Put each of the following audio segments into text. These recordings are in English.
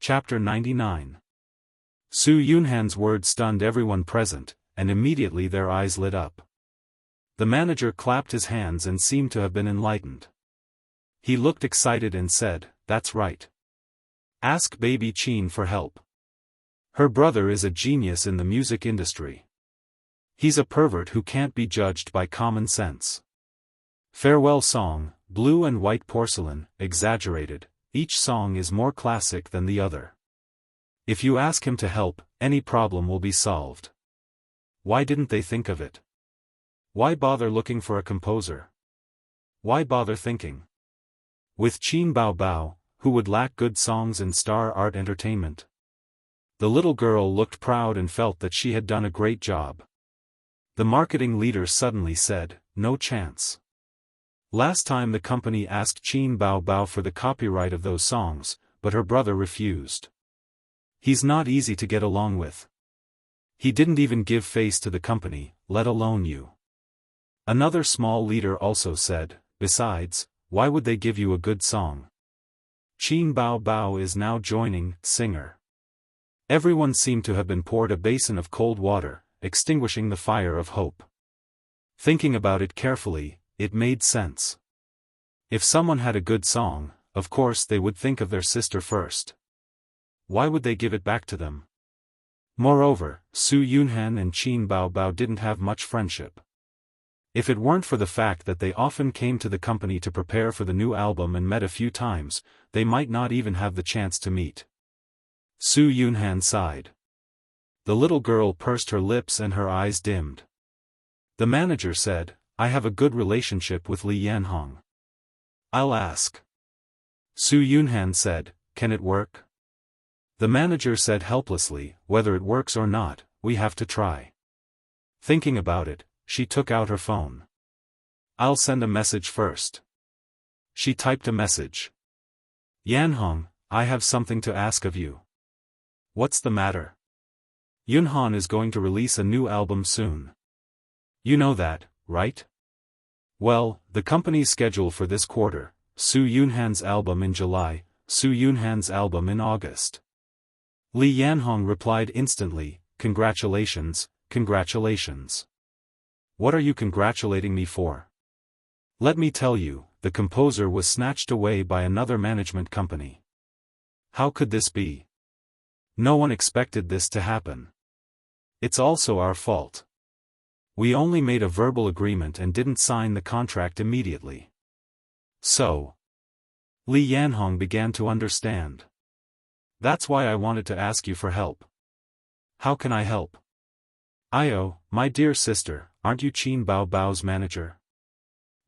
Chapter 99. Su Yunhan's words stunned everyone present, and immediately their eyes lit up. The manager clapped his hands and seemed to have been enlightened. He looked excited and said, "That's right. Ask baby Qin for help. Her brother is a genius in the music industry. He's a pervert who can't be judged by common sense. Farewell song, Blue and White Porcelain, exaggerated, each song is more classic than the other. If you ask him to help, any problem will be solved." Why didn't they think of it? Why bother looking for a composer? Why bother thinking? With Qin Bao Bao, who would lack good songs and star art entertainment? The little girl looked proud and felt that she had done a great job. The marketing leader suddenly said, "No chance. Last time the company asked Qin Bao Bao for the copyright of those songs, but her brother refused. He's not easy to get along with. He didn't even give face to the company, let alone you." Another small leader also said, "Besides, why would they give you a good song? Qin Bao Bao is now joining singer." Everyone seemed to have been poured a basin of cold water, extinguishing the fire of hope. Thinking about it carefully, it made sense. If someone had a good song, of course they would think of their sister first. Why would they give it back to them? Moreover, Su Yunhan and Qin Bao Bao didn't have much friendship. If it weren't for the fact that they often came to the company to prepare for the new album and met a few times, they might not even have the chance to meet. Su Yunhan sighed. The little girl pursed her lips and her eyes dimmed. The manager said, "I have a good relationship with Li Yanhong. I'll ask." Su Yunhan said, "Can it work?" The manager said helplessly, "Whether it works or not, we have to try." Thinking about it, she took out her phone. "I'll send a message first." She typed a message. "Yanhong, I have something to ask of you." "What's the matter?" "Yunhan is going to release a new album soon. You know that, right?" "Well, the company's schedule for this quarter, Su Yunhan's album in July, Su Yunhan's album in August." Li Yanhong replied instantly, "Congratulations, congratulations. What are you congratulating me for?" "Let me tell you, the composer was snatched away by another management company." "How could this be? No one expected this to happen. It's also our fault. We only made a verbal agreement and didn't sign the contract immediately." "So?" Li Yanhong began to understand. "That's why I wanted to ask you for help." "How can I help?" "Io, my dear sister, aren't you Qin Bao Bao's manager?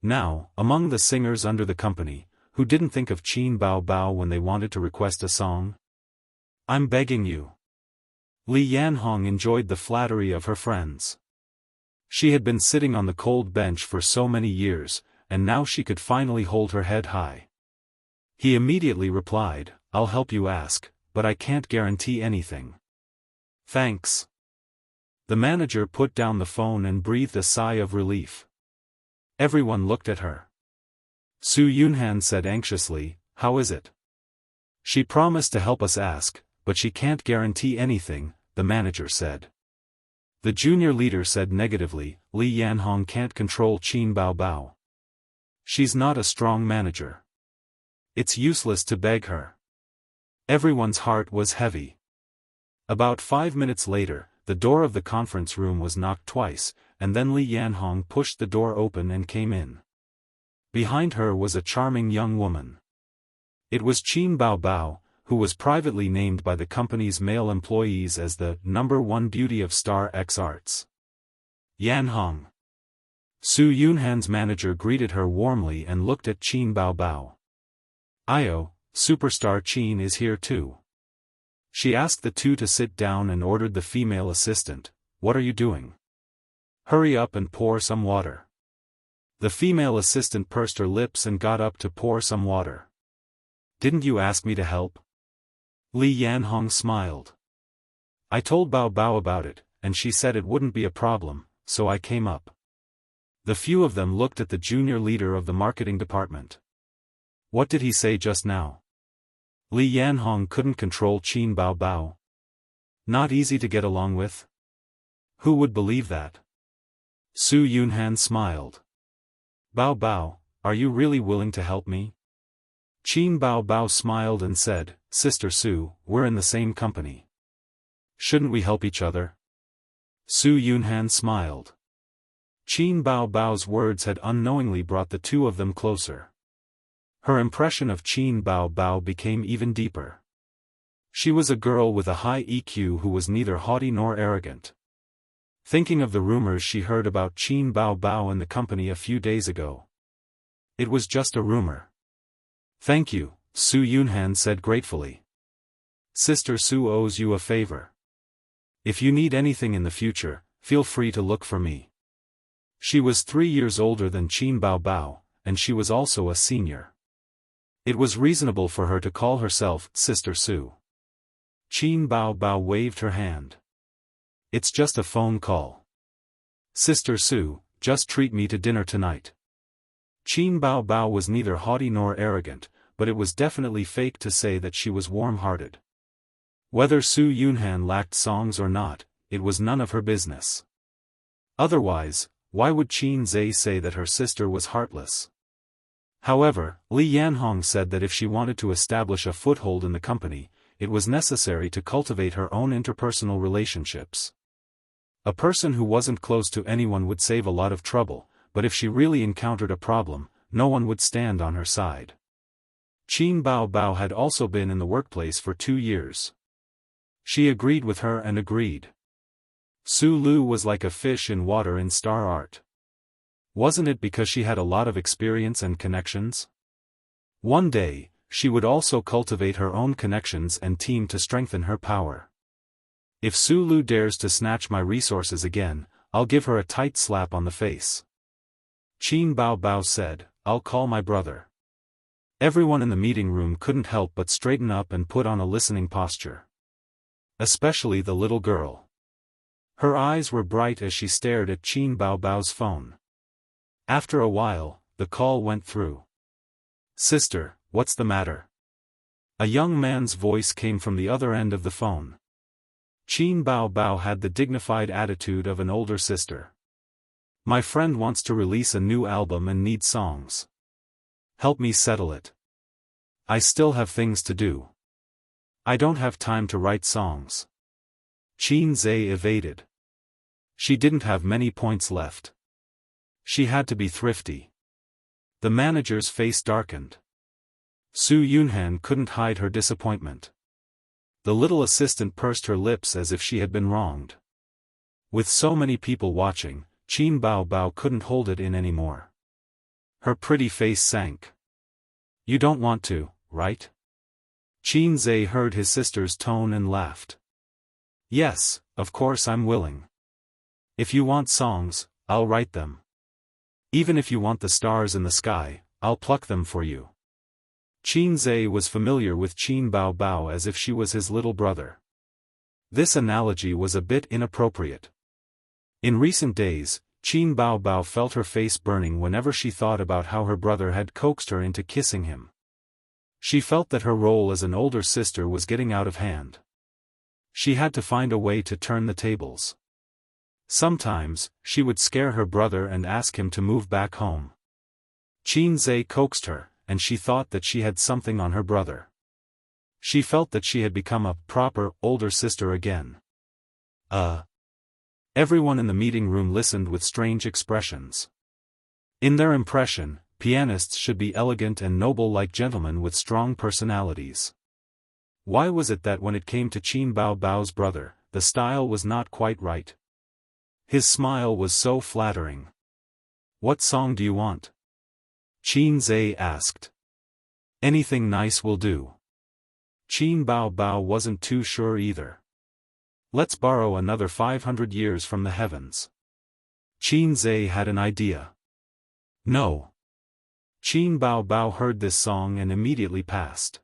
Now, among the singers under the company, who didn't think of Qin Bao Bao when they wanted to request a song? I'm begging you." Li Yanhong enjoyed the flattery of her friends. She had been sitting on the cold bench for so many years, and now she could finally hold her head high. He immediately replied, "I'll help you ask, but I can't guarantee anything." "Thanks." The manager put down the phone and breathed a sigh of relief. Everyone looked at her. Su Yunhan said anxiously, "How is it?" "She promised to help us ask, but she can't guarantee anything," the manager said. The junior leader said negatively, "Li Yanhong can't control Qin Bao Bao. She's not a strong manager. It's useless to beg her." Everyone's heart was heavy. About 5 minutes later, the door of the conference room was knocked twice, and then Li Yanhong pushed the door open and came in. Behind her was a charming young woman. It was Qin Bao Bao, who was privately named by the company's male employees as the #1 beauty of Star X Arts. "Yanhong." Su Yunhan's manager greeted her warmly and looked at Qin Bao Bao. "Io, superstar Qin is here too." She asked the two to sit down and ordered the female assistant, "What are you doing? Hurry up and pour some water." The female assistant pursed her lips and got up to pour some water. "Didn't you ask me to help?" Li Yanhong smiled. "I told Bao Bao about it, and she said it wouldn't be a problem, so I came up." The few of them looked at the junior leader of the marketing department. "What did he say just now?" Li Yanhong couldn't control Qin Bao Bao. Not easy to get along with? Who would believe that? Su Yunhan smiled. Bao Bao, are you really willing to help me? Qin Bao Bao smiled and said, Sister Su, we're in the same company. Shouldn't we help each other? Su Yunhan smiled. Qin Bao Bao's words had unknowingly brought the two of them closer. Her impression of Qin Bao Bao became even deeper. She was a girl with a high EQ who was neither haughty nor arrogant. Thinking of the rumors she heard about Qin Bao Bao and the company a few days ago. It was just a rumor. Thank you, Su Yunhan said gratefully. Sister Su owes you a favor. If you need anything in the future, feel free to look for me. She was 3 years older than Qin Bao Bao, and she was also a senior. It was reasonable for her to call herself Sister Su. Qin Bao Bao waved her hand. It's just a phone call. Sister Su, just treat me to dinner tonight. Qin Bao Bao was neither haughty nor arrogant, but it was definitely fake to say that she was warm-hearted. Whether Su Yunhan lacked songs or not, it was none of her business. Otherwise, why would Qin Zhe say that her sister was heartless? However, Li Yanhong said that if she wanted to establish a foothold in the company, it was necessary to cultivate her own interpersonal relationships. A person who wasn't close to anyone would save a lot of trouble, but if she really encountered a problem, no one would stand on her side. Qin Bao Bao had also been in the workplace for 2 years. She agreed with her and agreed. Su Lu was like a fish in water in star art. Wasn't it because she had a lot of experience and connections? One day, she would also cultivate her own connections and team to strengthen her power. If Su Lu dares to snatch my resources again, I'll give her a tight slap on the face. Qin Bao Bao said, I'll call my brother. Everyone in the meeting room couldn't help but straighten up and put on a listening posture. Especially the little girl. Her eyes were bright as she stared at Qin Bao Bao's phone. After a while, the call went through. Sister, what's the matter? A young man's voice came from the other end of the phone. Qin Bao Bao had the dignified attitude of an older sister. My friend wants to release a new album and needs songs. Help me settle it. I still have things to do. I don't have time to write songs. Qin Zhe evaded. She didn't have many points left. She had to be thrifty. The manager's face darkened. Su Yunhan couldn't hide her disappointment. The little assistant pursed her lips as if she had been wronged. With so many people watching, Qin Bao Bao couldn't hold it in anymore. Her pretty face sank. You don't want to, right? Qin Zhe heard his sister's tone and laughed. Yes, of course I'm willing. If you want songs, I'll write them. Even if you want the stars in the sky, I'll pluck them for you. Qin Zhe was familiar with Qin Bao Bao as if she was his little brother. This analogy was a bit inappropriate. In recent days, Qin Bao Bao felt her face burning whenever she thought about how her brother had coaxed her into kissing him. She felt that her role as an older sister was getting out of hand. She had to find a way to turn the tables. Sometimes, she would scare her brother and ask him to move back home. Qin Zhe coaxed her, and she thought that she had something on her brother. She felt that she had become a proper, older sister again. Everyone in the meeting room listened with strange expressions. In their impression, pianists should be elegant and noble like gentlemen with strong personalities. Why was it that when it came to Qin Bao Bao's brother, the style was not quite right? His smile was so flattering. What song do you want? Qin Zhe asked. Anything nice will do. Qin Bao Bao wasn't too sure either. Let's borrow another 500 years from the heavens. Qin Zhe had an idea. No. Qin Bao Bao heard this song and immediately passed.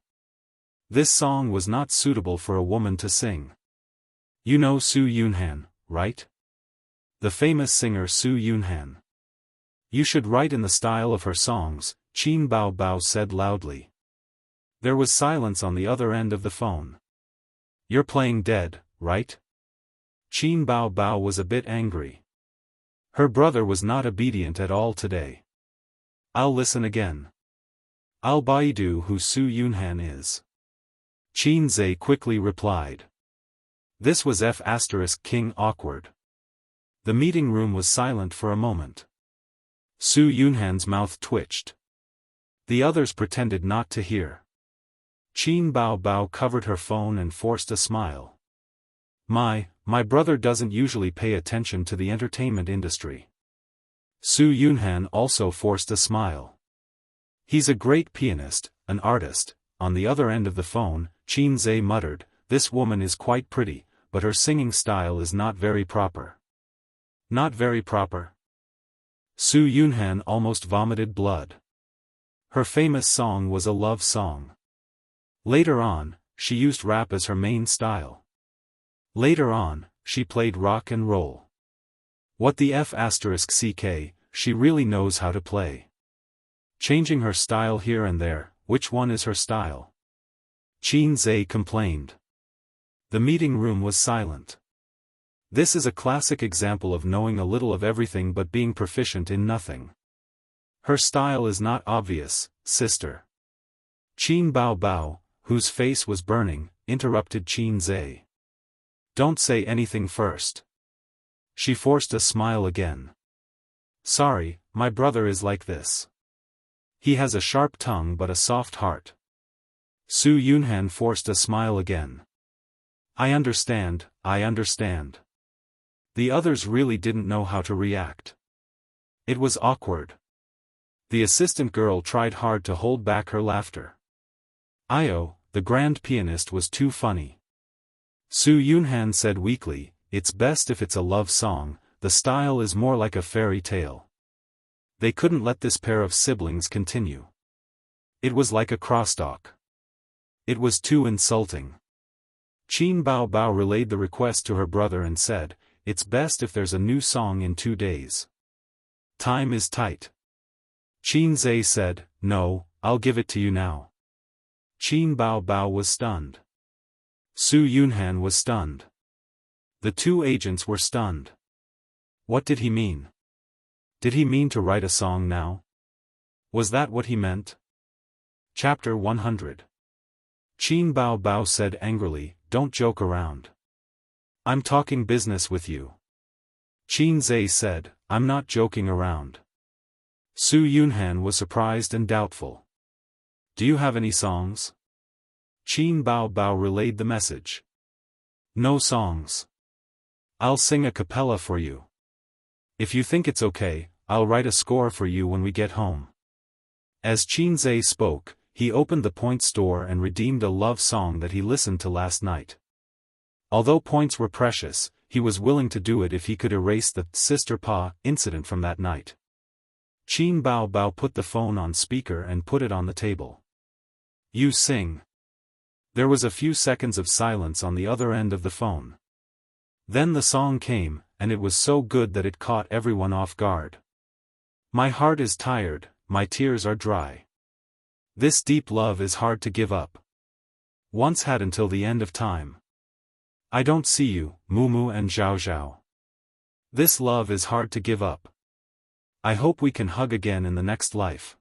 This song was not suitable for a woman to sing. You know Su Yunhan, right? The famous singer Su Yunhan. You should write in the style of her songs, Qin Bao Bao said loudly. There was silence on the other end of the phone. "You're playing dead, right?" Qin Bao Bao was a bit angry. Her brother was not obedient at all today. "I'll listen again. I'll baidu who Su Yunhan is." Qin Zhe quickly replied. This was King awkward. The meeting room was silent for a moment. Su Yunhan's mouth twitched. The others pretended not to hear. Qin Bao Bao covered her phone and forced a smile. My brother doesn't usually pay attention to the entertainment industry." Su Yunhan also forced a smile. "He's a great pianist, an artist." On the other end of the phone, Qin Zhe muttered, "This woman is quite pretty, but her singing style is not very proper." "Not very proper?" Su Yunhan almost vomited blood. Her famous song was a love song. Later on, she used rap as her main style. Later on, she played rock and roll. What the *ck, she really knows how to play. Changing her style here and there, which one is her style? Qin Zhe complained. The meeting room was silent. This is a classic example of knowing a little of everything but being proficient in nothing. Her style is not obvious, sister. Qin Bao Bao, whose face was burning, interrupted Qin Zhe. "Don't say anything first." She forced a smile again. "Sorry, my brother is like this. He has a sharp tongue but a soft heart." Su Yunhan forced a smile again. I understand. The others really didn't know how to react. It was awkward. The assistant girl tried hard to hold back her laughter. Io, the grand pianist, was too funny. Su Yunhan said weakly, "It's best if it's a love song, the style is more like a fairy tale." They couldn't let this pair of siblings continue. It was like a crosstalk. It was too insulting. Qin Bao Bao relayed the request to her brother and said, "It's best if there's a new song in 2 days. Time is tight." Qin Zhe said, "No, I'll give it to you now." Qin Bao Bao was stunned. Su Yunhan was stunned. The two agents were stunned. What did he mean? Did he mean to write a song now? Was that what he meant? Chapter 100. Qin Bao Bao said angrily, "Don't joke around. I'm talking business with you." Qin Zhe said, "I'm not joking around." Su Yunhan was surprised and doubtful. "Do you have any songs?" Qin Bao Bao relayed the message. "No songs. I'll sing a cappella for you. If you think it's okay, I'll write a score for you when we get home." As Qin Zhe spoke, he opened the point store and redeemed a love song that he listened to last night. Although points were precious, he was willing to do it if he could erase the "Sister Pa" incident from that night. Qin Bao Bao put the phone on speaker and put it on the table. "You sing." There was a few seconds of silence on the other end of the phone. Then the song came, and it was so good that it caught everyone off guard. "My heart is tired, my tears are dry. This deep love is hard to give up. Once had until the end of time. I don't see you, Mumu and Zhao Zhao. This love is hard to give up. I hope we can hug again in the next life.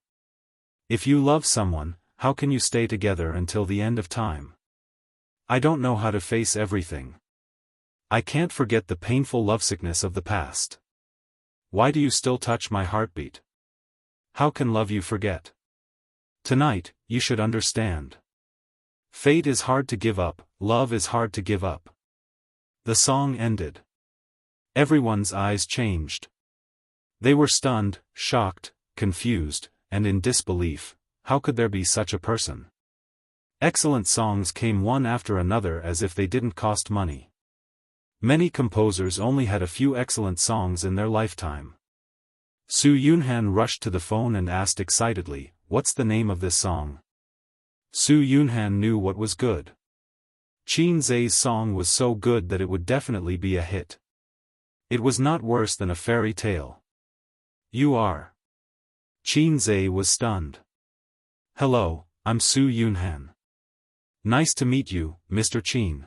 If you love someone, how can you stay together until the end of time? I don't know how to face everything. I can't forget the painful lovesickness of the past. Why do you still touch my heartbeat? How can love you forget? Tonight, you should understand. Fate is hard to give up, love is hard to give up." The song ended. Everyone's eyes changed. They were stunned, shocked, confused, and in disbelief. How could there be such a person? Excellent songs came one after another as if they didn't cost money. Many composers only had a few excellent songs in their lifetime. Su Yunhan rushed to the phone and asked excitedly, "What's the name of this song?" Su Yunhan knew what was good. Qin Zhe's song was so good that it would definitely be a hit. It was not worse than a fairy tale. "You are." Qin Zhe was stunned. "Hello, I'm Su Yunhan. Nice to meet you, Mr. Qin.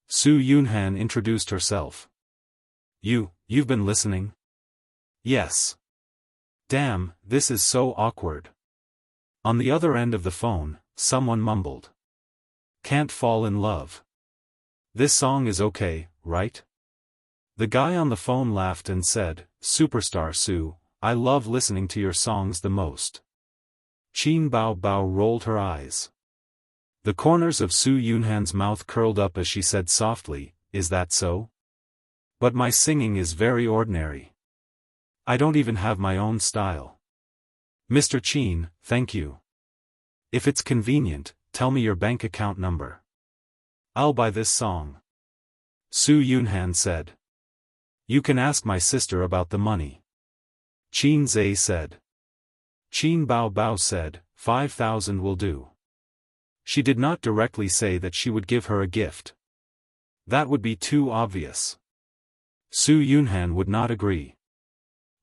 Su Yunhan introduced herself. You've been listening? Yes. Damn, this is so awkward. On the other end of the phone, someone mumbled. Can't fall in love. This song is okay, right? The guy on the phone laughed and said, Superstar Su, I love listening to your songs the most. Qin Bao Bao rolled her eyes. The corners of Su Yunhan's mouth curled up as she said softly, Is that so? But my singing is very ordinary. I don't even have my own style. Mr. Qin, thank you. If it's convenient, tell me your bank account number. I'll buy this song. Su Yunhan said. You can ask my sister about the money. Qin Zhe said. Qin Bao Bao said, 5,000 will do. She did not directly say that she would give her a gift. That would be too obvious. Su Yunhan would not agree.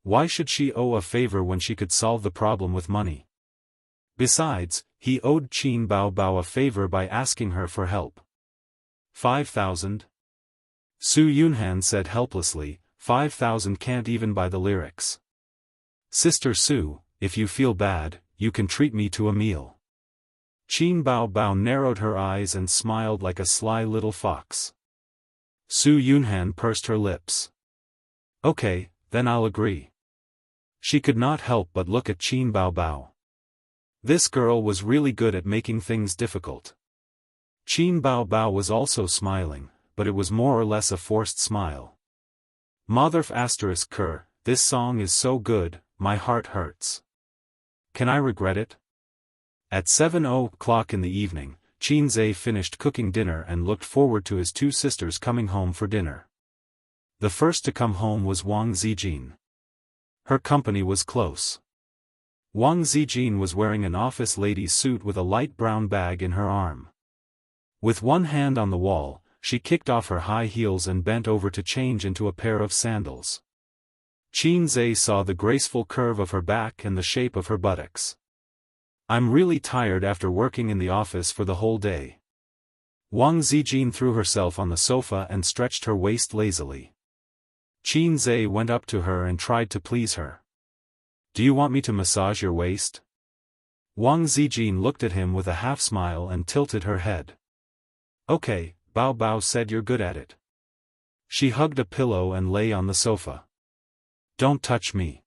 Why should she owe a favor when she could solve the problem with money? Besides, he owed Qin Bao Bao a favor by asking her for help. 5,000? Su Yunhan said helplessly, 5,000 can't even buy the lyrics. Sister Su, if you feel bad, you can treat me to a meal. Qin Bao Bao narrowed her eyes and smiled like a sly little fox. Su Yunhan pursed her lips. Okay, then I'll agree. She could not help but look at Qin Bao Bao. This girl was really good at making things difficult. Qin Bao Bao was also smiling, but it was more or less a forced smile. Motherf asterisk Ker, this song is so good, my heart hurts. Can I regret it? At 7:00 in the evening, Qin Zhe finished cooking dinner and looked forward to his two sisters coming home for dinner. The first to come home was Wang Zijin. Her company was close. Wang Zijin was wearing an office lady's suit with a light brown bag in her arm. With one hand on the wall, she kicked off her high heels and bent over to change into a pair of sandals. Qin Zhe saw the graceful curve of her back and the shape of her buttocks. I'm really tired after working in the office for the whole day. Wang Zijin threw herself on the sofa and stretched her waist lazily. Qin Zhe went up to her and tried to please her. Do you want me to massage your waist? Wang Zijin looked at him with a half-smile and tilted her head. Okay, Bao Bao said you're good at it. She hugged a pillow and lay on the sofa. Don't touch me.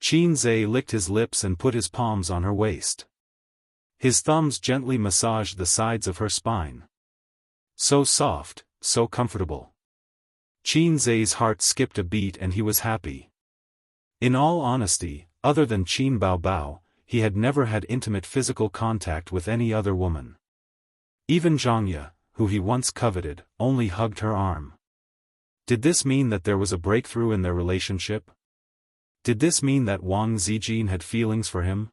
Qin Zhe licked his lips and put his palms on her waist. His thumbs gently massaged the sides of her spine. So soft, so comfortable. Qin Zhe's heart skipped a beat and he was happy. In all honesty, other than Qin Bao Bao, he had never had intimate physical contact with any other woman. Even Xianxia, who he once coveted, only hugged her arm. Did this mean that there was a breakthrough in their relationship? Did this mean that Wang Zijin had feelings for him?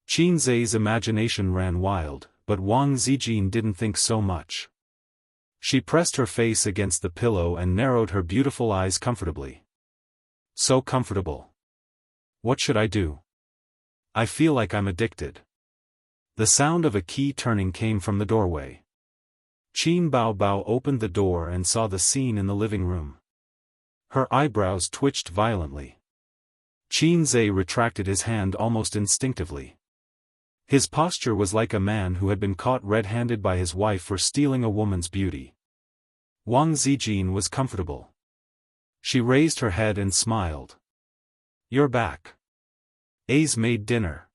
Qin Zhe's imagination ran wild, but Wang Zijin didn't think so much. She pressed her face against the pillow and narrowed her beautiful eyes comfortably. So comfortable. What should I do? I feel like I'm addicted. The sound of a key turning came from the doorway. Qin Bao Bao opened the door and saw the scene in the living room. Her eyebrows twitched violently. Qin Zhe retracted his hand almost instinctively. His posture was like a man who had been caught red-handed by his wife for stealing a woman's beauty. Wang Zijin was comfortable. She raised her head and smiled. You're back. A's made dinner.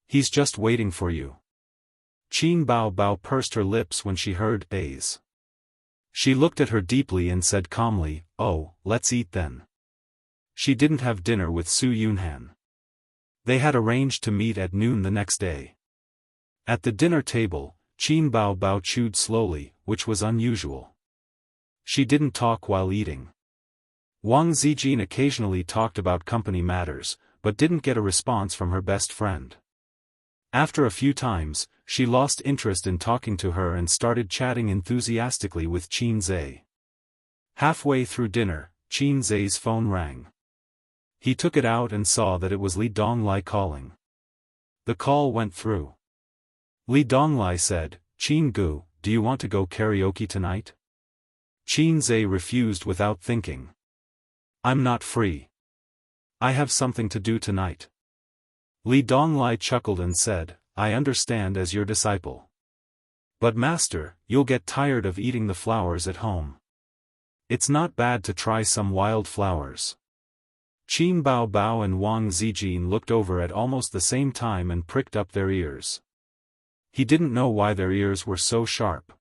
He's just waiting for you. Qin Bao Bao pursed her lips when she heard A's. She looked at her deeply and said calmly, Oh, let's eat then. She didn't have dinner with Su Yunhan. They had arranged to meet at noon the next day. At the dinner table, Qin Bao Bao chewed slowly, which was unusual. She didn't talk while eating. Wang Zijin occasionally talked about company matters, but didn't get a response from her best friend. After a few times, she lost interest in talking to her and started chatting enthusiastically with Qin Zhe. Halfway through dinner, Qin Zhe's phone rang. He took it out and saw that it was Li Donglai calling. The call went through. Li Donglai said, Qin Gu, do you want to go karaoke tonight? Qin Zhe refused without thinking. I'm not free. I have something to do tonight. Li Donglai chuckled and said, I understand as your disciple. But master, you'll get tired of eating the flowers at home. It's not bad to try some wild flowers. Qin Bao Bao and Wang Zijin looked over at almost the same time and pricked up their ears. He didn't know why their ears were so sharp.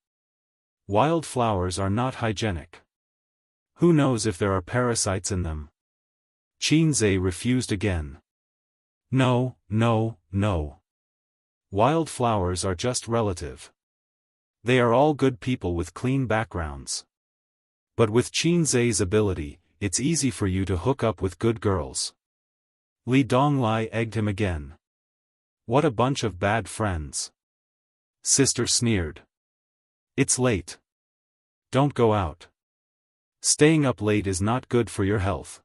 Wild flowers are not hygienic. Who knows if there are parasites in them? Qin Zhe refused again. No, no, no. Wild flowers are just relative. They are all good people with clean backgrounds. But with Qin Zhe's ability, it's easy for you to hook up with good girls. Li Donglai egged him again. What a bunch of bad friends. Sister sneered. It's late. Don't go out. Staying up late is not good for your health.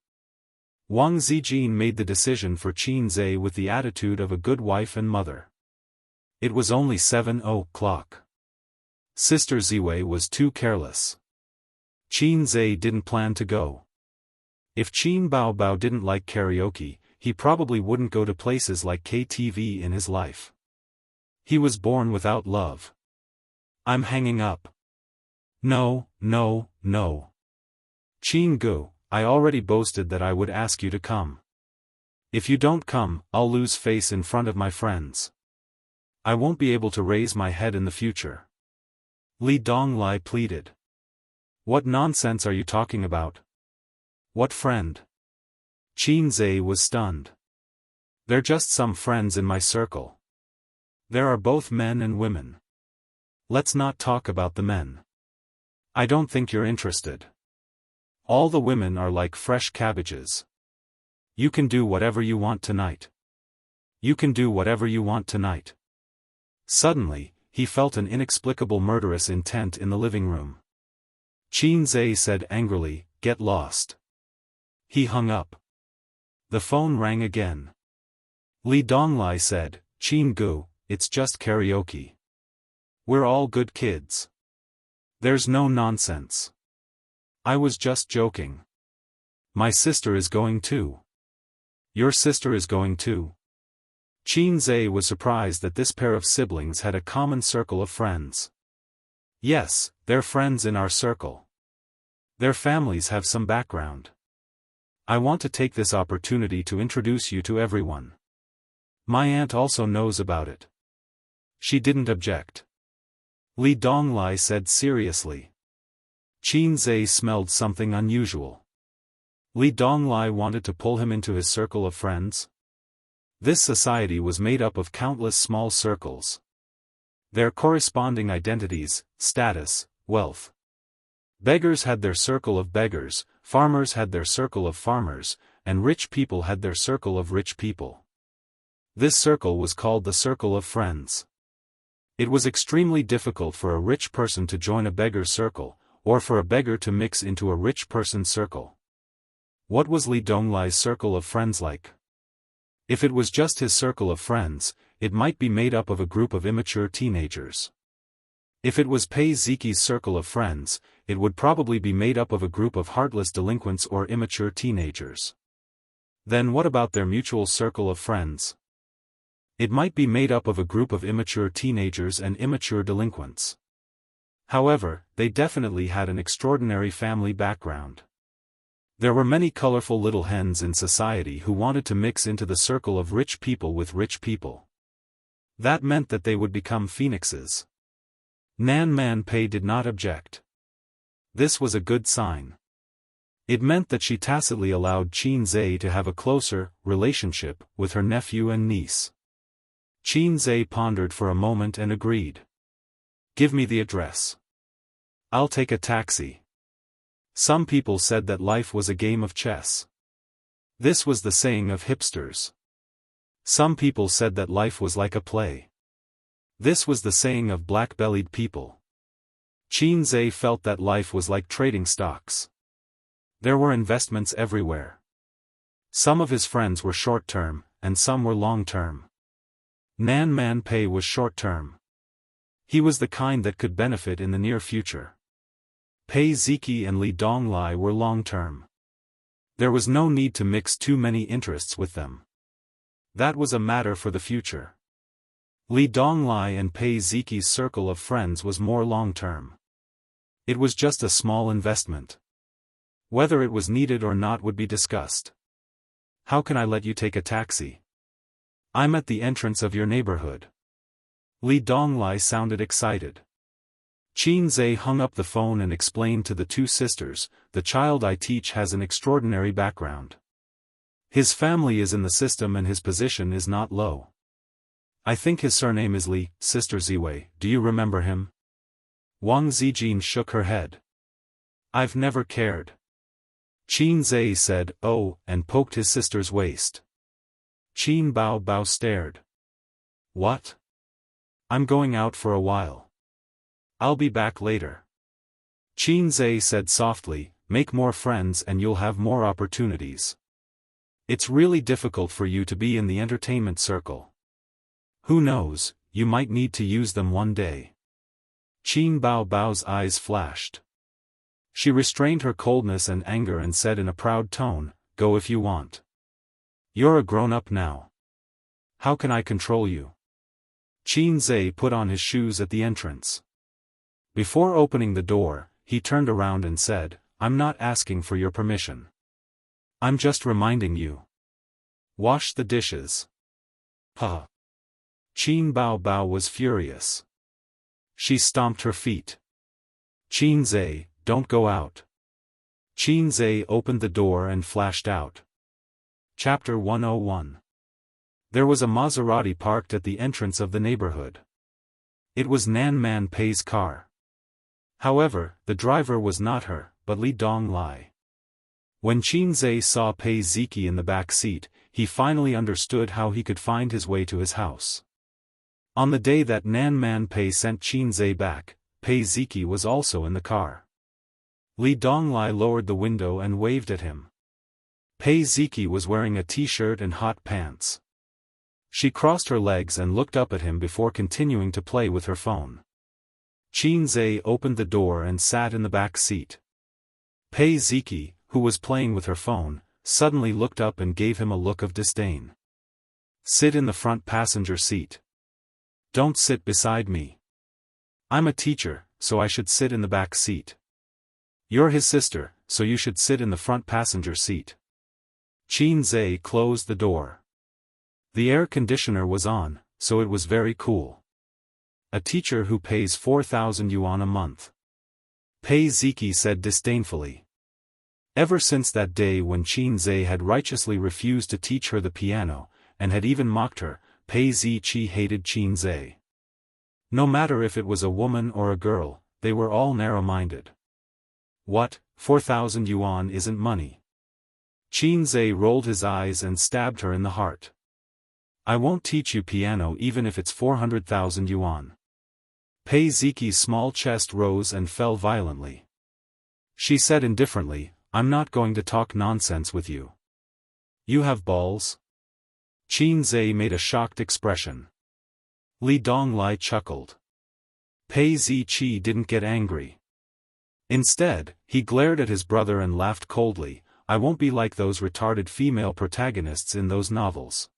Wang Zijin made the decision for Qin Zhe with the attitude of a good wife and mother. It was only 7:00. Sister Ziwei was too careless. Qin Zhe didn't plan to go. If Qin Bao Bao didn't like karaoke, he probably wouldn't go to places like KTV in his life. He was born without love. I'm hanging up. No, no, no. Qin Gu, I already boasted that I would ask you to come. If you don't come, I'll lose face in front of my friends. I won't be able to raise my head in the future. Li Donglai pleaded. What nonsense are you talking about? What friend? Qin Zhe was stunned. They're just some friends in my circle. There are both men and women. Let's not talk about the men. I don't think you're interested. All the women are like fresh cabbages. You can do whatever you want tonight. You can do whatever you want tonight. Suddenly, he felt an inexplicable murderous intent in the living room. Qin Zhe said angrily, get lost. He hung up. The phone rang again. Li Donglai said, Qin Gu, it's just karaoke. We're all good kids. There's no nonsense. I was just joking. My sister is going too. Your sister is going too. Qin Zhe was surprised that this pair of siblings had a common circle of friends. Yes, they're friends in our circle. Their families have some background. I want to take this opportunity to introduce you to everyone. My aunt also knows about it. She didn't object. Li Donglai said seriously. Qin Zhe smelled something unusual. Li Donglai wanted to pull him into his circle of friends. This society was made up of countless small circles. Their corresponding identities, status, wealth. Beggars had their circle of beggars, farmers had their circle of farmers, and rich people had their circle of rich people. This circle was called the circle of friends. It was extremely difficult for a rich person to join a beggar's circle, or for a beggar to mix into a rich person's circle. What was Li Donglai's circle of friends like? If it was just his circle of friends, it might be made up of a group of immature teenagers. If it was Pei Ziki's circle of friends, it would probably be made up of a group of heartless delinquents or immature teenagers. Then what about their mutual circle of friends? It might be made up of a group of immature teenagers and immature delinquents. However, they definitely had an extraordinary family background. There were many colorful little hens in society who wanted to mix into the circle of rich people with rich people. That meant that they would become phoenixes. Nan Man Pei did not object. This was a good sign. It meant that she tacitly allowed Qin Zhe to have a closer relationship with her nephew and niece. Qin Zhe pondered for a moment and agreed. Give me the address. I'll take a taxi. Some people said that life was a game of chess. This was the saying of hipsters. Some people said that life was like a play. This was the saying of black-bellied people. Qin Zhe felt that life was like trading stocks. There were investments everywhere. Some of his friends were short-term, and some were long-term. Nan Man Pei was short-term. He was the kind that could benefit in the near future. Pei Ziki and Li Donglai were long-term. There was no need to mix too many interests with them. That was a matter for the future. Li Donglai and Pei Ziki's circle of friends was more long-term. It was just a small investment. Whether it was needed or not would be discussed. How can I let you take a taxi? I'm at the entrance of your neighborhood. Li Donglai sounded excited. Qin Zhe hung up the phone and explained to the two sisters, the child I teach has an extraordinary background. His family is in the system and his position is not low. I think his surname is Li. Sister Ziwei, do you remember him? Wang Zijin shook her head. I've never cared. Qin Zhe said, oh, and poked his sister's waist. Qin Bao Bao stared. What? I'm going out for a while. I'll be back later. Qin Zhe said softly, make more friends and you'll have more opportunities. It's really difficult for you to be in the entertainment circle. Who knows, you might need to use them one day. Qin Bao Bao's eyes flashed. She restrained her coldness and anger and said in a proud tone, go if you want. You're a grown-up now. How can I control you? Qin Zhe put on his shoes at the entrance. Before opening the door, he turned around and said, I'm not asking for your permission. I'm just reminding you. Wash the dishes. Huh. Qin Bao Bao was furious. She stomped her feet. Qin Zhe, don't go out. Qin Zhe opened the door and flashed out. Chapter 101. There was a Maserati parked at the entrance of the neighborhood. It was Nan Man Pei's car. However, the driver was not her, but Li Donglai. When Qin Zhe saw Pei Ziki in the back seat, he finally understood how he could find his way to his house. On the day that Nan Man Pei sent Qin Zhe back, Pei Ziki was also in the car. Li Donglai lowered the window and waved at him. Pei Ziki was wearing a t-shirt and hot pants. She crossed her legs and looked up at him before continuing to play with her phone. Qin Zhe opened the door and sat in the back seat. Pei Ziki, who was playing with her phone, suddenly looked up and gave him a look of disdain. Sit in the front passenger seat. Don't sit beside me. I'm a teacher, so I should sit in the back seat. You're his sister, so you should sit in the front passenger seat. Qin Zhe closed the door. The air conditioner was on, so it was very cool. A teacher who pays 4,000 yuan a month. Pei Ziki said disdainfully. Ever since that day when Qin Zhe had righteously refused to teach her the piano, and had even mocked her, Pei Ziki hated Qin Zhe. No matter if it was a woman or a girl, they were all narrow-minded. What, 4,000 yuan isn't money? Qin Zhe rolled his eyes and stabbed her in the heart. I won't teach you piano even if it's 400,000 yuan. Pei Ziki's small chest rose and fell violently. She said indifferently, I'm not going to talk nonsense with you. You have balls? Qin Zhe made a shocked expression. Li Donglai chuckled. Pei Ziki didn't get angry. Instead, he glared at his brother and laughed coldly, I won't be like those retarded female protagonists in those novels.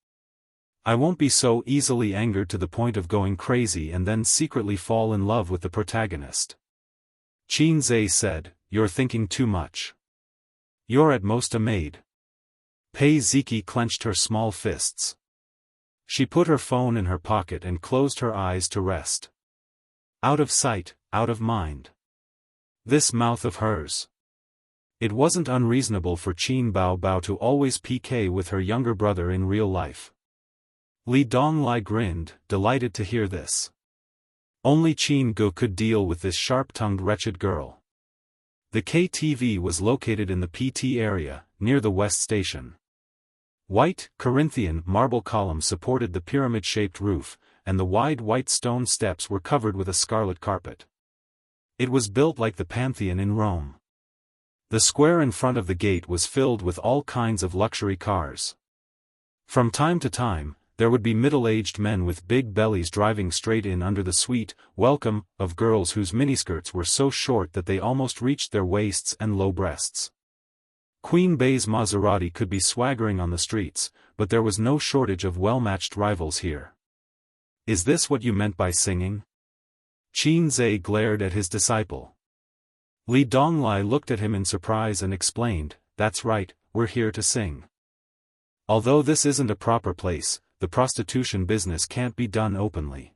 I won't be so easily angered to the point of going crazy and then secretly fall in love with the protagonist. Qin Zhe said, you're thinking too much. You're at most a maid. Pei Ziki clenched her small fists. She put her phone in her pocket and closed her eyes to rest. Out of sight, out of mind. This mouth of hers. It wasn't unreasonable for Qin Bao Bao to always PK with her younger brother in real life. Li Donglai grinned, delighted to hear this. Only Qin Gu could deal with this sharp-tongued wretched girl. The KTV was located in the PT area, near the West Station. White, Corinthian marble columns supported the pyramid-shaped roof, and the wide white stone steps were covered with a scarlet carpet. It was built like the Pantheon in Rome. The square in front of the gate was filled with all kinds of luxury cars. From time to time, there would be middle-aged men with big bellies driving straight in under the sweet welcome of girls whose miniskirts were so short that they almost reached their waists and low breasts. Queen Bey's Maserati could be swaggering on the streets, but there was no shortage of well-matched rivals here. Is this what you meant by singing? Qin Zhe glared at his disciple. Li Donglai looked at him in surprise and explained, "That's right, we're here to sing. Although this isn't a proper place, the prostitution business can't be done openly.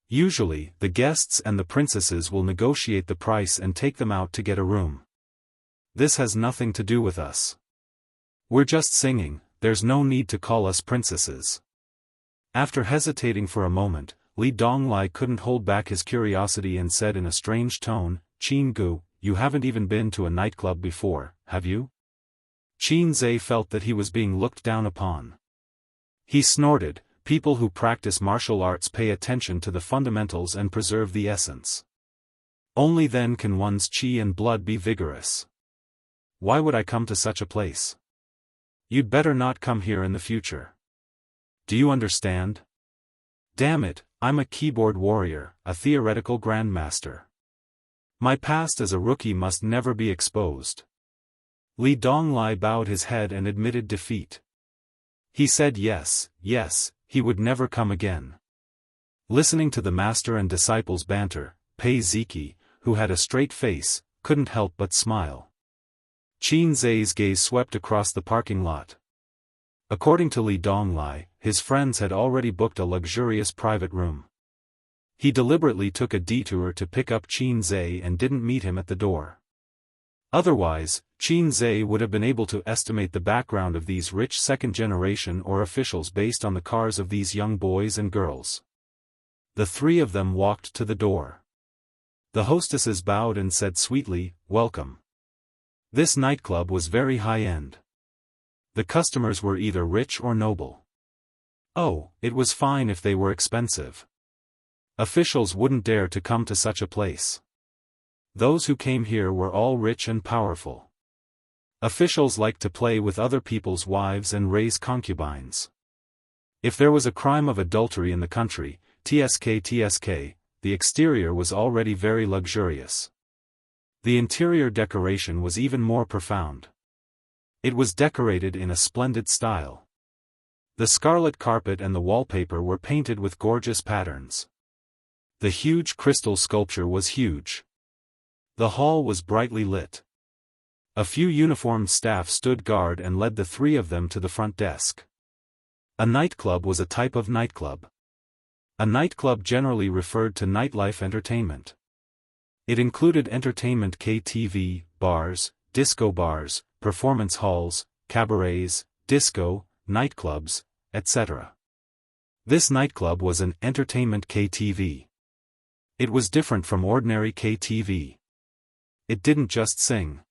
Usually, the guests and the princesses will negotiate the price and take them out to get a room. This has nothing to do with us. We're just singing, there's no need to call us princesses." After hesitating for a moment, Li Donglai couldn't hold back his curiosity and said in a strange tone, "Qin Gu, you haven't even been to a nightclub before, have you?" Qin Zhe felt that he was being looked down upon. He snorted, "People who practice martial arts pay attention to the fundamentals and preserve the essence. Only then can one's qi and blood be vigorous. Why would I come to such a place? You'd better not come here in the future. Do you understand? Damn it, I'm a keyboard warrior, a theoretical grandmaster. My past as a rookie must never be exposed." Li Donglai bowed his head and admitted defeat. He said yes, he would never come again. Listening to the master and disciples' banter, Pei Ziki, who had a straight face, couldn't help but smile. Qin Zhe's gaze swept across the parking lot. According to Li Donglai, his friends had already booked a luxurious private room. He deliberately took a detour to pick up Qin Zhe and didn't meet him at the door. Otherwise, Qin Zhe would have been able to estimate the background of these rich second-generation or officials based on the cars of these young boys and girls. The three of them walked to the door. The hostesses bowed and said sweetly, "Welcome." This nightclub was very high-end. The customers were either rich or noble. Oh, it was fine if they were expensive. Officials wouldn't dare to come to such a place. Those who came here were all rich and powerful. Officials liked to play with other people's wives and raise concubines. If there was a crime of adultery in the country, TSK, the exterior was already very luxurious. The interior decoration was even more profound. It was decorated in a splendid style. The scarlet carpet and the wallpaper were painted with gorgeous patterns. The huge crystal sculpture was huge. The hall was brightly lit. A few uniformed staff stood guard and led the three of them to the front desk. A nightclub was a type of nightclub. A nightclub generally referred to nightlife entertainment. It included entertainment KTV, bars, disco bars, performance halls, cabarets, disco, nightclubs, etc. This nightclub was an entertainment KTV. It was different from ordinary KTV. It didn't just sing.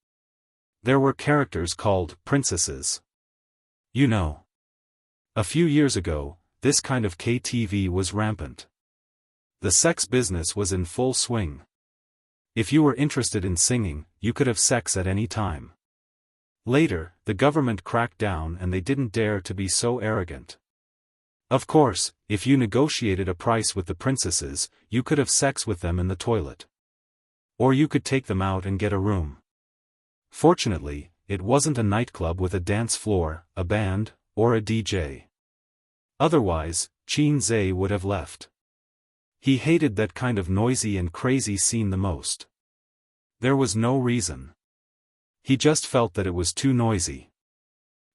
There were characters called princesses. You know. A few years ago, this kind of KTV was rampant. The sex business was in full swing. If you were interested in singing, you could have sex at any time. Later, the government cracked down and they didn't dare to be so arrogant. Of course, if you negotiated a price with the princesses, you could have sex with them in the toilet. Or you could take them out and get a room. Fortunately, it wasn't a nightclub with a dance floor, a band, or a DJ. Otherwise, Qin Zhe would have left. He hated that kind of noisy and crazy scene the most. There was no reason. He just felt that it was too noisy.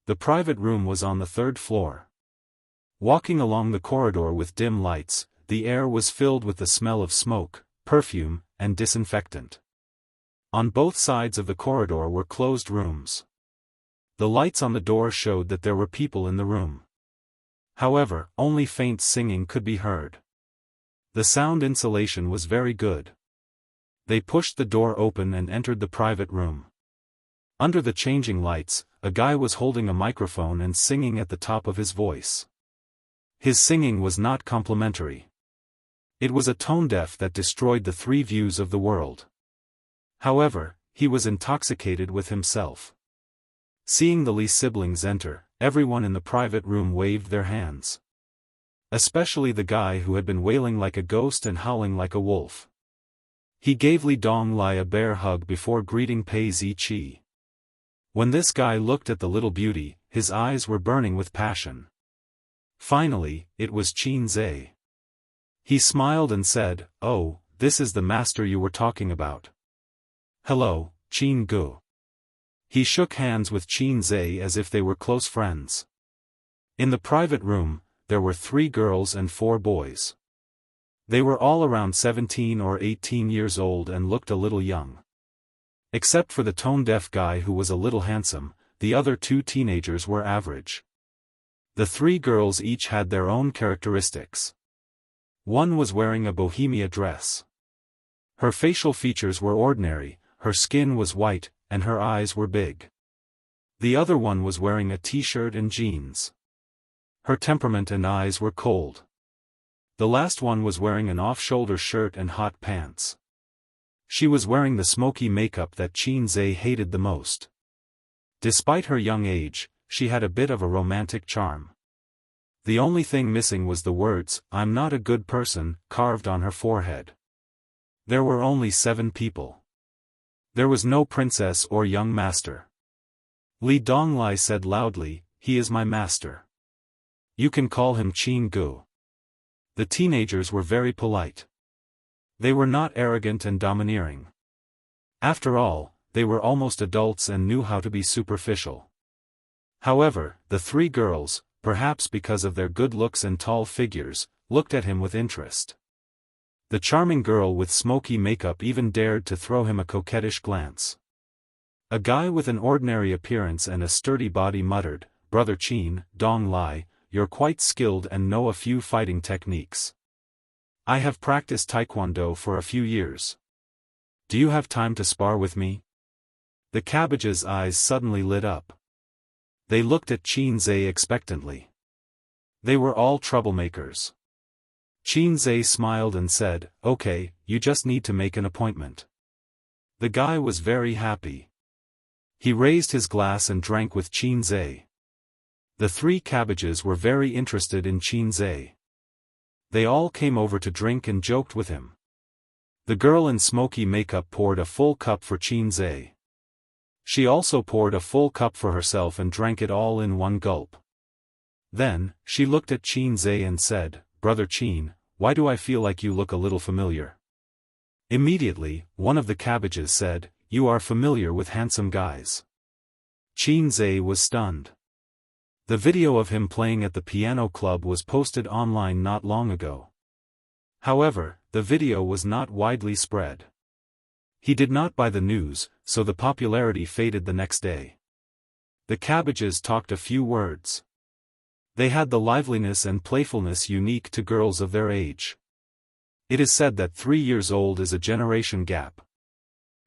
The private room was on the third floor. Walking along the corridor with dim lights, the air was filled with the smell of smoke, perfume, and disinfectant. On both sides of the corridor were closed rooms. The lights on the door showed that there were people in the room. However, only faint singing could be heard. The sound insulation was very good. They pushed the door open and entered the private room. Under the changing lights, a guy was holding a microphone and singing at the top of his voice. His singing was not complimentary. It was a tone deaf that destroyed the three views of the world. However, he was intoxicated with himself. Seeing the Li siblings enter, everyone in the private room waved their hands. Especially the guy who had been wailing like a ghost and howling like a wolf. He gave Li Donglai a bear hug before greeting Pei Ziqi. When this guy looked at the little beauty, his eyes were burning with passion. Finally, it was Qin Zhe. He smiled and said, "Oh, this is the master you were talking about. Hello, Qin Gu." He shook hands with Qin Zhe as if they were close friends. In the private room, there were 3 girls and 4 boys. They were all around 17 or 18 years old and looked a little young. Except for the tone-deaf guy who was a little handsome, the other 2 teenagers were average. The 3 girls each had their own characteristics. One was wearing a bohemia dress. Her facial features were ordinary, her skin was white, and her eyes were big. The other one was wearing a t-shirt and jeans. Her temperament and eyes were cold. The last one was wearing an off-shoulder shirt and hot pants. She was wearing the smoky makeup that Qin Zhe hated the most. Despite her young age, she had a bit of a romantic charm. The only thing missing was the words, "I'm not a good person," carved on her forehead. There were only 7 people. There was no princess or young master. Li Donglai said loudly, "He is my master. You can call him Qin Gu." The teenagers were very polite. They were not arrogant and domineering. After all, they were almost adults and knew how to be superficial. However, the 3 girls, perhaps because of their good looks and tall figures, looked at him with interest. The charming girl with smoky makeup even dared to throw him a coquettish glance. A guy with an ordinary appearance and a sturdy body muttered, "Brother Qin, Donglai, you're quite skilled and know a few fighting techniques. I have practiced taekwondo for a few years. Do you have time to spar with me?" The cabbage's eyes suddenly lit up. They looked at Qin Zhe expectantly. They were all troublemakers. Qin Zhe smiled and said, "Okay, you just need to make an appointment." The guy was very happy. He raised his glass and drank with Qin Zhe. The 3 cabbages were very interested in Qin Zhe. They all came over to drink and joked with him. The girl in smoky makeup poured a full cup for Qin Zhe. She also poured a full cup for herself and drank it all in one gulp. Then, she looked at Qin Zhe and said, "Brother Qin, why do I feel like you look a little familiar?" Immediately, one of the cabbages said, "You are familiar with handsome guys." Qin Zhe was stunned. The video of him playing at the piano club was posted online not long ago. However, the video was not widely spread. He did not buy the news, so the popularity faded the next day. The cabbages talked a few words. They had the liveliness and playfulness unique to girls of their age. It is said that 3 years old is a generation gap.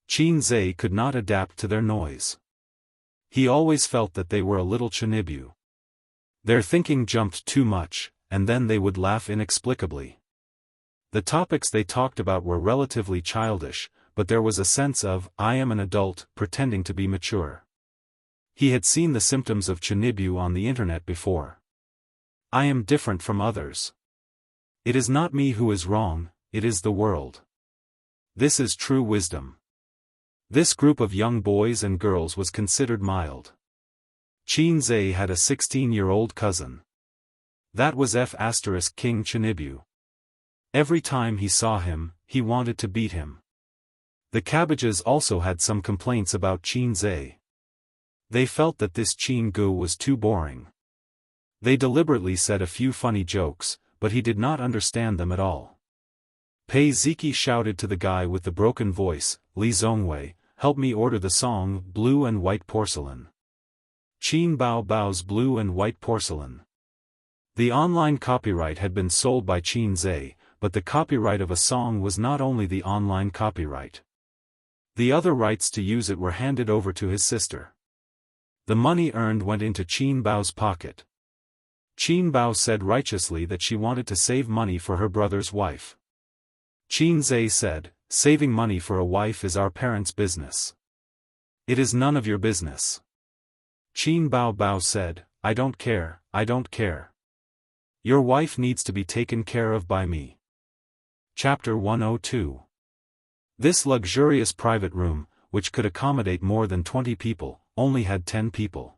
Qin Zhe could not adapt to their noise. He always felt that they were a little chinibu. Their thinking jumped too much, and then they would laugh inexplicably. The topics they talked about were relatively childish, but there was a sense of, "I am an adult, pretending to be mature." He had seen the symptoms of chinibu on the internet before. "I am different from others. It is not me who is wrong, it is the world. This is true wisdom." This group of young boys and girls was considered mild. Qin Zhe had a 16-year-old cousin. That was King Chinibu. Every time he saw him, he wanted to beat him. The cabbages also had some complaints about Qin Zhe. They felt that this Qin Gu was too boring. They deliberately said a few funny jokes, but he did not understand them at all. Pei Ziqi shouted to the guy with the broken voice, "Li Zongwei, help me order the song, Blue and White Porcelain." Qin Bao Bao's Blue and White Porcelain. The online copyright had been sold by Qin Zhe, but the copyright of a song was not only the online copyright. The other rights to use it were handed over to his sister. The money earned went into Qin Bao's pocket. Qin Bao said righteously that she wanted to save money for her brother's wife. Qin Zhe said, "Saving money for a wife is our parents' business. It is none of your business." Qin Bao Bao said, "I don't care, I don't care. Your wife needs to be taken care of by me. Chapter 102. This luxurious private room, which could accommodate more than 20 people, only had 10 people.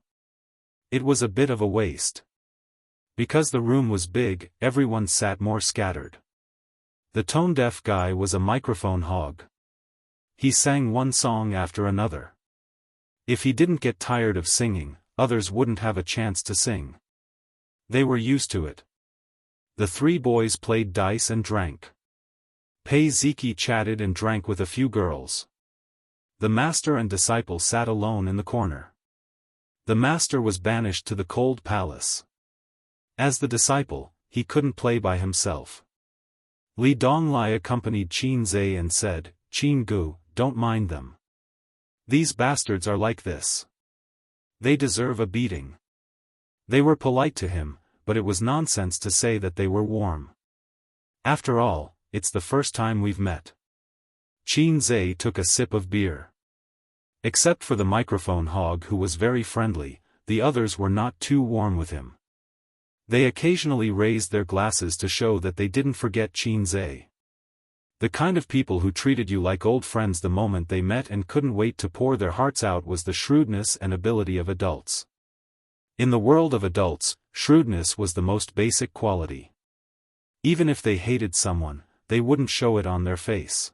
It was a bit of a waste. Because the room was big, everyone sat more scattered. The tone-deaf guy was a microphone hog. He sang one song after another. If he didn't get tired of singing, others wouldn't have a chance to sing. They were used to it. The three boys played dice and drank. Pei Ziki chatted and drank with a few girls. The master and disciple sat alone in the corner. The master was banished to the cold palace. As the disciple, he couldn't play by himself. Li Donglai accompanied Qin Zhe and said, "Qin Gu, don't mind them. These bastards are like this. They deserve a beating." They were polite to him, but it was nonsense to say that they were warm. After all, it's the first time we've met. Qin Zhe took a sip of beer. Except for the microphone hog who was very friendly, the others were not too warm with him. They occasionally raised their glasses to show that they didn't forget Qin Zhe. The kind of people who treated you like old friends the moment they met and couldn't wait to pour their hearts out was the shrewdness and ability of adults. In the world of adults, shrewdness was the most basic quality. Even if they hated someone, they wouldn't show it on their face.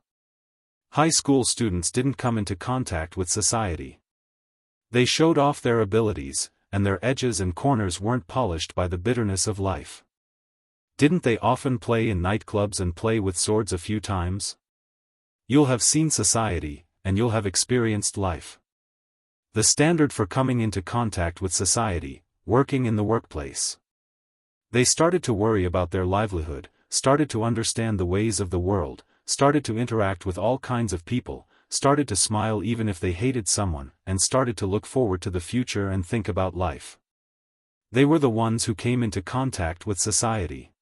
High school students didn't come into contact with society. They showed off their abilities, and their edges and corners weren't polished by the bitterness of life. Didn't they often play in nightclubs and play with swords a few times? You'll have seen society, and you'll have experienced life. The standard for coming into contact with society, working in the workplace. They started to worry about their livelihood, started to understand the ways of the world, started to interact with all kinds of people, started to smile even if they hated someone, and started to look forward to the future and think about life. They were the ones who came into contact with society.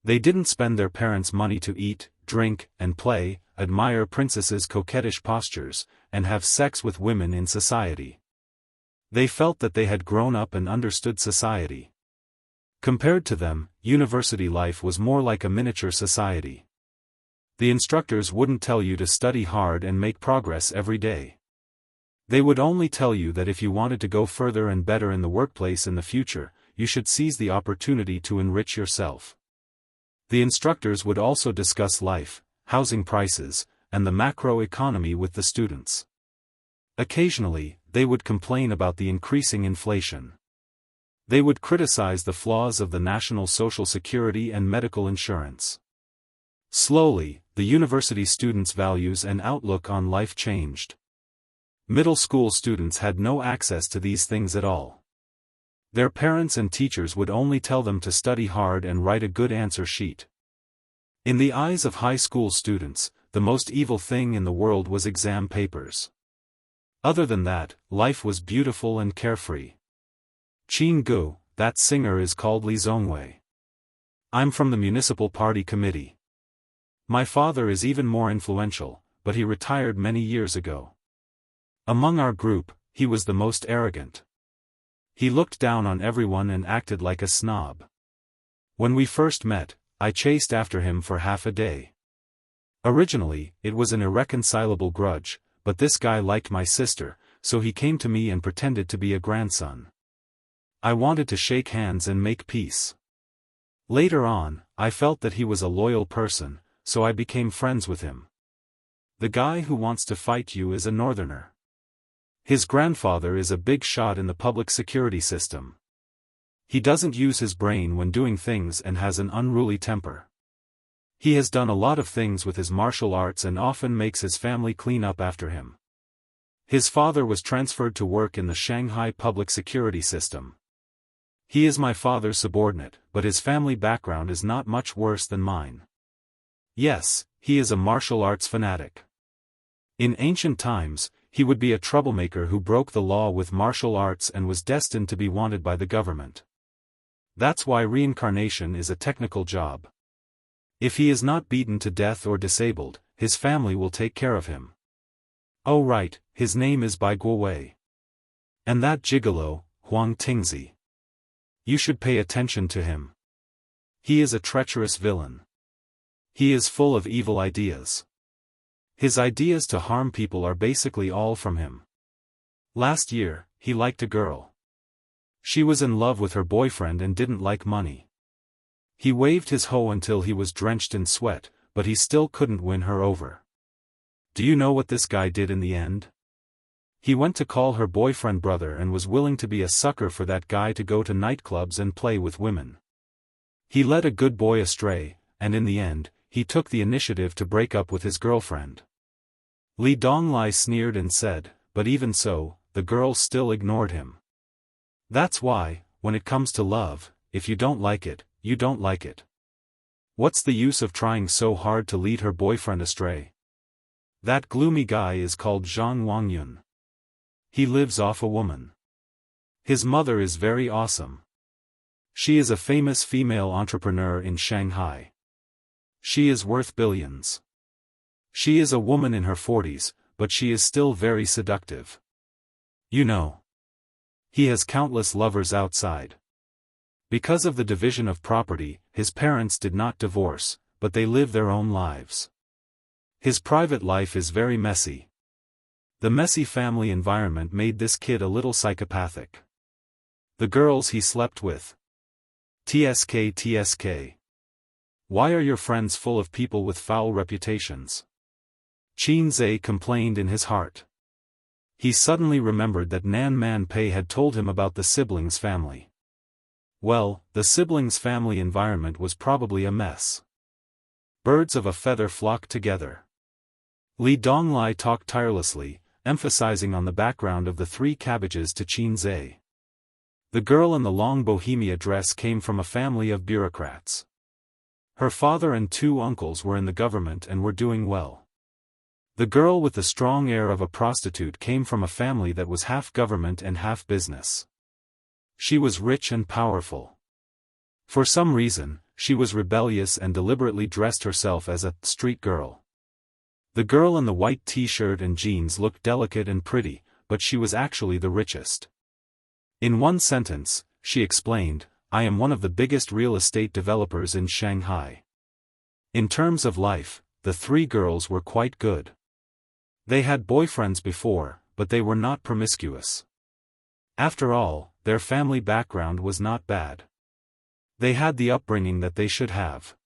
They didn't spend their parents' money to eat, drink, and play, admire princesses' coquettish postures, and have sex with women in society. They felt that they had grown up and understood society. Compared to them, university life was more like a miniature society. The instructors wouldn't tell you to study hard and make progress every day. They would only tell you that if you wanted to go further and better in the workplace in the future, you should seize the opportunity to enrich yourself. The instructors would also discuss life, housing prices, and the macro economy with the students. Occasionally, they would complain about the increasing inflation. They would criticize the flaws of the national social security and medical insurance. Slowly, the university students' values and outlook on life changed. Middle school students had no access to these things at all. Their parents and teachers would only tell them to study hard and write a good answer sheet. In the eyes of high school students, the most evil thing in the world was exam papers. Other than that, life was beautiful and carefree. Qin Gu, that singer is called Li Zongwei. I'm from the municipal party committee. My father is even more influential, but he retired many years ago. Among our group, he was the most arrogant. He looked down on everyone and acted like a snob. When we first met, I chased after him for half a day. Originally, it was an irreconcilable grudge, but this guy liked my sister, so he came to me and pretended to be a grandson. I wanted to shake hands and make peace. Later on, I felt that he was a loyal person, so I became friends with him. The guy who wants to fight you is a northerner. His grandfather is a big shot in the public security system. He doesn't use his brain when doing things and has an unruly temper. He has done a lot of things with his martial arts and often makes his family clean up after him. His father was transferred to work in the Shanghai public security system. He is my father's subordinate, but his family background is not much worse than mine. Yes, he is a martial arts fanatic. In ancient times, he would be a troublemaker who broke the law with martial arts and was destined to be wanted by the government. That's why reincarnation is a technical job. If he is not beaten to death or disabled, his family will take care of him. Oh right, his name is Bai Guowei. And that gigolo, Huang Tingzi. You should pay attention to him. He is a treacherous villain. He is full of evil ideas. His ideas to harm people are basically all from him. Last year, he liked a girl. She was in love with her boyfriend and didn't like money. He waved his hoe until he was drenched in sweat, but he still couldn't win her over. Do you know what this guy did in the end? He went to call her boyfriend brother and was willing to be a sucker for that guy to go to nightclubs and play with women. He led a good boy astray, and in the end, he took the initiative to break up with his girlfriend. Li Donglai sneered and said, but even so, the girl still ignored him. That's why, when it comes to love, if you don't like it, you don't like it. What's the use of trying so hard to lead her boyfriend astray? That gloomy guy is called Zhang Wangyun. He lives off a woman. His mother is very awesome. She is a famous female entrepreneur in Shanghai. She is worth billions. She is a woman in her 40s, but she is still very seductive. You know. He has countless lovers outside. Because of the division of property, his parents did not divorce, but they live their own lives. His private life is very messy. The messy family environment made this kid a little psychopathic. The girls he slept with. TSK. Why are your friends full of people with foul reputations? Qin Zhe complained in his heart. He suddenly remembered that Nan Man Pei had told him about the siblings' family. Well, the siblings' family environment was probably a mess. Birds of a feather flock together. Li Donglai talked tirelessly, emphasizing on the background of the 3 cabbages to Qin Zhe. The girl in the long bohemia dress came from a family of bureaucrats. Her father and 2 uncles were in the government and were doing well. The girl with the strong air of a prostitute came from a family that was half government and half business. She was rich and powerful. For some reason, she was rebellious and deliberately dressed herself as a street girl. The girl in the white t-shirt and jeans looked delicate and pretty, but she was actually the richest. In one sentence, she explained, I am one of the biggest real estate developers in Shanghai. In terms of life, the 3 girls were quite good. They had boyfriends before, but they were not promiscuous. After all, their family background was not bad. They had the upbringing that they should have.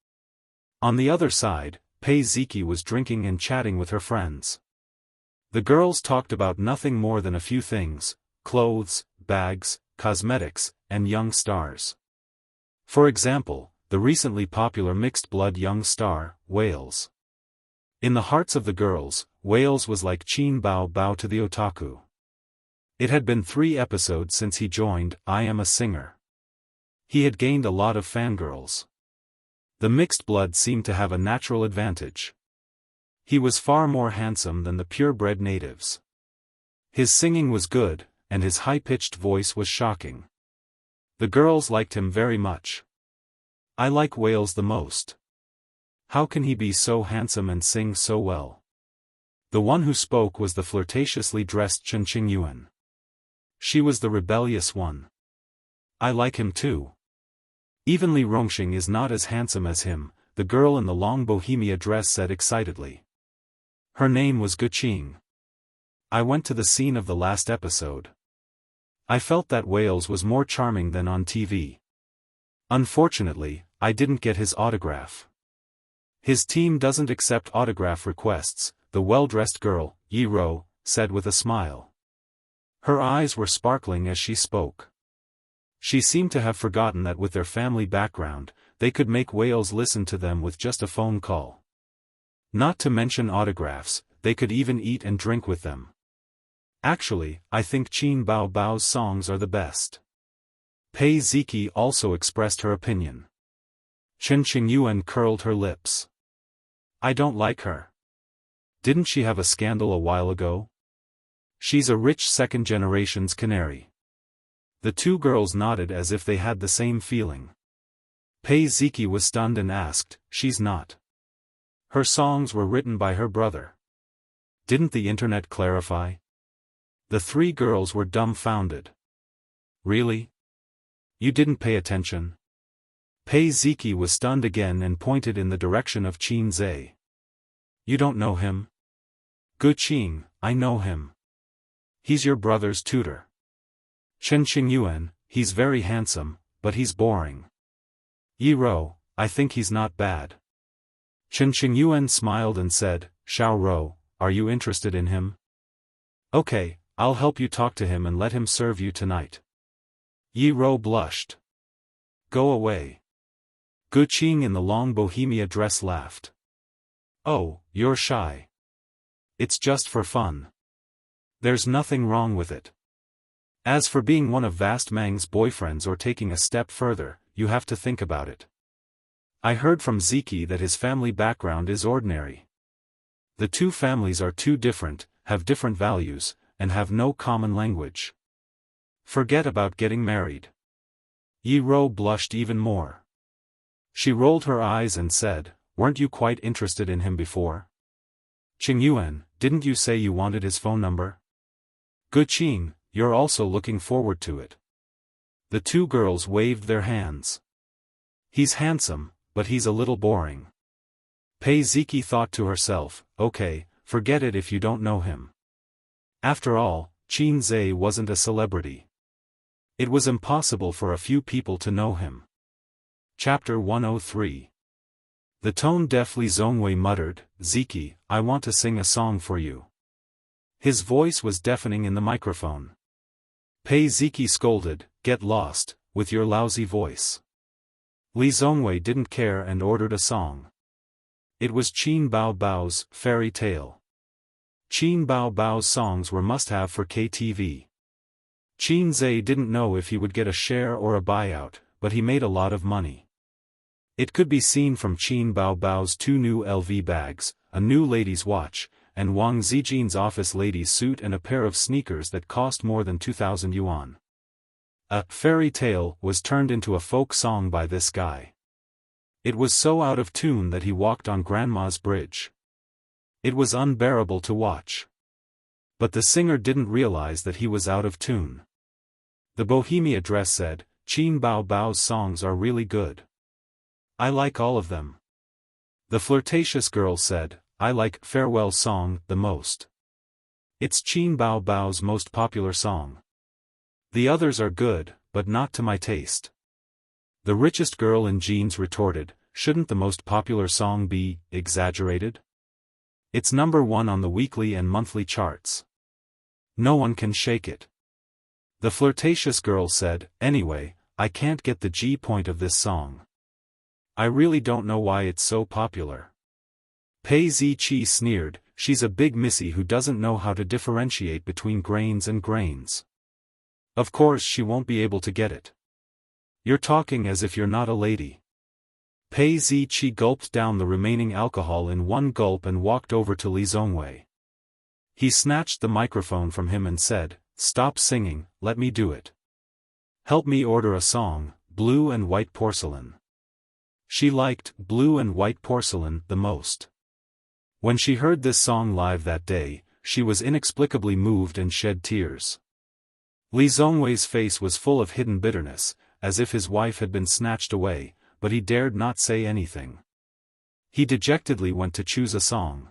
On the other side, Pei Ziki was drinking and chatting with her friends. The girls talked about nothing more than a few things: clothes, bags, cosmetics, and young stars. For example, the recently popular mixed-blood young star, Wales. In the hearts of the girls, Wales was like Qin Bao Bao to the otaku. It had been 3 episodes since he joined I Am a Singer. He had gained a lot of fangirls. The mixed blood seemed to have a natural advantage. He was far more handsome than the purebred natives. His singing was good, and his high-pitched voice was shocking. The girls liked him very much. I like Wales the most. How can he be so handsome and sing so well? The one who spoke was the flirtatiously dressed Chen Qingyuan. She was the rebellious one. I like him too. Even Li Rongxing is not as handsome as him, the girl in the long bohemia dress said excitedly. Her name was Guqing. I went to the scene of the last episode. I felt that Wales was more charming than on TV. Unfortunately, I didn't get his autograph. His team doesn't accept autograph requests, the well-dressed girl, Yi Ro, said with a smile. Her eyes were sparkling as she spoke. She seemed to have forgotten that with their family background, they could make Wales listen to them with just a phone call. Not to mention autographs, they could even eat and drink with them. Actually, I think Qin Bao Bao's songs are the best. Pei Ziki also expressed her opinion. Chen Qingyuan curled her lips. I don't like her. Didn't she have a scandal a while ago? She's a rich second-generation's canary. The 2 girls nodded as if they had the same feeling. Pei Ziki was stunned and asked, she's not. Her songs were written by her brother. Didn't the internet clarify? The 3 girls were dumbfounded. Really? You didn't pay attention? Pei Ziki was stunned again and pointed in the direction of Qin Zhe. You don't know him? Gu Qing, I know him. He's your brother's tutor. Chen Qingyuan, he's very handsome, but he's boring. Yi Rou, I think he's not bad. Chen Qingyuan smiled and said, Xiao Rou, are you interested in him? Okay, I'll help you talk to him and let him serve you tonight. Yi Rou blushed. Go away. Gu Qing in the long bohemia dress laughed. Oh, you're shy. It's just for fun. There's nothing wrong with it. As for being one of Vast Mang's boyfriends or taking a step further, you have to think about it. I heard from Ziki that his family background is ordinary. The two families are too different, have different values, and have no common language. Forget about getting married. Yi Rou blushed even more. She rolled her eyes and said, weren't you quite interested in him before? Qingyuan, didn't you say you wanted his phone number? Gu Qing, you're also looking forward to it. The two girls waved their hands. He's handsome, but he's a little boring. Pei Ziki thought to herself, okay, forget it if you don't know him. After all, Qin Zhe wasn't a celebrity. It was impossible for a few people to know him. Chapter 103. The tone-deaf Li Zongwei muttered, Ziki, I want to sing a song for you. His voice was deafening in the microphone. Pei Ziki scolded, get lost, with your lousy voice. Li Zongwei didn't care and ordered a song. It was Qin Bao Bao's Fairy Tale. Qin Bao Bao's songs were must-have for KTV. Qin Zhe didn't know if he would get a share or a buyout, but he made a lot of money. It could be seen from Qin Bao Bao's 2 new LV bags, a new lady's watch, and Wang Zijin's office lady's suit and a pair of sneakers that cost more than 2,000 yuan. A fairy tale was turned into a folk song by this guy. It was so out of tune that he walked on Grandma's bridge. It was unbearable to watch. But the singer didn't realize that he was out of tune. The Bohemia dress said, Qin Bao Bao's songs are really good. I like all of them. The flirtatious girl said, I like Farewell Song the most. It's Qin Bao Bao's most popular song. The others are good, but not to my taste. The richest girl in jeans retorted, shouldn't the most popular song be exaggerated? It's number 1 on the weekly and monthly charts. No one can shake it. The flirtatious girl said, anyway, I can't get the G point of this song. I really don't know why it's so popular. Pei Ziqi sneered, she's a big missy who doesn't know how to differentiate between grains and grains. Of course she won't be able to get it. You're talking as if you're not a lady. Pei Ziqi gulped down the remaining alcohol in one gulp and walked over to Li Zongwei. He snatched the microphone from him and said, stop singing, let me do it. Help me order a song, Blue and White Porcelain. She liked Blue and White Porcelain the most. When she heard this song live that day, she was inexplicably moved and shed tears. Li Zongwei's face was full of hidden bitterness, as if his wife had been snatched away, but he dared not say anything. He dejectedly went to choose a song.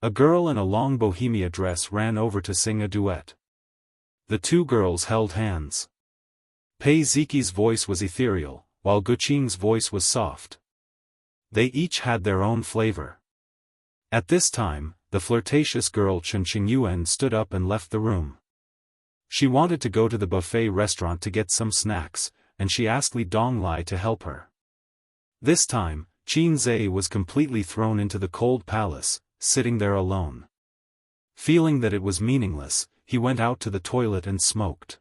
A girl in a long bohemia dress ran over to sing a duet. The two girls held hands. Pei Ziki's voice was ethereal, while Gu Qing's voice was soft. They each had their own flavor. At this time, the flirtatious girl Chen Qingyuan stood up and left the room. She wanted to go to the buffet restaurant to get some snacks, and she asked Li Donglai to help her. This time, Qin Zhe was completely thrown into the cold palace, sitting there alone. Feeling that it was meaningless, he went out to the toilet and smoked.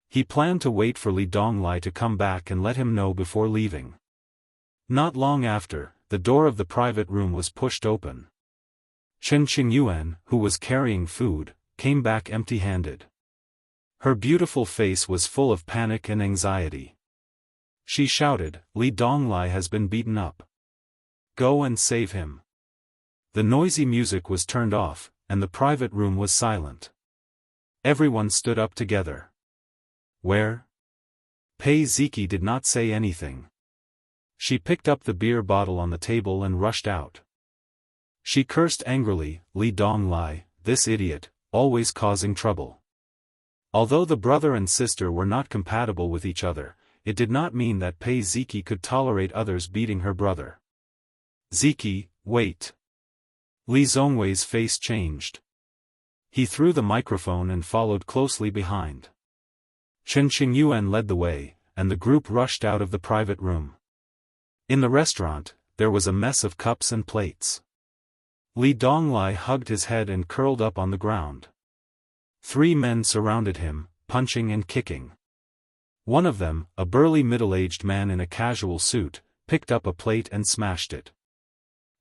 He planned to wait for Li Donglai to come back and let him know before leaving. Not long after, the door of the private room was pushed open. Chen Qingyuan, who was carrying food, came back empty-handed. Her beautiful face was full of panic and anxiety. She shouted, Li Donglai has been beaten up. Go and save him. The noisy music was turned off, and the private room was silent. Everyone stood up together. Where? Pei Ziki did not say anything. She picked up the beer bottle on the table and rushed out. She cursed angrily, Li Donglai, this idiot, always causing trouble. Although the brother and sister were not compatible with each other, it did not mean that Pei Ziki could tolerate others beating her brother. Ziki, wait. Li Zongwei's face changed. He threw the microphone and followed closely behind. Chen Qingyuan led the way, and the group rushed out of the private room. In the restaurant, there was a mess of cups and plates. Li Donglai hugged his head and curled up on the ground. 3 men surrounded him, punching and kicking. One of them, a burly middle-aged man in a casual suit, picked up a plate and smashed it.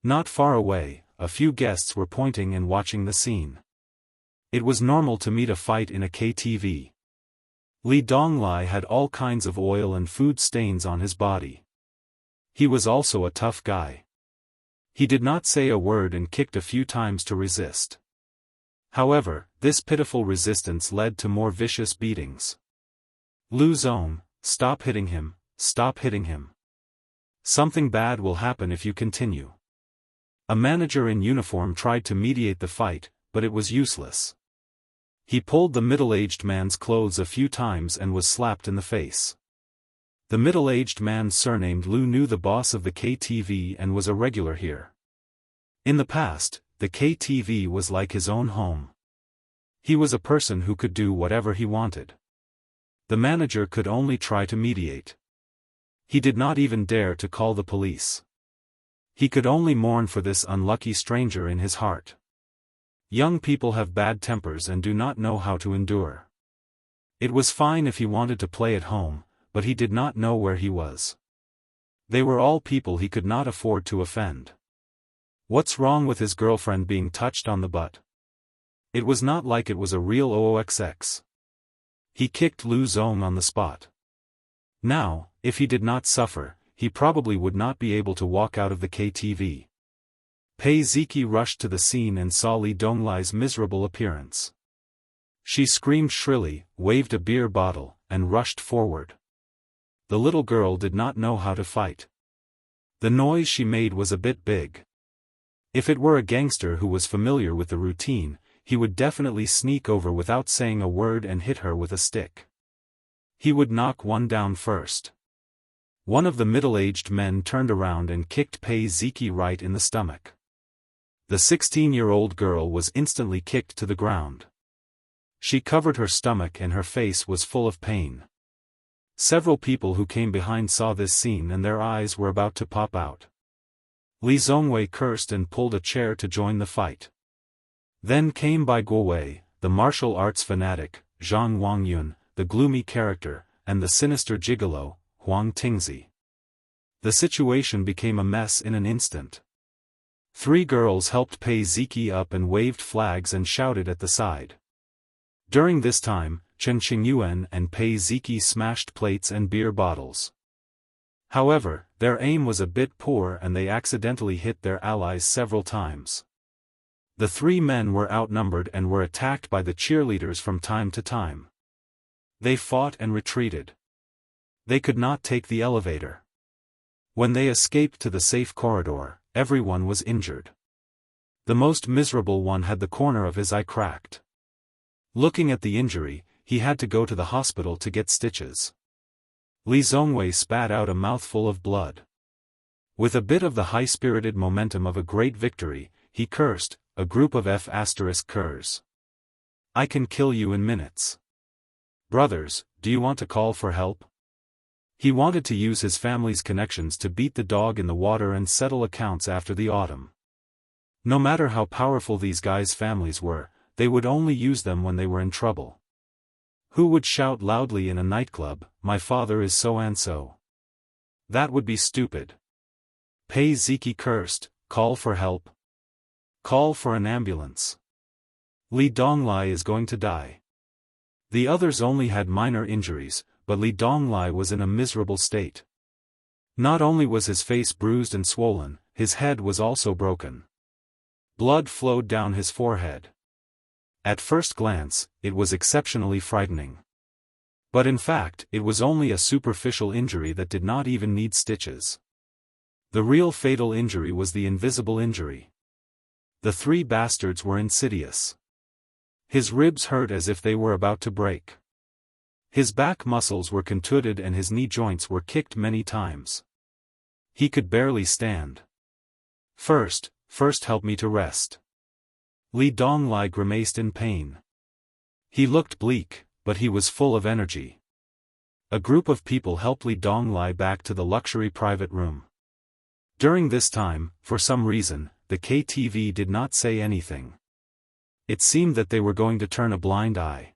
Not far away, a few guests were pointing and watching the scene. It was normal to meet a fight in a KTV. Li Donglai had all kinds of oil and food stains on his body. He was also a tough guy. He did not say a word and kicked a few times to resist. However, this pitiful resistance led to more vicious beatings. Lu Zong, stop hitting him, stop hitting him. Something bad will happen if you continue. A manager in uniform tried to mediate the fight, but it was useless. He pulled the middle-aged man's clothes a few times and was slapped in the face. The middle-aged man surnamed Lu knew the boss of the KTV and was a regular here. In the past, the KTV was like his own home. He was a person who could do whatever he wanted. The manager could only try to mediate. He did not even dare to call the police. He could only mourn for this unlucky stranger in his heart. Young people have bad tempers and do not know how to endure. It was fine if he wanted to play at home, but he did not know where he was. They were all people he could not afford to offend. What's wrong with his girlfriend being touched on the butt? It was not like it was a real OOXX. He kicked Lu Zong on the spot. Now, if he did not suffer, he probably would not be able to walk out of the KTV. Pei Ziki rushed to the scene and saw Li Donglai's miserable appearance. She screamed shrilly, waved a beer bottle, and rushed forward. The little girl did not know how to fight. The noise she made was a bit big. If it were a gangster who was familiar with the routine, he would definitely sneak over without saying a word and hit her with a stick. He would knock one down first. One of the middle-aged men turned around and kicked Pei Ziki right in the stomach. The 16-year-old girl was instantly kicked to the ground. She covered her stomach and her face was full of pain. Several people who came behind saw this scene and their eyes were about to pop out. Li Zongwei cursed and pulled a chair to join the fight. Then came Bai Guowei, the martial arts fanatic, Zhang Wangyun, the gloomy character, and the sinister gigolo, Huang Tingzi. The situation became a mess in an instant. 3 girls helped Pei Ziki up and waved flags and shouted at the side. During this time, Chen Qingyuan and Pei Ziki smashed plates and beer bottles. However, their aim was a bit poor and they accidentally hit their allies several times. The 3 men were outnumbered and were attacked by the cheerleaders from time to time. They fought and retreated. They could not take the elevator. When they escaped to the safe corridor, everyone was injured. The most miserable one had the corner of his eye cracked. Looking at the injury, he had to go to the hospital to get stitches. Li Zongwei spat out a mouthful of blood. With a bit of the high-spirited momentum of a great victory, he cursed, a group of F***ers. I can kill you in minutes. Brothers, do you want to call for help? He wanted to use his family's connections to beat the dog in the water and settle accounts after the autumn. No matter how powerful these guys' families were, they would only use them when they were in trouble. Who would shout loudly in a nightclub, "My father is so-and-so"? That would be stupid. Pei Ziki cursed, call for help. Call for an ambulance. Li Donglai is going to die. The others only had minor injuries, but Li Donglai was in a miserable state. Not only was his face bruised and swollen, his head was also broken. Blood flowed down his forehead. At first glance, it was exceptionally frightening. But in fact, it was only a superficial injury that did not even need stitches. The real fatal injury was the invisible injury. The three bastards were insidious. His ribs hurt as if they were about to break. His back muscles were contuted and his knee joints were kicked many times. He could barely stand. First help me to rest. Li Donglai grimaced in pain. He looked bleak, but he was full of energy. A group of people helped Li Donglai back to the luxury private room. During this time, for some reason, the KTV did not say anything. It seemed that they were going to turn a blind eye.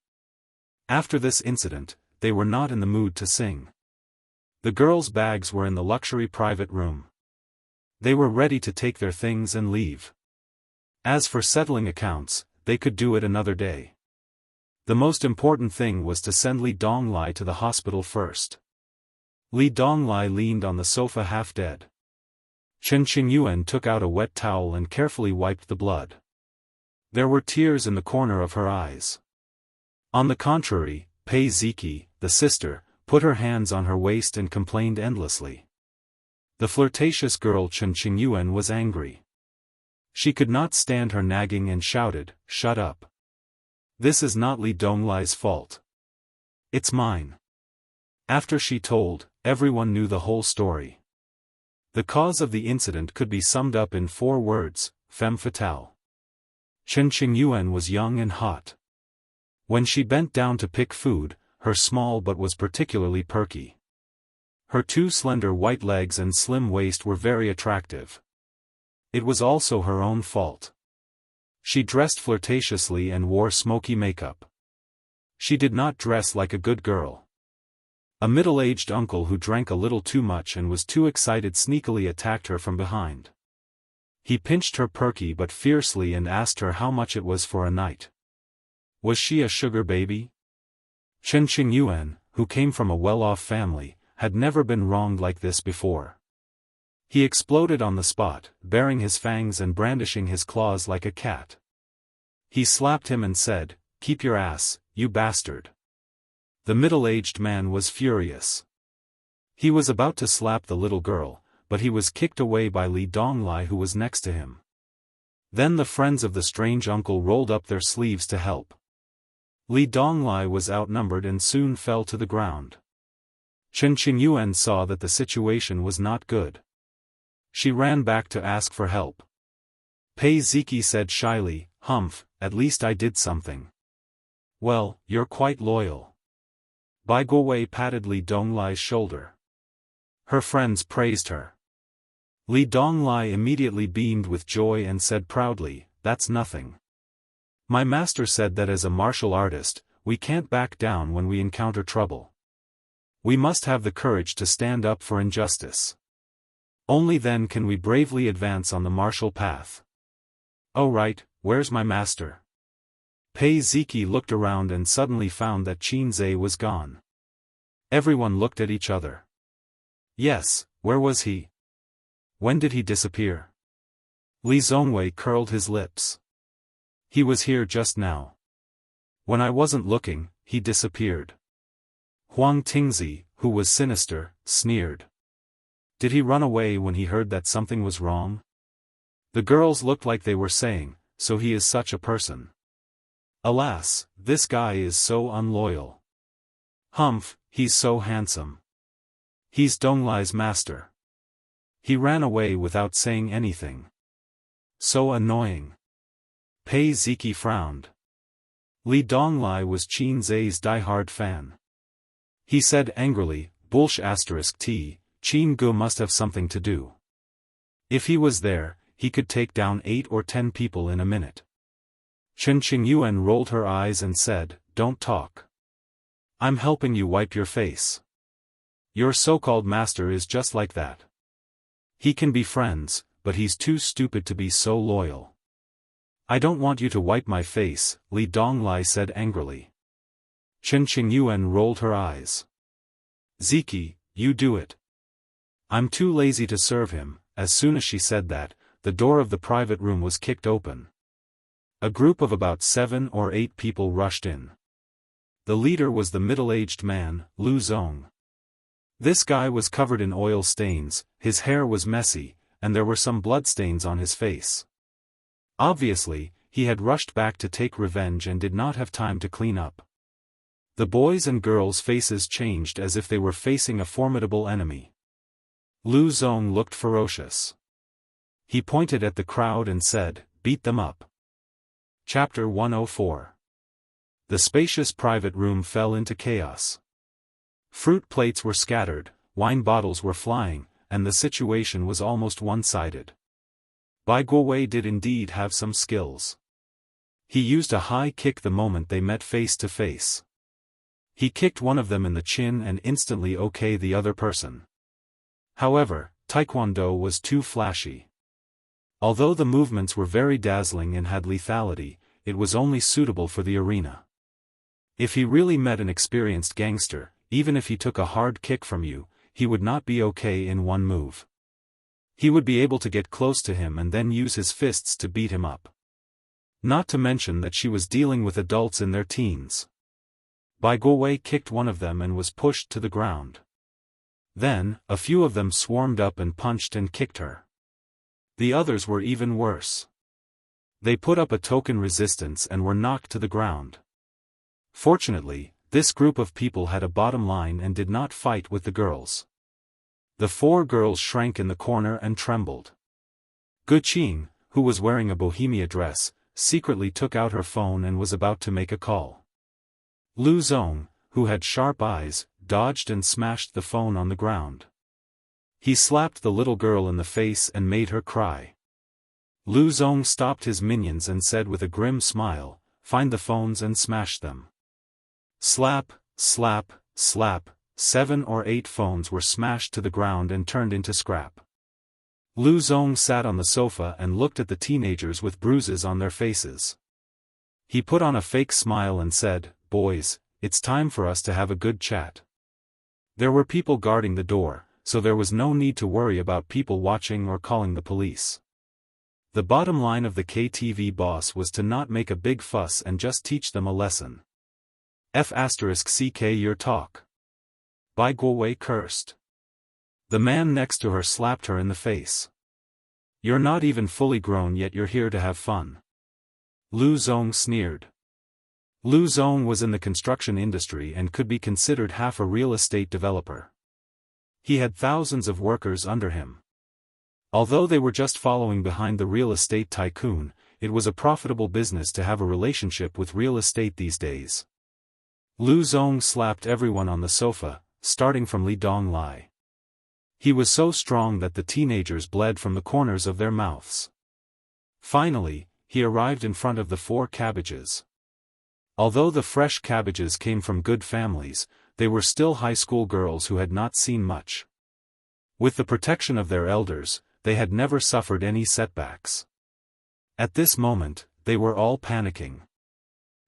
After this incident, they were not in the mood to sing. The girls' bags were in the luxury private room. They were ready to take their things and leave. As for settling accounts, they could do it another day. The most important thing was to send Li Donglai to the hospital first. Li Donglai leaned on the sofa half dead. Chen Qingyuan took out a wet towel and carefully wiped the blood. There were tears in the corner of her eyes. On the contrary, Pei Ziki, the sister, put her hands on her waist and complained endlessly. The flirtatious girl Chen Qingyuan was angry. She could not stand her nagging and shouted, "Shut up. This is not Li Donglai's fault. It's mine." After she told, everyone knew the whole story. The cause of the incident could be summed up in 4 words, femme fatale. Chen Qingyuan was young and hot. When she bent down to pick food, her small butt was particularly perky. Her 2 slender white legs and slim waist were very attractive. It was also her own fault. She dressed flirtatiously and wore smoky makeup. She did not dress like a good girl. A middle-aged uncle who drank a little too much and was too excited sneakily attacked her from behind. He pinched her perky but fiercely and asked her how much it was for a night. Was she a sugar baby? Chen Qingyuan, who came from a well-off family, had never been wronged like this before. He exploded on the spot, baring his fangs and brandishing his claws like a cat. He slapped him and said, "Keep your ass, you bastard." The middle-aged man was furious. He was about to slap the little girl, but he was kicked away by Li Donglai who was next to him. Then the friends of the strange uncle rolled up their sleeves to help. Li Donglai was outnumbered and soon fell to the ground. Chen Qingyuan saw that the situation was not good. She ran back to ask for help. Pei Ziki said shyly, "Humph, at least I did something." "Well, you're quite loyal." Bai Guowei patted Li Donglai's shoulder. Her friends praised her. Li Donglai immediately beamed with joy and said proudly, "That's nothing. My master said that as a martial artist, we can't back down when we encounter trouble. We must have the courage to stand up for injustice. Only then can we bravely advance on the martial path." "Oh right, where's my master?" Pei Ziki looked around and suddenly found that Qin Zhe was gone. Everyone looked at each other. Yes, where was he? When did he disappear? Li Zongwei curled his lips. "He was here just now. When I wasn't looking, he disappeared." Huang Tingzi, who was sinister, sneered. "Did he run away when he heard that something was wrong?" The girls looked like they were saying, "So he is such a person. Alas, this guy is so unloyal. Humph, he's so handsome. He's Donglai's master. He ran away without saying anything. So annoying." Pei Ziki frowned. Li Donglai was Qin Zhe's die-hard fan. He said angrily, "T, Qin Gu must have something to do. If he was there, he could take down 8 or 10 people in a minute." Chen Qingyuan rolled her eyes and said, "Don't talk. I'm helping you wipe your face. Your so-called master is just like that. He can be friends, but he's too stupid to be so loyal." "I don't want you to wipe my face," Li Donglai said angrily. Chen Qingyuan rolled her eyes. "Ziki, you do it." "I'm too lazy to serve him." As soon as she said that, the door of the private room was kicked open. A group of about 7 or 8 people rushed in. The leader was the middle-aged man, Lu Zong. This guy was covered in oil stains, his hair was messy, and there were some bloodstains on his face. Obviously, he had rushed back to take revenge and did not have time to clean up. The boys' and girls' faces changed as if they were facing a formidable enemy. Lu Zong looked ferocious. He pointed at the crowd and said, "Beat them up." Chapter 104. The spacious private room fell into chaos. Fruit plates were scattered, wine bottles were flying, and the situation was almost one-sided. Bai Guowei did indeed have some skills. He used a high kick the moment they met face to face. He kicked one of them in the chin and instantly okayed the other person. However, Taekwondo was too flashy. Although the movements were very dazzling and had lethality, it was only suitable for the arena. If he really met an experienced gangster, even if he took a hard kick from you, he would not be okay in one move. He would be able to get close to him and then use his fists to beat him up. Not to mention that she was dealing with adults in their teens. Bai Guowei kicked one of them and was pushed to the ground. Then, a few of them swarmed up and punched and kicked her. The others were even worse. They put up a token resistance and were knocked to the ground. Fortunately, this group of people had a bottom line and did not fight with the girls. The 4 girls shrank in the corner and trembled. Guqing, who was wearing a bohemia dress, secretly took out her phone and was about to make a call. Lu Zong, who had sharp eyes, dodged and smashed the phone on the ground. He slapped the little girl in the face and made her cry. Lu Zong stopped his minions and said with a grim smile, "Find the phones and smash them." Slap, slap, slap, 7 or 8 phones were smashed to the ground and turned into scrap. Lu Zong sat on the sofa and looked at the teenagers with bruises on their faces. He put on a fake smile and said, "Boys, it's time for us to have a good chat." There were people guarding the door, so there was no need to worry about people watching or calling the police. The bottom line of the KTV boss was to not make a big fuss and just teach them a lesson. *CK your talk. Bai Guowei cursed. The man next to her slapped her in the face. "You're not even fully grown yet, you're here to have fun." Lu Zong sneered. Lu Zong was in the construction industry and could be considered half a real estate developer. He had thousands of workers under him. Although they were just following behind the real estate tycoon, it was a profitable business to have a relationship with real estate these days. Lu Zong slapped everyone on the sofa, starting from Li Donglai. He was so strong that the teenagers bled from the corners of their mouths. Finally, he arrived in front of the 4 cabbages. Although the fresh cabbages came from good families, they were still high school girls who had not seen much. With the protection of their elders, they had never suffered any setbacks. At this moment, they were all panicking.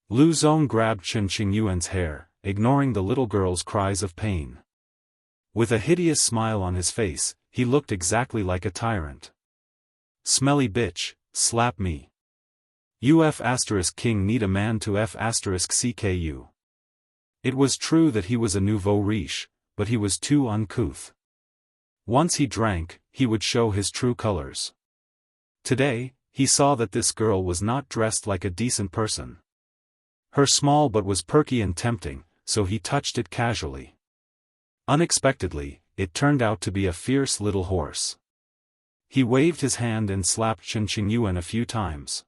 Lu Zong grabbed Chen Qingyuan's hair, ignoring the little girl's cries of pain. With a hideous smile on his face, he looked exactly like a tyrant. "Smelly bitch, slap me. King need a man to F***CKU. It was true that he was a nouveau riche, but he was too uncouth. Once he drank, he would show his true colors. Today, he saw that this girl was not dressed like a decent person. Her small butt was perky and tempting, so he touched it casually. Unexpectedly, it turned out to be a fierce little horse. He waved his hand and slapped Chen Qingyuan a few times.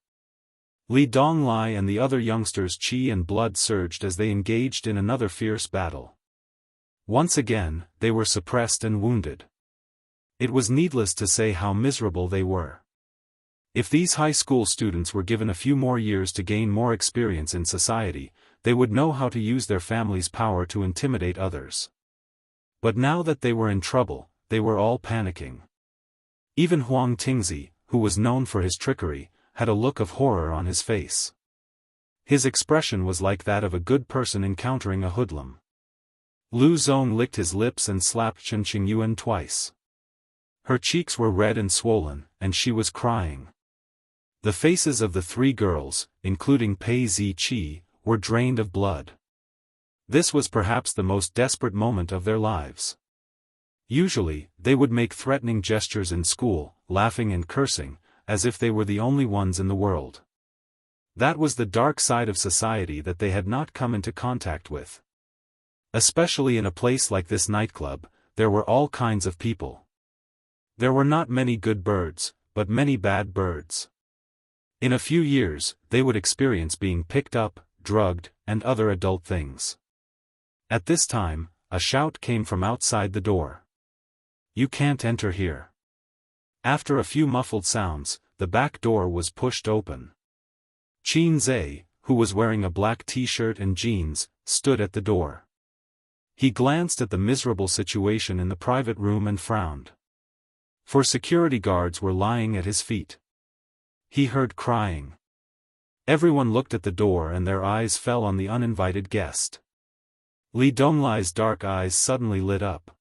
Li Donglai and the other youngsters' chi and blood surged as they engaged in another fierce battle. Once again, they were suppressed and wounded. It was needless to say how miserable they were. If these high school students were given a few more years to gain more experience in society, they would know how to use their family's power to intimidate others. But now that they were in trouble, they were all panicking. Even Huang Tingzi, who was known for his trickery, had a look of horror on his face. His expression was like that of a good person encountering a hoodlum. Lu Zong licked his lips and slapped Chen Qingyuan twice. Her cheeks were red and swollen, and she was crying. The faces of the 3 girls, including Pei Ziqi, were drained of blood. This was perhaps the most desperate moment of their lives. Usually, they would make threatening gestures in school, laughing and cursing, as if they were the only ones in the world. That was the dark side of society that they had not come into contact with. Especially in a place like this nightclub, there were all kinds of people. There were not many good birds, but many bad birds. In a few years, they would experience being picked up, drugged, and other adult things. At this time, a shout came from outside the door. "You can't enter here." After a few muffled sounds, the back door was pushed open. Qin Zhe, who was wearing a black t-shirt and jeans, stood at the door. He glanced at the miserable situation in the private room and frowned. 4 security guards were lying at his feet. He heard crying. Everyone looked at the door and their eyes fell on the uninvited guest. Li Donglai's dark eyes suddenly lit up.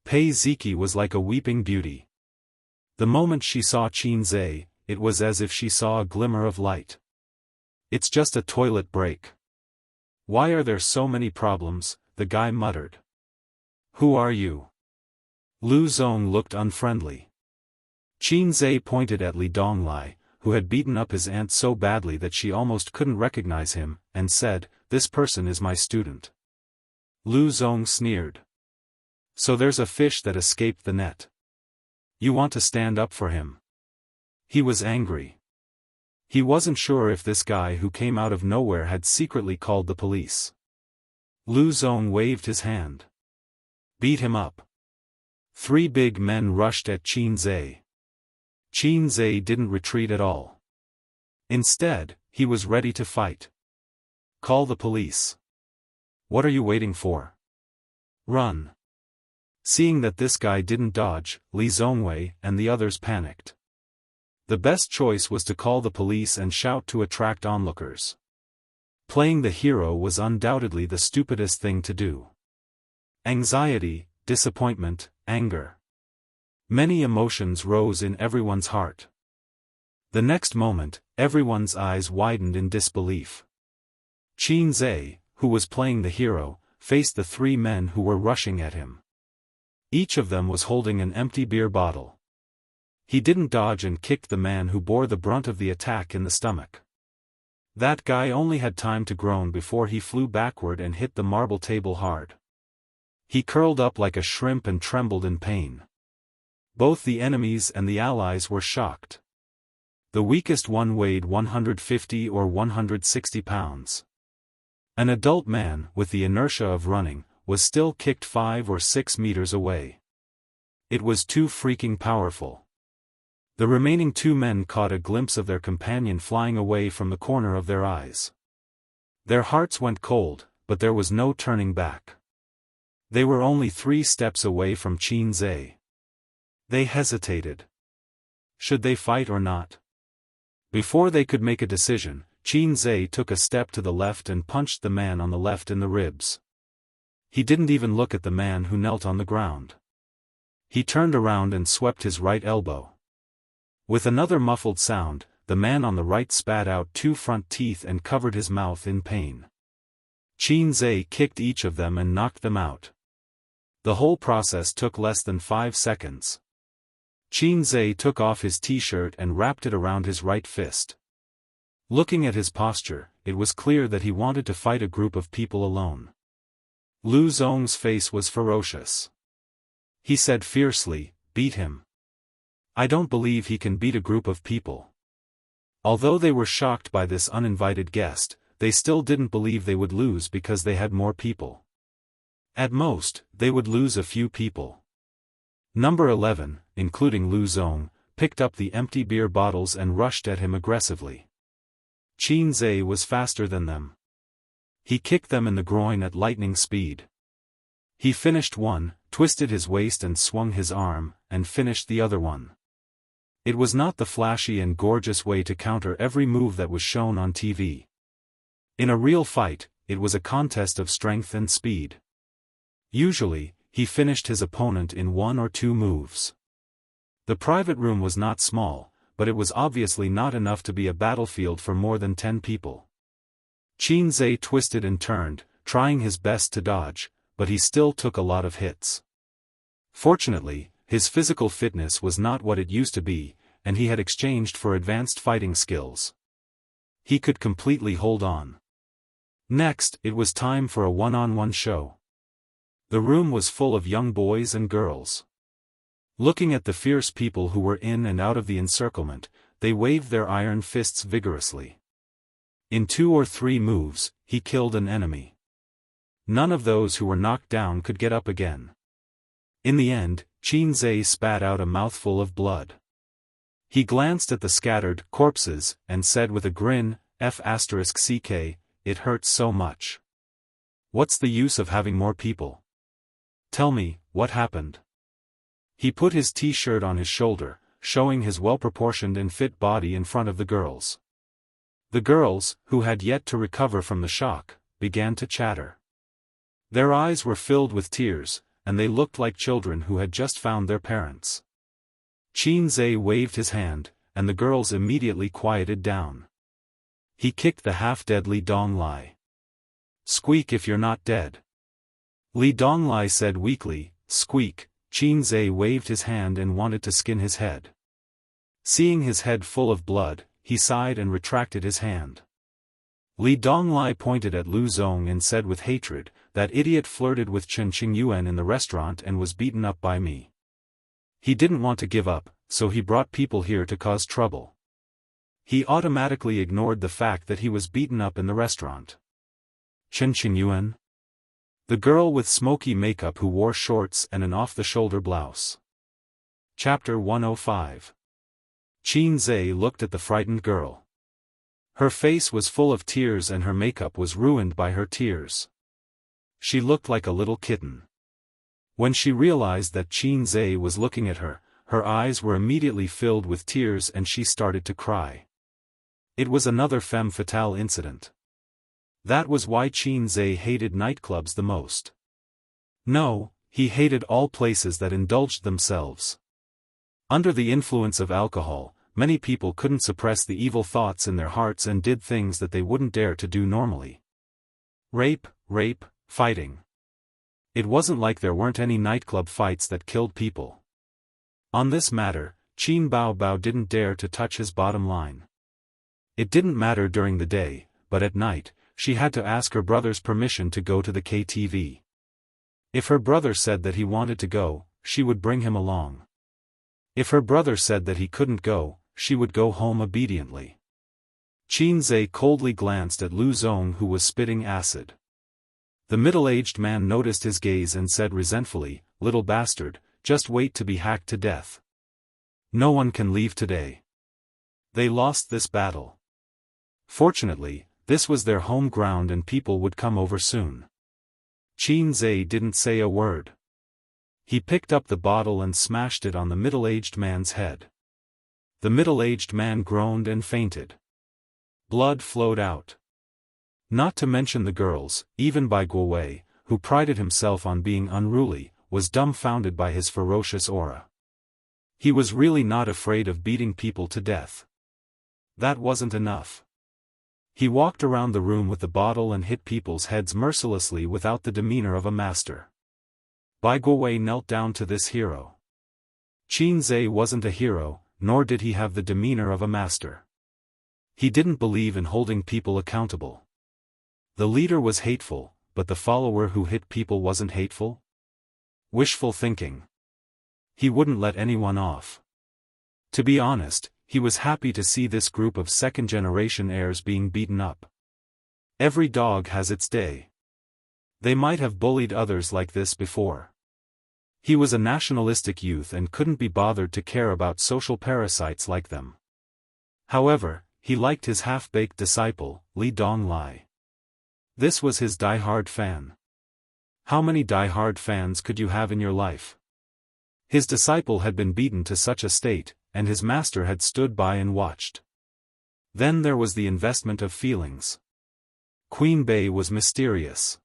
Pei Ziki was like a weeping beauty. The moment she saw Qin Zhe, it was as if she saw a glimmer of light. "It's just a toilet break. Why are there so many problems?" the guy muttered. "Who are you?" Lu Zong looked unfriendly. Qin Zhe pointed at Li Donglai, who had beaten up his aunt so badly that she almost couldn't recognize him, and said, "This person is my student." Lu Zong sneered. "So there's a fish that escaped the net. You want to stand up for him?" He was angry. He wasn't sure if this guy who came out of nowhere had secretly called the police. Lu Zong waved his hand. "Beat him up." 3 big men rushed at Qin Zhe. Qin Zhe didn't retreat at all. Instead, he was ready to fight. "Call the police." "What are you waiting for? Run." Seeing that this guy didn't dodge, Li Zongwei and the others panicked. The best choice was to call the police and shout to attract onlookers. Playing the hero was undoubtedly the stupidest thing to do. Anxiety, disappointment, anger. Many emotions rose in everyone's heart. The next moment, everyone's eyes widened in disbelief. Qin Zhe, who was playing the hero, faced the 3 men who were rushing at him. Each of them was holding an empty beer bottle. He didn't dodge and kicked the man who bore the brunt of the attack in the stomach. That guy only had time to groan before he flew backward and hit the marble table hard. He curled up like a shrimp and trembled in pain. Both the enemies and the allies were shocked. The weakest one weighed 150 or 160 pounds. An adult man, with the inertia of running, was still kicked 5 or 6 meters away. It was too freaking powerful. The remaining 2 men caught a glimpse of their companion flying away from the corner of their eyes. Their hearts went cold, but there was no turning back. They were only 3 steps away from Qin Zhe. They hesitated. Should they fight or not? Before they could make a decision, Qin Zhe took a step to the left and punched the man on the left in the ribs. He didn't even look at the man who knelt on the ground. He turned around and swept his right elbow. With another muffled sound, the man on the right spat out 2 front teeth and covered his mouth in pain. Qin Zhe kicked each of them and knocked them out. The whole process took less than 5 seconds. Qin Zhe took off his t-shirt and wrapped it around his right fist. Looking at his posture, it was clear that he wanted to fight a group of people alone. Lu Zong's face was ferocious. He said fiercely, "Beat him. I don't believe he can beat a group of people." Although they were shocked by this uninvited guest, they still didn't believe they would lose because they had more people. At most, they would lose a few people. Number 11, including Lu Zong, picked up the empty beer bottles and rushed at him aggressively. Qin Zhe was faster than them. He kicked them in the groin at lightning speed. He finished one, twisted his waist and swung his arm, and finished the other one. It was not the flashy and gorgeous way to counter every move that was shown on TV. In a real fight, it was a contest of strength and speed. Usually, he finished his opponent in 1 or 2 moves. The private room was not small, but it was obviously not enough to be a battlefield for more than 10 people. Qin Zhe twisted and turned, trying his best to dodge, but he still took a lot of hits. Fortunately, his physical fitness was not what it used to be, and he had exchanged for advanced fighting skills. He could completely hold on. Next, it was time for a one-on-one show. The room was full of young boys and girls. Looking at the fierce people who were in and out of the encirclement, they waved their iron fists vigorously. In 2 or 3 moves, he killed an enemy. None of those who were knocked down could get up again. In the end, Qin Zhe spat out a mouthful of blood. He glanced at the scattered corpses and said with a grin, F***ck, it hurts so much. What's the use of having more people? Tell me, what happened? He put his t-shirt on his shoulder, showing his well-proportioned and fit body in front of the girls. The girls, who had yet to recover from the shock, began to chatter. Their eyes were filled with tears, and they looked like children who had just found their parents. Qin Zhe waved his hand, and the girls immediately quieted down. He kicked the half-dead Li Donglai. Squeak if you're not dead. Li Donglai said weakly, squeak. Qin Zhe waved his hand and wanted to skin his head. Seeing his head full of blood, he sighed and retracted his hand. Li Donglai pointed at Lu Zong and said with hatred, that idiot flirted with Chen Qingyuan in the restaurant and was beaten up by me. He didn't want to give up, so he brought people here to cause trouble. He automatically ignored the fact that he was beaten up in the restaurant. Chen Qingyuan? The girl with smoky makeup who wore shorts and an off-the-shoulder blouse. Chapter 105. Qin Zhe looked at the frightened girl. Her face was full of tears and her makeup was ruined by her tears. She looked like a little kitten. When she realized that Qin Zhe was looking at her, her eyes were immediately filled with tears and she started to cry. It was another femme fatale incident. That was why Qin Zhe hated nightclubs the most. No, he hated all places that indulged themselves. Under the influence of alcohol, many people couldn't suppress the evil thoughts in their hearts and did things that they wouldn't dare to do normally. Rape, fighting. It wasn't like there weren't any nightclub fights that killed people. On this matter, Qin Baobao didn't dare to touch his bottom line. It didn't matter during the day, but at night, she had to ask her brother's permission to go to the KTV. If her brother said that he wanted to go, she would bring him along. If her brother said that he couldn't go, she would go home obediently. Qin Zhe coldly glanced at Lu Zong who was spitting acid. The middle-aged man noticed his gaze and said resentfully, little bastard, just wait to be hacked to death. No one can leave today. They lost this battle. Fortunately, this was their home ground and people would come over soon. Qin Zhe didn't say a word. He picked up the bottle and smashed it on the middle-aged man's head. The middle-aged man groaned and fainted. Blood flowed out. Not to mention the girls, even Bai Guowei, who prided himself on being unruly, was dumbfounded by his ferocious aura. He was really not afraid of beating people to death. That wasn't enough. He walked around the room with the bottle and hit people's heads mercilessly without the demeanor of a master. Bai Guowei knelt down to this hero. Qin Zhe wasn't a hero, nor did he have the demeanor of a master. He didn't believe in holding people accountable. The leader was hateful, but the follower who hit people wasn't hateful? Wishful thinking. He wouldn't let anyone off. To be honest, he was happy to see this group of second-generation heirs being beaten up. Every dog has its day. They might have bullied others like this before. He was a nationalistic youth and couldn't be bothered to care about social parasites like them. However, he liked his half-baked disciple, Li Donglai. This was his die-hard fan. How many die-hard fans could you have in your life? His disciple had been beaten to such a state, and his master had stood by and watched. Then there was the investment of feelings. Queen Bei was mysterious.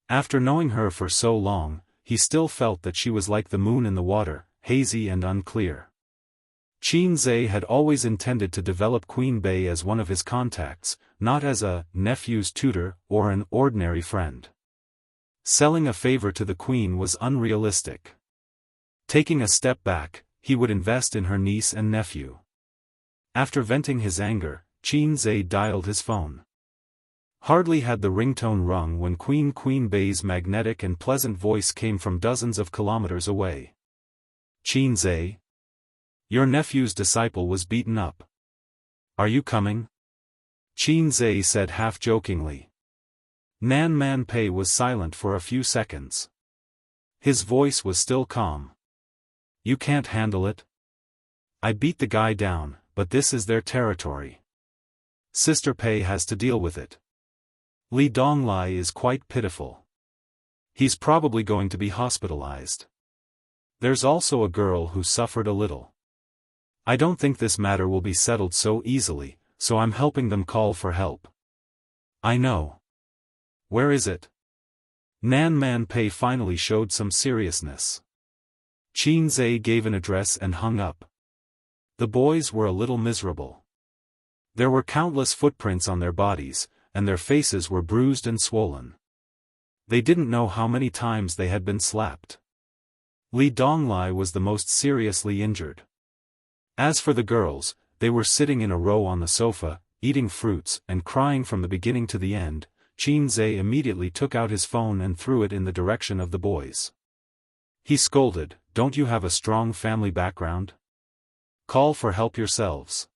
After knowing her for so long, he still felt that she was like the moon in the water, hazy and unclear. Qin Zhe had always intended to develop Queen Bei as one of his contacts, not as a nephew's tutor or an ordinary friend. Selling a favor to the queen was unrealistic. Taking a step back, he would invest in her niece and nephew. After venting his anger, Qin Zhe dialed his phone. Hardly had the ringtone rung when Queen Bei's magnetic and pleasant voice came from dozens of kilometers away. Qin Zhe? Your nephew's disciple was beaten up. Are you coming? Qin Zhe said half-jokingly. Nan Man Pei was silent for a few seconds. His voice was still calm. You can't handle it? I beat the guy down, but this is their territory. Sister Pei has to deal with it. Li Donglai is quite pitiful. He's probably going to be hospitalized. There's also a girl who suffered a little. I don't think this matter will be settled so easily, so I'm helping them call for help. I know. Where is it? Nan Man Pei finally showed some seriousness. Qin Zhe gave an address and hung up. The boys were a little miserable. There were countless footprints on their bodies, and their faces were bruised and swollen. They didn't know how many times they had been slapped. Li Donglai was the most seriously injured. As for the girls, they were sitting in a row on the sofa, eating fruits and crying from the beginning to the end. Qin Zhe immediately took out his phone and threw it in the direction of the boys. He scolded, "Don't you have a strong family background? Call for help yourselves.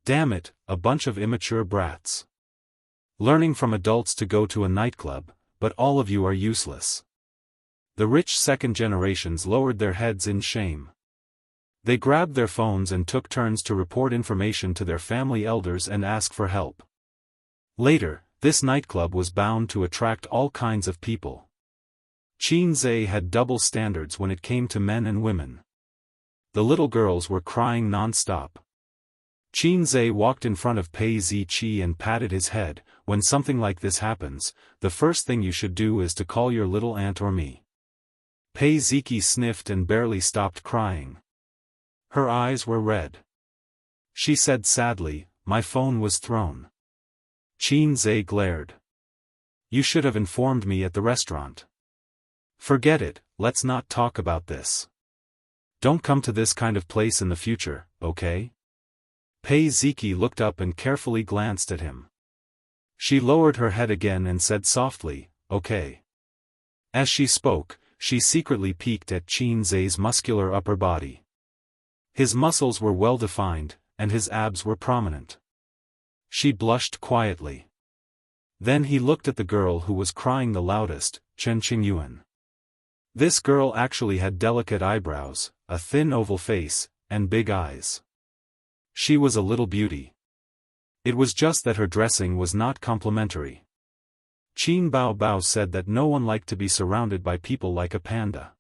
Damn it, a bunch of immature brats. Learning from adults to go to a nightclub, but all of you are useless." The rich second generations lowered their heads in shame. They grabbed their phones and took turns to report information to their family elders and ask for help. Later, this nightclub was bound to attract all kinds of people. Qin Zhe had double standards when it came to men and women. The little girls were crying non-stop. Qin Zhe walked in front of Pei Ziqi and patted his head. When something like this happens, the first thing you should do is to call your little aunt or me. Pei Ziqi sniffed and barely stopped crying. Her eyes were red. She said sadly, "My phone was thrown." Qin Zhe glared. "You should have informed me at the restaurant." "Forget it, let's not talk about this. Don't come to this kind of place in the future, okay?" Pei Ziqi looked up and carefully glanced at him. She lowered her head again and said softly, "Okay." As she spoke, she secretly peeked at Qin Zhe's muscular upper body. His muscles were well-defined, and his abs were prominent. She blushed quietly. Then he looked at the girl who was crying the loudest, Chen Qingyuan. This girl actually had delicate eyebrows, a thin oval face, and big eyes. She was a little beauty. It was just that her dressing was not complimentary. Qin Bao said that no one liked to be surrounded by people like a panda.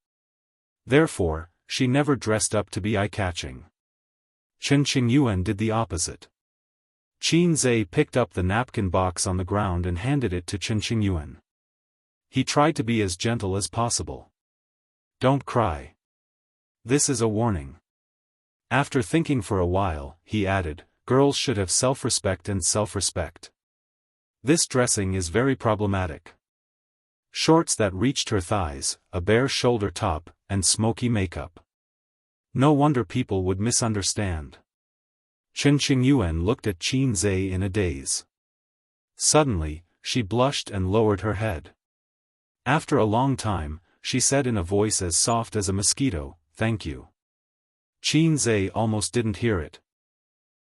Therefore, she never dressed up to be eye-catching. Chen Qingyuan did the opposite. Qin Zhe picked up the napkin box on the ground and handed it to Chen Qingyuan. He tried to be as gentle as possible. "Don't cry. This is a warning." After thinking for a while, he added, "Girls should have self-respect and self-respect. This dressing is very problematic." Shorts that reached her thighs, a bare shoulder top, and smoky makeup. No wonder people would misunderstand. Chen Qingyuan looked at Qin Zhe in a daze. Suddenly, she blushed and lowered her head. After a long time, she said in a voice as soft as a mosquito, "Thank you." Qin Zhe almost didn't hear it.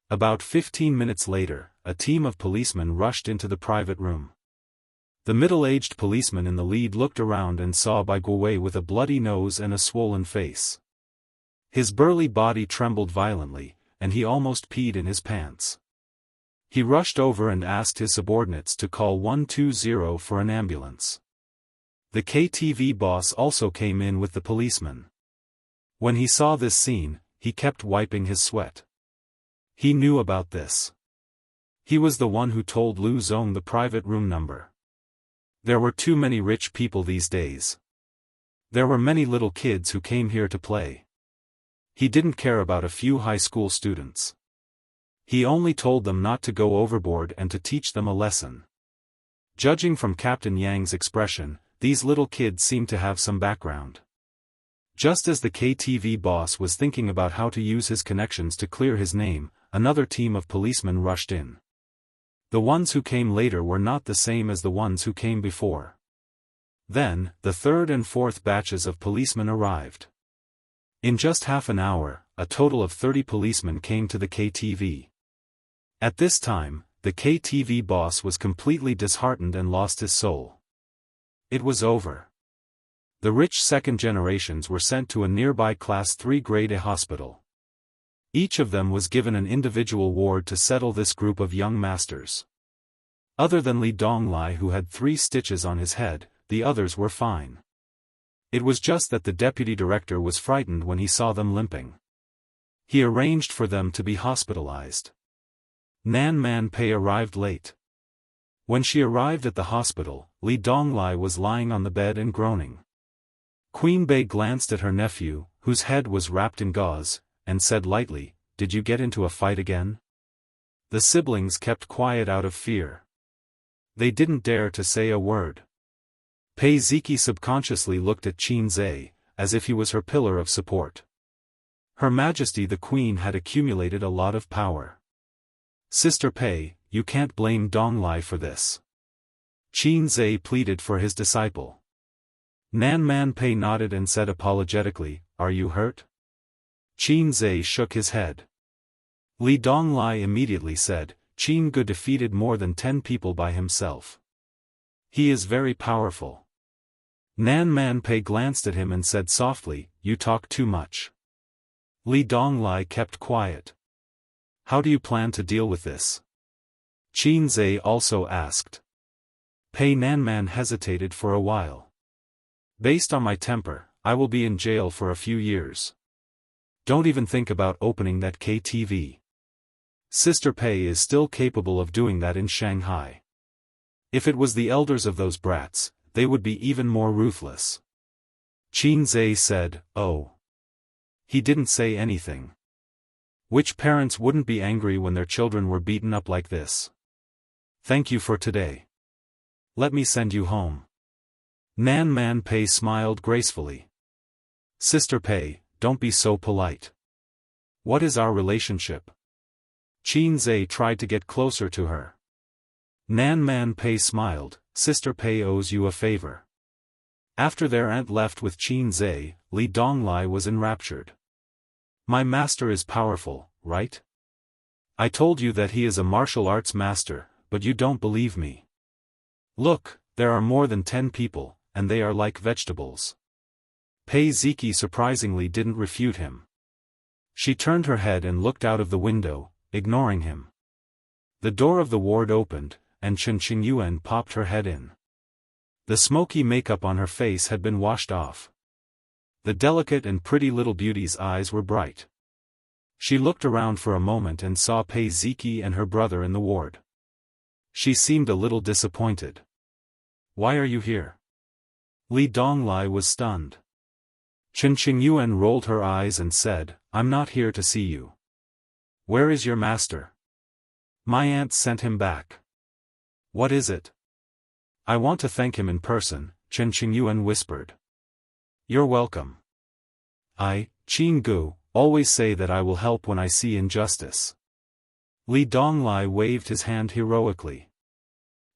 About 15 minutes later, a team of policemen rushed into the private room. The middle-aged policeman in the lead looked around and saw Bai Guowei with a bloody nose and a swollen face. His burly body trembled violently, and he almost peed in his pants. He rushed over and asked his subordinates to call 120 for an ambulance. The KTV boss also came in with the policeman. When he saw this scene, he kept wiping his sweat. He knew about this. He was the one who told Lu Zong the private room number. There were too many rich people these days. There were many little kids who came here to play. He didn't care about a few high school students. He only told them not to go overboard and to teach them a lesson. Judging from Captain Yang's expression, these little kids seemed to have some background. Just as the KTV boss was thinking about how to use his connections to clear his name, another team of policemen rushed in. The ones who came later were not the same as the ones who came before. Then, the third and fourth batches of policemen arrived. In just half an hour, a total of 30 policemen came to the KTV. At this time, the KTV boss was completely disheartened and lost his soul. It was over. The rich second generations were sent to a nearby Class 3 Grade A hospital. Each of them was given an individual ward to settle this group of young masters. Other than Li Donglai, who had 3 stitches on his head, the others were fine. It was just that the deputy director was frightened when he saw them limping. He arranged for them to be hospitalized. Nan Man Pei arrived late. When she arrived at the hospital, Li Donglai was lying on the bed and groaning. Queen Bei glanced at her nephew, whose head was wrapped in gauze, and said lightly, "Did you get into a fight again?" The siblings kept quiet out of fear. They didn't dare to say a word. Pei Ziki subconsciously looked at Qin Zhe, as if he was her pillar of support. Her Majesty the Queen had accumulated a lot of power. "Sister Pei, you can't blame Donglai for this." Qin Zhe pleaded for his disciple. Nan Man Pei nodded and said apologetically, "Are you hurt?" Qin Zhe shook his head. Li Donglai immediately said, "Qin Gu defeated more than 10 people by himself. He is very powerful." Nan Man Pei glanced at him and said softly, "You talk too much." Li Donglai kept quiet. "How do you plan to deal with this?" Qin Zhe also asked. Pei Nanman hesitated for a while. "Based on my temper, I will be in jail for a few years. Don't even think about opening that KTV. Sister Pei is still capable of doing that in Shanghai. If it was the elders of those brats, they would be even more ruthless." Qin Zhe said, "Oh." He didn't say anything. Which parents wouldn't be angry when their children were beaten up like this? "Thank you for today. Let me send you home." Nan Man Pei smiled gracefully. "Sister Pei, don't be so polite. What is our relationship?" Qin Zhe tried to get closer to her. Nan Man Pei smiled, "Sister Pei owes you a favor." After their aunt left with Qin Zhe, Li Donglai was enraptured. "My master is powerful, right? I told you that he is a martial arts master, but you don't believe me. Look, there are more than 10 people, and they are like vegetables." Pei Ziki surprisingly didn't refute him. She turned her head and looked out of the window, ignoring him. The door of the ward opened, and Chen Qingyuan popped her head in. The smoky makeup on her face had been washed off. The delicate and pretty little beauty's eyes were bright. She looked around for a moment and saw Pei Ziki and her brother in the ward. She seemed a little disappointed. "Why are you here?" Li Donglai was stunned. Chen Qingyuan rolled her eyes and said, "I'm not here to see you." "Where is your master?" "My aunt sent him back." "What is it?" "I want to thank him in person," Chen Qingyuan whispered. "You're welcome. I, Qin Gu, always say that I will help when I see injustice." Li Donglai waved his hand heroically.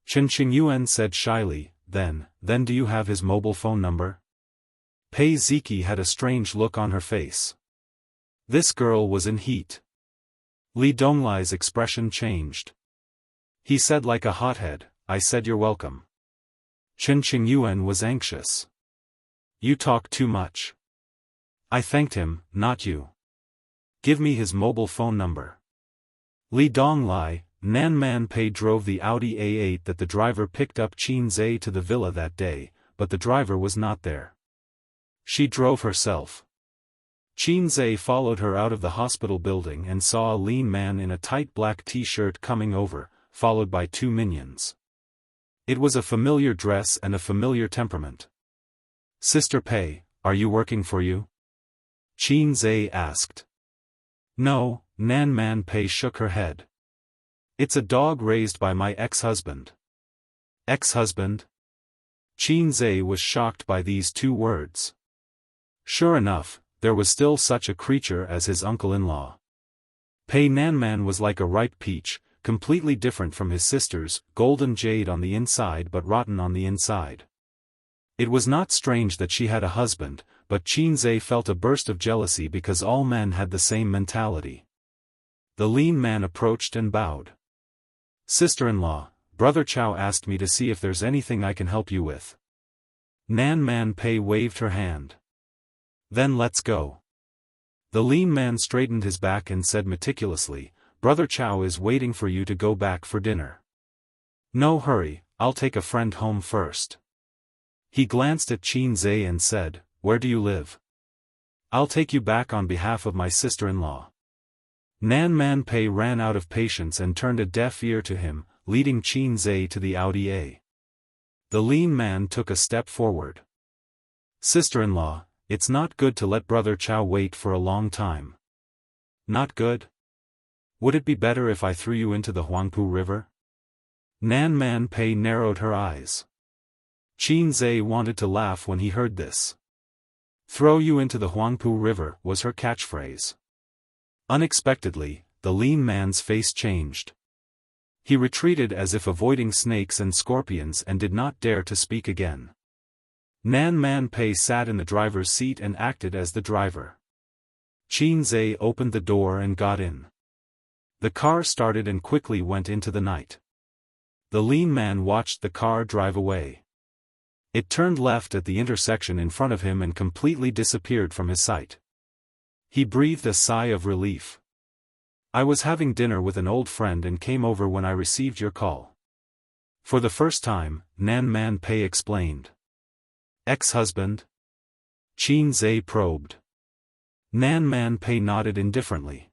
Chen Qingyuan said shyly, Then do you have his mobile phone number?" Pei Ziki had a strange look on her face. This girl was in heat. Li Donglai's expression changed. He said like a hothead, "I said you're welcome." Chen Qingyuan was anxious. "You talk too much." "I thanked him, not you. Give me his mobile phone number." Li Donglai, Nan Man Pei drove the Audi A8 that the driver picked up Qin Zhe to the villa that day, but the driver was not there. She drove herself. Qin Zhe followed her out of the hospital building and saw a lean man in a tight black t-shirt coming over, followed by 2 minions. It was a familiar dress and a familiar temperament. "Sister Pei, are you working for you?" Qin Zhe asked. "No," Nan Man Pei shook her head. "It's a dog raised by my ex-husband." "Ex-husband?" Qin Zhe was shocked by these 2 words. Sure enough, there was still such a creature as his uncle-in-law. Pei Nanman was like a ripe peach, completely different from his sisters, golden jade on the inside but rotten on the inside. It was not strange that she had a husband, but Qinzhe felt a burst of jealousy because all men had the same mentality. The lean man approached and bowed. Sister-in-law, Brother Chow asked me to see if there's anything I can help you with. Nan Man Pei waved her hand. Then let's go. The lean man straightened his back and said meticulously, Brother Chow is waiting for you to go back for dinner. No hurry, I'll take a friend home first. He glanced at Qinzhe and said, Where do you live? I'll take you back on behalf of my sister-in-law. Nan Man Pei ran out of patience and turned a deaf ear to him, leading Qinzhe to the Audi. The lean man took a step forward. Sister-in-law, it's not good to let Brother Chow wait for a long time. Not good? Would it be better if I threw you into the Huangpu River? Nan Man Pei narrowed her eyes. Qinzhe wanted to laugh when he heard this. Throw you into the Huangpu River was her catchphrase. Unexpectedly, the lean man's face changed. He retreated as if avoiding snakes and scorpions and did not dare to speak again. Nan Man Pei sat in the driver's seat and acted as the driver. Qinzhe opened the door and got in. The car started and quickly went into the night. The lean man watched the car drive away. It turned left at the intersection in front of him and completely disappeared from his sight. He breathed a sigh of relief. I was having dinner with an old friend and came over when I received your call. For the first time, Nan Man Pei explained. Ex-husband? Qinzhe probed. Nan Man Pei nodded indifferently.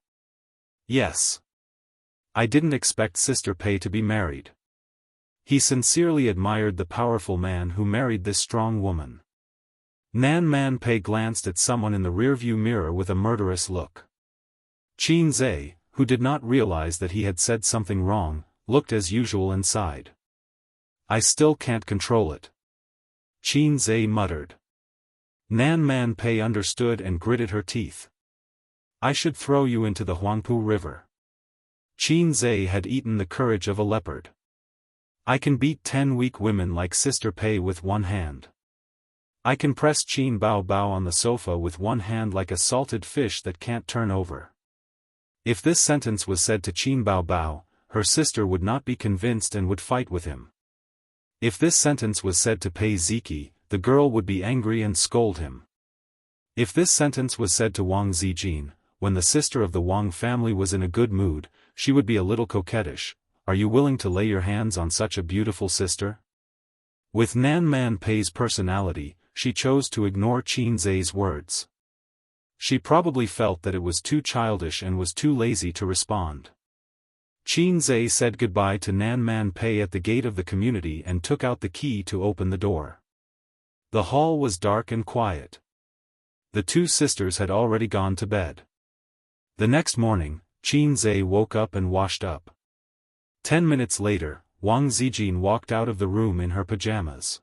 Yes. I didn't expect Sister Pei to be married. He sincerely admired the powerful man who married this strong woman. Nan Man Pei glanced at someone in the rearview mirror with a murderous look. Qinzhe, who did not realize that he had said something wrong, looked as usual and sighed. I still can't control it. Qinzhe muttered. Nan Man Pei understood and gritted her teeth. I should throw you into the Huangpu River. Qinzhe had eaten the courage of a leopard. I can beat 10 weak women like Sister Pei with one hand. I can press Qin Bao Bao on the sofa with one hand like a salted fish that can't turn over. If this sentence was said to Qin Bao Bao, her sister would not be convinced and would fight with him. If this sentence was said to Pei Ziki, the girl would be angry and scold him. If this sentence was said to Wang Zijin, when the sister of the Wang family was in a good mood, she would be a little coquettish. Are you willing to lay your hands on such a beautiful sister? With Nan Man Pei's personality, she chose to ignore Qinzhe's words. She probably felt that it was too childish and was too lazy to respond. Qinzhe said goodbye to Nan Man Pei at the gate of the community and took out the key to open the door. The hall was dark and quiet. The two sisters had already gone to bed. The next morning, Qinzhe woke up and washed up. 10 minutes later, Wang Zijin walked out of the room in her pajamas.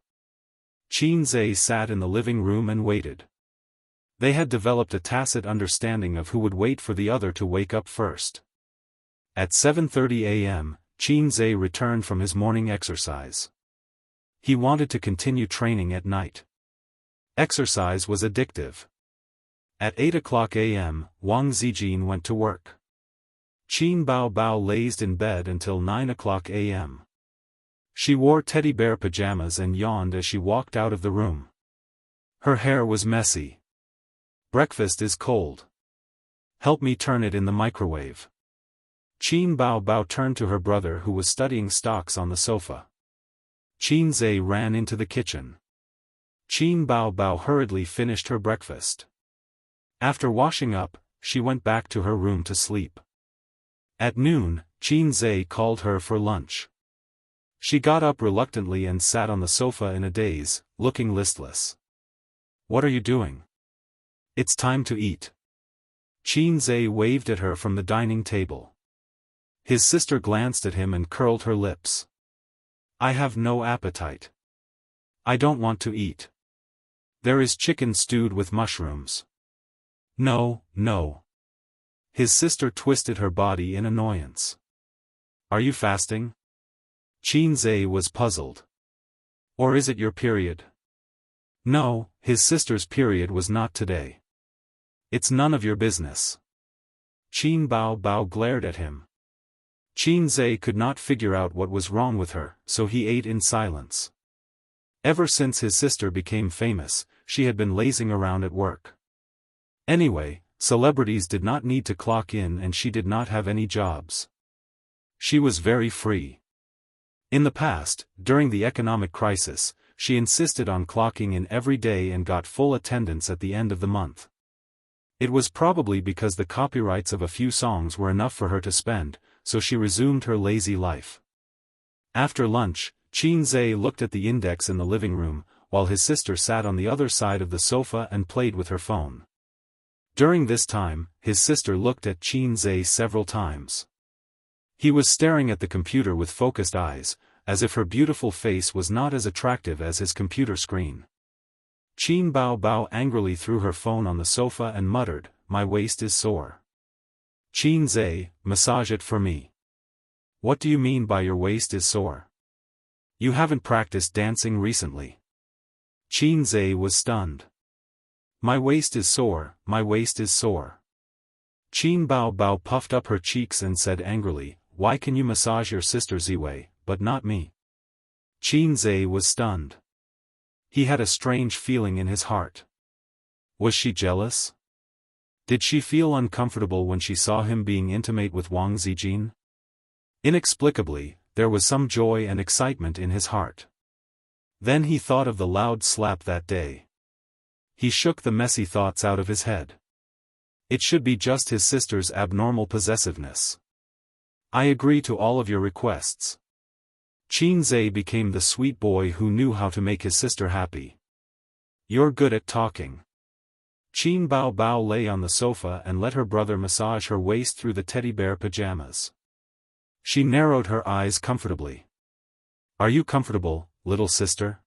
Qinzhe sat in the living room and waited. They had developed a tacit understanding of who would wait for the other to wake up first. At 7:30 a.m., Qinzhe returned from his morning exercise. He wanted to continue training at night. Exercise was addictive. At 8 o'clock a.m., Wang Zijin went to work. Qin Bao Bao lazed in bed until 9 o'clock a.m. She wore teddy bear pajamas and yawned as she walked out of the room. Her hair was messy. Breakfast is cold. Help me turn it in the microwave. Qin Bao Bao turned to her brother who was studying stocks on the sofa. Qinzhe ran into the kitchen. Qin Bao Bao hurriedly finished her breakfast. After washing up, she went back to her room to sleep. At noon, Qinzhe called her for lunch. She got up reluctantly and sat on the sofa in a daze, looking listless. What are you doing? It's time to eat. Qinzhe waved at her from the dining table. His sister glanced at him and curled her lips. I have no appetite. I don't want to eat. There is chicken stewed with mushrooms. No, no. His sister twisted her body in annoyance. Are you fasting? Qin Zhe was puzzled. Or is it your period? No, his sister's period was not today. It's none of your business. Qin Bao Bao glared at him. Qin Zhe could not figure out what was wrong with her, so he ate in silence. Ever since his sister became famous, she had been lazing around at work. Anyway, celebrities did not need to clock in and she did not have any jobs. She was very free. In the past, during the economic crisis, she insisted on clocking in every day and got full attendance at the end of the month. It was probably because the copyrights of a few songs were enough for her to spend, so she resumed her lazy life. After lunch, Qin Zhe looked at the index in the living room, while his sister sat on the other side of the sofa and played with her phone. During this time, his sister looked at Qin Zhe several times. He was staring at the computer with focused eyes, as if her beautiful face was not as attractive as his computer screen. Qin Bao Bao angrily threw her phone on the sofa and muttered, "My waist is sore." Qin Zhe, massage it for me. What do you mean by your waist is sore? You haven't practiced dancing recently. Qin Zhe was stunned. My waist is sore, my waist is sore. Qin Bao Bao puffed up her cheeks and said angrily, why can you massage your sister Ziwei, but not me? Qin Zhe was stunned. He had a strange feeling in his heart. Was she jealous? Did she feel uncomfortable when she saw him being intimate with Wang Zijin? Inexplicably, there was some joy and excitement in his heart. Then he thought of the loud slap that day. He shook the messy thoughts out of his head. It should be just his sister's abnormal possessiveness. I agree to all of your requests. Qin Zhe became the sweet boy who knew how to make his sister happy. You're good at talking. Qin Bao Bao lay on the sofa and let her brother massage her waist through the teddy bear pajamas. She narrowed her eyes comfortably. Are you comfortable, little sister?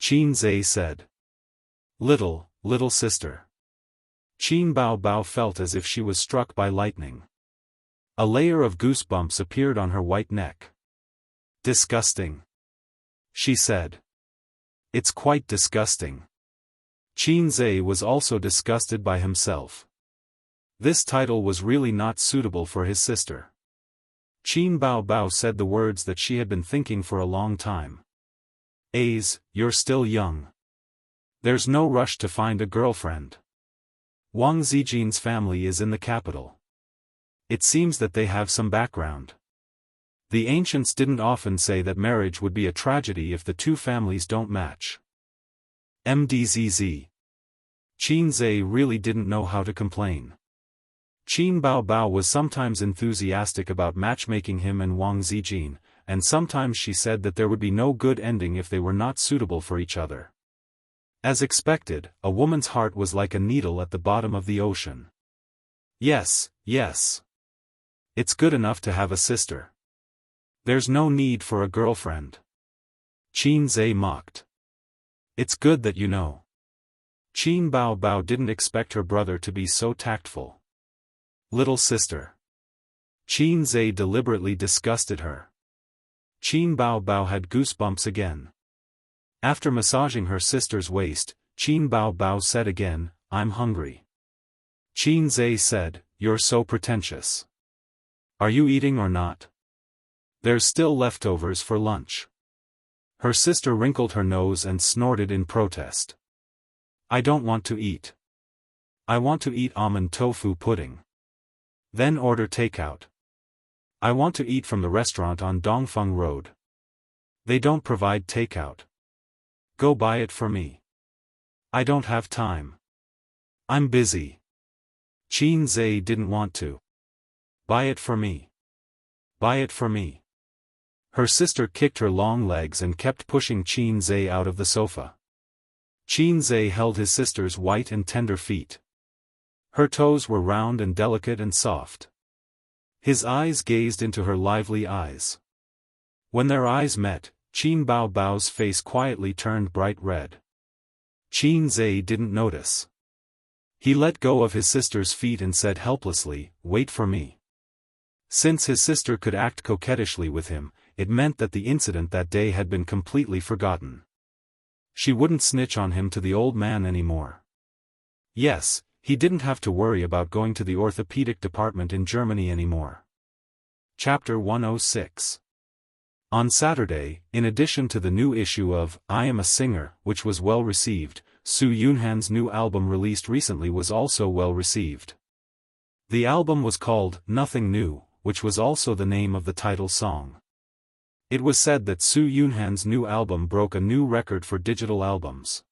Qin Zhe said. Little sister. Qin Bao Bao felt as if she was struck by lightning. A layer of goosebumps appeared on her white neck. Disgusting. She said. It's quite disgusting. Qin Zhe was also disgusted by himself. This title was really not suitable for his sister. Qin Bao Bao said the words that she had been thinking for a long time. You're still young. There's no rush to find a girlfriend. Wang Zijin's family is in the capital. It seems that they have some background. The ancients didn't often say that marriage would be a tragedy if the two families don't match. MDZZ. Qin Zhe really didn't know how to complain. Qin Bao Bao was sometimes enthusiastic about matchmaking him and Wang Zijin, and sometimes she said that there would be no good ending if they were not suitable for each other. As expected, a woman's heart was like a needle at the bottom of the ocean. Yes. It's good enough to have a sister. There's no need for a girlfriend. Qin Zhe mocked. It's good that you know. Qin Bao Bao didn't expect her brother to be so tactful. Little sister. Qin Zhe deliberately disgusted her. Qin Bao Bao had goosebumps again. After massaging her sister's waist, Qin Bao Bao said again, I'm hungry. Qin Zhe said, you're so pretentious. Are you eating or not? There's still leftovers for lunch. Her sister wrinkled her nose and snorted in protest. I don't want to eat. I want to eat almond tofu pudding. Then order takeout. I want to eat from the restaurant on Dongfeng Road. They don't provide takeout. Go buy it for me. I don't have time. I'm busy. Qin Zhe didn't want to. Buy it for me. Buy it for me. Her sister kicked her long legs and kept pushing Qin Zhe out of the sofa. Qin Zhe held his sister's white and tender feet. Her toes were round and delicate and soft. His eyes gazed into her lively eyes. When their eyes met, Qin Bao Bao's face quietly turned bright red. Qin Zhe didn't notice. He let go of his sister's feet and said helplessly, "Wait for me." Since his sister could act coquettishly with him, it meant that the incident that day had been completely forgotten. She wouldn't snitch on him to the old man anymore. Yes, he didn't have to worry about going to the orthopedic department in Germany anymore. Chapter 106. On Saturday, in addition to the new issue of I Am a Singer, which was well received, Su Yunhan's new album released recently was also well received. The album was called Nothing New, which was also the name of the title song. It was said that Su Yunhan's new album broke a new record for digital albums.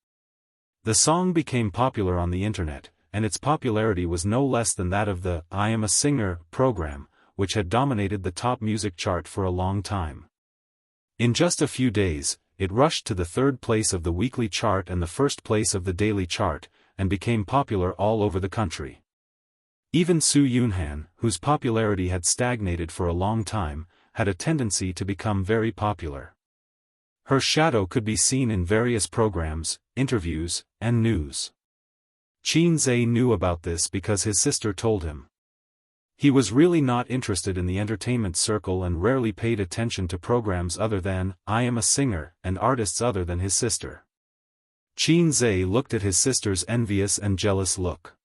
The song became popular on the internet, and its popularity was no less than that of the I Am a Singer program, which had dominated the top music chart for a long time. In just a few days, it rushed to the third place of the weekly chart and the first place of the daily chart, and became popular all over the country. Even Su Yunhan, whose popularity had stagnated for a long time, had a tendency to become very popular. Her shadow could be seen in various programs, interviews, and news. Qin Zhe knew about this because his sister told him. He was really not interested in the entertainment circle and rarely paid attention to programs other than I Am a Singer and artists other than his sister. Qin Zhe looked at his sister's envious and jealous look.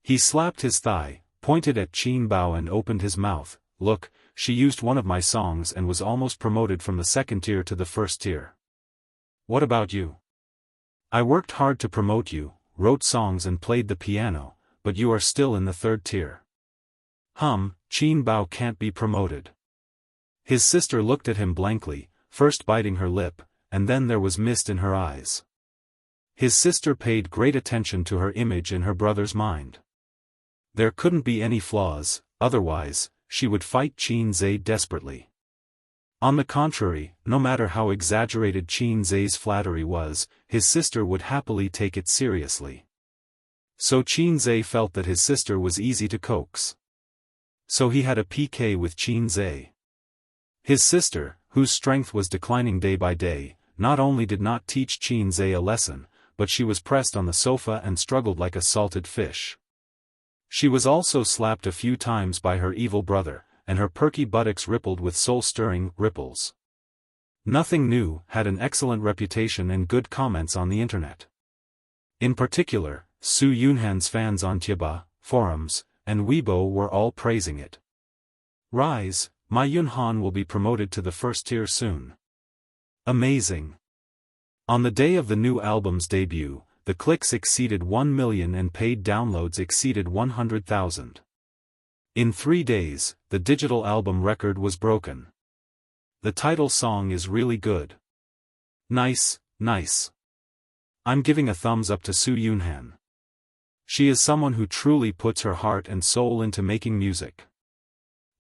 He slapped his thigh, pointed at Qin Bao and opened his mouth. "Look, she used one of my songs and was almost promoted from the second tier to the first tier. What about you? I worked hard to promote you, wrote songs and played the piano, but you are still in the third tier." Qin Bao can't be promoted. His sister looked at him blankly, first biting her lip, and then there was mist in her eyes. His sister paid great attention to her image in her brother's mind. There couldn't be any flaws, otherwise, she would fight Qin Zhe desperately. On the contrary, no matter how exaggerated Qin Zhe's flattery was, his sister would happily take it seriously. So Qin Zhe felt that his sister was easy to coax. So he had a PK with Qin Zhe. His sister, whose strength was declining day by day, not only did not teach Qin Zhe a lesson, but she was pressed on the sofa and struggled like a salted fish. She was also slapped a few times by her evil brother, and her perky buttocks rippled with soul-stirring ripples. Nothing New had an excellent reputation and good comments on the internet. In particular, Su Yunhan's fans on Tieba, forums, and Weibo were all praising it. "Rise, my Yunhan will be promoted to the first tier soon. Amazing." On the day of the new album's debut, the clicks exceeded 1 million and paid downloads exceeded 100,000. In 3 days, the digital album record was broken. The title song is really good. Nice, nice. I'm giving a thumbs up to Su Yunhan. She is someone who truly puts her heart and soul into making music.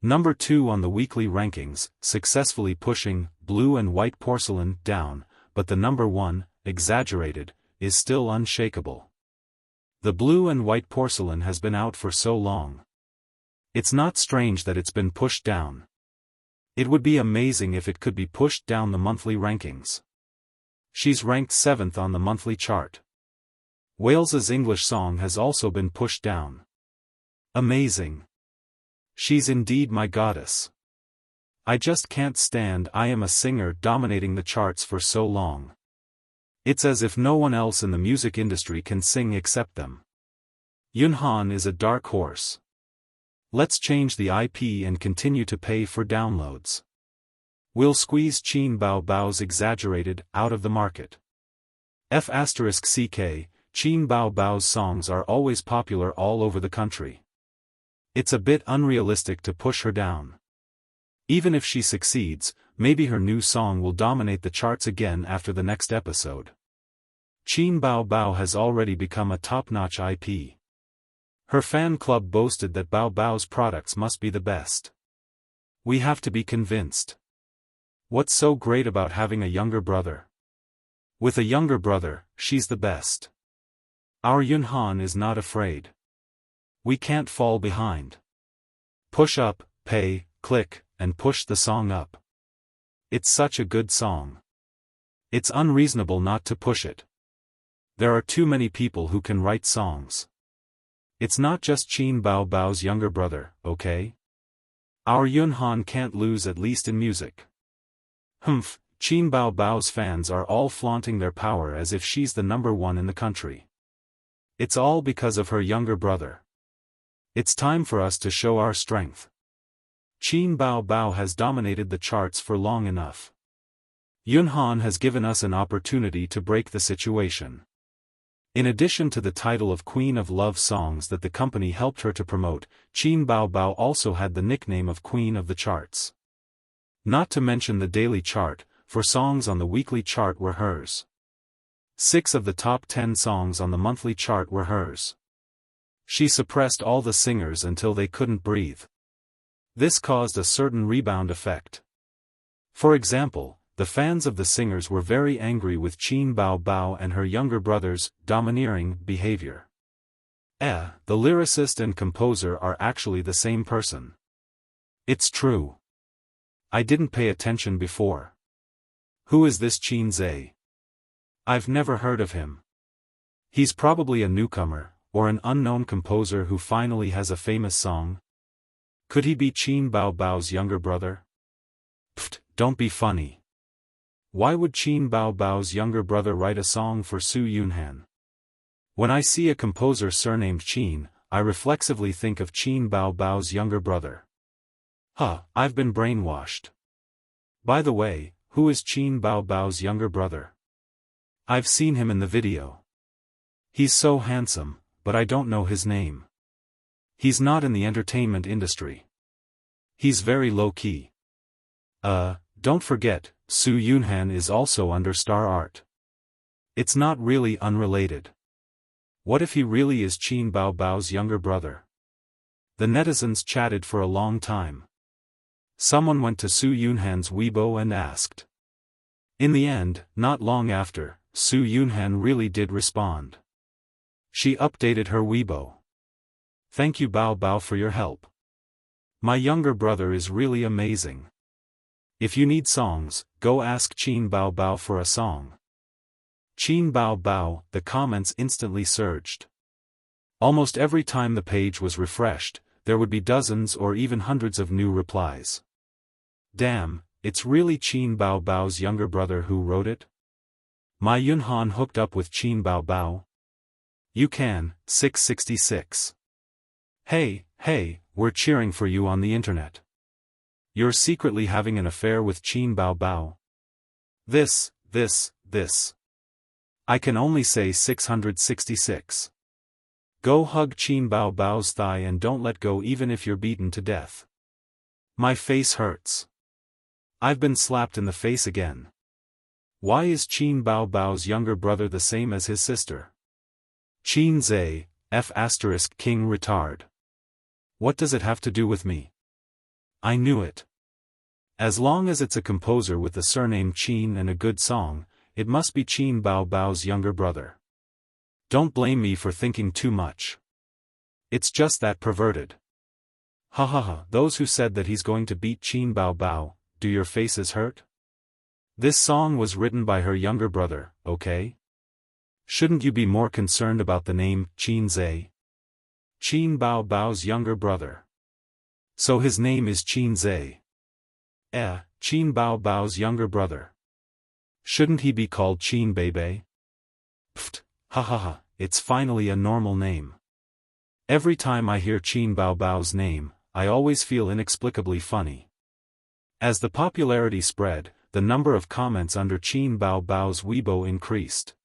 Number 2 on the weekly rankings, successfully pushing Blue and White Porcelain down, but the number 1, Exaggerated, is still unshakable. The Blue and White Porcelain has been out for so long. It's not strange that it's been pushed down. It would be amazing if it could be pushed down the monthly rankings. She's ranked 7th on the monthly chart. Wales's English song has also been pushed down. Amazing. She's indeed my goddess. I just can't stand I Am a Singer dominating the charts for so long. It's as if no one else in the music industry can sing except them. Yunhan is a dark horse. Let's change the IP and continue to pay for downloads. We'll squeeze Qin Bao's Exaggerated out of the market. F***ck, Qin Bao's songs are always popular all over the country. It's a bit unrealistic to push her down. Even if she succeeds, maybe her new song will dominate the charts again after the next episode. Qin Bao has already become a top-notch IP. Her fan club boasted that Bao's products must be the best. We have to be convinced. What's so great about having a younger brother? With a younger brother, she's the best. Our Yunhan is not afraid. We can't fall behind. Push up, pay, click, and push the song up. It's such a good song. It's unreasonable not to push it. There are too many people who can write songs. It's not just Qin Bao Bao's younger brother, okay? Our Yunhan can't lose, at least in music. Humph, Qin Bao Bao's fans are all flaunting their power as if she's the #1 in the country. It's all because of her younger brother. It's time for us to show our strength. Qin Bao Bao has dominated the charts for long enough. Yunhan has given us an opportunity to break the situation. In addition to the title of Queen of Love songs that the company helped her to promote, Qin Bao Bao also had the nickname of Queen of the Charts. Not to mention the daily chart, for songs on the weekly chart were hers. 6 of the top 10 songs on the monthly chart were hers. She suppressed all the singers until they couldn't breathe. This caused a certain rebound effect. For example, the fans of the singers were very angry with Qin Bao Bao and her younger brother's domineering behavior. The lyricist and composer are actually the same person. It's true. I didn't pay attention before. Who is this Qin Zhe? I've never heard of him. He's probably a newcomer, or an unknown composer who finally has a famous song. Could he be Qin Bao Bao's younger brother? Pfft, don't be funny. Why would Qin Bao Bao's younger brother write a song for Su Yunhan? When I see a composer surnamed Qin, I reflexively think of Qin Bao Bao's younger brother. I've been brainwashed. By the way, who is Qin Bao Bao's younger brother? I've seen him in the video. He's so handsome, but I don't know his name. He's not in the entertainment industry. He's very low-key. Don't forget, Su Yunhan is also under Star Art. It's not really unrelated. What if he really is Qin Bao Bao's younger brother? The netizens chatted for a long time. Someone went to Su Yunhan's Weibo and asked. In the end, not long after, Su Yunhan really did respond. She updated her Weibo. Thank you Bao Bao for your help. My younger brother is really amazing. If you need songs, go ask Qin Bao Bao for a song. Qin Bao Bao, the comments instantly surged. Almost every time the page was refreshed, there would be dozens or even hundreds of new replies. Damn, it's really Qin Bao Bao's younger brother who wrote it? My Yunhan hooked up with Qin Bao Bao? You can, 666. Hey, we're cheering for you on the internet. You're secretly having an affair with Qin Bao Bao. This. I can only say 666. Go hug Qin Bao Bao's thigh and don't let go even if you're beaten to death. My face hurts. I've been slapped in the face again. Why is Qin Bao Bao's younger brother the same as his sister? Qin Zhe, King retard. What does it have to do with me? I knew it. As long as it's a composer with the surname Qin and a good song, it must be Qin Bao Bao's younger brother. Don't blame me for thinking too much. It's just that perverted. Those who said that he's going to beat Qin Bao Bao, do your faces hurt? This song was written by her younger brother, okay? Shouldn't you be more concerned about the name, Qin Zhe? Qin Bao Bao's younger brother. So his name is Qin Zhe. Qin Bao Bao's younger brother. Shouldn't he be called Qin Beibei? Pfft, it's finally a normal name. Every time I hear Qin Bao Bao's name, I always feel inexplicably funny. As the popularity spread, the number of comments under Qin Bao Bao's Weibo increased.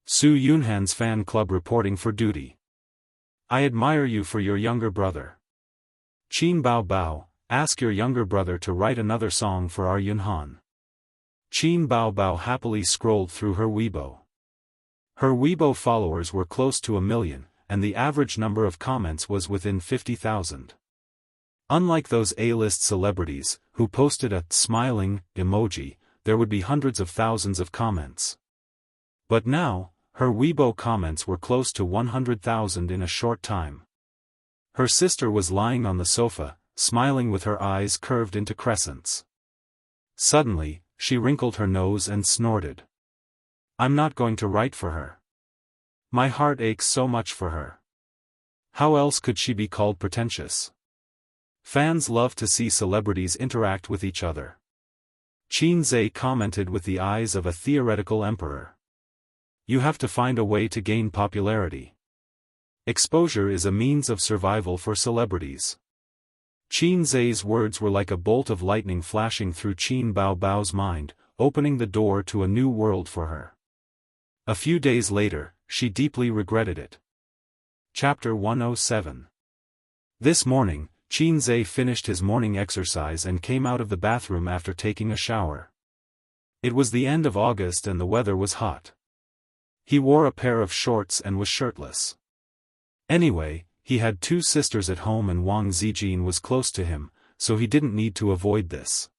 Su Yunhan's fan club reporting for duty. I admire you for your younger brother. Qin Bao Bao, ask your younger brother to write another song for our Yunhan. Qin Bao Bao happily scrolled through her Weibo. Her Weibo followers were close to 1 million, and the average number of comments was within 50,000. Unlike those A-list celebrities, who posted a smiling emoji, there would be hundreds of thousands of comments. But now, her Weibo comments were close to 100,000 in a short time. Her sister was lying on the sofa, smiling with her eyes curved into crescents. Suddenly, she wrinkled her nose and snorted. I'm not going to write for her. My heart aches so much for her. How else could she be called pretentious? Fans love to see celebrities interact with each other. Qin Zhe commented with the eyes of a theoretical emperor. You have to find a way to gain popularity. Exposure is a means of survival for celebrities. Qin Zhe's words were like a bolt of lightning flashing through Qin Bao's mind, opening the door to a new world for her. A few days later, she deeply regretted it. Chapter 107. This morning, Qin Zhe finished his morning exercise and came out of the bathroom after taking a shower. It was the end of August and the weather was hot. He wore a pair of shorts and was shirtless. Anyway, he had two sisters at home and Wang Zijin was close to him, so he didn't need to avoid this.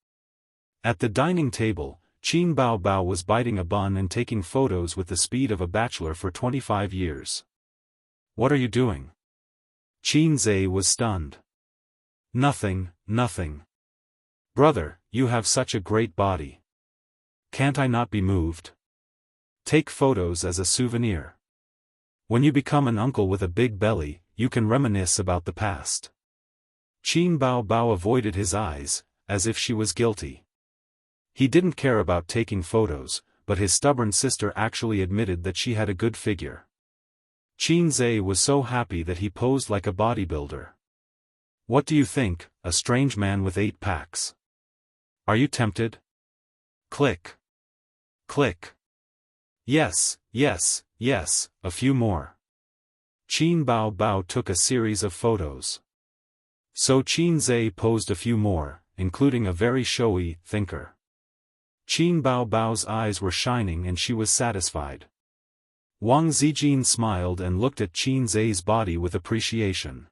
At the dining table, Qin Bao was biting a bun and taking photos with the speed of a bachelor for 25 years. What are you doing? Qin Zhe was stunned. Nothing. Brother, you have such a great body. Can't I not be moved? Take photos as a souvenir. When you become an uncle with a big belly, you can reminisce about the past. Qin Bao avoided his eyes, as if she was guilty. He didn't care about taking photos, but his stubborn sister actually admitted that she had a good figure. Qin Zhe was so happy that he posed like a bodybuilder. What do you think, a strange man with 8 packs? Are you tempted? Click. Click. Yes, a few more. Qin Bao took a series of photos. So Qin Zhe posed a few more, including a very showy thinker. Qin Bao's eyes were shining and she was satisfied. Wang Zijin smiled and looked at Qin Zhe's body with appreciation.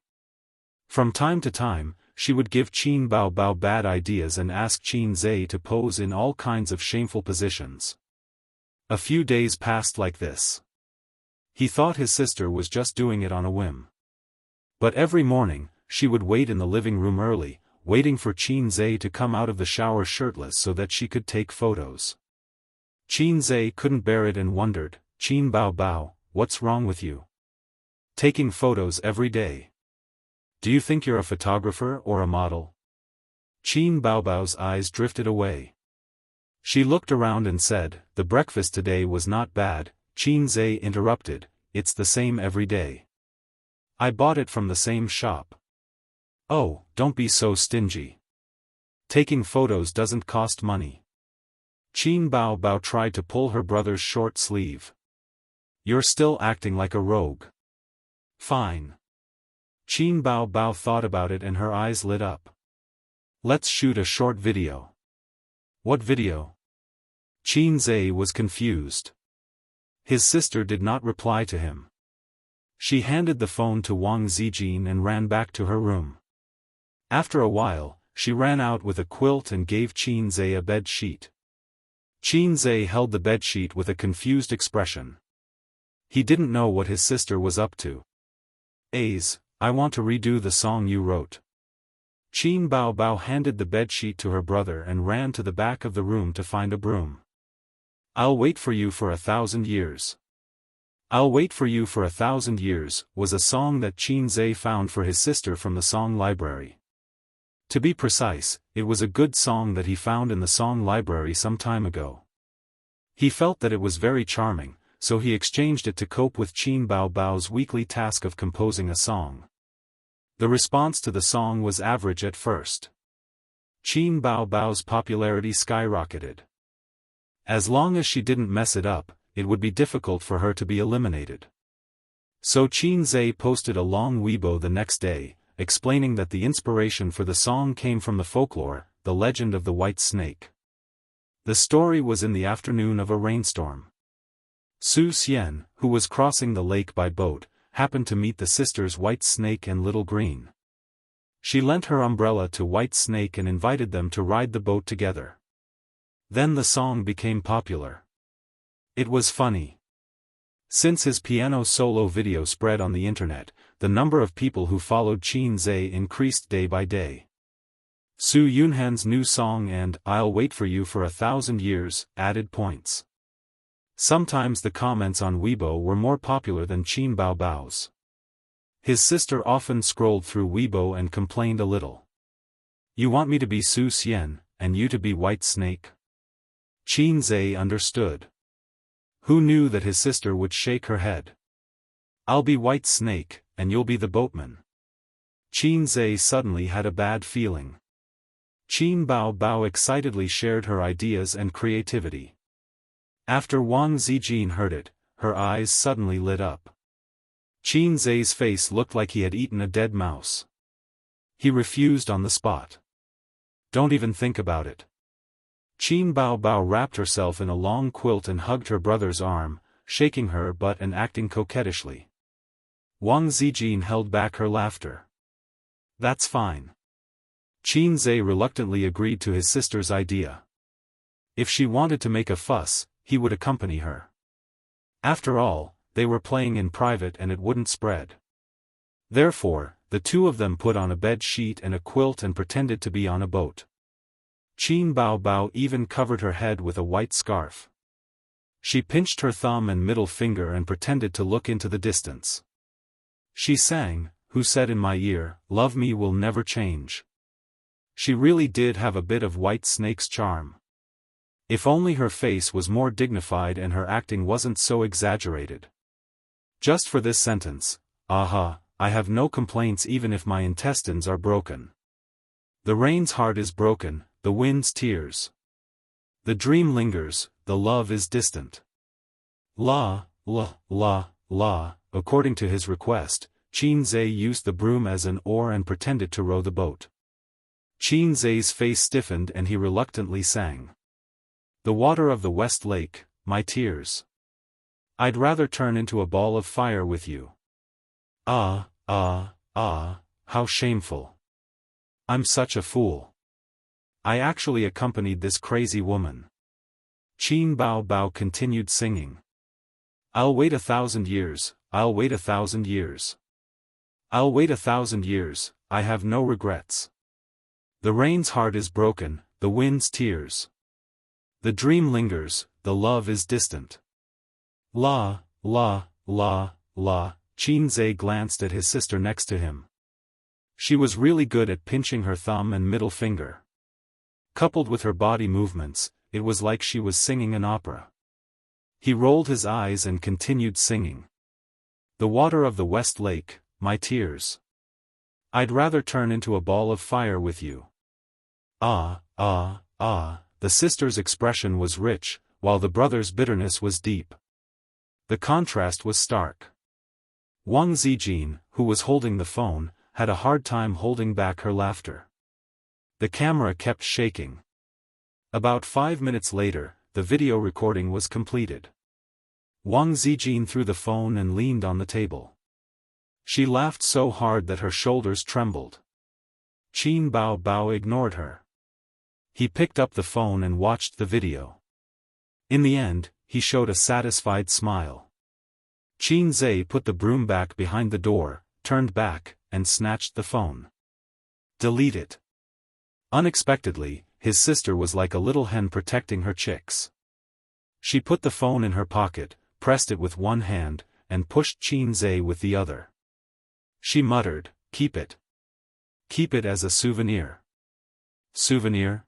From time to time, she would give Qin Bao bad ideas and ask Qin Zhe to pose in all kinds of shameful positions. A few days passed like this. He thought his sister was just doing it on a whim. But every morning, she would wait in the living room early, waiting for Qin Zhe to come out of the shower shirtless so that she could take photos. Qin Zhe couldn't bear it and wondered, Qin Bao, what's wrong with you? Taking photos every day. Do you think you're a photographer or a model? Qin Bao's eyes drifted away. She looked around and said, the breakfast today was not bad. Qin Zhe interrupted, it's the same every day. I bought it from the same shop. Oh, don't be so stingy. Taking photos doesn't cost money. Qin Bao tried to pull her brother's short sleeve. You're still acting like a rogue. Fine. Qin Bao thought about it and her eyes lit up. Let's shoot a short video. What video? Qin Zhe was confused. His sister did not reply to him. She handed the phone to Wang Zijin and ran back to her room. After a while, she ran out with a quilt and gave Qin Zhe a bed sheet. Qin Zhe held the bed sheet with a confused expression. He didn't know what his sister was up to. I want to redo the song you wrote. Qin Bao handed the bed sheet to her brother and ran to the back of the room to find a broom. I'll wait for you for 1,000 years. I'll wait for you for 1,000 years was a song that Qin Zhe found for his sister from the song library. To be precise, it was a good song that he found in the song library some time ago. He felt that it was very charming, so he exchanged it to cope with Qin Bao's weekly task of composing a song. The response to the song was average at first. Qin Bao's popularity skyrocketed. As long as she didn't mess it up, it would be difficult for her to be eliminated. So Qin Zhe posted a long Weibo the next day, explaining that the inspiration for the song came from the folklore, the legend of the white snake. The story was in the afternoon of a rainstorm. Su Xian, who was crossing the lake by boat, happened to meet the sisters White Snake and Little Green. She lent her umbrella to White Snake and invited them to ride the boat together. Then the song became popular. It was funny. Since his piano solo video spread on the internet, the number of people who followed Qin Zhe increased day by day. Su Yunhan's new song and I'll Wait for You for 1,000 Years added points. Sometimes the comments on Weibo were more popular than Qin Baobao's. His sister often scrolled through Weibo and complained a little. You want me to be Su Xian, and you to be White Snake? Qin Zhe understood. Who knew that his sister would shake her head? I'll be White Snake, and you'll be the boatman. Qin Zhe suddenly had a bad feeling. Qin Baobao excitedly shared her ideas and creativity. After Wang Zijin heard it, her eyes suddenly lit up. Qin Zhe's face looked like he had eaten a dead mouse. He refused on the spot. Don't even think about it. Qin Baobao wrapped herself in a long quilt and hugged her brother's arm, shaking her butt and acting coquettishly. Wang Zijin held back her laughter. That's fine. Qin Zhe reluctantly agreed to his sister's idea. If she wanted to make a fuss, he would accompany her. After all, they were playing in private and it wouldn't spread. Therefore, the two of them put on a bed sheet and a quilt and pretended to be on a boat. Qin Baobao even covered her head with a white scarf. She pinched her thumb and middle finger and pretended to look into the distance. She sang, "Who said in my ear, love me will never change." She really did have a bit of White Snake's charm. If only her face was more dignified and her acting wasn't so exaggerated. Just for this sentence, aha, I have no complaints even if my intestines are broken. The rain's heart is broken, the wind's tears. The dream lingers, the love is distant. La, la, la, la. According to his request, Qin Zhe used the broom as an oar and pretended to row the boat. Qin Zhe's face stiffened and he reluctantly sang. The water of the West Lake, my tears. I'd rather turn into a ball of fire with you. Ah, how shameful. I'm such a fool. I actually accompanied this crazy woman. Qin Baobao continued singing. I'll wait 1,000 years, I'll wait 1,000 years. I'll wait 1,000 years, I have no regrets. The rain's heart is broken, the wind's tears. The dream lingers, the love is distant. La, la, la, la. Qin Zhe glanced at his sister next to him. She was really good at pinching her thumb and middle finger. Coupled with her body movements, it was like she was singing an opera. He rolled his eyes and continued singing. The water of the West Lake, my tears. I'd rather turn into a ball of fire with you. Ah. The sister's expression was rich, while the brother's bitterness was deep. The contrast was stark. Wang Zijin, who was holding the phone, had a hard time holding back her laughter. The camera kept shaking. About 5 minutes later, the video recording was completed. Wang Zijin threw the phone and leaned on the table. She laughed so hard that her shoulders trembled. Qin Baobao ignored her. He picked up the phone and watched the video. In the end, he showed a satisfied smile. Qin Zhe put the broom back behind the door, turned back, and snatched the phone. Delete it. Unexpectedly, his sister was like a little hen protecting her chicks. She put the phone in her pocket, pressed it with one hand, and pushed Qin Zhe with the other. She muttered, "Keep it. Keep it as a souvenir." Souvenir?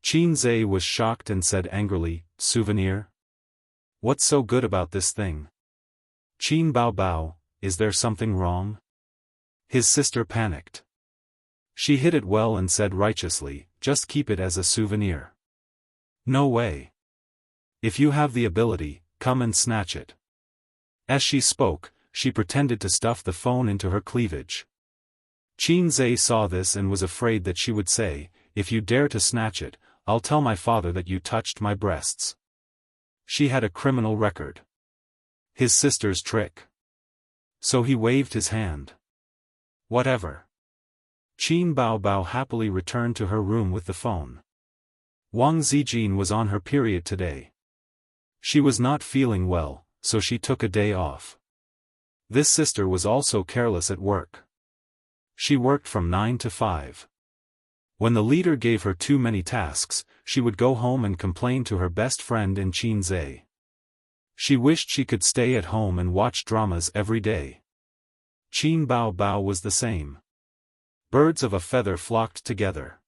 Qin Zhe was shocked and said angrily, "Souvenir? What's so good about this thing? Qin Baobao, is there something wrong?" His sister panicked. She hid it well and said righteously, "Just keep it as a souvenir." "No way. If you have the ability, come and snatch it." As she spoke, she pretended to stuff the phone into her cleavage. Qin Zhe saw this and was afraid that she would say, "If you dare to snatch it, I'll tell my father that you touched my breasts." She had a criminal record. His sister's trick. So he waved his hand. Whatever. Qin Baobao happily returned to her room with the phone. Wang Zijin was on her period today. She was not feeling well, so she took a day off. This sister was also careless at work. She worked from 9 to 5. When the leader gave her too many tasks, she would go home and complain to her best friend in Qin Zhe. She wished she could stay at home and watch dramas every day. Qin Bao Bao was the same. Birds of a feather flocked together.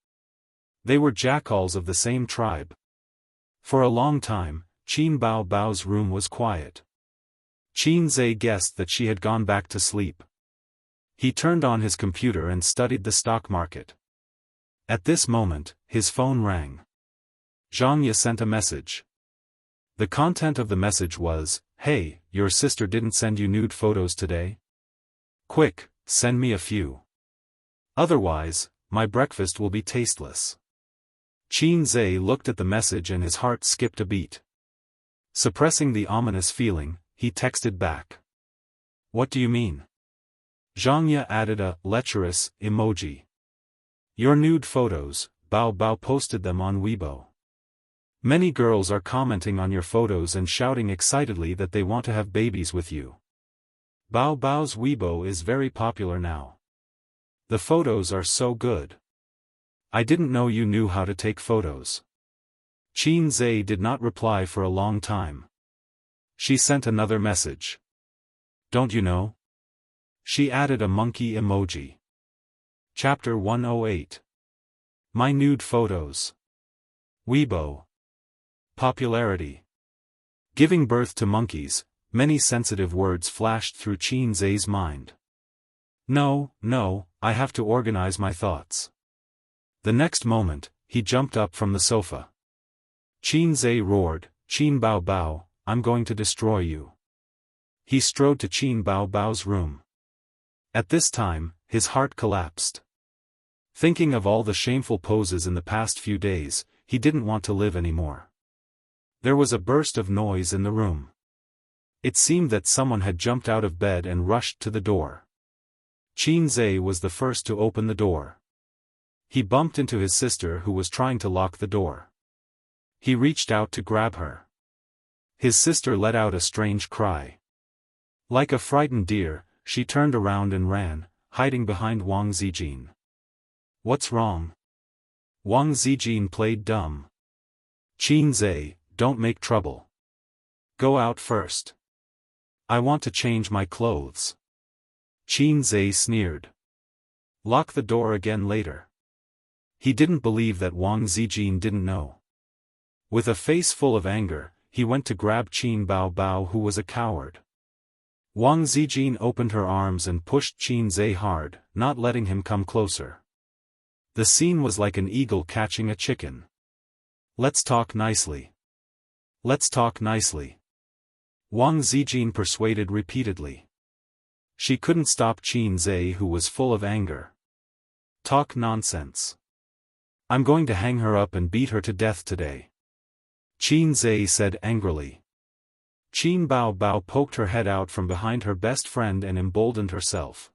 They were jackals of the same tribe. For a long time, Qin Bao Bao's room was quiet. Qin Zhe guessed that she had gone back to sleep. He turned on his computer and studied the stock market. At this moment, his phone rang. Xianxia sent a message. The content of the message was, "Hey, your sister didn't send you nude photos today? Quick, send me a few. Otherwise, my breakfast will be tasteless." Qin Zhe looked at the message and his heart skipped a beat. Suppressing the ominous feeling, he texted back. "What do you mean?" Xianxia added a lecherous emoji. "Your nude photos," Bao Bao posted them on Weibo. "Many girls are commenting on your photos and shouting excitedly that they want to have babies with you. Bao Bao's Weibo is very popular now. The photos are so good. I didn't know you knew how to take photos." Qin Zhe did not reply for a long time. She sent another message. "Don't you know?" She added a monkey emoji. Chapter 108. My nude photos. Weibo. Popularity. Giving birth to monkeys, many sensitive words flashed through Qin Zhe's mind. No, I have to organize my thoughts." The next moment, he jumped up from the sofa. Qin Zhe roared, "Qin Bao Bao, I'm going to destroy you." He strode to Qin Bao Bao's room. At this time, his heart collapsed. Thinking of all the shameful poses in the past few days, he didn't want to live anymore. There was a burst of noise in the room. It seemed that someone had jumped out of bed and rushed to the door. Qin Zhe was the first to open the door. He bumped into his sister who was trying to lock the door. He reached out to grab her. His sister let out a strange cry. Like a frightened deer, she turned around and ran, hiding behind Wang Zijin. "What's wrong?" Wang Zijin played dumb. "Qin Zhe, don't make trouble. Go out first. I want to change my clothes." Qin Zhe sneered. "Lock the door again later." He didn't believe that Wang Zijin didn't know. With a face full of anger, he went to grab Qin Bao Bao who was a coward. Wang Zijin opened her arms and pushed Qin Zhe hard, not letting him come closer. The scene was like an eagle catching a chicken. "Let's talk nicely. Let's talk nicely." Wang Zijin persuaded repeatedly. She couldn't stop Qin Zhe who was full of anger. "Talk nonsense. I'm going to hang her up and beat her to death today," Qin Zhe said angrily. Qin Bao Bao poked her head out from behind her best friend and emboldened herself.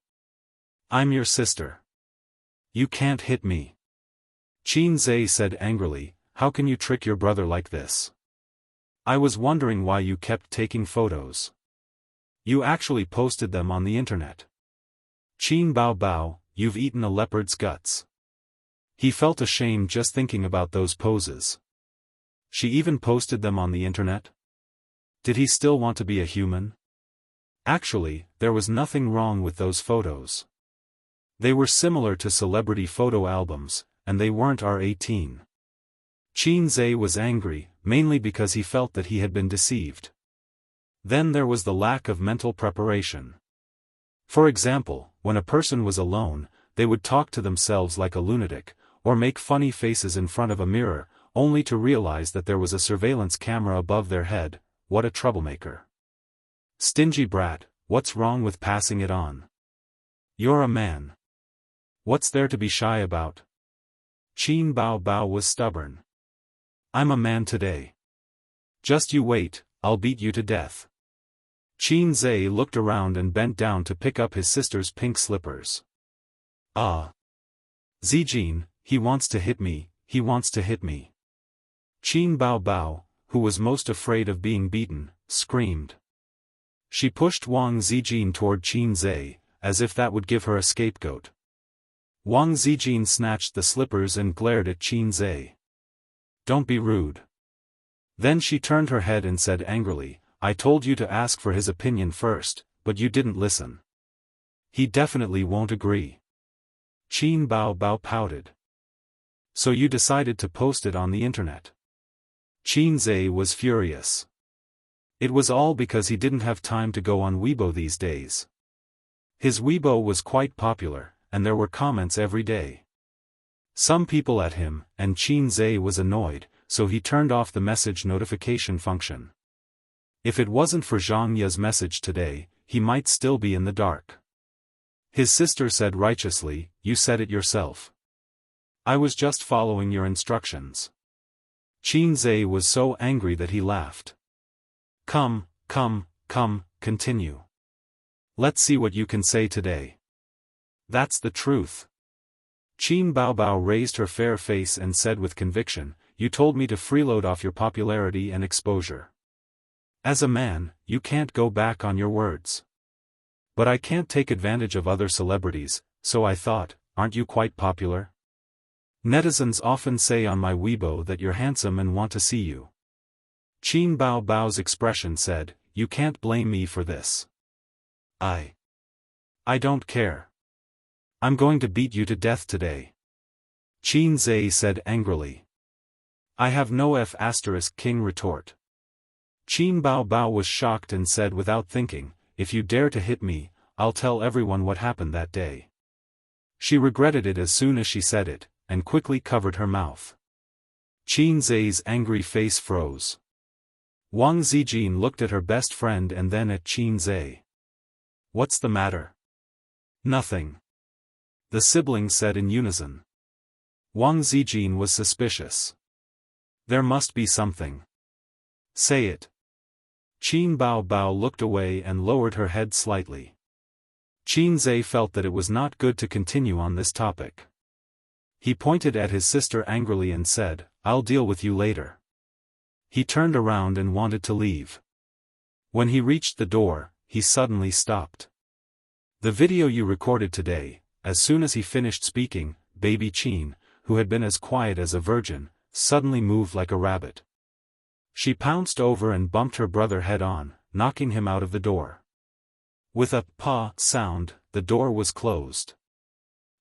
"I'm your sister. You can't hit me," Qin Zhe said angrily. "How can you trick your brother like this? I was wondering why you kept taking photos. You actually posted them on the internet. Qin Bao Bao, you've eaten a leopard's guts." He felt ashamed just thinking about those poses. She even posted them on the internet? Did he still want to be a human? Actually, there was nothing wrong with those photos. They were similar to celebrity photo albums, and they weren't R18. Qin Zhe was angry, mainly because he felt that he had been deceived. Then there was the lack of mental preparation. For example, when a person was alone, they would talk to themselves like a lunatic, or make funny faces in front of a mirror, only to realize that there was a surveillance camera above their head. What a troublemaker. Stingy brat, what's wrong with passing it on? You're a man. What's there to be shy about? Qin Bao Bao was stubborn. I'm a man today. Just you wait, I'll beat you to death. Qin Zhe looked around and bent down to pick up his sister's pink slippers. Ah. Zijin, he wants to hit me, he wants to hit me. Qin Bao Bao, who was most afraid of being beaten, screamed. She pushed Wang Zijin toward Qin Zhe, as if that would give her a scapegoat. Wang Zijin snatched the slippers and glared at Qin Zhe. Don't be rude. Then she turned her head and said angrily, I told you to ask for his opinion first, but you didn't listen. He definitely won't agree. Qin Bao Bao pouted. So you decided to post it on the internet. Qin Zhe was furious. It was all because he didn't have time to go on Weibo these days. His Weibo was quite popular, and there were comments every day. Some people at him, and Qin Zhe was annoyed, so he turned off the message notification function. If it wasn't for Zhang Ya's message today, he might still be in the dark. His sister said righteously, "You said it yourself. I was just following your instructions." Qin Zhe was so angry that he laughed. Come, continue. Let's see what you can say today. That's the truth. Qin Bao Bao raised her fair face and said with conviction, "You told me to freeload off your popularity and exposure. As a man, you can't go back on your words. But I can't take advantage of other celebrities, so I thought, aren't you quite popular? Netizens often say on my Weibo that you're handsome and want to see you." Qin Bao Bao's expression said, "You can't blame me for this. I don't care. I'm going to beat you to death today." Qin Zhe said angrily. "I have no King retort." Qin Bao Bao was shocked and said without thinking, "If you dare to hit me, I'll tell everyone what happened that day." She regretted it as soon as she said it, and quickly covered her mouth. Qin Zhe's angry face froze. Wang Zijin looked at her best friend and then at Qin Zhe. "What's the matter?" "Nothing," the siblings said in unison. Wang Zijin was suspicious. "There must be something. Say it." Qin Bao Bao looked away and lowered her head slightly. Qin Zhe felt that it was not good to continue on this topic. He pointed at his sister angrily and said, "I'll deal with you later." He turned around and wanted to leave. When he reached the door, he suddenly stopped. "The video you recorded today," as soon as he finished speaking, baby Qin, who had been as quiet as a virgin, suddenly moved like a rabbit. She pounced over and bumped her brother head-on, knocking him out of the door. With a "pa" sound, the door was closed.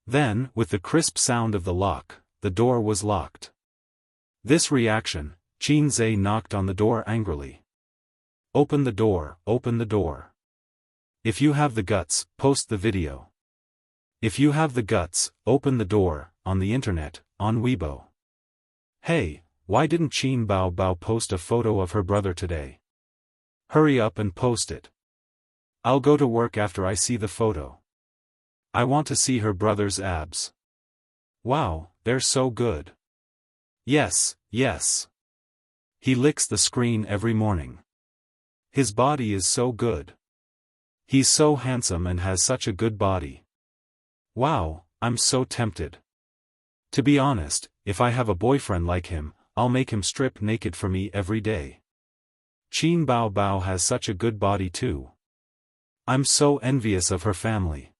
Then, with the crisp sound of the lock, the door was locked. This reaction, Qin Zhe knocked on the door angrily. "Open the door, open the door. If you have the guts, post the video. If you have the guts, open the door, on the internet, on Weibo." Hey, why didn't Qin Bao Bao post a photo of her brother today? Hurry up and post it. I'll go to work after I see the photo. I want to see her brother's abs. Wow, they're so good. Yes. He licks the screen every morning. His body is so good. He's so handsome and has such a good body. Wow, I'm so tempted. To be honest, if I have a boyfriend like him, I'll make him strip naked for me every day. Qin Bao Bao has such a good body too. I'm so envious of her family.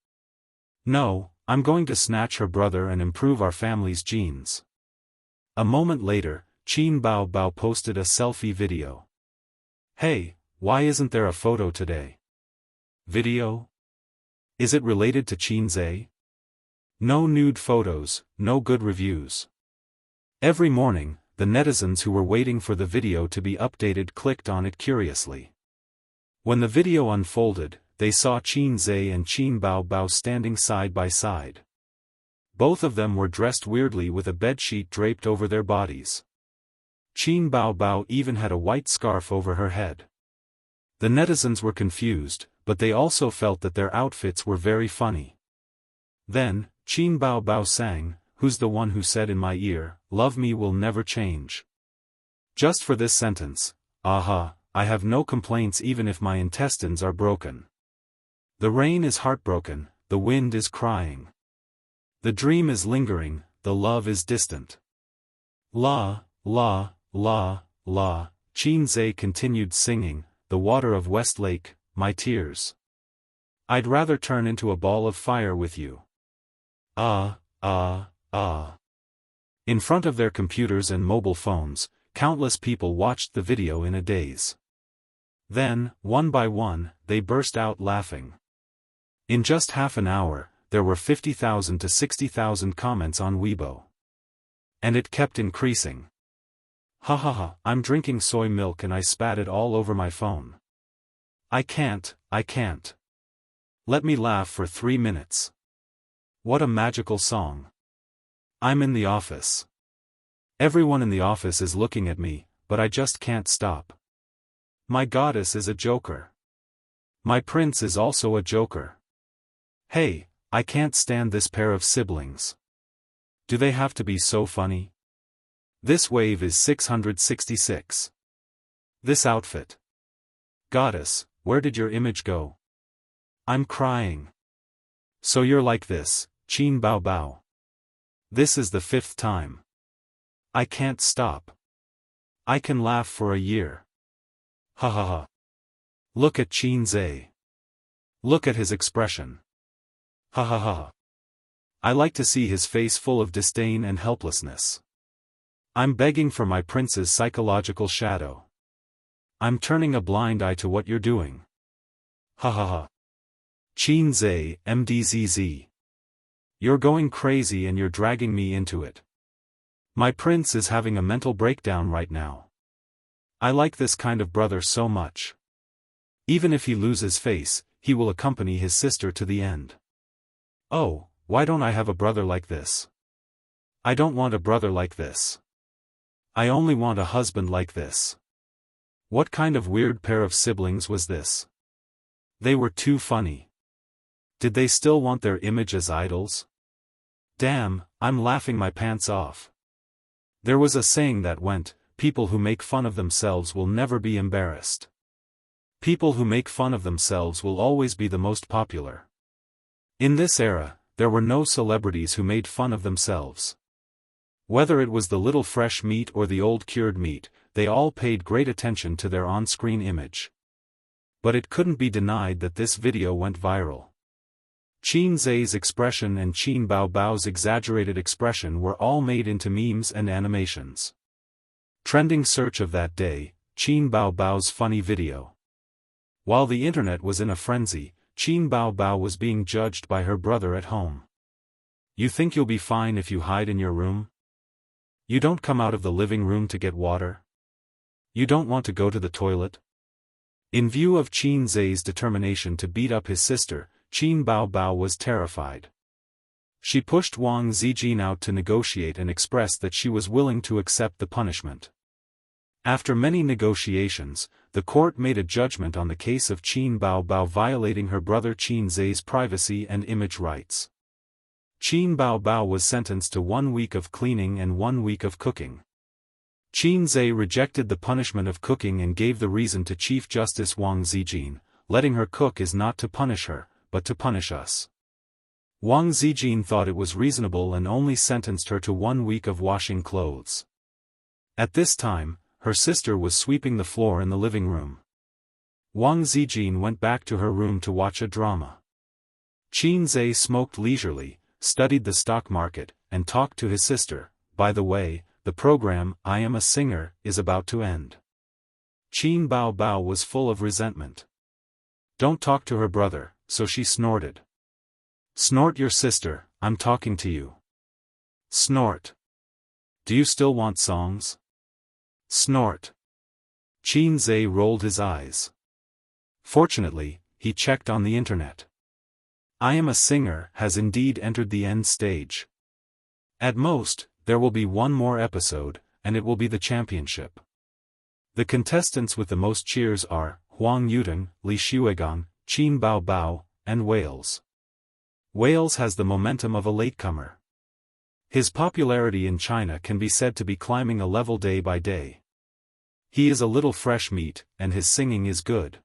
No, I'm going to snatch her brother and improve our family's genes. A moment later, Qin Bao Bao posted a selfie video. Hey, why isn't there a photo today? Video? Is it related to Qin Zhe? No nude photos, no good reviews. Every morning, the netizens who were waiting for the video to be updated clicked on it curiously. When the video unfolded, they saw Qin Zhe and Qin Bao Bao standing side by side. Both of them were dressed weirdly with a bedsheet draped over their bodies. Qin Bao Bao even had a white scarf over her head. The netizens were confused, but they also felt that their outfits were very funny. Then, Qin Bao Bao sang, "Who's the one who said in my ear, 'Love me will never change'?" Just for this sentence, I have no complaints even if my intestines are broken. The rain is heartbroken, the wind is crying. The dream is lingering, the love is distant. La, la, la, la, Qin Zhe continued singing, "The water of Westlake, my tears. I'd rather turn into a ball of fire with you." In front of their computers and mobile phones, countless people watched the video in a daze. Then, one by one, they burst out laughing. In just half an hour, there were 50,000 to 60,000 comments on Weibo. And it kept increasing. Ha ha ha, I'm drinking soy milk and I spat it all over my phone. I can't. Let me laugh for 3 minutes. What a magical song. I'm in the office. Everyone in the office is looking at me, but I just can't stop. My goddess is a joker. My prince is also a joker. Hey, I can't stand this pair of siblings. Do they have to be so funny? This wave is 666. This outfit. Goddess, where did your image go? I'm crying. So you're like this, Qin Bao Bao. This is the 5th time. I can't stop. I can laugh for a year. Ha ha ha. Look at Qin Zhe. Look at his expression. Ha ha ha. I like to see his face full of disdain and helplessness. I'm begging for my prince's psychological shadow. I'm turning a blind eye to what you're doing. Ha ha ha. Qin Zhe, MDZZ. You're going crazy and you're dragging me into it. My prince is having a mental breakdown right now. I like this kind of brother so much. Even if he loses face, he will accompany his sister to the end. Oh, why don't I have a brother like this? I don't want a brother like this. I only want a husband like this. What kind of weird pair of siblings was this? They were too funny. Did they still want their image as idols? Damn, I'm laughing my pants off. There was a saying that went, people who make fun of themselves will never be embarrassed. People who make fun of themselves will always be the most popular. In this era, there were no celebrities who made fun of themselves. Whether it was the little fresh meat or the old cured meat, they all paid great attention to their on-screen image. But it couldn't be denied that this video went viral. Qin Zhe's expression and Qin Bao Bao's exaggerated expression were all made into memes and animations. Trending search of that day, Qin Bao Bao's funny video. While the internet was in a frenzy, Qin Bao Bao was being judged by her brother at home. You think you'll be fine if you hide in your room? You don't come out of the living room to get water? You don't want to go to the toilet? In view of Qin Zhe's determination to beat up his sister, Qin Bao Bao was terrified. She pushed Wang Zijin out to negotiate and expressed that she was willing to accept the punishment. After many negotiations, the court made a judgment on the case of Qin Bao Bao violating her brother Qin Zhe's privacy and image rights. Qin Bao Bao was sentenced to 1 week of cleaning and 1 week of cooking. Qin Zhe rejected the punishment of cooking and gave the reason to Chief Justice Wang Zijin, letting her cook is not to punish her, but to punish us. Wang Zijin thought it was reasonable and only sentenced her to 1 week of washing clothes. At this time, her sister was sweeping the floor in the living room. Wang Zijin went back to her room to watch a drama. Qin Zhe smoked leisurely, studied the stock market, and talked to his sister. By the way, the program, I Am a Singer, is about to end. Qin Bao Bao was full of resentment. Don't talk to her brother, so she snorted. Snort your sister, I'm talking to you. Snort. Do you still want songs? Snort. Qin Zhe rolled his eyes. Fortunately, he checked on the internet. I Am a Singer has indeed entered the end stage. At most, there will be 1 more episode, and it will be the championship. The contestants with the most cheers are Huang Yuteng, Li Xuegang, Qin Bao Bao, and Wales. Wales has the momentum of a latecomer. His popularity in China can be said to be climbing a level day by day. He is a little fresh meat, and his singing is good.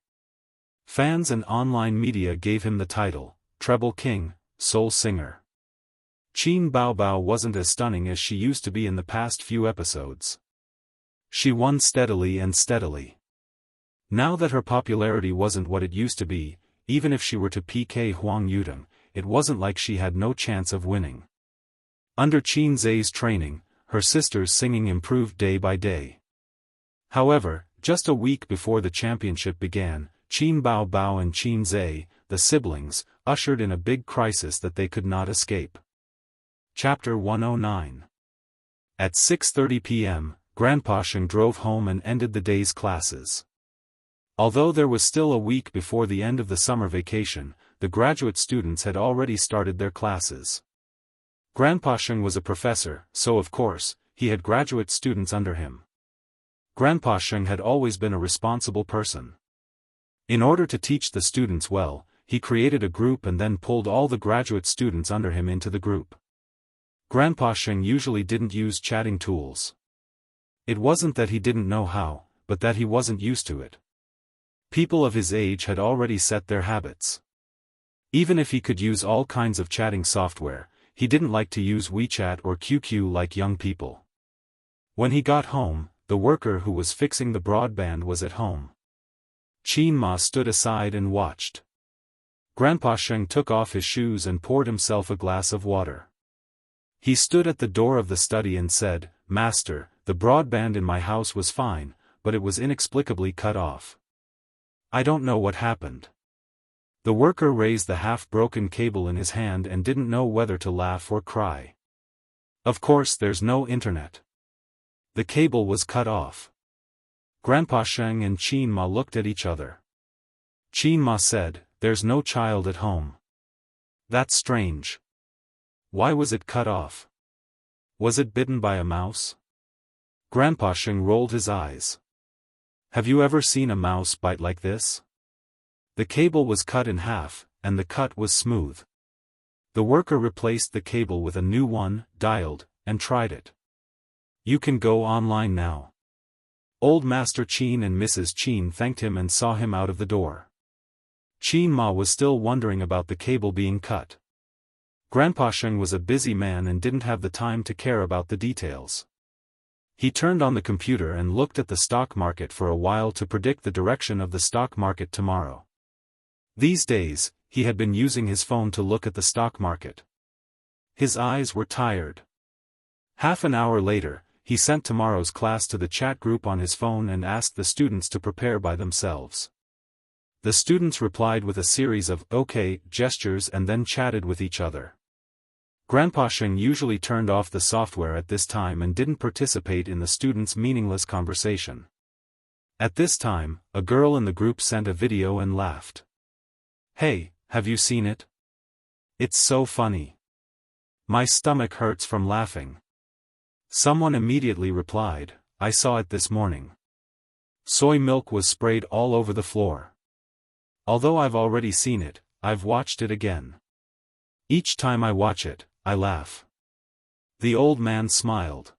Fans and online media gave him the title, Treble King, Soul Singer. Qin Bao Bao wasn't as stunning as she used to be in the past few episodes. She won steadily and steadily. Now that her popularity wasn't what it used to be, even if she were to PK Huang Yuteng, it wasn't like she had no chance of winning. Under Qin Zhe's training, her sister's singing improved day by day. However, just a week before the championship began, Qin Bao Bao and Qin Zhe, the siblings, ushered in a big crisis that they could not escape. Chapter 109. At 6:30 p.m., Grandpa Sheng drove home and ended the day's classes. Although there was still a week before the end of the summer vacation, the graduate students had already started their classes. Grandpa Sheng was a professor, so of course, he had graduate students under him. Grandpa Sheng had always been a responsible person. In order to teach the students well, he created a group and then pulled all the graduate students under him into the group. Grandpa Sheng usually didn't use chatting tools. It wasn't that he didn't know how, but that he wasn't used to it. People of his age had already set their habits. Even if he could use all kinds of chatting software, he didn't like to use WeChat or QQ like young people. When he got home, the worker who was fixing the broadband was at home. Qin Ma stood aside and watched. Grandpa Sheng took off his shoes and poured himself a glass of water. He stood at the door of the study and said, "Master, the broadband in my house was fine, but it was inexplicably cut off. I don't know what happened." The worker raised the half-broken cable in his hand and didn't know whether to laugh or cry. Of course there's no internet. The cable was cut off. Grandpa Sheng and Qin Ma looked at each other. Qin Ma said, "There's no child at home. That's strange. Why was it cut off? Was it bitten by a mouse?" Grandpa Sheng rolled his eyes. "Have you ever seen a mouse bite like this?" The cable was cut in half, and the cut was smooth. The worker replaced the cable with a new one, dialed, and tried it. "You can go online now." Old Master Qin and Mrs. Qin thanked him and saw him out of the door. Qin Ma was still wondering about the cable being cut. Grandpa Sheng was a busy man and didn't have the time to care about the details. He turned on the computer and looked at the stock market for a while to predict the direction of the stock market tomorrow. These days, he had been using his phone to look at the stock market. His eyes were tired. Half an hour later, he sent tomorrow's class to the chat group on his phone and asked the students to prepare by themselves. The students replied with a series of "okay" gestures and then chatted with each other. Grandpa Sheng usually turned off the software at this time and didn't participate in the students' meaningless conversation. At this time, a girl in the group sent a video and laughed. "Hey, have you seen it? It's so funny. My stomach hurts from laughing." Someone immediately replied, "I saw it this morning. Soy milk was sprayed all over the floor. Although I've already seen it, I've watched it again. Each time I watch it, I laugh." The old man smiled.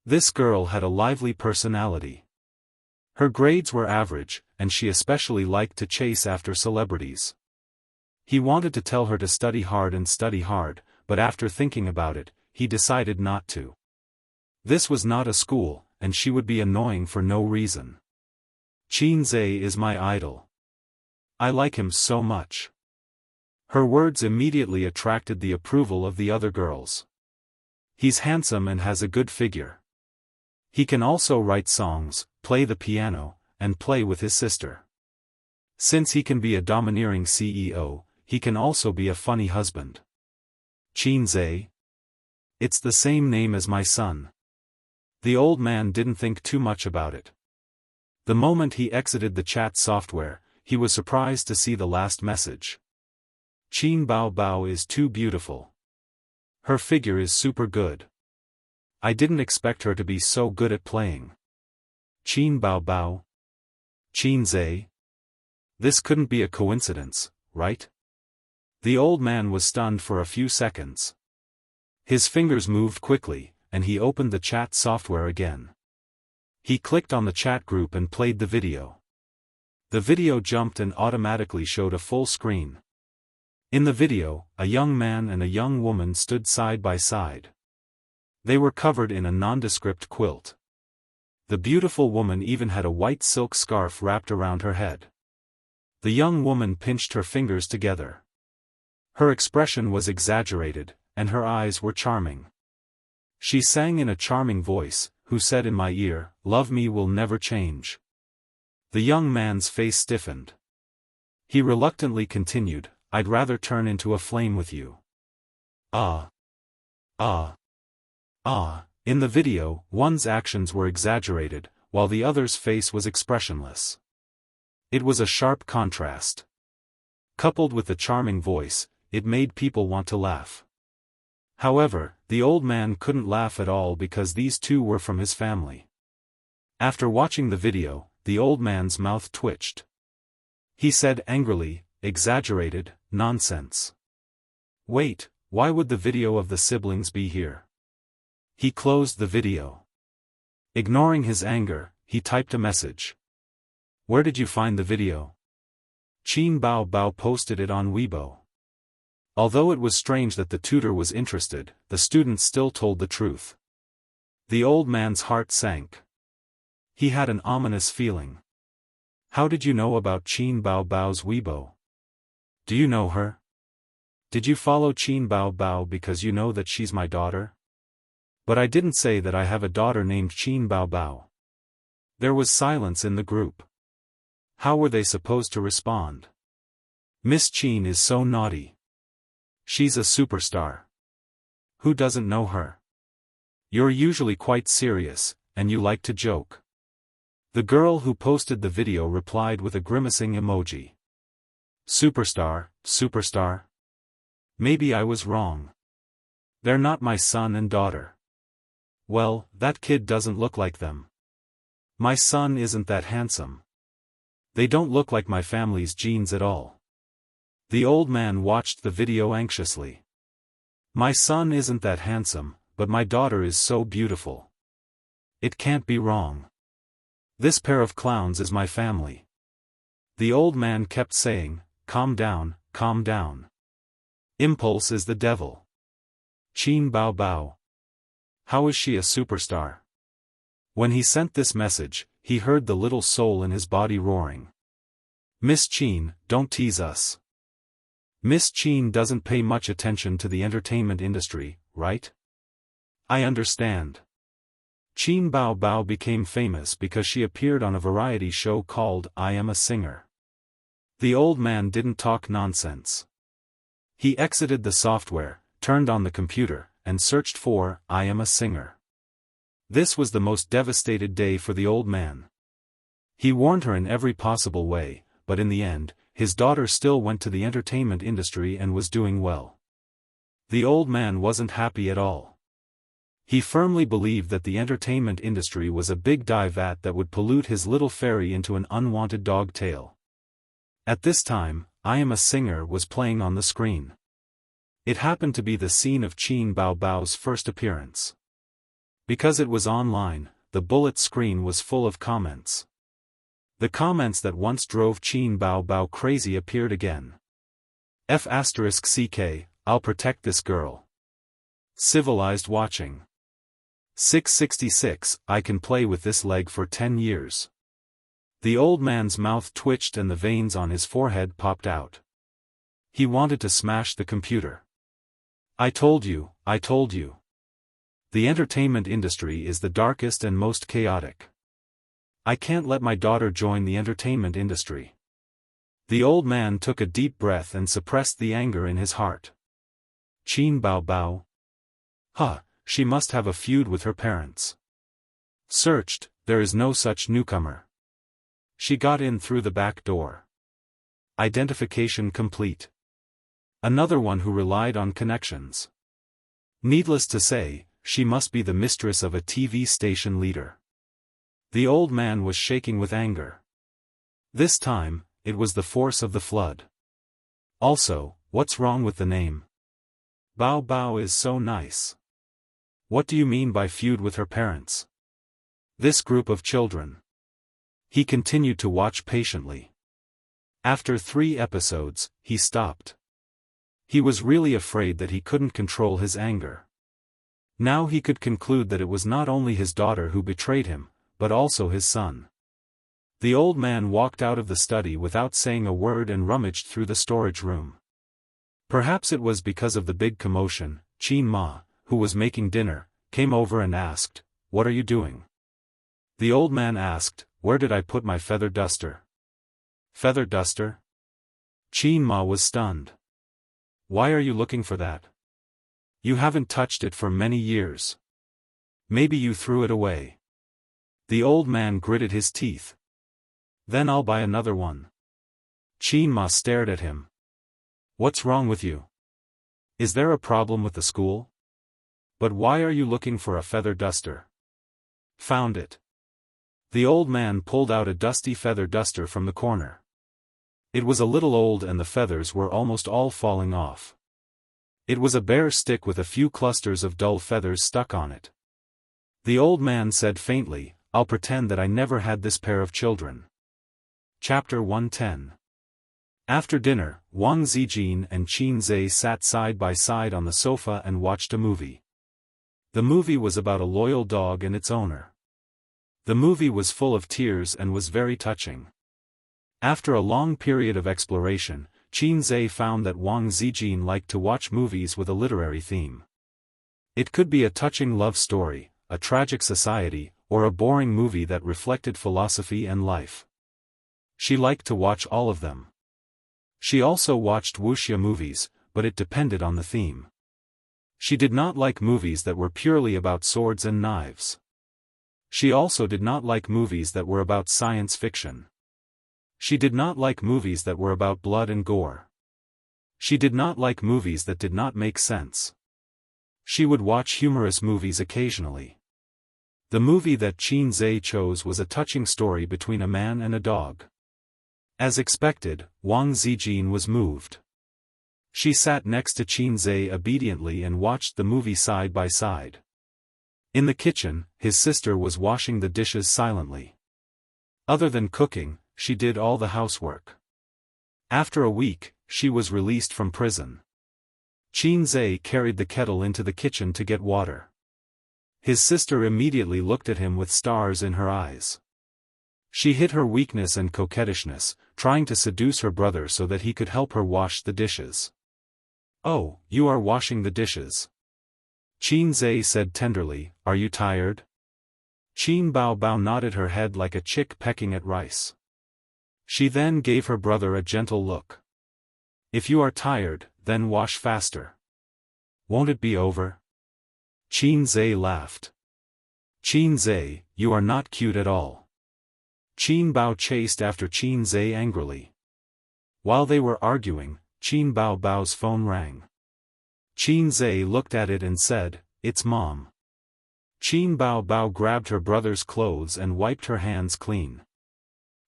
This girl had a lively personality. Her grades were average, and she especially liked to chase after celebrities. He wanted to tell her to study hard, but after thinking about it, he decided not to. This was not a school, and she would be annoying for no reason. "Qin Zhe is my idol. I like him so much." Her words immediately attracted the approval of the other girls. "He's handsome and has a good figure. He can also write songs, play the piano, and play with his sister. Since he can be a domineering CEO, he can also be a funny husband." "Qin Zhe? It's the same name as my son." The old man didn't think too much about it. The moment he exited the chat software, he was surprised to see the last message. "Qin Bao Bao is too beautiful. Her figure is super good. I didn't expect her to be so good at playing. Qin Bao Bao? Qin Zhe? This couldn't be a coincidence, right?" The old man was stunned for a few seconds. His fingers moved quickly, and he opened the chat software again. He clicked on the chat group and played the video. The video jumped and automatically showed a full screen. In the video, a young man and a young woman stood side by side. They were covered in a nondescript quilt. The beautiful woman even had a white silk scarf wrapped around her head. The young woman pinched her fingers together. Her expression was exaggerated, and her eyes were charming. She sang in a charming voice, "Who said in my ear, 'Love me will never change'?" The young man's face stiffened. He reluctantly continued, I'd rather turn into a flame with you. Ah. Ah. Ah. In the video, one's actions were exaggerated, while the other's face was expressionless. It was a sharp contrast. Coupled with the charming voice, it made people want to laugh. However, the old man couldn't laugh at all because these two were from his family. After watching the video, the old man's mouth twitched. He said angrily, exaggerated, nonsense. Wait, why would the video of the siblings be here? He closed the video. Ignoring his anger, he typed a message. Where did you find the video? Qin Bao Bao posted it on Weibo. Although it was strange that the tutor was interested, the student still told the truth. The old man's heart sank. He had an ominous feeling. How did you know about Qin Bao Bao's Weibo? Do you know her? Did you follow Qin Bao Bao because you know that she's my daughter? But I didn't say that I have a daughter named Qin Bao Bao. There was silence in the group. How were they supposed to respond? Miss Qin is so naughty. She's a superstar. Who doesn't know her? You're usually quite serious, and you like to joke. The girl who posted the video replied with a grimacing emoji. Superstar, superstar? Maybe I was wrong. They're not my son and daughter. Well, that kid doesn't look like them. My son isn't that handsome. They don't look like my family's genes at all. The old man watched the video anxiously. My son isn't that handsome, but my daughter is so beautiful. It can't be wrong. This pair of clowns is my family. The old man kept saying, calm down, calm down. Impulse is the devil. Qin Bao Bao. How is she a superstar? When he sent this message, he heard the little soul in his body roaring. Miss Qin, don't tease us. Miss Qin doesn't pay much attention to the entertainment industry, right? I understand. Qin Bao Bao became famous because she appeared on a variety show called I Am a Singer. The old man didn't talk nonsense. He exited the software, turned on the computer, and searched for I Am a Singer. This was the most devastated day for the old man. He warned her in every possible way, but in the end, his daughter still went to the entertainment industry and was doing well. The old man wasn't happy at all. He firmly believed that the entertainment industry was a big dye vat that would pollute his little fairy into an unwanted dog tail. At this time, I Am a Singer was playing on the screen. It happened to be the scene of Qin Bao Bao's first appearance. Because it was online, the bullet screen was full of comments. The comments that once drove Qin Bao Bao crazy appeared again. F***CK, I'll protect this girl. Civilized watching. 666, I can play with this leg for 10 years. The old man's mouth twitched and the veins on his forehead popped out. He wanted to smash the computer. I told you, I told you. The entertainment industry is the darkest and most chaotic. I can't let my daughter join the entertainment industry. The old man took a deep breath and suppressed the anger in his heart. Qin Bao Bao? Huh, she must have a feud with her parents. Searched, there is no such newcomer. She got in through the back door. Identification complete. Another one who relied on connections. Needless to say, she must be the mistress of a TV station leader. The old man was shaking with anger. This time, it was the force of the flood. Also, what's wrong with the name? Bao Bao is so nice. What do you mean by feud with her parents? This group of children. He continued to watch patiently. After 3 episodes, he stopped. He was really afraid that he couldn't control his anger. Now he could conclude that it was not only his daughter who betrayed him, but also his son. The old man walked out of the study without saying a word and rummaged through the storage room. Perhaps it was because of the big commotion. Qin Ma, who was making dinner, came over and asked, "What are you doing?" The old man asked, where did I put my feather duster? Feather duster? Qin Ma was stunned. Why are you looking for that? You haven't touched it for many years. Maybe you threw it away. The old man gritted his teeth. Then I'll buy another one. Qin Ma stared at him. What's wrong with you? Is there a problem with the school? But why are you looking for a feather duster? Found it. The old man pulled out a dusty feather duster from the corner. It was a little old and the feathers were almost all falling off. It was a bare stick with a few clusters of dull feathers stuck on it. The old man said faintly, I'll pretend that I never had this pair of children. Chapter 110. After dinner, Wang Zijin and Qin Zhe sat side by side on the sofa and watched a movie. The movie was about a loyal dog and its owner. The movie was full of tears and was very touching. After a long period of exploration, Qin Zhe found that Wang Zijin liked to watch movies with a literary theme. It could be a touching love story, a tragic society, or a boring movie that reflected philosophy and life. She liked to watch all of them. She also watched wuxia movies, but it depended on the theme. She did not like movies that were purely about swords and knives. She also did not like movies that were about science fiction. She did not like movies that were about blood and gore. She did not like movies that did not make sense. She would watch humorous movies occasionally. The movie that Qin Zhe chose was a touching story between a man and a dog. As expected, Wang Zijin was moved. She sat next to Qin Zhe obediently and watched the movie side by side. In the kitchen, his sister was washing the dishes silently. Other than cooking, she did all the housework. After a week, she was released from prison. Qin Zhe carried the kettle into the kitchen to get water. His sister immediately looked at him with stars in her eyes. She hid her weakness and coquettishness, trying to seduce her brother so that he could help her wash the dishes. Oh, you are washing the dishes. Qin Zhe said tenderly, are you tired? Qin Bao Bao nodded her head like a chick pecking at rice. She then gave her brother a gentle look. If you are tired, then wash faster. Won't it be over? Qin Zhe laughed. Qin Zhe, you are not cute at all. Qin Bao chased after Qin Zhe angrily. While they were arguing, Qin Bao Bao's phone rang. Qin Zhe looked at it and said, it's Mom. Qin Bao Bao grabbed her brother's clothes and wiped her hands clean.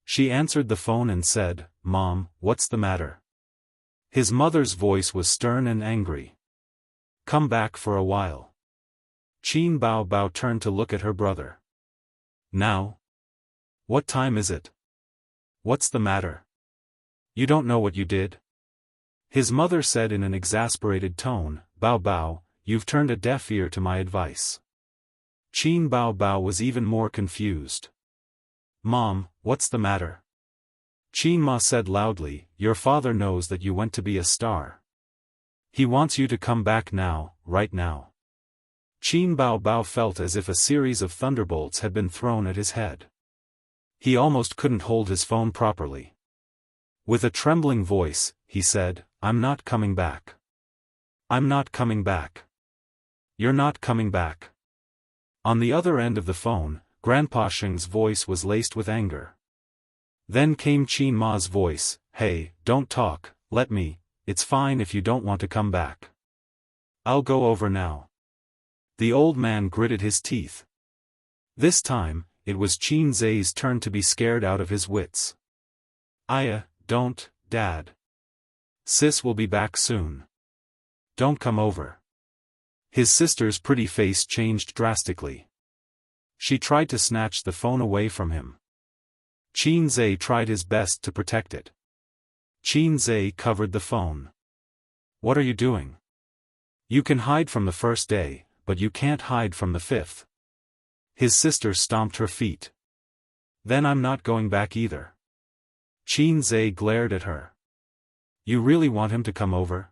She answered the phone and said, Mom, what's the matter? His mother's voice was stern and angry. Come back for a while. Qin Bao Bao turned to look at her brother. Now? What time is it? What's the matter? You don't know what you did? His mother said in an exasperated tone, Bao Bao, you've turned a deaf ear to my advice. Qin Bao Bao was even more confused. Mom, what's the matter? Qin Ma said loudly, your father knows that you went to be a star. He wants you to come back now, right now. Qin Bao Bao felt as if a series of thunderbolts had been thrown at his head. He almost couldn't hold his phone properly. With a trembling voice, he said, I'm not coming back. I'm not coming back. You're not coming back. On the other end of the phone, Grandpa Sheng's voice was laced with anger. Then came Qin Ma's voice, hey, don't talk, let me, it's fine if you don't want to come back. I'll go over now. The old man gritted his teeth. This time, it was Qin Zhe's turn to be scared out of his wits. Don't, Dad. Sis will be back soon. Don't come over. His sister's pretty face changed drastically. She tried to snatch the phone away from him. Qin Zhe tried his best to protect it. Qin Zhe covered the phone. What are you doing? You can hide from the first day, but you can't hide from the fifth. His sister stomped her feet. Then I'm not going back either. Qin Zhe glared at her. You really want him to come over?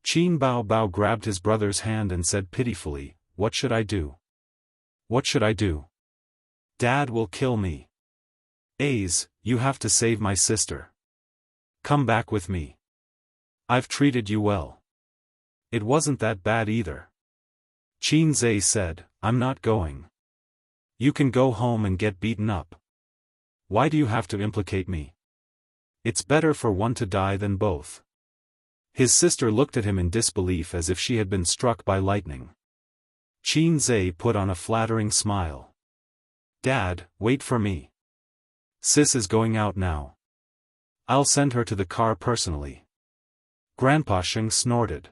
Qin Bao Bao grabbed his brother's hand and said pitifully, what should I do? What should I do? Dad will kill me. A's, you have to save my sister. Come back with me. I've treated you well. It wasn't that bad either. Qin Zhe said, I'm not going. You can go home and get beaten up. Why do you have to implicate me? It's better for one to die than both. His sister looked at him in disbelief as if she had been struck by lightning. Qin Zhe put on a flattering smile. Dad, wait for me. Sis is going out now. I'll send her to the car personally. Grandpa Sheng snorted.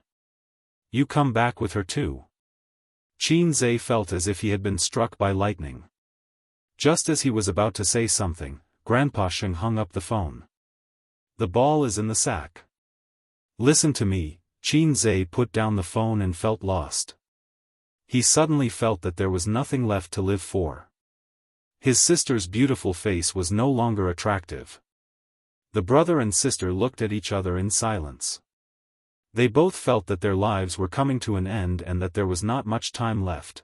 You come back with her too. Qin Zhe felt as if he had been struck by lightning. Just as he was about to say something, Grandpa Sheng hung up the phone. The ball is in the sack. Listen to me, Qin Zhe put down the phone and felt lost. He suddenly felt that there was nothing left to live for. His sister's beautiful face was no longer attractive. The brother and sister looked at each other in silence. They both felt that their lives were coming to an end and that there was not much time left.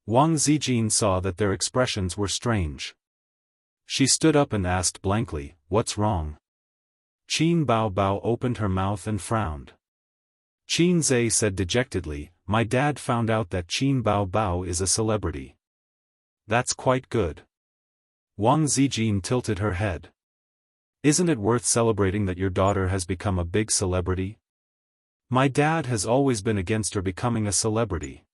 Wang Zijin saw that their expressions were strange. She stood up and asked blankly, What's wrong? Qin Bao Bao opened her mouth and frowned. Qin Zhe said dejectedly, My dad found out that Qin Bao Bao is a celebrity. That's quite good. Wang Zijin tilted her head. Isn't it worth celebrating that your daughter has become a big celebrity? My dad has always been against her becoming a celebrity.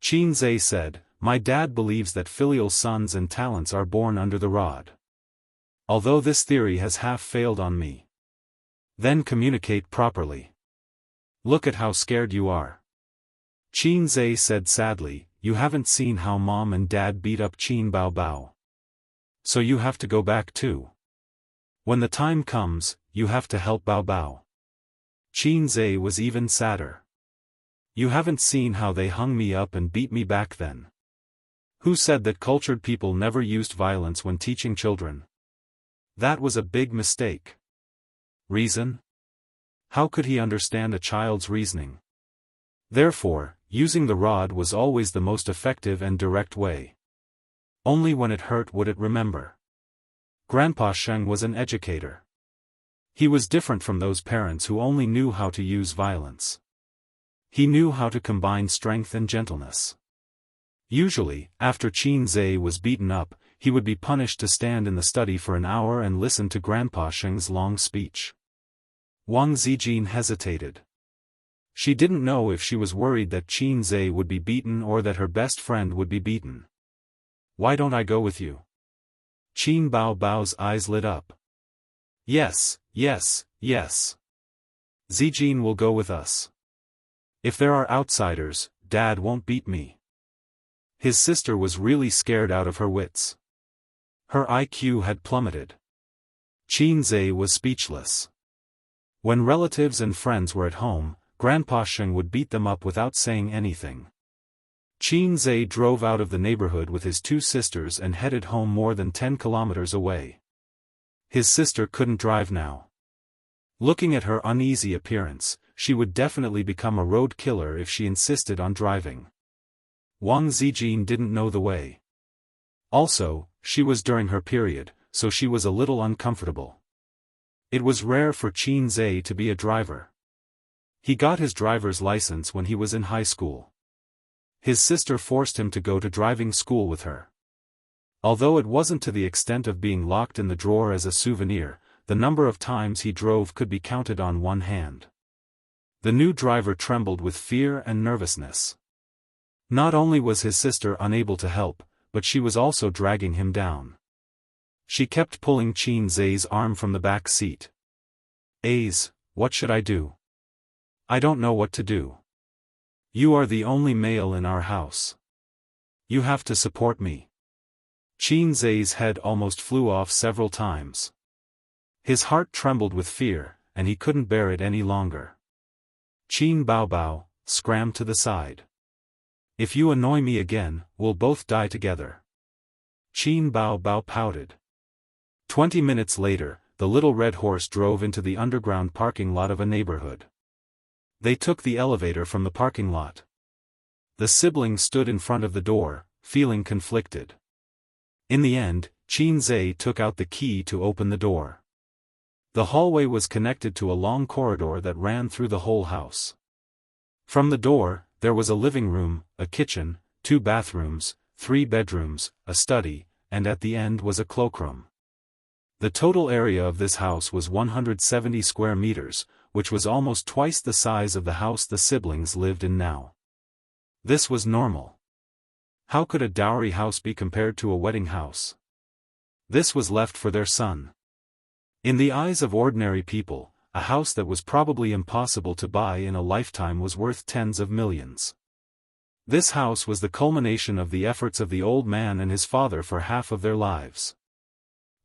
Qin Zhe said, My dad believes that filial sons and talents are born under the rod. Although this theory has half failed on me. Then communicate properly. Look at how scared you are. Qin Zhe said sadly, You haven't seen how mom and dad beat up Qin Bao Bao. So you have to go back too. When the time comes, you have to help Bao Bao. Qin Zhe was even sadder. You haven't seen how they hung me up and beat me back then. Who said that cultured people never used violence when teaching children? That was a big mistake. Reason? How could he understand a child's reasoning? Therefore, using the rod was always the most effective and direct way. Only when it hurt would it remember. Grandpa Sheng was an educator. He was different from those parents who only knew how to use violence. He knew how to combine strength and gentleness. Usually, after Qin Zhe was beaten up, he would be punished to stand in the study for an hour and listen to Grandpa Sheng's long speech. Wang Zijin hesitated. She didn't know if she was worried that Qin Zhe would be beaten or that her best friend would be beaten. Why don't I go with you? Qin Bao Bao's eyes lit up. Yes, yes, yes. Zijin will go with us. If there are outsiders, Dad won't beat me. His sister was really scared out of her wits. Her IQ had plummeted. Qin Zhe was speechless. When relatives and friends were at home, Grandpa Sheng would beat them up without saying anything. Qin Zhe drove out of the neighborhood with his two sisters and headed home more than 10 kilometers away. His sister couldn't drive now. Looking at her uneasy appearance, she would definitely become a road killer if she insisted on driving. Wang Zijin didn't know the way. Also, she was during her period, so she was a little uncomfortable. It was rare for Qin Zhe to be a driver. He got his driver's license when he was in high school. His sister forced him to go to driving school with her. Although it wasn't to the extent of being locked in the drawer as a souvenir, the number of times he drove could be counted on one hand. The new driver trembled with fear and nervousness. Not only was his sister unable to help, but she was also dragging him down. She kept pulling Qin Zhe's arm from the back seat. A's, what should I do? I don't know what to do. You are the only male in our house. You have to support me. Qin Zhe's head almost flew off several times. His heart trembled with fear, and he couldn't bear it any longer. Qin Bao Bao, scram to the side. If you annoy me again, we'll both die together. Qin Bao Bao pouted. 20 minutes later, the little red horse drove into the underground parking lot of a neighborhood. They took the elevator from the parking lot. The sibling stood in front of the door, feeling conflicted. In the end, Qin Zhe took out the key to open the door. The hallway was connected to a long corridor that ran through the whole house. From the door, there was a living room, a kitchen, 2 bathrooms, 3 bedrooms, a study, and at the end was a cloakroom. The total area of this house was 170 square meters, which was almost twice the size of the house the siblings lived in now. This was normal. How could a dowry house be compared to a wedding house? This was left for their son. In the eyes of ordinary people, a house that was probably impossible to buy in a lifetime was worth tens of millions. This house was the culmination of the efforts of the old man and his father for half of their lives.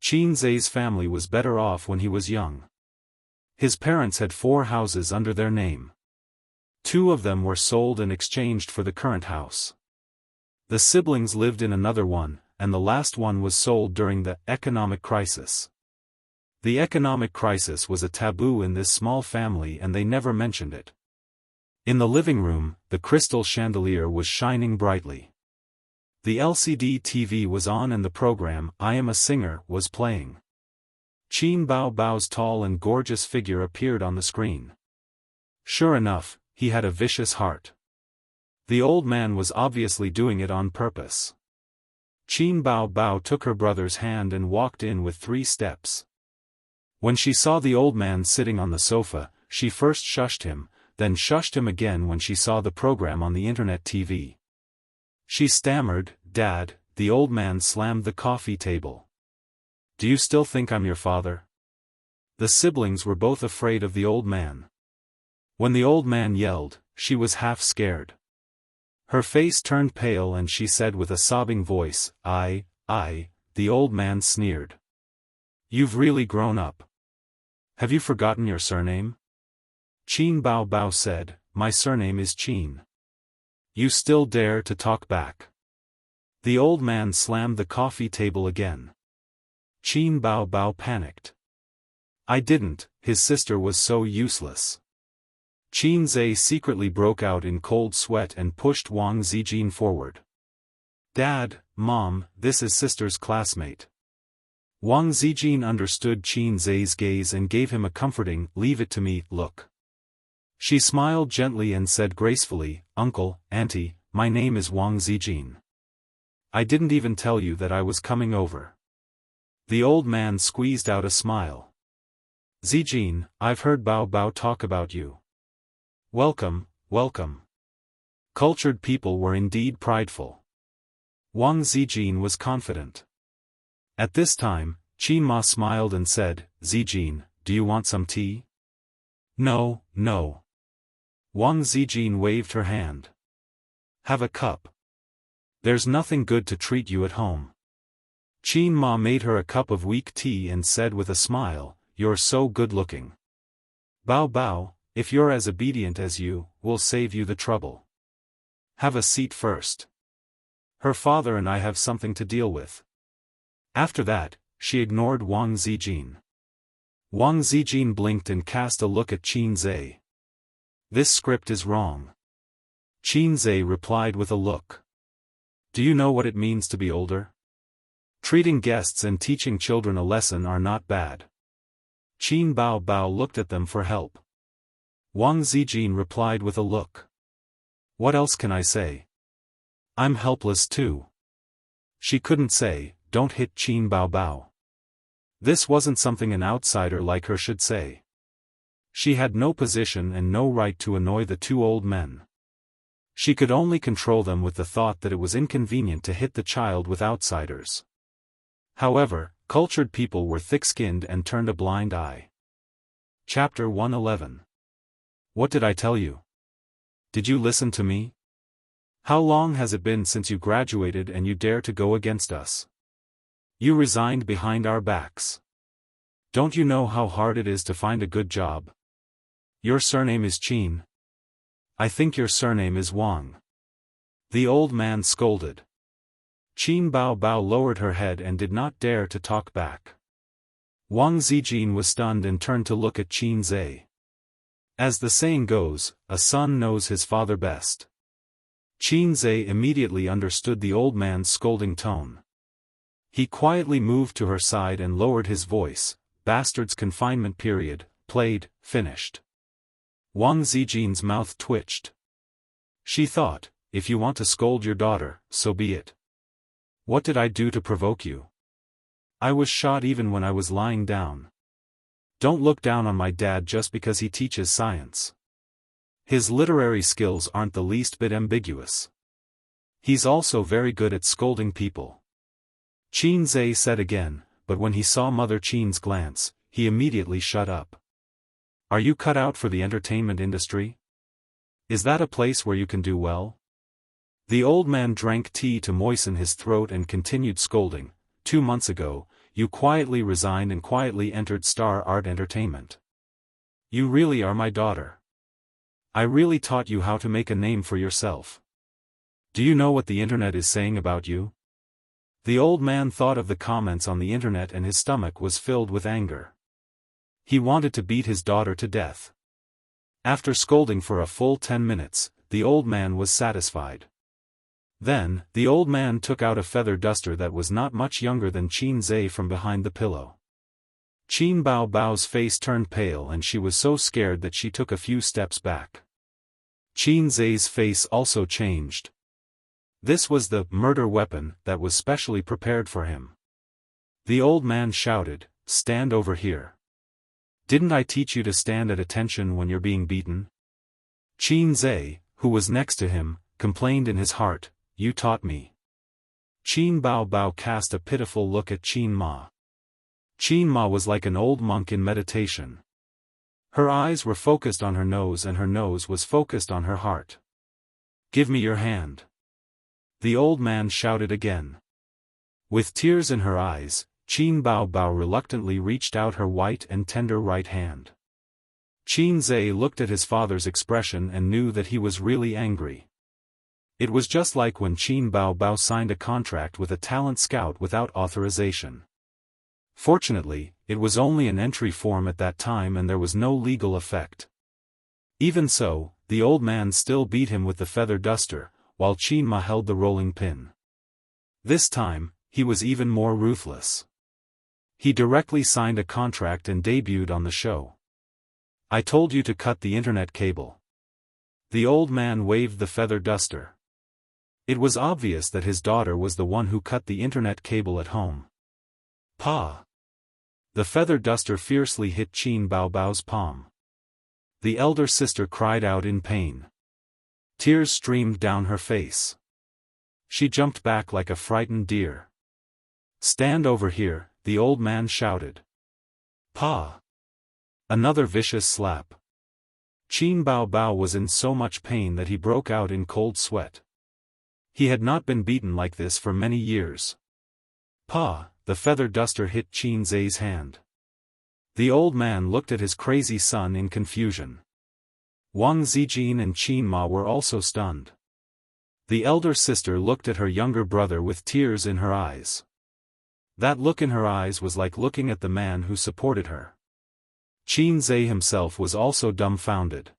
Qin Zhe's family was better off when he was young. His parents had 4 houses under their name. 2 of them were sold and exchanged for the current house. The siblings lived in another one, and the last one was sold during the economic crisis. The economic crisis was a taboo in this small family and they never mentioned it. In the living room, the crystal chandelier was shining brightly. The LCD TV was on and the program, I Am a Singer, was playing. Qin Bao Bao's tall and gorgeous figure appeared on the screen. Sure enough, he had a vicious heart. The old man was obviously doing it on purpose. Qin Bao Bao took her brother's hand and walked in with 3 steps. When she saw the old man sitting on the sofa, she first shushed him, then shushed him again when she saw the program on the internet TV. She stammered, "Dad," the old man slammed the coffee table. "Do you still think I'm your father?" The siblings were both afraid of the old man. When the old man yelled, she was half scared. Her face turned pale and she said with a sobbing voice, I, the old man sneered. "You've really grown up. Have you forgotten your surname?" Qin Bao Bao said, "My surname is Qin." "You still dare to talk back?" The old man slammed the coffee table again. Qin Bao Bao panicked. "I didn't," his sister was so useless. Qin Zhe secretly broke out in cold sweat and pushed Wang Zijin forward. "Dad, Mom, this is sister's classmate." Wang Zijin understood Qin Zhe's gaze and gave him a comforting, "Leave it to me" look. She smiled gently and said gracefully, "Uncle, Auntie, my name is Wang Zijin. I didn't even tell you that I was coming over." The old man squeezed out a smile. "Zijin, I've heard Bao Bao talk about you. Welcome, welcome." Cultured people were indeed prideful. Wang Zijin was confident. At this time, Qin Ma smiled and said, "Zijin, do you want some tea?" "No, no." Wang Zijin waved her hand. "Have a cup. There's nothing good to treat you at home." Qin Ma made her a cup of weak tea and said with a smile, "You're so good-looking. Bao Bao, if you're as obedient as you, we'll save you the trouble. Have a seat first. Her father and I have something to deal with." After that, she ignored Wang Zijin. Wang Zijin blinked and cast a look at Qin Zhe. "This script is wrong." Qin Zhe replied with a look. "Do you know what it means to be older? Treating guests and teaching children a lesson are not bad." Qin Bao Bao looked at them for help. Wang Zijin replied with a look. "What else can I say? I'm helpless too." She couldn't say, "Don't hit Qin Bao Bao." This wasn't something an outsider like her should say. She had no position and no right to annoy the 2 old men. She could only control them with the thought that it was inconvenient to hit the child with outsiders. However, cultured people were thick-skinned and turned a blind eye. Chapter 111. What did I tell you? Did you listen to me? How long has it been since you graduated and you dare to go against us? You resigned behind our backs. Don't you know how hard it is to find a good job? Your surname is Qin. I think your surname is Wang. The old man scolded. Qin Bao Bao lowered her head and did not dare to talk back. Wang Zijin was stunned and turned to look at Qin Zhe. As the saying goes, a son knows his father best. Qin Zhe immediately understood the old man's scolding tone. He quietly moved to her side and lowered his voice. Bastard's confinement period, played, finished. Wang Zijin's mouth twitched. She thought, if you want to scold your daughter, so be it. What did I do to provoke you? I was shot even when I was lying down. Don't look down on my dad just because he teaches science. His literary skills aren't the least bit ambiguous. He's also very good at scolding people. Qin Zhe said again, but when he saw Mother Qin's glance, he immediately shut up. Are you cut out for the entertainment industry? Is that a place where you can do well? The old man drank tea to moisten his throat and continued scolding. 2 months ago, you quietly resigned and quietly entered Star Art Entertainment. You really are my daughter. I really taught you how to make a name for yourself. Do you know what the internet is saying about you? The old man thought of the comments on the internet and his stomach was filled with anger. He wanted to beat his daughter to death. After scolding for a full 10 minutes, the old man was satisfied. Then, the old man took out a feather duster that was not much younger than Qin Zhe from behind the pillow. Qin Bao Bao's face turned pale and she was so scared that she took a few steps back. Qin Zhe's face also changed. This was the murder weapon that was specially prepared for him. The old man shouted, "Stand over here. Didn't I teach you to stand at attention when you're being beaten?" Qin Zhe, who was next to him, complained in his heart, "You taught me." Qin Bao Bao cast a pitiful look at Qin Ma. Qin Ma was like an old monk in meditation. Her eyes were focused on her nose and her nose was focused on her heart. "Give me your hand." The old man shouted again. With tears in her eyes, Qin Bao Bao reluctantly reached out her white and tender right hand. Qin Zhe looked at his father's expression and knew that he was really angry. It was just like when Qin Bao Bao signed a contract with a talent scout without authorization. Fortunately, it was only an entry form at that time and there was no legal effect. Even so, the old man still beat him with the feather duster, while Qin Ma held the rolling pin. This time, he was even more ruthless. He directly signed a contract and debuted on the show. "I told you to cut the internet cable." The old man waved the feather duster. It was obvious that his daughter was the one who cut the internet cable at home. "Pa!" The feather duster fiercely hit Qin Bao Bao's palm. The elder sister cried out in pain. Tears streamed down her face. She jumped back like a frightened deer. "Stand over here," the old man shouted. "Pa!" Another vicious slap. Qin Bao Bao was in so much pain that he broke out in cold sweat. He had not been beaten like this for many years. "Pa!" The feather duster hit Qin Zhe's hand. The old man looked at his crazy son in confusion. Wang Zijin and Qin Ma were also stunned. The elder sister looked at her younger brother with tears in her eyes. That look in her eyes was like looking at the man who supported her. Qin Zhe himself was also dumbfounded.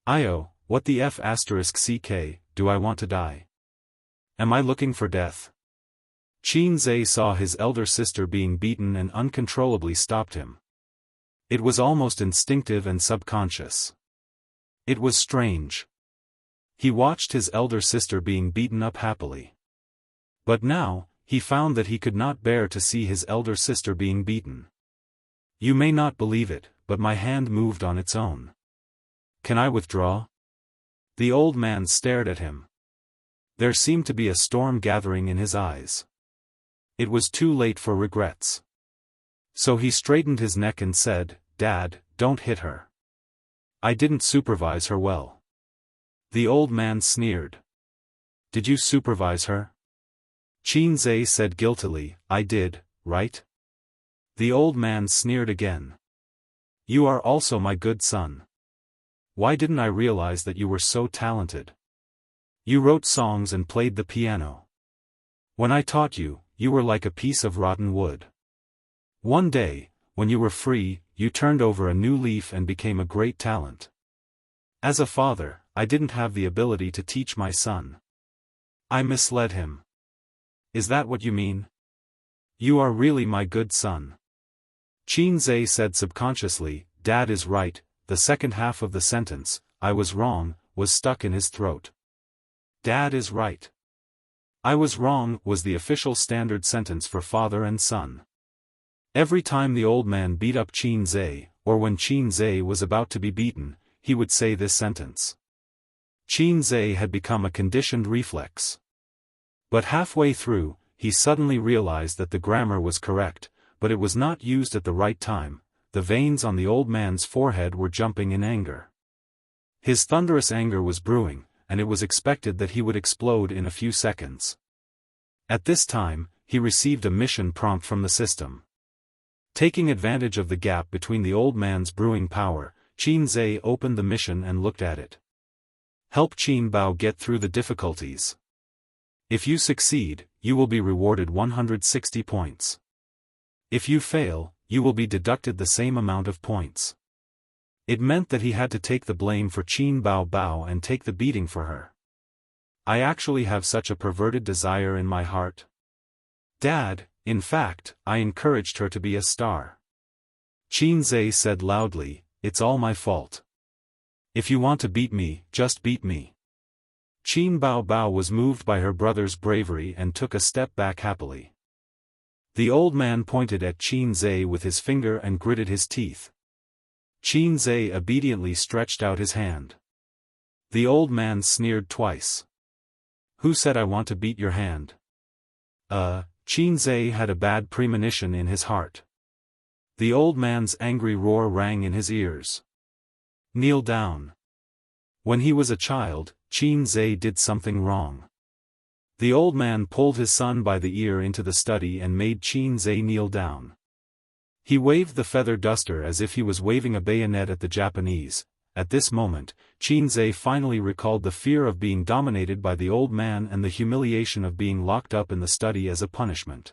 "Io, what the f***ck, do I want to die? Am I looking for death?" Qin Zhe saw his elder sister being beaten and uncontrollably stopped him. It was almost instinctive and subconscious. It was strange. He watched his elder sister being beaten up happily. But now, he found that he could not bear to see his elder sister being beaten. "You may not believe it, but my hand moved on its own. Can I withdraw?" The old man stared at him. There seemed to be a storm gathering in his eyes. It was too late for regrets. So he straightened his neck and said, "Dad, don't hit her. I didn't supervise her well." The old man sneered. "Did you supervise her?" Qin Zhe said guiltily, "I did, right?" The old man sneered again. "You are also my good son. Why didn't I realize that you were so talented? You wrote songs and played the piano. When I taught you, you were like a piece of rotten wood. One day, when you were free, you turned over a new leaf and became a great talent. As a father, I didn't have the ability to teach my son. I misled him. Is that what you mean?" You are really my good son. Qin Zhe said subconsciously. Dad is right. The second half of the sentence, I was wrong, was stuck in his throat. Dad is right. I was wrong, was the official standard sentence for father and son. Every time the old man beat up Qin Zhe, or when Qin Zhe was about to be beaten, he would say this sentence. Qin Zhe had become a conditioned reflex. But halfway through, he suddenly realized that the grammar was correct, but it was not used at the right time. The veins on the old man's forehead were jumping in anger. His thunderous anger was brewing, and it was expected that he would explode in a few seconds. At this time, he received a mission prompt from the system. Taking advantage of the gap between the old man's brewing power, Qin Zhe opened the mission and looked at it. Help Qin Bao get through the difficulties. If you succeed, you will be rewarded 160 points. If you fail, you will be deducted the same amount of points. It meant that he had to take the blame for Qin Bao Bao and take the beating for her. I actually have such a perverted desire in my heart. Dad, in fact, I encouraged her to be a star. Qin Zhe said loudly, it's all my fault. If you want to beat me, just beat me. Qin Bao Bao was moved by her brother's bravery and took a step back happily. The old man pointed at Qin Zhe with his finger and gritted his teeth. Qin Zhe obediently stretched out his hand. The old man sneered twice. Who said I want to beat your hand? Qin Zhe had a bad premonition in his heart. The old man's angry roar rang in his ears. Kneel down. When he was a child, Qin Zhe did something wrong. The old man pulled his son by the ear into the study and made Qin Zhe kneel down. He waved the feather duster as if he was waving a bayonet at the Japanese. At this moment, Qin Zhe finally recalled the fear of being dominated by the old man and the humiliation of being locked up in the study as a punishment.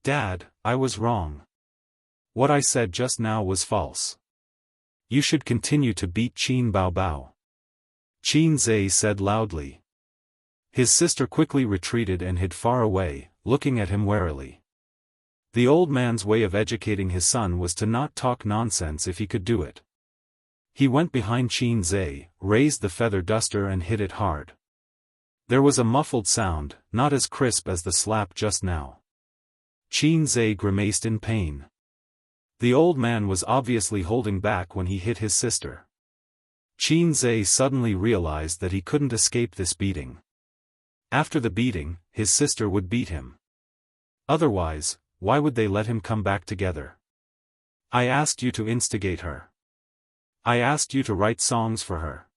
Dad, I was wrong. What I said just now was false. You should continue to beat Qin Bao Bao. Qin Zhe said loudly. His sister quickly retreated and hid far away, looking at him warily. The old man's way of educating his son was to not talk nonsense if he could do it. He went behind Qin Zhe, raised the feather duster and hit it hard. There was a muffled sound, not as crisp as the slap just now. Qin Zhe grimaced in pain. The old man was obviously holding back when he hit his sister. Qin Zhe suddenly realized that he couldn't escape this beating. After the beating, his sister would beat him. Otherwise, why would they let him come back together? I asked you to instigate her. I asked you to write songs for her.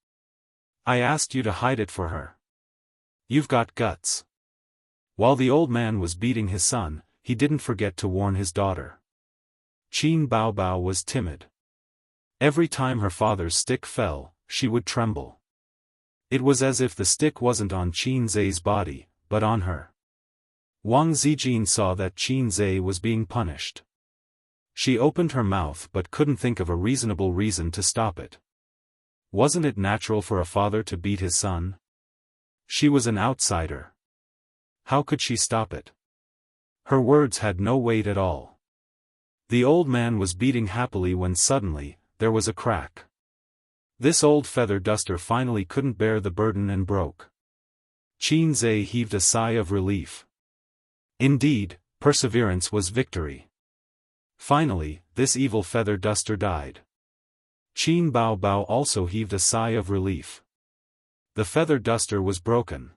I asked you to hide it for her. You've got guts. While the old man was beating his son, he didn't forget to warn his daughter. Qin Bao Bao was timid. Every time her father's stick fell, she would tremble. It was as if the stick wasn't on Qin Zhe's body, but on her. Wang Zijin saw that Qin Zhe was being punished. She opened her mouth but couldn't think of a reasonable reason to stop it. Wasn't it natural for a father to beat his son? She was an outsider. How could she stop it? Her words had no weight at all. The old man was beating happily when suddenly, there was a crack. This old feather duster finally couldn't bear the burden and broke. Qin Zhe heaved a sigh of relief. Indeed, perseverance was victory. Finally, this evil feather duster died. Qin Bao Bao also heaved a sigh of relief. The feather duster was broken.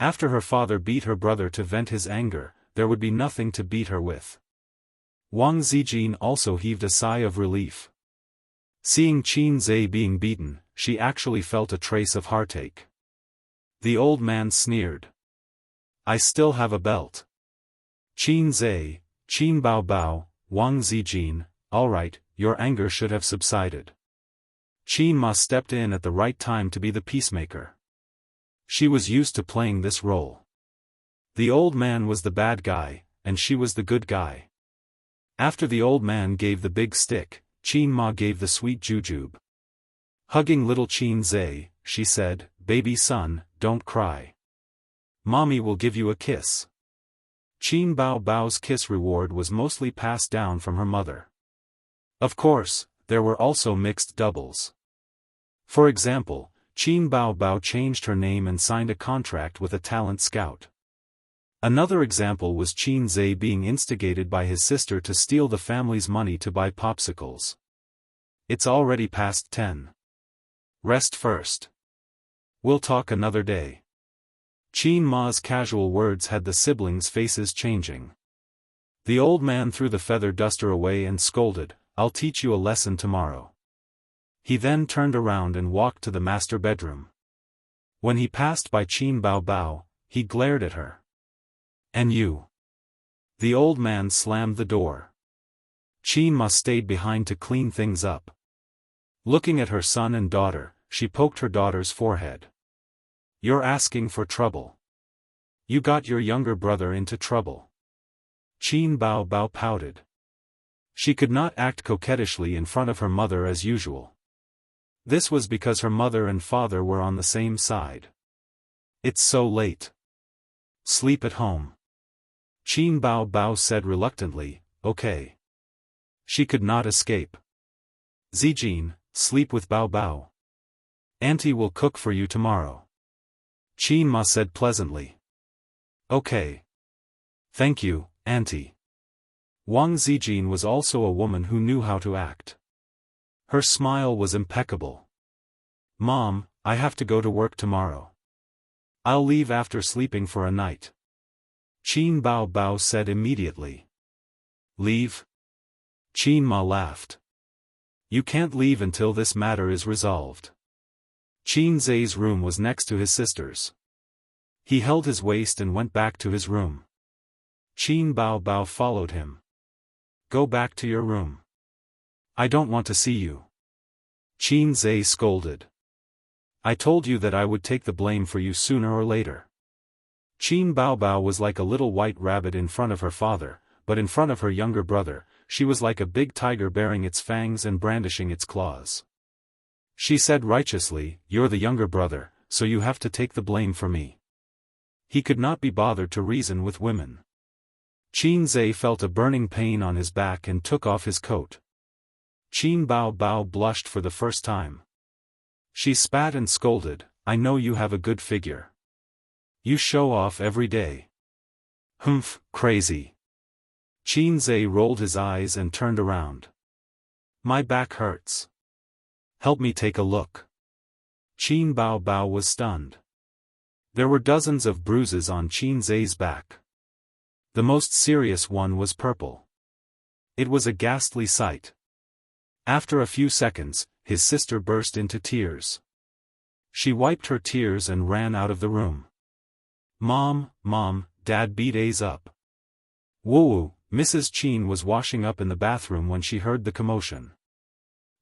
After her father beat her brother to vent his anger, there would be nothing to beat her with. Wang Zijin also heaved a sigh of relief. Seeing Qin Zhe being beaten, she actually felt a trace of heartache. The old man sneered. I still have a belt. Qin Zhe, Qin Bao Bao, Wang Zijin, all right, your anger should have subsided. Qin Ma stepped in at the right time to be the peacemaker. She was used to playing this role. The old man was the bad guy, and she was the good guy. After the old man gave the big stick, Qin Ma gave the sweet jujube. Hugging little Qin Zhe, she said, baby son, don't cry. Mommy will give you a kiss. Qin Bao Bao's kiss reward was mostly passed down from her mother. Of course, there were also mixed doubles. For example, Qin Bao Bao changed her name and signed a contract with a talent scout. Another example was Qin Zhe being instigated by his sister to steal the family's money to buy popsicles. It's already past 10. Rest first. We'll talk another day. Qin Ma's casual words had the siblings' faces changing. The old man threw the feather duster away and scolded, "I'll teach you a lesson tomorrow." He then turned around and walked to the master bedroom. When he passed by Qin Bao Bao, he glared at her. "And you?" The old man slammed the door. Qin Ma stayed behind to clean things up. Looking at her son and daughter, she poked her daughter's forehead. "You're asking for trouble. You got your younger brother into trouble." Qin Bao Bao pouted. She could not act coquettishly in front of her mother as usual. This was because her mother and father were on the same side. "It's so late. Sleep at home." Qin Bao Bao said reluctantly, "Okay." She could not escape. "Zijin, sleep with Bao Bao. Auntie will cook for you tomorrow." Qin Ma said pleasantly. "Okay. Thank you, Auntie." Wang Zijin was also a woman who knew how to act. Her smile was impeccable. "Mom, I have to go to work tomorrow. I'll leave after sleeping for a night." Qin Bao Bao said immediately. "Leave?" Qin Ma laughed. "You can't leave until this matter is resolved." Qin Zhe's room was next to his sister's. He held his waist and went back to his room. Qin Bao Bao followed him. "Go back to your room. I don't want to see you." Qin Zhe scolded. "I told you that I would take the blame for you sooner or later." Qin Bao Bao was like a little white rabbit in front of her father, but in front of her younger brother, she was like a big tiger baring its fangs and brandishing its claws. She said righteously, "You're the younger brother, so you have to take the blame for me." He could not be bothered to reason with women. Qin Zhe felt a burning pain on his back and took off his coat. Qin Bao Bao blushed for the first time. She spat and scolded, "I know you have a good figure. You show off every day." "Humph, crazy." Qin Zhe rolled his eyes and turned around. "My back hurts. Help me take a look." Qin Bao Bao was stunned. There were dozens of bruises on Qin Zhe's back. The most serious one was purple. It was a ghastly sight. After a few seconds, his sister burst into tears. She wiped her tears and ran out of the room. Mom, Dad beat A's up." Woo, Mrs. Qin was washing up in the bathroom when she heard the commotion.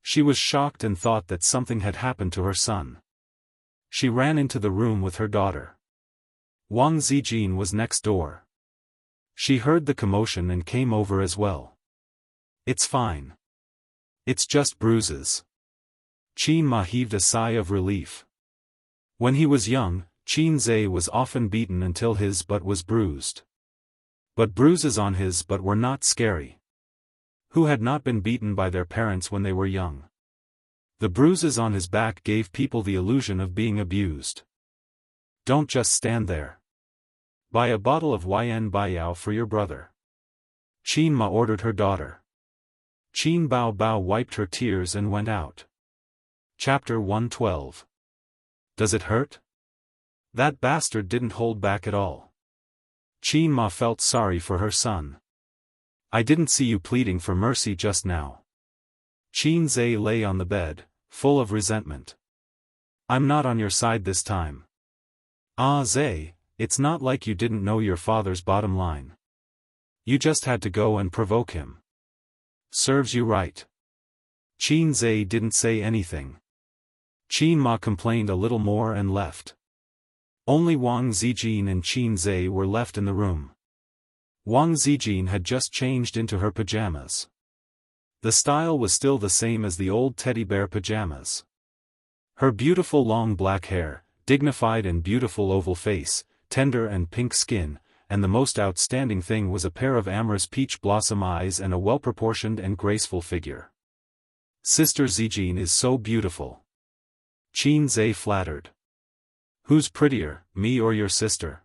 She was shocked and thought that something had happened to her son. She ran into the room with her daughter. Wang Zijin was next door. She heard the commotion and came over as well. "It's fine. It's just bruises." Qin Ma heaved a sigh of relief. When he was young, Qin Zhe was often beaten until his butt was bruised. But bruises on his butt were not scary. Who had not been beaten by their parents when they were young? The bruises on his back gave people the illusion of being abused. "Don't just stand there. Buy a bottle of Yan Baiyao for your brother." Qin Ma ordered her daughter. Qin Bao Bao wiped her tears and went out. Chapter 112. Does it hurt? That bastard didn't hold back at all. Qin Ma felt sorry for her son. "I didn't see you pleading for mercy just now." Qin Zhe lay on the bed, full of resentment. "I'm not on your side this time." "Ah Zhe, it's not like you didn't know your father's bottom line. You just had to go and provoke him. Serves you right." Qin Zhe didn't say anything. Qin Ma complained a little more and left. Only Wang Zijin and Qin Zhe were left in the room. Wang Zijin had just changed into her pajamas. The style was still the same as the old teddy bear pajamas. Her beautiful long black hair, dignified and beautiful oval face, tender and pink skin, and the most outstanding thing was a pair of amorous peach blossom eyes and a well-proportioned and graceful figure. Sister Zijin is so beautiful. Qin Zhe flattered. Who's prettier, me or your sister?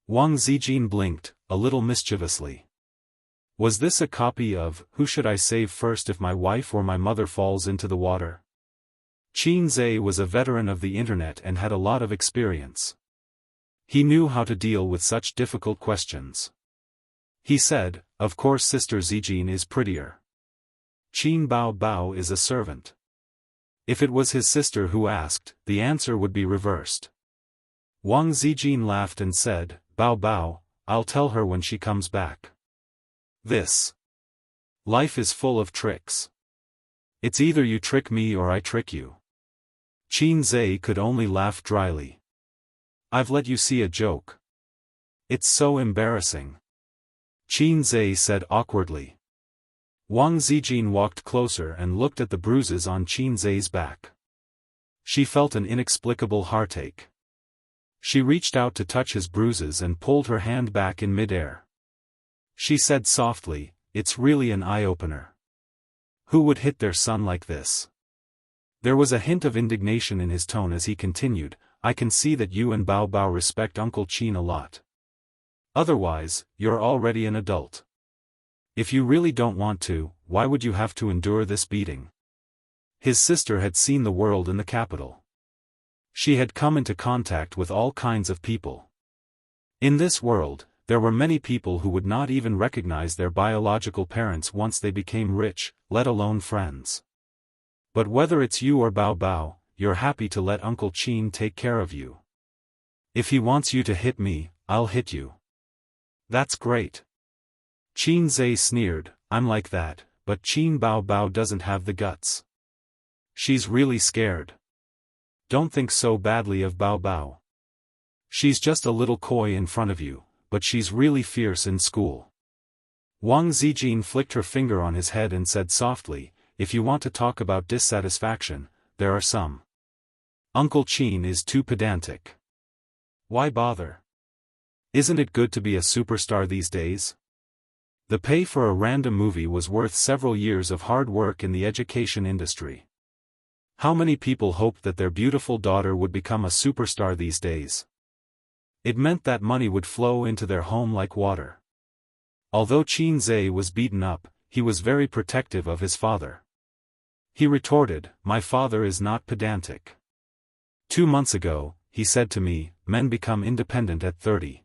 Wang Zijin blinked, a little mischievously. Was this a copy of, Who should I save first if my wife or my mother falls into the water? Qin Zhe was a veteran of the internet and had a lot of experience. He knew how to deal with such difficult questions. He said, of course Sister Zijin is prettier. Qin Bao Bao is a servant. If it was his sister who asked, the answer would be reversed. Wang Zijin laughed and said, Bao Bao, I'll tell her when she comes back. This life is full of tricks. It's either you trick me or I trick you. Qin Zhe could only laugh dryly. I've let you see a joke. It's so embarrassing. Qin Zhe said awkwardly. Wang Zijin walked closer and looked at the bruises on Qin Zhe's back. She felt an inexplicable heartache. She reached out to touch his bruises and pulled her hand back in midair. She said softly, it's really an eye-opener. Who would hit their son like this? There was a hint of indignation in his tone as he continued, I can see that you and Bao Bao respect Uncle Qin a lot. Otherwise, you're already an adult. If you really don't want to, why would you have to endure this beating? His sister had seen the world in the capital. She had come into contact with all kinds of people. In this world, there were many people who would not even recognize their biological parents once they became rich, let alone friends. But whether it's you or Bao Bao, you're happy to let Uncle Qin take care of you. If he wants you to hit me, I'll hit you. That's great. Qin Zhe sneered, I'm like that, but Qin Bao Bao doesn't have the guts. She's really scared. Don't think so badly of Bao Bao. She's just a little coy in front of you, but she's really fierce in school. Wang Zijin flicked her finger on his head and said softly, if you want to talk about dissatisfaction, there are some. Uncle Qin is too pedantic. Why bother? Isn't it good to be a superstar these days? The pay for a random movie was worth several years of hard work in the education industry. How many people hoped that their beautiful daughter would become a superstar these days? It meant that money would flow into their home like water. Although Qin Zhe was beaten up, he was very protective of his father. He retorted, my father is not pedantic. 2 months ago, he said to me, men become independent at 30.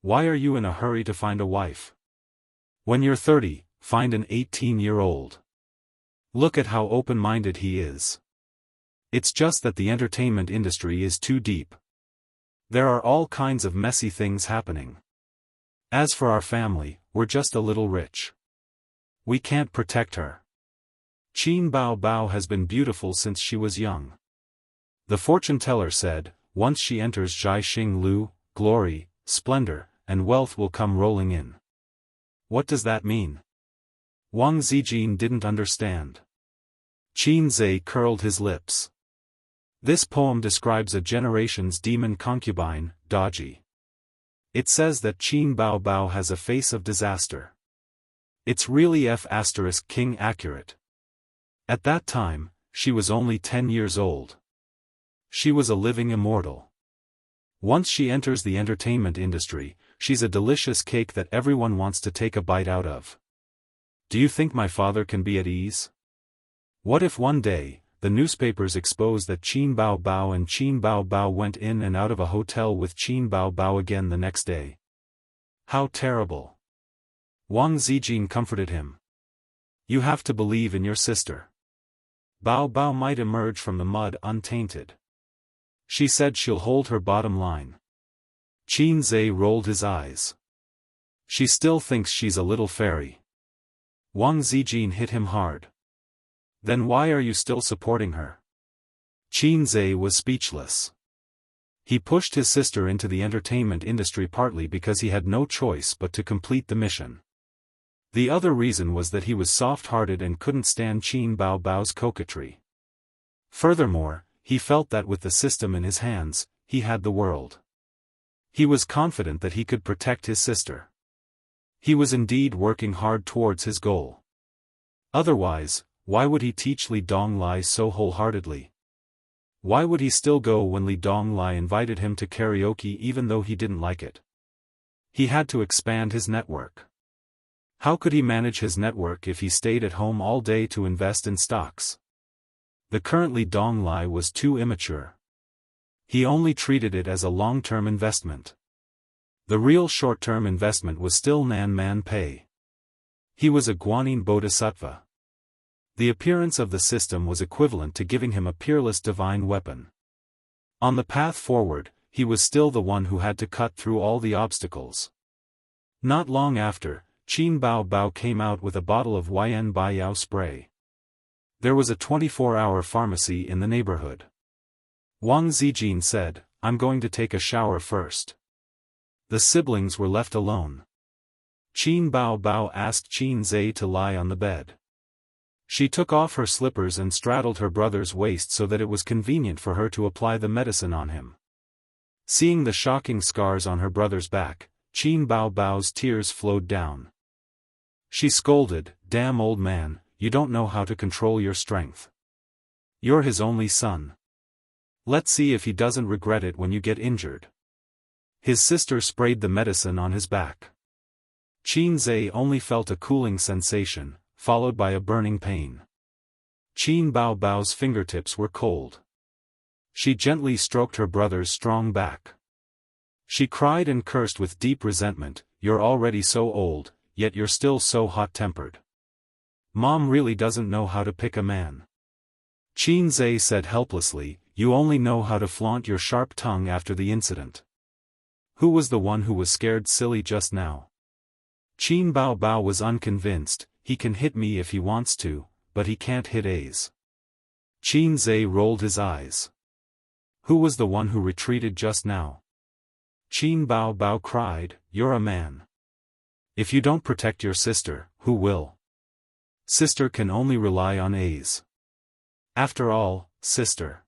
Why are you in a hurry to find a wife? When you're 30, find an 18-year-old. Look at how open-minded he is. It's just that the entertainment industry is too deep. There are all kinds of messy things happening. As for our family, we're just a little rich. We can't protect her. Qin Bao Bao has been beautiful since she was young. The fortune teller said, once she enters Zhai Xing Lu, glory, splendor, and wealth will come rolling in. What does that mean? Wang Zijin didn't understand. Qin Zhe curled his lips. This poem describes a generation's demon concubine, Daoji. It says that Qin Bao Bao has a face of disaster. It's really F***king accurate. At that time, she was only 10 years old. She was a living immortal. Once she enters the entertainment industry, she's a delicious cake that everyone wants to take a bite out of. Do you think my father can be at ease? What if one day, the newspapers expose that Qin Bao Bao and Qin Bao Bao went in and out of a hotel with Qin Bao Bao again the next day? How terrible. Wang Zijin comforted him. You have to believe in your sister. Bao Bao might emerge from the mud untainted. She said she'll hold her bottom line. Qin Zhe rolled his eyes. She still thinks she's a little fairy. Wang Zijin hit him hard. Then why are you still supporting her? Qin Zhe was speechless. He pushed his sister into the entertainment industry partly because he had no choice but to complete the mission. The other reason was that he was soft-hearted and couldn't stand Qin Bao Bao's coquetry. Furthermore, he felt that with the system in his hands, he had the world. He was confident that he could protect his sister. He was indeed working hard towards his goal. Otherwise, why would he teach Li Donglai so wholeheartedly? Why would he still go when Li Donglai invited him to karaoke even though he didn't like it? He had to expand his network. How could he manage his network if he stayed at home all day to invest in stocks? The current Li Donglai was too immature. He only treated it as a long-term investment. The real short-term investment was still Nan Man Pei. He was a Guanyin Bodhisattva. The appearance of the system was equivalent to giving him a peerless divine weapon. On the path forward, he was still the one who had to cut through all the obstacles. Not long after, Qin Bao Bao came out with a bottle of Yan Baiyao spray. There was a 24-hour pharmacy in the neighborhood. Wang Zijin said, "I'm going to take a shower first." The siblings were left alone. Qin Bao Bao asked Qin Zhe to lie on the bed. She took off her slippers and straddled her brother's waist so that it was convenient for her to apply the medicine on him. Seeing the shocking scars on her brother's back, Qin Bao Bao's tears flowed down. She scolded, "Damn old man, you don't know how to control your strength. You're his only son. Let's see if he doesn't regret it when you get injured." His sister sprayed the medicine on his back. Qin Zhe only felt a cooling sensation, followed by a burning pain. Qin Bao Bao's fingertips were cold. She gently stroked her brother's strong back. She cried and cursed with deep resentment, "You're already so old, yet you're still so hot-tempered. Mom really doesn't know how to pick a man." Qin Zhe said helplessly, "You only know how to flaunt your sharp tongue after the incident. Who was the one who was scared silly just now?" Qin Bao Bao was unconvinced. "He can hit me if he wants to, but he can't hit A's." Qin Zhe rolled his eyes. "Who was the one who retreated just now?" Qin Bao Bao cried, "You're a man. If you don't protect your sister, who will? Sister can only rely on A's. After all, sister.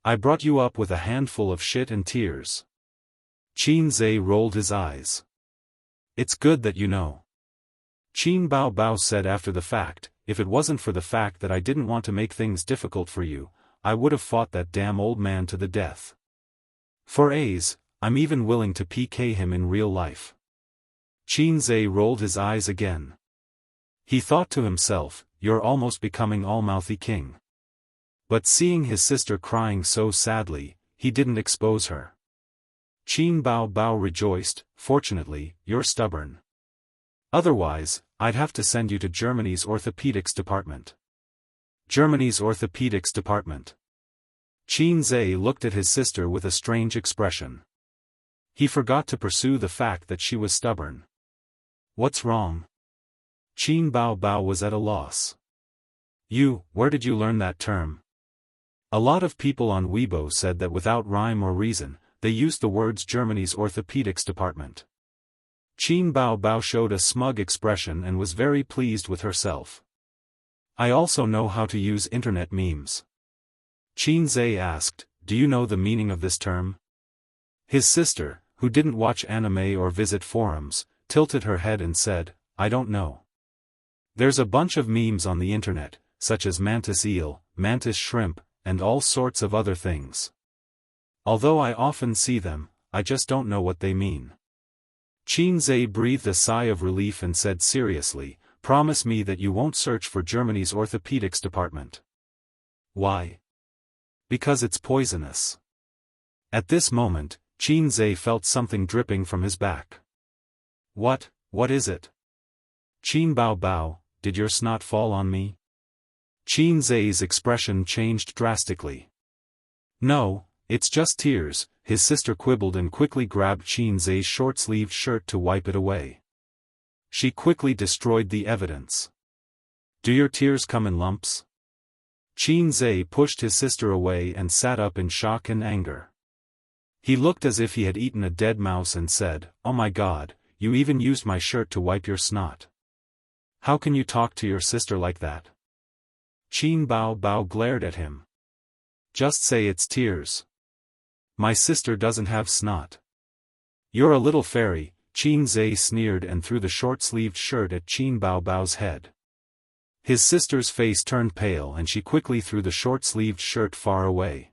I brought you up with a handful of shit and tears." Qin Zhe rolled his eyes. "It's good that you know." Qin Bao Bao said after the fact, "If it wasn't for the fact that I didn't want to make things difficult for you, I would have fought that damn old man to the death. For A's, I'm even willing to PK him in real life." Qin Zhe rolled his eyes again. He thought to himself, "You're almost becoming all-mouthy king." But seeing his sister crying so sadly, he didn't expose her. Qin Bao Bao rejoiced, "Fortunately, you're stubborn. Otherwise, I'd have to send you to Germany's orthopedics department." Germany's orthopedics department. Qin Zhe looked at his sister with a strange expression. He forgot to pursue the fact that she was stubborn. "What's wrong?" Qin Bao Bao was at a loss. Where did you learn that term?" A lot of people on Weibo said that without rhyme or reason, they used the words Germany's orthopedics department. Qin Bao Bao showed a smug expression and was very pleased with herself. "I also know how to use internet memes." Qin Zhe asked, "Do you know the meaning of this term?" His sister, who didn't watch anime or visit forums, tilted her head and said, "I don't know. There's a bunch of memes on the internet, such as mantis eel, mantis shrimp, and all sorts of other things. Although I often see them, I just don't know what they mean." Qin Zhe breathed a sigh of relief and said seriously, "Promise me that you won't search for Germany's orthopedics department." "Why?" "Because it's poisonous." At this moment, Qin Zhe felt something dripping from his back. What is it?" "Qin Bao Bao, did your snot fall on me?" Qin Zhe's expression changed drastically. "No, it's just tears," his sister quibbled and quickly grabbed Qin Zhe's short-sleeved shirt to wipe it away. She quickly destroyed the evidence. "Do your tears come in lumps?" Qin Zhe pushed his sister away and sat up in shock and anger. He looked as if he had eaten a dead mouse and said, "Oh my God, you even used my shirt to wipe your snot. How can you talk to your sister like that?" Qin Bao Bao glared at him. "Just say it's tears. My sister doesn't have snot." You're a little fairy, Qin Zhe sneered and threw the short-sleeved shirt at Qin Baobao's head. His sister's face turned pale and she quickly threw the short-sleeved shirt far away.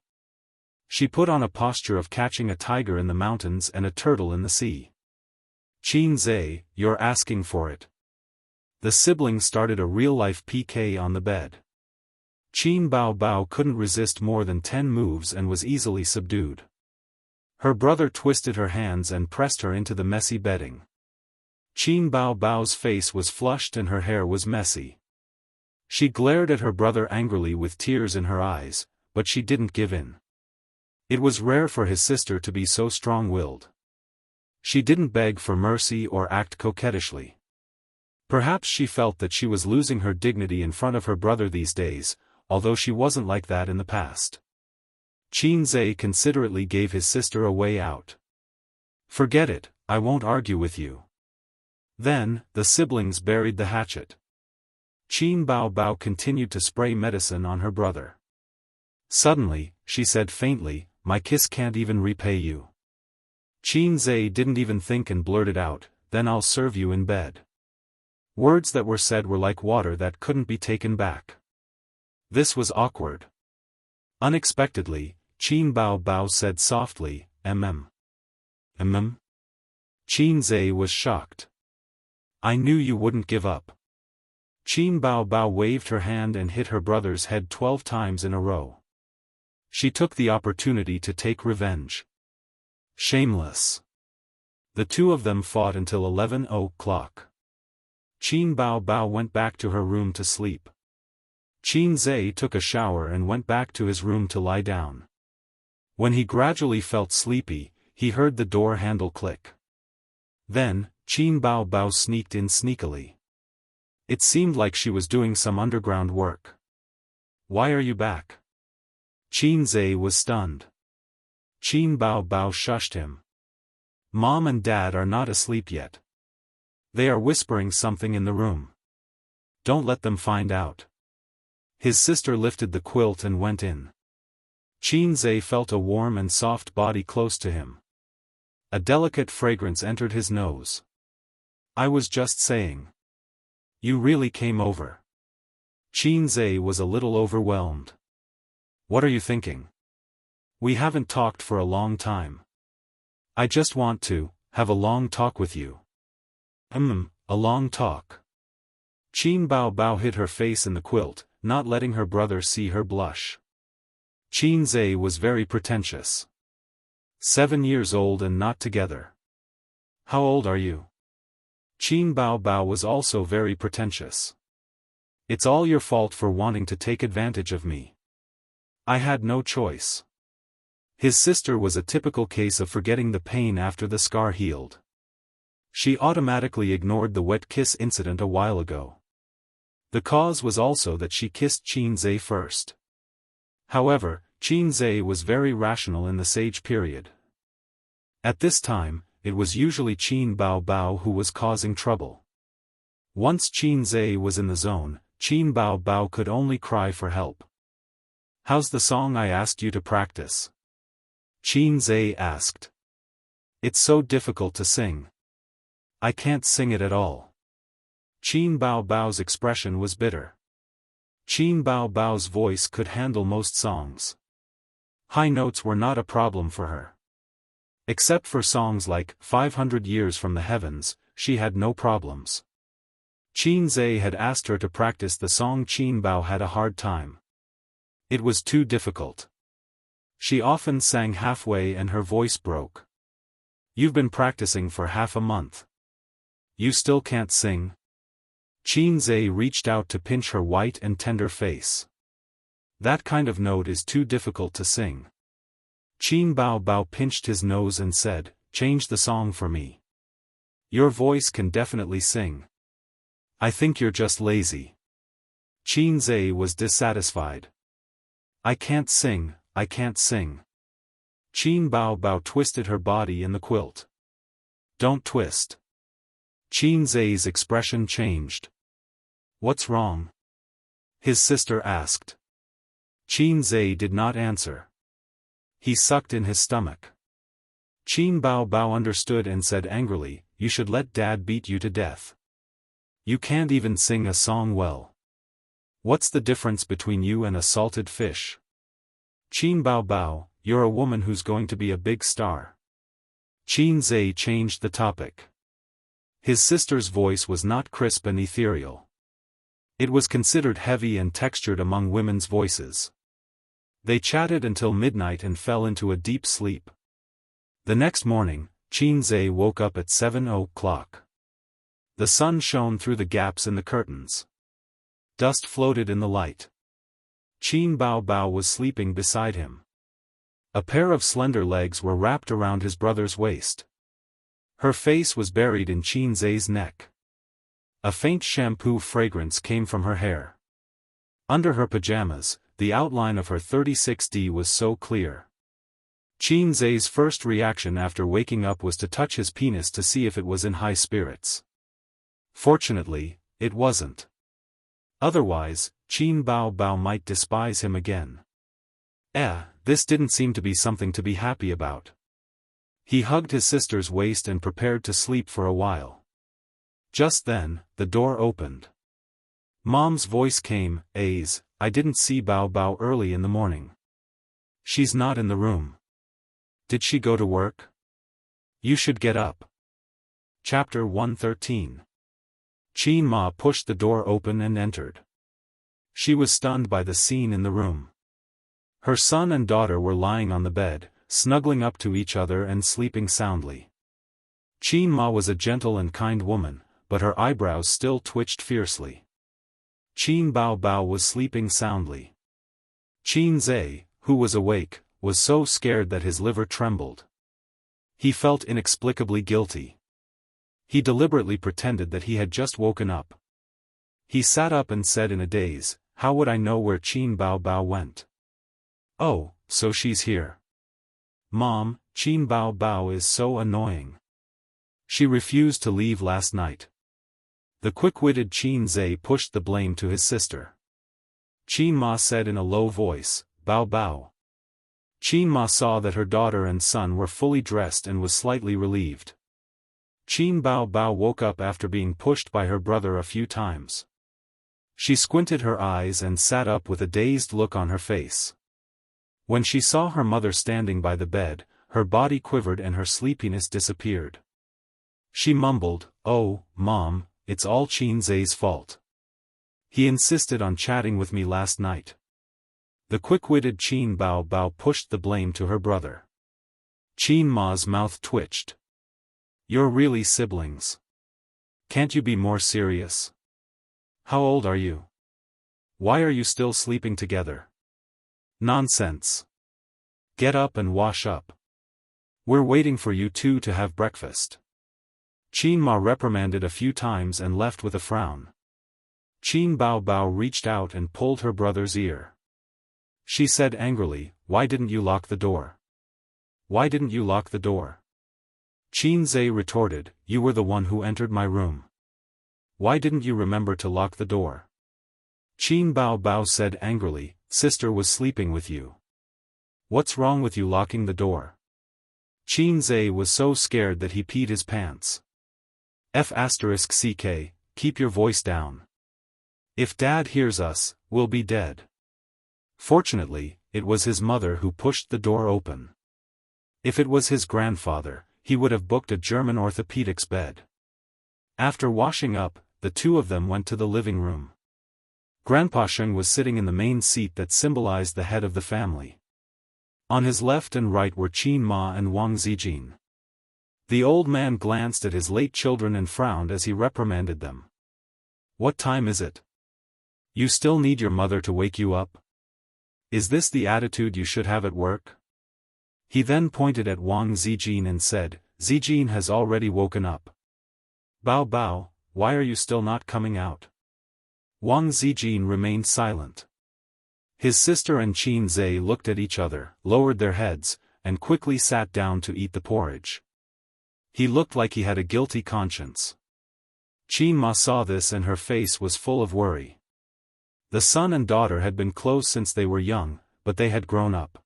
She put on a posture of catching a tiger in the mountains and a turtle in the sea. Qin Zhe, you're asking for it. The siblings started a real-life PK on the bed. Qin Baobao couldn't resist more than 10 moves and was easily subdued. Her brother twisted her hands and pressed her into the messy bedding. Qin Baobao's face was flushed and her hair was messy. She glared at her brother angrily with tears in her eyes, but she didn't give in. It was rare for his sister to be so strong-willed. She didn't beg for mercy or act coquettishly. Perhaps she felt that she was losing her dignity in front of her brother these days, although she wasn't like that in the past. Qin Zhe considerately gave his sister a way out. Forget it, I won't argue with you. Then, the siblings buried the hatchet. Qin Baobao continued to spray medicine on her brother. Suddenly, she said faintly, my kiss can't even repay you. Qin Zhe didn't even think and blurted out, then I'll serve you in bed. Words that were said were like water that couldn't be taken back. This was awkward. Unexpectedly, Qin Baobao said softly, mm. Mm? Qin Zhe was shocked. I knew you wouldn't give up. Qin Baobao waved her hand and hit her brother's head 12 times in a row. She took the opportunity to take revenge. Shameless. The two of them fought until 11 o'clock. Qin Baobao went back to her room to sleep. Qin Zhe took a shower and went back to his room to lie down. When he gradually felt sleepy, he heard the door handle click. Then, Qin Baobao sneaked in sneakily. It seemed like she was doing some underground work. Why are you back? Qin Zhe was stunned. Qin Baobao shushed him. Mom and Dad are not asleep yet. They are whispering something in the room. Don't let them find out. His sister lifted the quilt and went in. Qin Zhe felt a warm and soft body close to him. A delicate fragrance entered his nose. I was just saying. You really came over. Qin Zhe was a little overwhelmed. What are you thinking? We haven't talked for a long time. I just want to have a long talk with you. A long talk. Qin Baobao hid her face in the quilt, not letting her brother see her blush. Qin Zhe was very pretentious. 7 years old and not together. How old are you? Qin Baobao was also very pretentious. It's all your fault for wanting to take advantage of me. I had no choice. His sister was a typical case of forgetting the pain after the scar healed. She automatically ignored the wet kiss incident a while ago. The cause was also that she kissed Qin Zhe first. However, Qin Zhe was very rational in the Sage period. At this time, it was usually Qin Baobao who was causing trouble. Once Qin Zhe was in the zone, Qin Baobao could only cry for help. How's the song I asked you to practice? Qin Zhe asked. It's so difficult to sing. I can't sing it at all. Qin Baobao's expression was bitter. Qin Baobao's voice could handle most songs. High notes were not a problem for her. Except for songs like 500 Years from the Heavens, she had no problems. Qin Zhe had asked her to practice the song. Qin Bao had a hard time. It was too difficult. She often sang halfway and her voice broke. You've been practicing for half a month. You still can't sing? Qin Zhe reached out to pinch her white and tender face. That kind of note is too difficult to sing. Qin Baobao pinched his nose and said, change the song for me. Your voice can definitely sing. I think you're just lazy. Qin Zhe was dissatisfied. I can't sing, I can't sing. Qin Baobao twisted her body in the quilt. Don't twist. Qin Zhe's expression changed. What's wrong? His sister asked. Qin Zhe did not answer. He sucked in his stomach. Qin Bao Bao understood and said angrily, "You should let Dad beat you to death. You can't even sing a song well. What's the difference between you and a salted fish? Qin Bao Bao, you're a woman who's going to be a big star." Qin Zhe changed the topic. His sister's voice was not crisp and ethereal. It was considered heavy and textured among women's voices. They chatted until midnight and fell into a deep sleep. The next morning, Qin Zhe woke up at 7 o'clock. The sun shone through the gaps in the curtains. Dust floated in the light. Qin Bao Bao was sleeping beside him. A pair of slender legs were wrapped around his brother's waist. Her face was buried in Qin Zhe's neck. A faint shampoo fragrance came from her hair. Under her pajamas, the outline of her 36D was so clear. Qin Zhe's first reaction after waking up was to touch his penis to see if it was in high spirits. Fortunately, it wasn't. Otherwise, Qin Bao Bao might despise him again. This didn't seem to be something to be happy about. He hugged his sister's waist and prepared to sleep for a while. Just then, the door opened. Mom's voice came, I didn't see Bao Bao early in the morning. She's not in the room. Did she go to work? You should get up. Chapter 113. Qin Ma pushed the door open and entered. She was stunned by the scene in the room. Her son and daughter were lying on the bed, snuggling up to each other and sleeping soundly. Qin Ma was a gentle and kind woman, but her eyebrows still twitched fiercely. Qin Bao Bao was sleeping soundly. Qin Zhe, who was awake, was so scared that his liver trembled. He felt inexplicably guilty. He deliberately pretended that he had just woken up. He sat up and said in a daze, "How would I know where Qin Bao Bao went? Oh, so she's here. Mom, Qin Bao Bao is so annoying. She refused to leave last night." The quick-witted Qin Zhe pushed the blame to his sister. Qin Ma said in a low voice, "Bao Bao." Qin Ma saw that her daughter and son were fully dressed and was slightly relieved. Qin Bao Bao woke up after being pushed by her brother a few times. She squinted her eyes and sat up with a dazed look on her face. When she saw her mother standing by the bed, her body quivered and her sleepiness disappeared. She mumbled, "Oh, Mom, it's all Qin Zhe's fault. He insisted on chatting with me last night." The quick-witted Qin Bao Bao pushed the blame to her brother. Qin Ma's mouth twitched. "You're really siblings. Can't you be more serious? How old are you? Why are you still sleeping together? Nonsense. Get up and wash up. We're waiting for you two to have breakfast." Qin Ma reprimanded a few times and left with a frown. Qin Bao Bao reached out and pulled her brother's ear. She said angrily, "Why didn't you lock the door? Why didn't you lock the door?" Qin Zhe retorted, "You were the one who entered my room. Why didn't you remember to lock the door?" Qin Bao Bao said angrily, "Sister was sleeping with you. What's wrong with you locking the door?" Qin Zhe was so scared that he peed his pants. *CK, keep your voice down. If Dad hears us, we'll be dead. Fortunately, it was his mother who pushed the door open. If it was his grandfather, he would have booked a German orthopedics bed. After washing up, the two of them went to the living room. Grandpa Sheng was sitting in the main seat that symbolized the head of the family. On his left and right were Qin Ma and Wang Zijin. The old man glanced at his late children and frowned as he reprimanded them. "What time is it? You still need your mother to wake you up? Is this the attitude you should have at work?" He then pointed at Wang Zijin and said, "Zijin has already woken up. Bao Bao, why are you still not coming out?" Wang Zijin remained silent. His sister and Qin Zhe looked at each other, lowered their heads, and quickly sat down to eat the porridge. He looked like he had a guilty conscience. Qin Ma saw this and her face was full of worry. The son and daughter had been close since they were young, but they had grown up.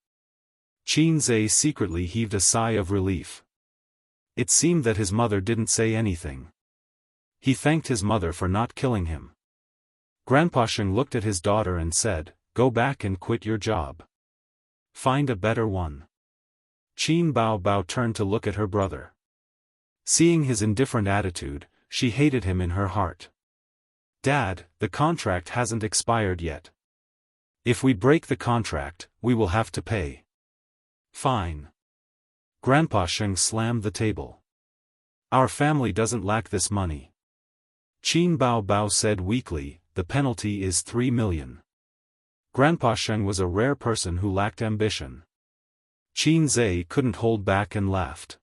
Qin Zhe secretly heaved a sigh of relief. It seemed that his mother didn't say anything. He thanked his mother for not killing him. Grandpa Sheng looked at his daughter and said, "Go back and quit your job. Find a better one." Qin Bao Bao turned to look at her brother. Seeing his indifferent attitude, she hated him in her heart. "Dad, the contract hasn't expired yet. If we break the contract, we will have to pay." "Fine." Grandpa Sheng slammed the table. "Our family doesn't lack this money." Qin Bao Bao said weakly, "The penalty is 3 million. Grandpa Sheng was a rare person who lacked ambition. Qin Zhe couldn't hold back and laughed.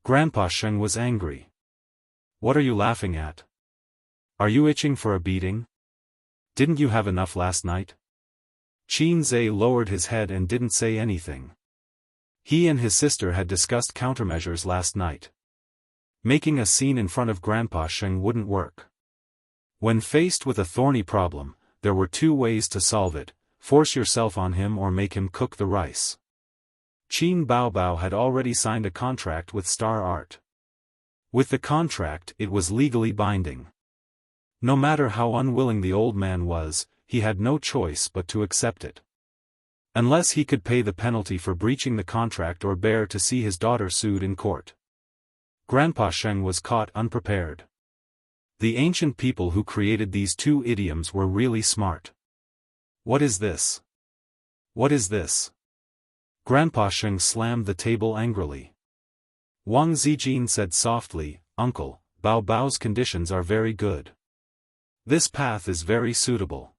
Grandpa Sheng was angry. "What are you laughing at? Are you itching for a beating? Didn't you have enough last night?" Qin Zhe lowered his head and didn't say anything. He and his sister had discussed countermeasures last night. Making a scene in front of Grandpa Sheng wouldn't work. When faced with a thorny problem, there were two ways to solve it: force yourself on him or make him cook the rice. Qin Bao Bao had already signed a contract with Star Art. With the contract, it was legally binding. No matter how unwilling the old man was, he had no choice but to accept it. Unless he could pay the penalty for breaching the contract or bear to see his daughter sued in court. Grandpa Sheng was caught unprepared. The ancient people who created these two idioms were really smart. "What is this? What is this?" Grandpa Sheng slammed the table angrily. Wang Zijin said softly, "Uncle, Bao Bao's conditions are very good. This path is very suitable.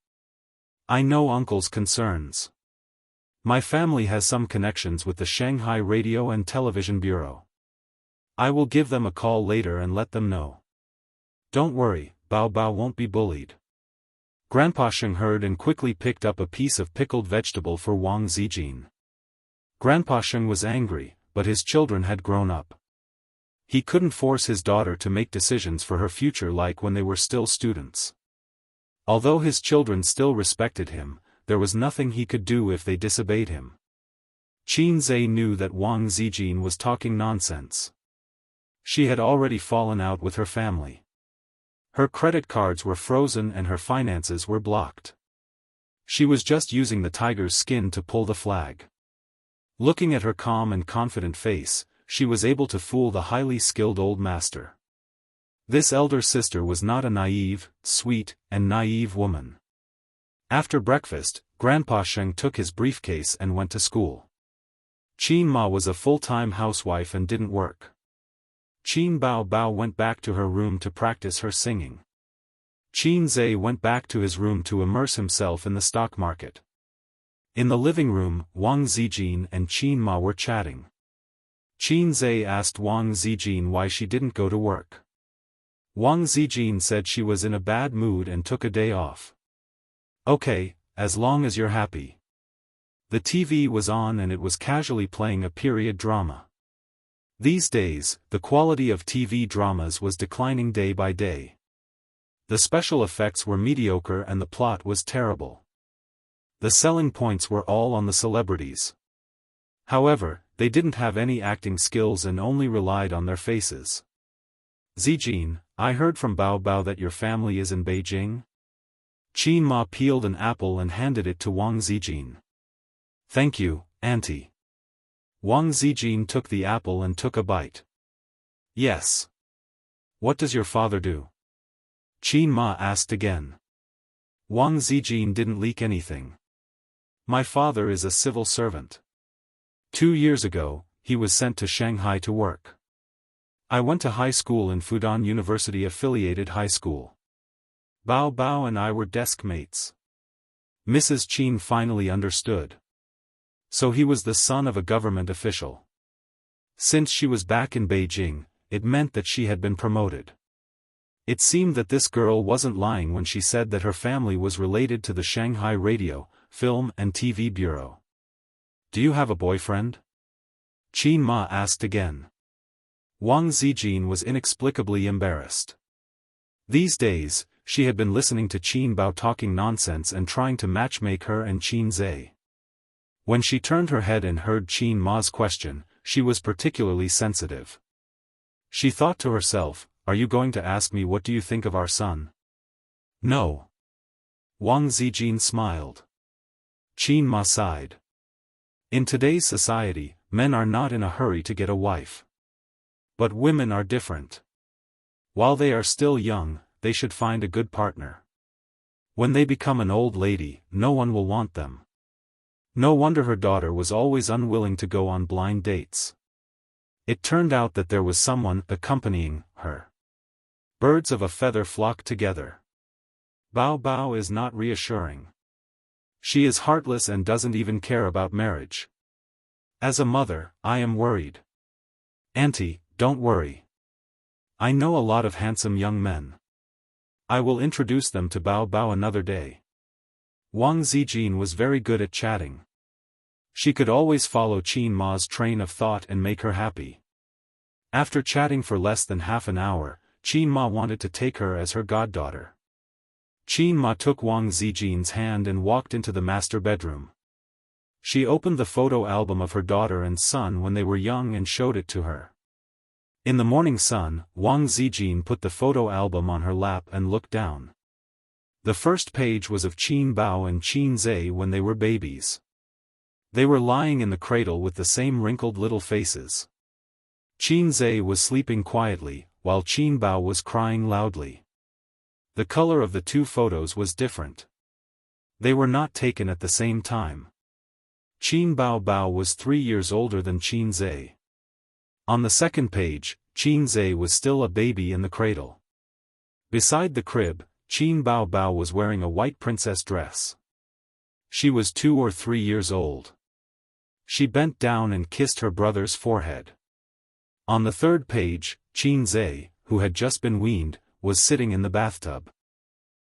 I know Uncle's concerns. My family has some connections with the Shanghai Radio and Television Bureau. I will give them a call later and let them know. Don't worry, Bao Bao won't be bullied." Grandpa Sheng heard and quickly picked up a piece of pickled vegetable for Wang Zijin. Grandpa Sheng was angry, but his children had grown up. He couldn't force his daughter to make decisions for her future like when they were still students. Although his children still respected him, there was nothing he could do if they disobeyed him. Qin Zhe knew that Wang Zijin was talking nonsense. She had already fallen out with her family. Her credit cards were frozen and her finances were blocked. She was just using the tiger's skin to pull the flag. Looking at her calm and confident face, she was able to fool the highly skilled old master. This elder sister was not a naive, sweet, and naive woman. After breakfast, Grandpa Sheng took his briefcase and went to school. Qin Ma was a full-time housewife and didn't work. Qin Bao Bao went back to her room to practice her singing. Qin Zhe went back to his room to immerse himself in the stock market. In the living room, Wang Zijin and Qin Ma were chatting. Qin Zhe asked Wang Zijin why she didn't go to work. Wang Zijin said she was in a bad mood and took a day off. "Okay, as long as you're happy." The TV was on and it was casually playing a period drama. These days, the quality of TV dramas was declining day by day. The special effects were mediocre and the plot was terrible. The selling points were all on the celebrities. However, they didn't have any acting skills and only relied on their faces. "Zijin, I heard from Bao Bao that your family is in Beijing?" Qin Ma peeled an apple and handed it to Wang Zijin. "Thank you, Auntie." Wang Zijin took the apple and took a bite. "Yes. What does your father do?" Qin Ma asked again. Wang Zijin didn't leak anything. "My father is a civil servant. 2 years ago, he was sent to Shanghai to work. I went to high school in Fudan University-affiliated high school. Bao Bao and I were desk mates." Mrs. Qin finally understood. So he was the son of a government official. Since she was back in Beijing, it meant that she had been promoted. It seemed that this girl wasn't lying when she said that her family was related to the Shanghai Radio, Film and TV Bureau. "Do you have a boyfriend?" Qin Ma asked again. Wang Zijin was inexplicably embarrassed. These days, she had been listening to Qin Bao talking nonsense and trying to matchmake her and Qin Zhe. When she turned her head and heard Qin Ma's question, she was particularly sensitive. She thought to herself, "Are you going to ask me what do you think of our son?" "No." Wang Zijin smiled. Qin Ma sighed. In today's society, men are not in a hurry to get a wife. But women are different. While they are still young, they should find a good partner. When they become an old lady, no one will want them. No wonder her daughter was always unwilling to go on blind dates. It turned out that there was someone accompanying her. Birds of a feather flock together. Bao Bao is not reassuring. She is heartless and doesn't even care about marriage. As a mother, I am worried. Auntie, don't worry. I know a lot of handsome young men. I will introduce them to Bao Bao another day. Wang Zijin was very good at chatting. She could always follow Qin Ma's train of thought and make her happy. After chatting for less than half an hour, Qin Ma wanted to take her as her goddaughter. Qin Ma took Wang Zijin's hand and walked into the master bedroom. She opened the photo album of her daughter and son when they were young and showed it to her. In the morning sun, Wang Zijin put the photo album on her lap and looked down. The first page was of Qin Bao and Qin Zhe when they were babies. They were lying in the cradle with the same wrinkled little faces. Qin Zhe was sleeping quietly, while Qin Bao was crying loudly. The color of the two photos was different. They were not taken at the same time. Qin Bao Bao was 3 years older than Qin Zhe. On the second page, Qin Zhe was still a baby in the cradle. Beside the crib, Qin Bao Bao was wearing a white princess dress. She was 2 or 3 years old. She bent down and kissed her brother's forehead. On the third page, Qin Zhe, who had just been weaned, was sitting in the bathtub.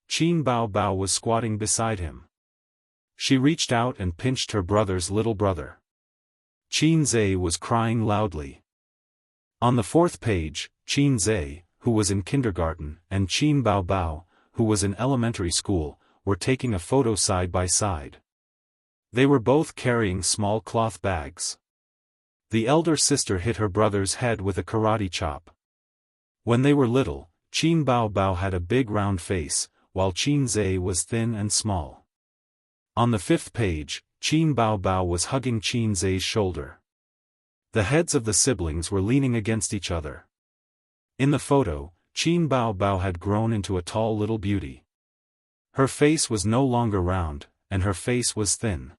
Qin Bao Bao was squatting beside him. She reached out and pinched her brother's little brother. Qin Zhe was crying loudly. On the fourth page, Qin Zhe, who was in kindergarten, and Qin Bao Bao, who was in elementary school, were taking a photo side by side. They were both carrying small cloth bags. The elder sister hit her brother's head with a karate chop. When they were little, Qin Bao Bao had a big round face, while Qin Zhe was thin and small. On the fifth page, Qin Bao Bao was hugging Qin Zhe's shoulder. The heads of the siblings were leaning against each other. In the photo, Qin Bao Bao had grown into a tall little beauty. Her face was no longer round, and her face was thin.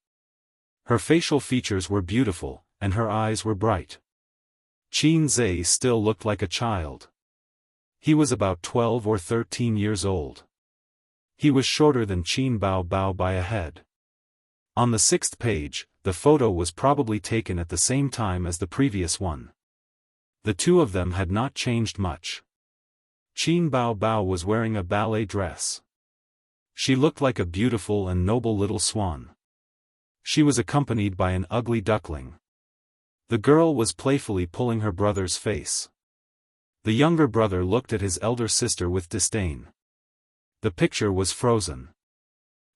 Her facial features were beautiful, and her eyes were bright. Qin Zhe still looked like a child. He was about 12 or 13 years old. He was shorter than Qin Bao Bao by a head. On the sixth page, the photo was probably taken at the same time as the previous one. The two of them had not changed much. Qin Bao Bao was wearing a ballet dress. She looked like a beautiful and noble little swan. She was accompanied by an ugly duckling. The girl was playfully pulling her brother's face. The younger brother looked at his elder sister with disdain. The picture was frozen.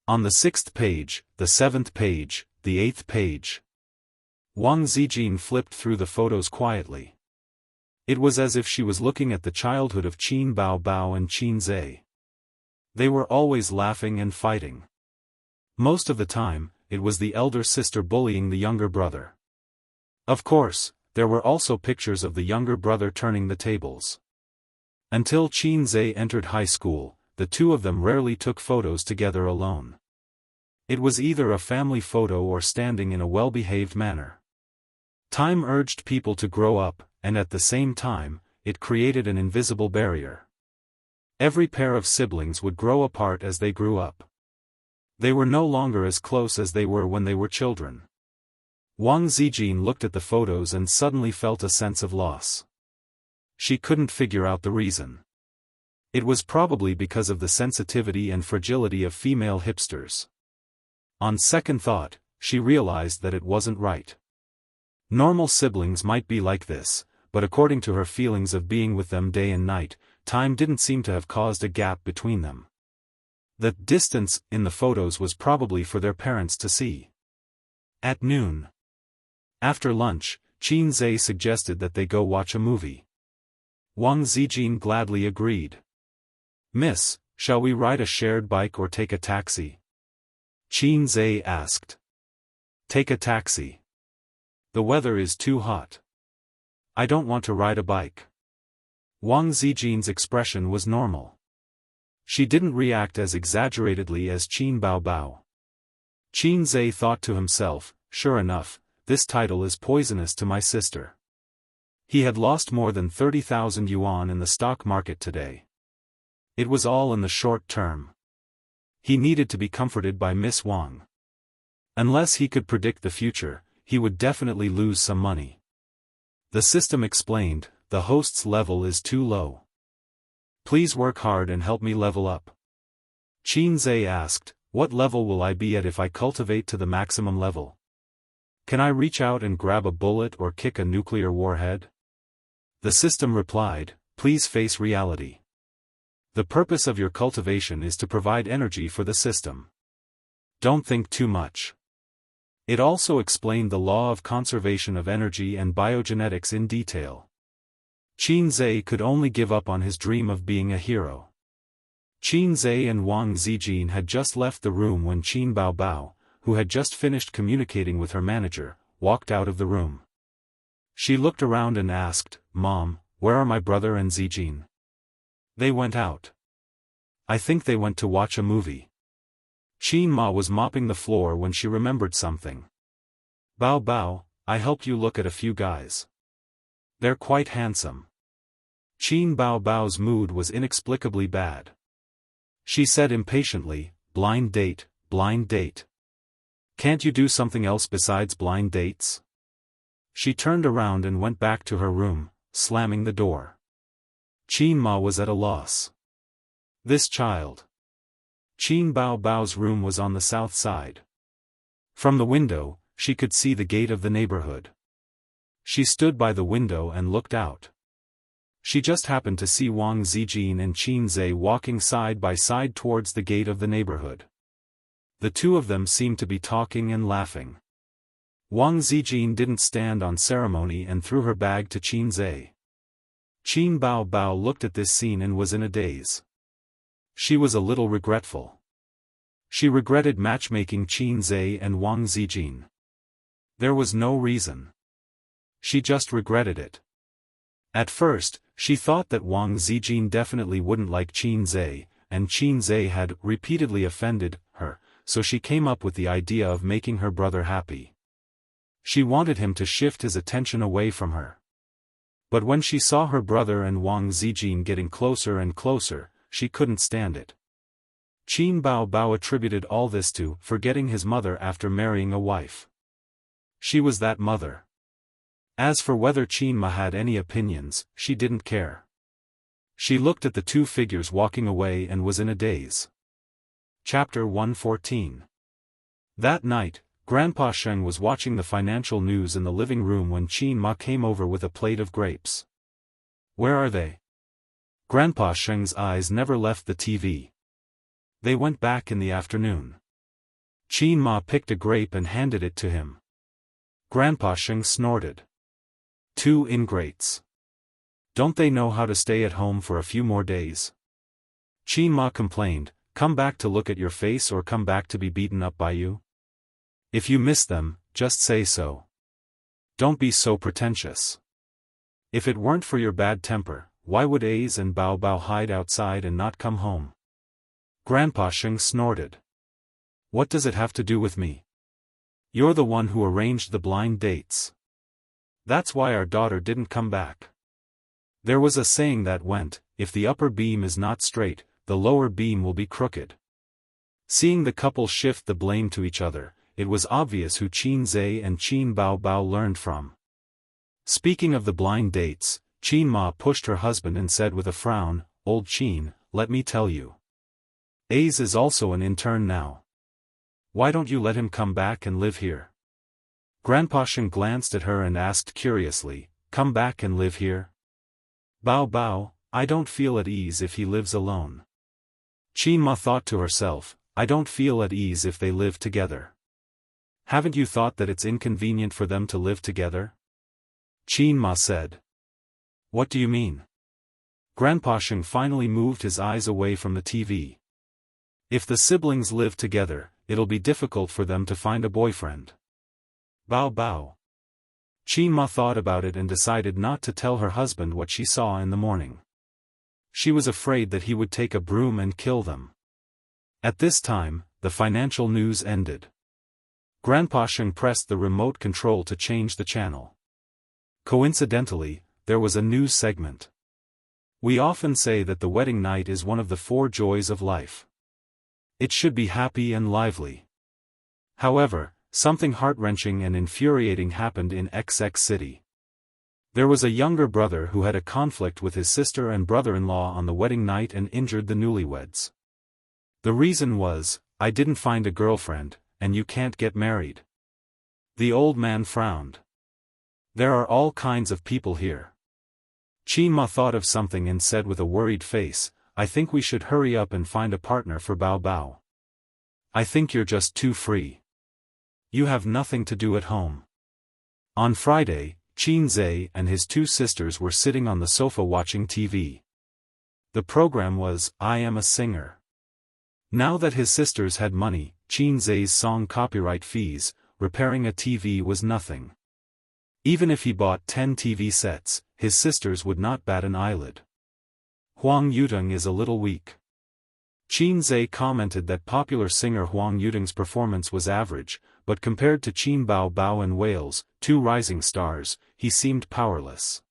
On the sixth page, the seventh page, the eighth page. Wang Zijin flipped through the photos quietly. It was as if she was looking at the childhood of Qin Bao Bao and Qin Zhe. They were always laughing and fighting. Most of the time, it was the elder sister bullying the younger brother. Of course, there were also pictures of the younger brother turning the tables. Until Qin Zhe entered high school, the two of them rarely took photos together alone. It was either a family photo or standing in a well-behaved manner. Time urged people to grow up, and at the same time, it created an invisible barrier. Every pair of siblings would grow apart as they grew up. They were no longer as close as they were when they were children. Wang Zijin looked at the photos and suddenly felt a sense of loss. She couldn't figure out the reason. It was probably because of the sensitivity and fragility of female hipsters. On second thought, she realized that it wasn't right. Normal siblings might be like this, but according to her feelings of being with them day and night, time didn't seem to have caused a gap between them. The distance in the photos was probably for their parents to see. At noon. After lunch, Qin Zhe suggested that they go watch a movie. Wang Zijin gladly agreed. Miss, shall we ride a shared bike or take a taxi? Qin Zhe asked. Take a taxi. The weather is too hot. I don't want to ride a bike. Wang Zijin's expression was normal. She didn't react as exaggeratedly as Qin Baobao. Qin Zhe thought to himself, sure enough, this title is poisonous to my sister. He had lost more than 30,000 yuan in the stock market today. It was all in the short term. He needed to be comforted by Miss Wang. Unless he could predict the future, he would definitely lose some money. The system explained, the host's level is too low. Please work hard and help me level up. Qin Zhe asked, what level will I be at if I cultivate to the maximum level? Can I reach out and grab a bullet or kick a nuclear warhead? The system replied, please face reality. The purpose of your cultivation is to provide energy for the system. Don't think too much. It also explained the law of conservation of energy and biogenetics in detail. Qin Zhe could only give up on his dream of being a hero. Qin Zhe and Wang Zijin had just left the room when Qin Baobao, who had just finished communicating with her manager, walked out of the room. She looked around and asked, Mom, where are my brother and Zijin? They went out. I think they went to watch a movie. Qin Ma was mopping the floor when she remembered something. Bao Bao, I helped you look at a few guys. They're quite handsome. Qin Bao Bao's mood was inexplicably bad. She said impatiently, blind date, blind date. Can't you do something else besides blind dates? She turned around and went back to her room, slamming the door. Qin Ma was at a loss. This child. Qin Bao Bao's room was on the south side. From the window, she could see the gate of the neighborhood. She stood by the window and looked out. She just happened to see Wang Zijin and Qin Zhe walking side by side towards the gate of the neighborhood. The two of them seemed to be talking and laughing. Wang Zijin didn't stand on ceremony and threw her bag to Qin Zhe. Qin Bao Bao looked at this scene and was in a daze. She was a little regretful. She regretted matchmaking Qin Zhe and Wang Zijin. There was no reason. She just regretted it. At first, she thought that Wang Zijin definitely wouldn't like Qin Zhe, and Qin Zhe had repeatedly offended her, so she came up with the idea of making her brother happy. She wanted him to shift his attention away from her. But when she saw her brother and Wang Zijin getting closer and closer, she couldn't stand it. Qin Bao Bao attributed all this to forgetting his mother after marrying a wife. She was that mother. As for whether Qin Ma had any opinions, she didn't care. She looked at the two figures walking away and was in a daze. Chapter 114. That night, Grandpa Sheng was watching the financial news in the living room when Qin Ma came over with a plate of grapes. Where are they? Grandpa Sheng's eyes never left the TV. They went back in the afternoon. Qin Ma picked a grape and handed it to him. Grandpa Sheng snorted. Two ingrates. Don't they know how to stay at home for a few more days? Qin Ma complained, come back to look at your face or come back to be beaten up by you? If you miss them, just say so. Don't be so pretentious. If it weren't for your bad temper, why would A's and Bao Bao hide outside and not come home? Grandpa Sheng snorted. What does it have to do with me? You're the one who arranged the blind dates. That's why our daughter didn't come back. There was a saying that went, if the upper beam is not straight, the lower beam will be crooked. Seeing the couple shift the blame to each other, it was obvious who Qin Zhe and Qin Bao Bao learned from. Speaking of the blind dates, Qin Ma pushed her husband and said with a frown, Old Qin, let me tell you. A's is also an intern now. Why don't you let him come back and live here? Grandpa Sheng glanced at her and asked curiously, come back and live here? Bao Bao, I don't feel at ease if he lives alone. Qin Ma thought to herself, I don't feel at ease if they live together. Haven't you thought that it's inconvenient for them to live together? Qin Ma said. What do you mean? Grandpa Sheng finally moved his eyes away from the TV. If the siblings live together, it'll be difficult for them to find a boyfriend. Bao Bao. Qin Ma thought about it and decided not to tell her husband what she saw in the morning. She was afraid that he would take a broom and kill them. At this time, the financial news ended. Grandpa Sheng pressed the remote control to change the channel. Coincidentally, there was a news segment. We often say that the wedding night is one of the 4 joys of life. It should be happy and lively. However, something heart-wrenching and infuriating happened in XX City. There was a younger brother who had a conflict with his sister and brother-in-law on the wedding night and injured the newlyweds. The reason was, "I didn't find a girlfriend, and you can't get married." The old man frowned. "There are all kinds of people here." Qin Ma thought of something and said with a worried face, "I think we should hurry up and find a partner for Bao Bao. I think you're just too free. You have nothing to do at home." On Friday, Qin Zhe and his 2 sisters were sitting on the sofa watching TV. The program was, "I Am a Singer." Now that his sisters had money, Qin Zhe's song copyright fees, repairing a TV was nothing. Even if he bought 10 TV sets, his sisters would not bat an eyelid. Huang Yudong is a little weak. Qin Zhe commented that popular singer Huang Yudong's performance was average, but compared to Qin Bao Bao and Wales, 2 rising stars, he seemed powerless.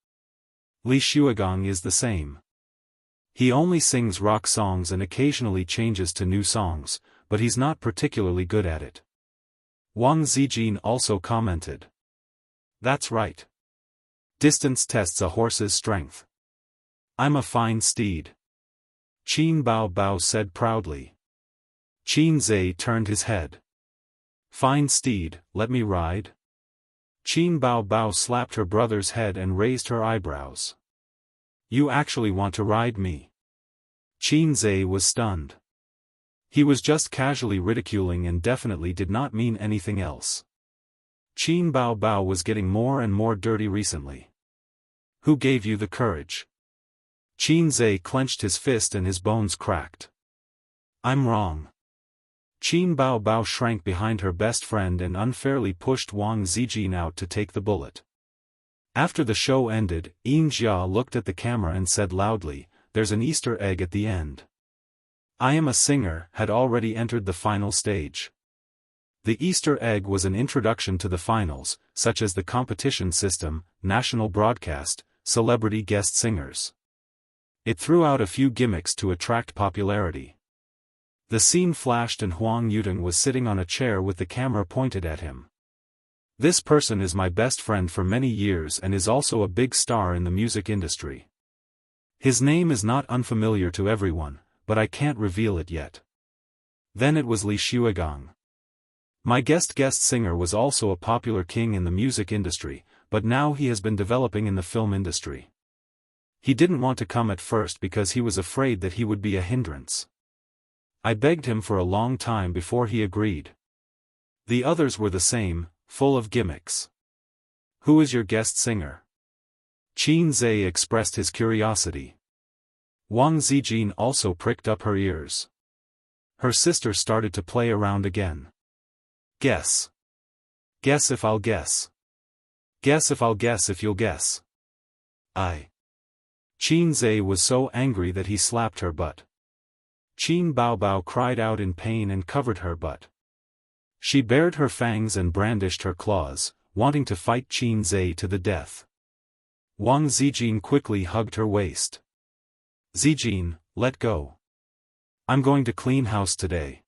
Li Shuigang is the same. He only sings rock songs and occasionally changes to new songs, but he's not particularly good at it. Wang Zijin also commented. That's right. Distance tests a horse's strength. I'm a fine steed. Qin Bao Bao said proudly. Qin Zhe turned his head. Fine steed, let me ride? Qin Bao Bao slapped her brother's head and raised her eyebrows. You actually want to ride me? Qin Zhe was stunned. He was just casually ridiculing and definitely did not mean anything else. Qin Bao Bao was getting more and more dirty recently. Who gave you the courage? Qin Zhe clenched his fist and his bones cracked. I'm wrong. Qin Bao Bao shrank behind her best friend and unfairly pushed Wang Zijin out to take the bullet. After the show ended, Yin Jia looked at the camera and said loudly, "There's an Easter egg at the end." I Am a Singer had already entered the final stage. The Easter egg was an introduction to the finals, such as the competition system, national broadcast, celebrity guest singers. It threw out a few gimmicks to attract popularity. The scene flashed and Huang Yudong was sitting on a chair with the camera pointed at him. This person is my best friend for many years and is also a big star in the music industry. His name is not unfamiliar to everyone, but I can't reveal it yet. Then it was Li Shuigang. My guest singer was also a popular king in the music industry, but now he has been developing in the film industry. He didn't want to come at first because he was afraid that he would be a hindrance. I begged him for a long time before he agreed. The others were the same, full of gimmicks. Who is your guest singer? Qin Zhe expressed his curiosity. Wang Zijin also pricked up her ears. Her sister started to play around again. Guess. Guess if I'll guess. Guess if I'll guess if you'll guess. Qin Zhe was so angry that he slapped her butt. Qin Bao Bao cried out in pain and covered her butt. She bared her fangs and brandished her claws, wanting to fight Qin Zhe to the death. Wang Zijin quickly hugged her waist. Zijin, let go. I'm going to clean house today.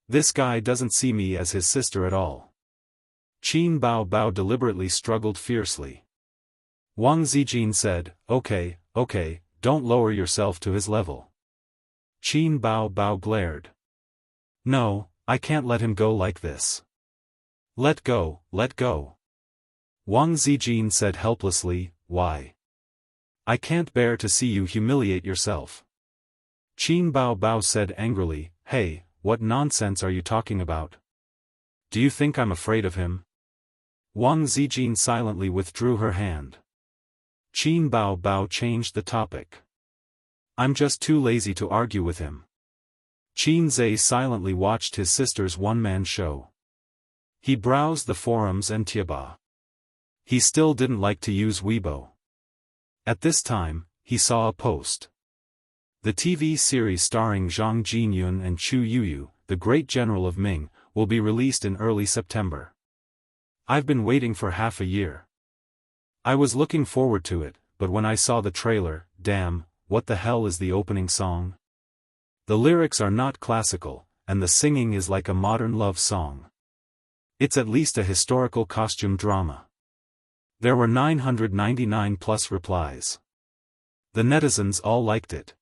This guy doesn't see me as his sister at all. Qin Bao Bao deliberately struggled fiercely. Wang Zijin said, okay, don't lower yourself to his level. Qin Bao Bao glared. No, I can't let him go like this. Let go, let go. Wang Zijin said helplessly, why? I can't bear to see you humiliate yourself. Qin Bao Bao said angrily, hey, what nonsense are you talking about? Do you think I'm afraid of him? Wang Zijin silently withdrew her hand. Qin Bao Bao changed the topic. I'm just too lazy to argue with him. Qin Zhe silently watched his sister's one-man show. He browsed the forums and Tieba. He still didn't like to use Weibo. At this time, he saw a post. The TV series starring Zhang Jinyun and Chu Yuyu, the great general of Ming, will be released in early September. I've been waiting for half a year. I was looking forward to it, but when I saw the trailer, damn, what the hell is the opening song? The lyrics are not classical, and the singing is like a modern love song. It's at least a historical costume drama. There were 999 plus replies. The netizens all liked it.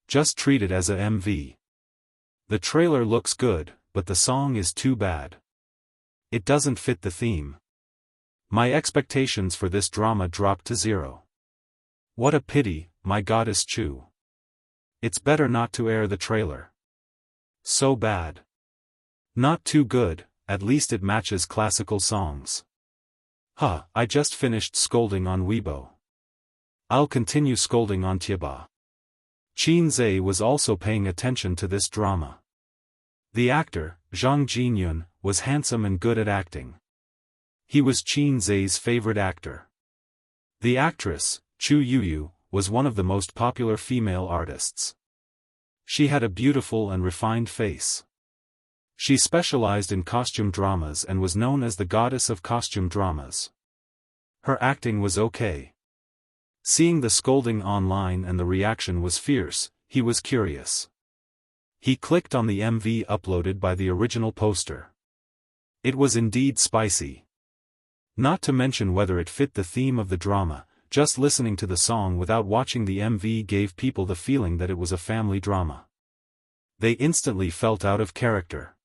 Just treat it as a MV. The trailer looks good, but the song is too bad. It doesn't fit the theme. My expectations for this drama dropped to zero. What a pity, my goddess Chu. It's better not to air the trailer. So bad. Not too good, at least it matches classical songs. Huh, I just finished scolding on Weibo. I'll continue scolding on Tieba. Qin Zhe was also paying attention to this drama. The actor, Zhang Jinyun, was handsome and good at acting. He was Qin Zhe's favorite actor. The actress, Chu Yuyu, was one of the most popular female artists. She had a beautiful and refined face. She specialized in costume dramas and was known as the goddess of costume dramas. Her acting was okay. Seeing the scolding online and the reaction was fierce, he was curious. He clicked on the MV uploaded by the original poster. It was indeed spicy. Not to mention whether it fit the theme of the drama, just listening to the song without watching the MV gave people the feeling that it was a family drama. They instantly felt out of character.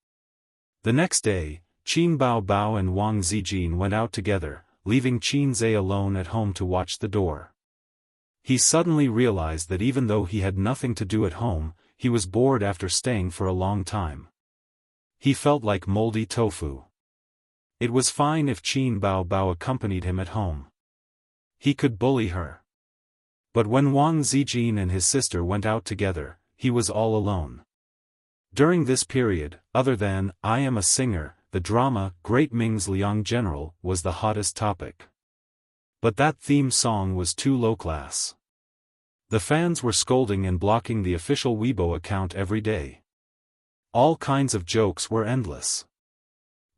The next day, Qin Baobao and Wang Zijin went out together, leaving Qin Zhe alone at home to watch the door. He suddenly realized that even though he had nothing to do at home, he was bored after staying for a long time. He felt like moldy tofu. It was fine if Qin Baobao accompanied him at home. He could bully her. But when Wang Zijin and his sister went out together, he was all alone. During this period, other than I Am a Singer, the drama Great Ming's Liang General was the hottest topic. But that theme song was too low class. The fans were scolding and blocking the official Weibo account every day. All kinds of jokes were endless.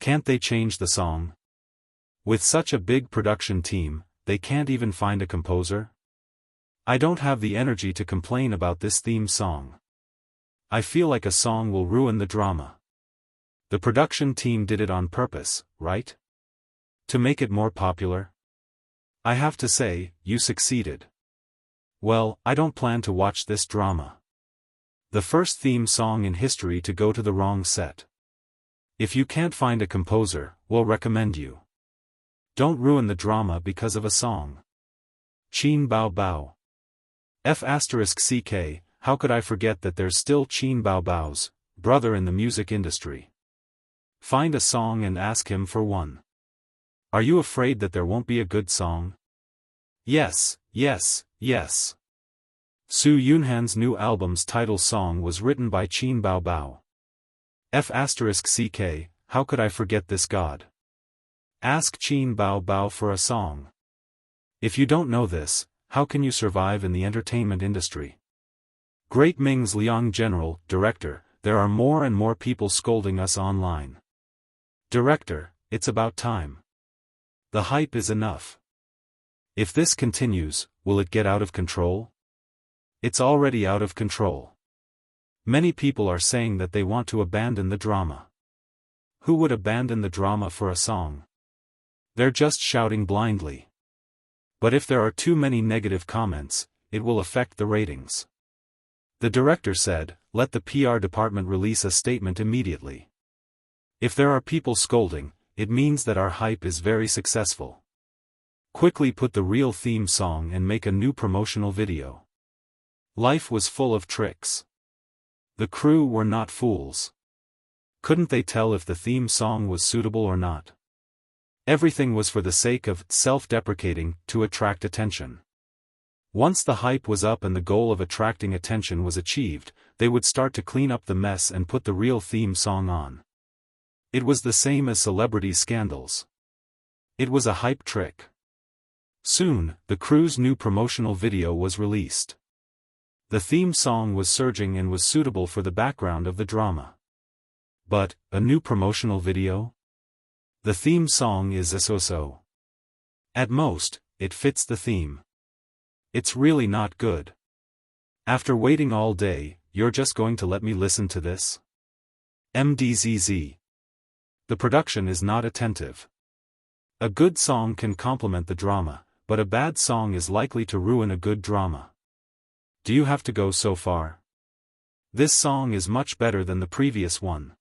Can't they change the song? With such a big production team, they can't even find a composer? I don't have the energy to complain about this theme song. I feel like a song will ruin the drama. The production team did it on purpose, right? To make it more popular? I have to say, you succeeded. Well, I don't plan to watch this drama. The first theme song in history to go to the wrong set. If you can't find a composer, we'll recommend you. Don't ruin the drama because of a song. Qin Baobao. F***ck, how could I forget that there's still Qin Baobao's brother in the music industry? Find a song and ask him for one. Are you afraid that there won't be a good song? Yes, yes, yes. Su Yunhan's new album's title song was written by Qin Baobao. F***ck, how could I forget this god? Ask Qin Baobao for a song. If you don't know this, how can you survive in the entertainment industry? Great Ming's Liang General, Director, there are more and more people scolding us online. Director, it's about time. The hype is enough. If this continues, will it get out of control? It's already out of control. Many people are saying that they want to abandon the drama. Who would abandon the drama for a song? They're just shouting blindly. But if there are too many negative comments, it will affect the ratings. The director said, let the PR department release a statement immediately. If there are people scolding, it means that our hype is very successful. Quickly put the real theme song and make a new promotional video. Life was full of tricks. The crew were not fools. Couldn't they tell if the theme song was suitable or not? Everything was for the sake of self-deprecating, to attract attention. Once the hype was up and the goal of attracting attention was achieved, they would start to clean up the mess and put the real theme song on. It was the same as celebrity scandals. It was a hype trick. Soon, the crew's new promotional video was released. The theme song was surging and was suitable for the background of the drama. But, a new promotional video? The theme song is a so-so. At most, it fits the theme. It's really not good. After waiting all day, you're just going to let me listen to this? MDZZ. The production is not attentive. A good song can complement the drama, but a bad song is likely to ruin a good drama. Do you have to go so far? This song is much better than the previous one.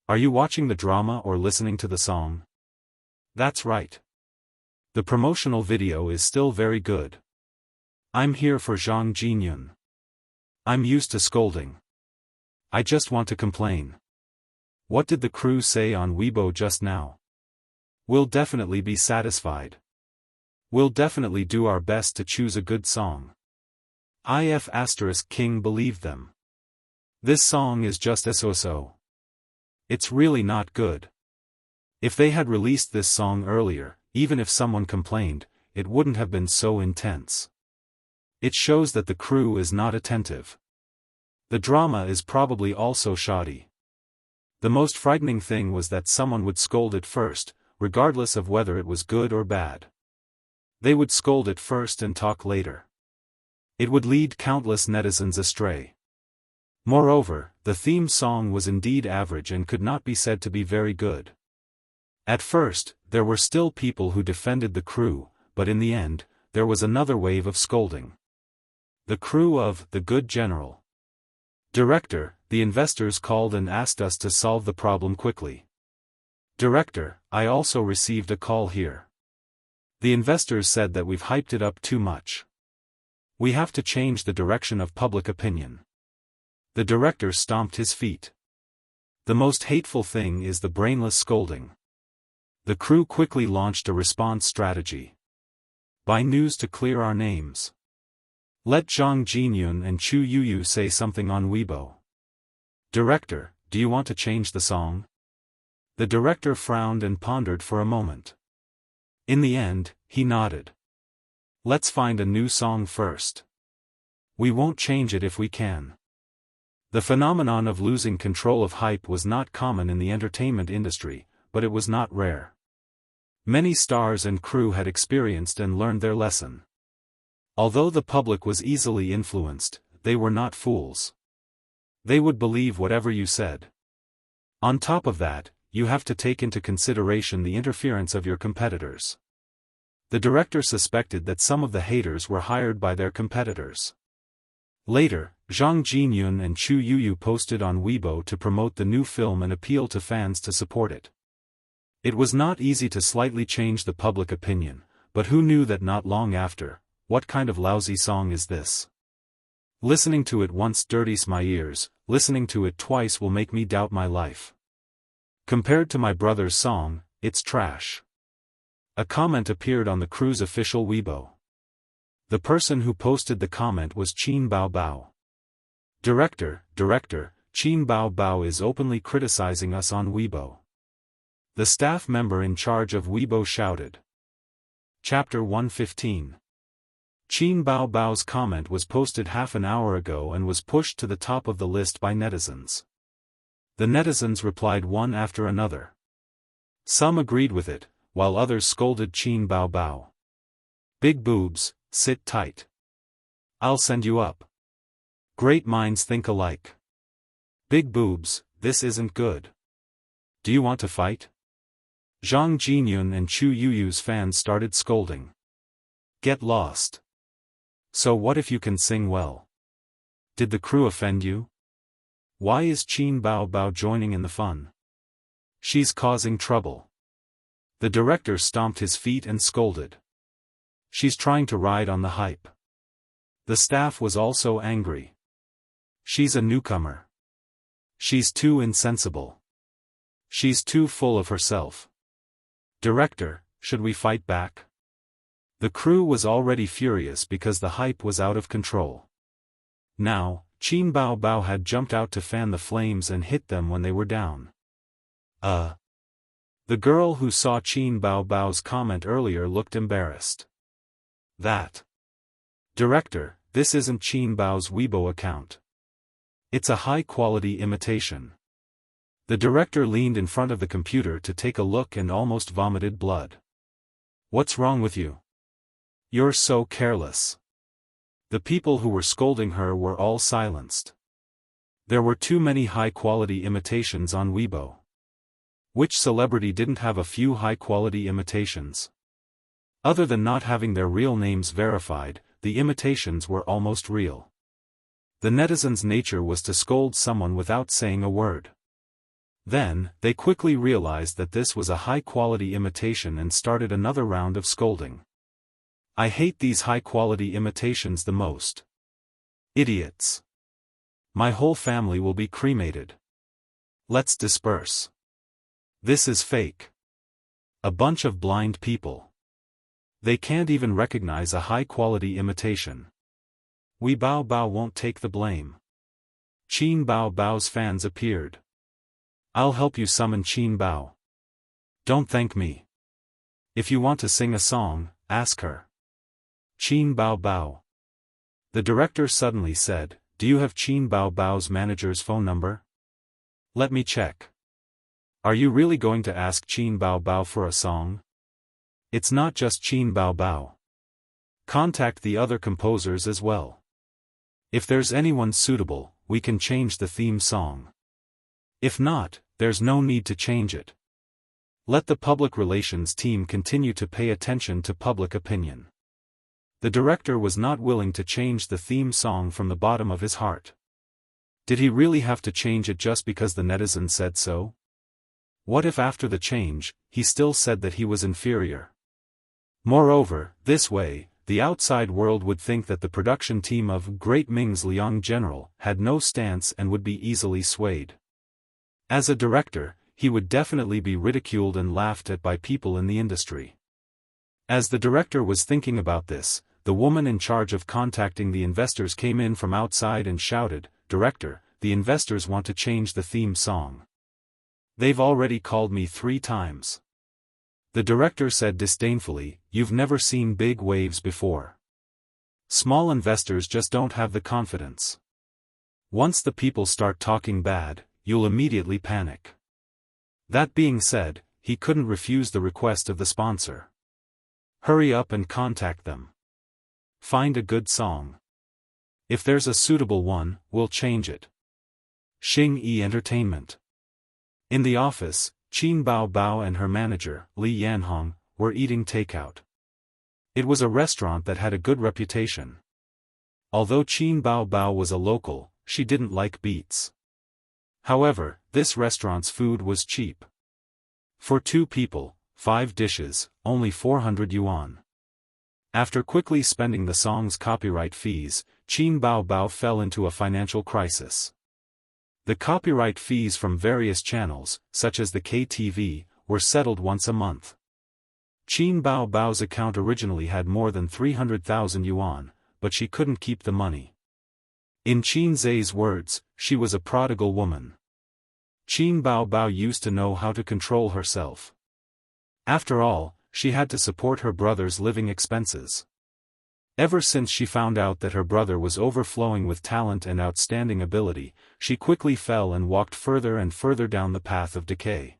Are you watching the drama or listening to the song? That's right. The promotional video is still very good. I'm here for Zhang Jinyun. I'm used to scolding. I just want to complain. What did the crew say on Weibo just now? We'll definitely be satisfied. We'll definitely do our best to choose a good song. If King believed them. This song is just so-so. It's really not good. If they had released this song earlier, even if someone complained, it wouldn't have been so intense. It shows that the crew is not attentive. The drama is probably also shoddy. The most frightening thing was that someone would scold it first, regardless of whether it was good or bad. They would scold it first and talk later. It would lead countless netizens astray. Moreover, the theme song was indeed average and could not be said to be very good. At first, there were still people who defended the crew, but in the end, there was another wave of scolding. The crew of The Good General. Director, the investors called and asked us to solve the problem quickly. Director, I also received a call here. The investors said that we've hyped it up too much. We have to change the direction of public opinion. The director stomped his feet. The most hateful thing is the brainless scolding. The crew quickly launched a response strategy. Buy news to clear our names. Let Zhang Jinyun and Chu Yuyu say something on Weibo. Director, do you want to change the song? The director frowned and pondered for a moment. In the end, he nodded. Let's find a new song first. We won't change it if we can. The phenomenon of losing control of hype was not common in the entertainment industry, but it was not rare. Many stars and crew had experienced and learned their lesson. Although the public was easily influenced, they were not fools. They would believe whatever you said. On top of that, you have to take into consideration the interference of your competitors. The director suspected that some of the haters were hired by their competitors. Later, Zhang Jinyun and Chu Yuyu posted on Weibo to promote the new film and appeal to fans to support it. It was not easy to slightly change the public opinion, but who knew that not long after, what kind of lousy song is this? Listening to it once dirties my ears, listening to it twice will make me doubt my life. Compared to my brother's song, it's trash. A comment appeared on the crew's official Weibo. The person who posted the comment was Qin Bao Bao. Director, Qin Bao Bao is openly criticizing us on Weibo. The staff member in charge of Weibo shouted. Chapter 115. Qin Bao Bao's comment was posted half an hour ago and was pushed to the top of the list by netizens. The netizens replied one after another. Some agreed with it, while others scolded Qin Bao Bao. Big boobs, sit tight. I'll send you up. Great minds think alike. Big boobs, this isn't good. Do you want to fight? Zhang Jinyun and Chu Yuyu's fans started scolding. Get lost. So what if you can sing well? Did the crew offend you? Why is Qin Bao Bao joining in the fun? She's causing trouble. The director stomped his feet and scolded. She's trying to ride on the hype. The staff was also angry. She's a newcomer. She's too insensible. She's too full of herself. Director, should we fight back? The crew was already furious because the hype was out of control. Now, Qin Bao Bao had jumped out to fan the flames and hit them when they were down. The girl who saw Qin Bao Bao's comment earlier looked embarrassed. That. Director, this isn't Qin Bao's Weibo account. It's a high-quality imitation. The director leaned in front of the computer to take a look and almost vomited blood. What's wrong with you? You're so careless. The people who were scolding her were all silenced. There were too many high-quality imitations on Weibo. Which celebrity didn't have a few high-quality imitations? Other than not having their real names verified, the imitations were almost real. The netizens' nature was to scold someone without saying a word. Then, they quickly realized that this was a high-quality imitation and started another round of scolding. I hate these high-quality imitations the most. Idiots. My whole family will be cremated. Let's disperse. This is fake. A bunch of blind people. They can't even recognize a high-quality imitation. Wei Bao Bao won't take the blame. Qin Bao Bao's fans appeared. I'll help you summon Qin Bao. Don't thank me. If you want to sing a song, ask her. Qin Bao Bao. The director suddenly said, do you have Qin Bao Bao's manager's phone number? Let me check. Are you really going to ask Qin Bao Bao for a song? It's not just Qin Bao Bao. Contact the other composers as well. If there's anyone suitable, we can change the theme song. If not, there's no need to change it. Let the public relations team continue to pay attention to public opinion. The director was not willing to change the theme song from the bottom of his heart. Did he really have to change it just because the netizens said so? What if after the change, he still said that he was inferior? Moreover, this way, the outside world would think that the production team of Great Ming's Liang General had no stance and would be easily swayed. As a director, he would definitely be ridiculed and laughed at by people in the industry. As the director was thinking about this, the woman in charge of contacting the investors came in from outside and shouted, "Director, the investors want to change the theme song. They've already called me 3 times. The director said disdainfully, "You've never seen big waves before. Small investors just don't have the confidence. Once the people start talking bad, you'll immediately panic." That being said, he couldn't refuse the request of the sponsor. Hurry up and contact them. Find a good song. If there's a suitable one, we'll change it. Xing Entertainment. In the office, Qin Bao Bao and her manager, Li Yanhong, were eating takeout. It was a restaurant that had a good reputation. Although Qin Bao Bao was a local, she didn't like beets. However, this restaurant's food was cheap. For 2 people, 5 dishes, only 400 yuan. After quickly spending the song's copyright fees, Qin Bao Bao fell into a financial crisis. The copyright fees from various channels, such as the KTV, were settled once a month. Qin Bao Bao's account originally had more than 300,000 yuan, but she couldn't keep the money. In Qin Zhe's words, she was a prodigal woman. Qin Bao Bao used to know how to control herself. After all, she had to support her brother's living expenses. Ever since she found out that her brother was overflowing with talent and outstanding ability, she quickly fell and walked further and further down the path of decay.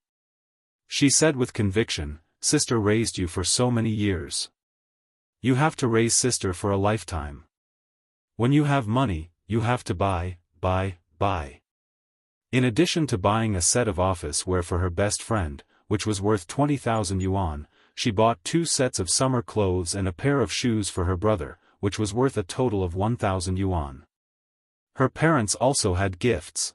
She said with conviction, "Sister raised you for so many years. You have to raise sister for a lifetime. When you have money, you have to buy. In addition to buying a set of office wear for her best friend, which was worth 20,000 yuan, she bought 2 sets of summer clothes and a pair of shoes for her brother, which was worth a total of 1,000 yuan. Her parents also had gifts.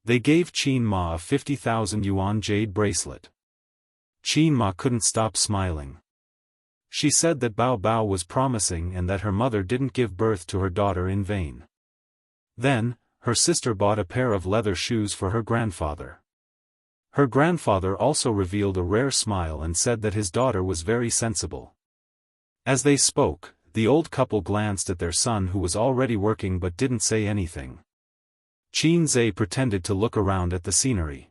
They gave Qin Ma a 50,000 yuan jade bracelet. Qin Ma couldn't stop smiling. She said that Bao Bao was promising and that her mother didn't give birth to her daughter in vain. Then, her sister bought a pair of leather shoes for her grandfather. Her grandfather also revealed a rare smile and said that his daughter was very sensible. As they spoke, the old couple glanced at their son who was already working but didn't say anything. Qin Zhe pretended to look around at the scenery.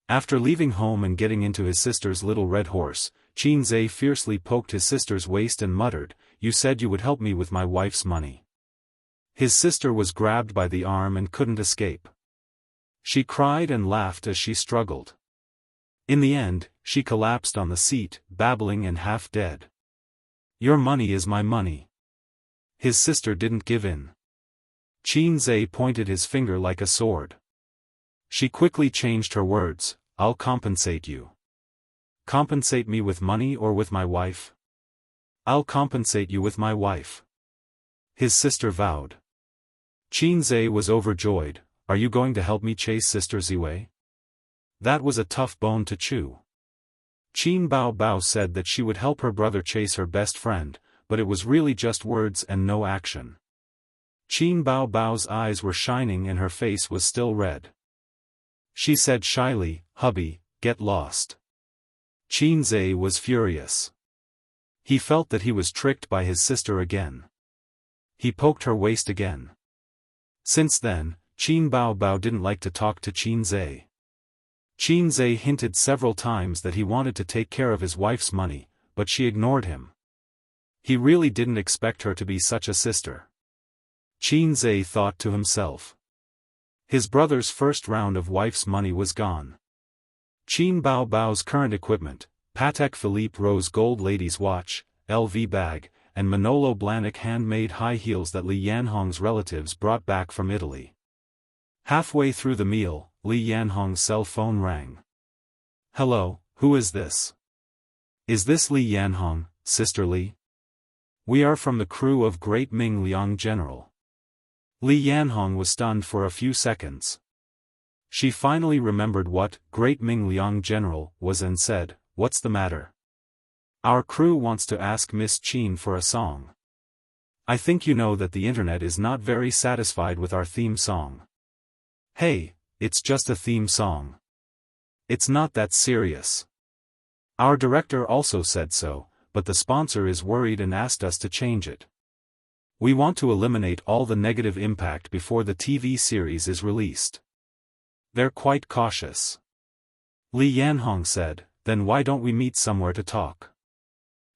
After leaving home and getting into his sister's little red horse, Qin Zhe fiercely poked his sister's waist and muttered, "You said you would help me with my wife's money." His sister was grabbed by the arm and couldn't escape. She cried and laughed as she struggled. In the end, she collapsed on the seat, babbling and half dead. "Your money is my money." His sister didn't give in. Qin Zhe pointed his finger like a sword. She quickly changed her words, "I'll compensate you." "Compensate me with money or with my wife?" "I'll compensate you with my wife," his sister vowed. Qin Zhe was overjoyed. "Are you going to help me chase Sister Ziwei?" That was a tough bone to chew. Qin Bao Bao said that she would help her brother chase her best friend, but it was really just words and no action. Qin Bao Bao's eyes were shining and her face was still red. She said shyly, "Hubby, get lost." Qin Zhe was furious. He felt that he was tricked by his sister again. He poked her waist again. Since then, Qin Bao Bao didn't like to talk to Qin Zhe. Qin Zhe hinted several times that he wanted to take care of his wife's money, but she ignored him. He really didn't expect her to be such a sister. Qin Zhe thought to himself. His brother's first round of wife's money was gone. Qin Bao Bao's current equipment, Patek Philippe rose gold lady's watch, LV bag, and Manolo Blahnik handmade high heels that Li Yanhong's relatives brought back from Italy. Halfway through the meal, Li Yanhong's cell phone rang. "Hello, who is this?" "Is this Li Yanhong, Sister Li?" "We are from the crew of Great Ming Liang General." Li Yanhong was stunned for a few seconds. She finally remembered what Great Ming Liang General was and said, "What's the matter?" "Our crew wants to ask Miss Qin for a song. I think you know that the internet is not very satisfied with our theme song." "Hey, it's just a theme song. It's not that serious. Our director also said so, but the sponsor is worried and asked us to change it. We want to eliminate all the negative impact before the TV series is released. They're quite cautious." Li Yanhong said, "Then why don't we meet somewhere to talk?"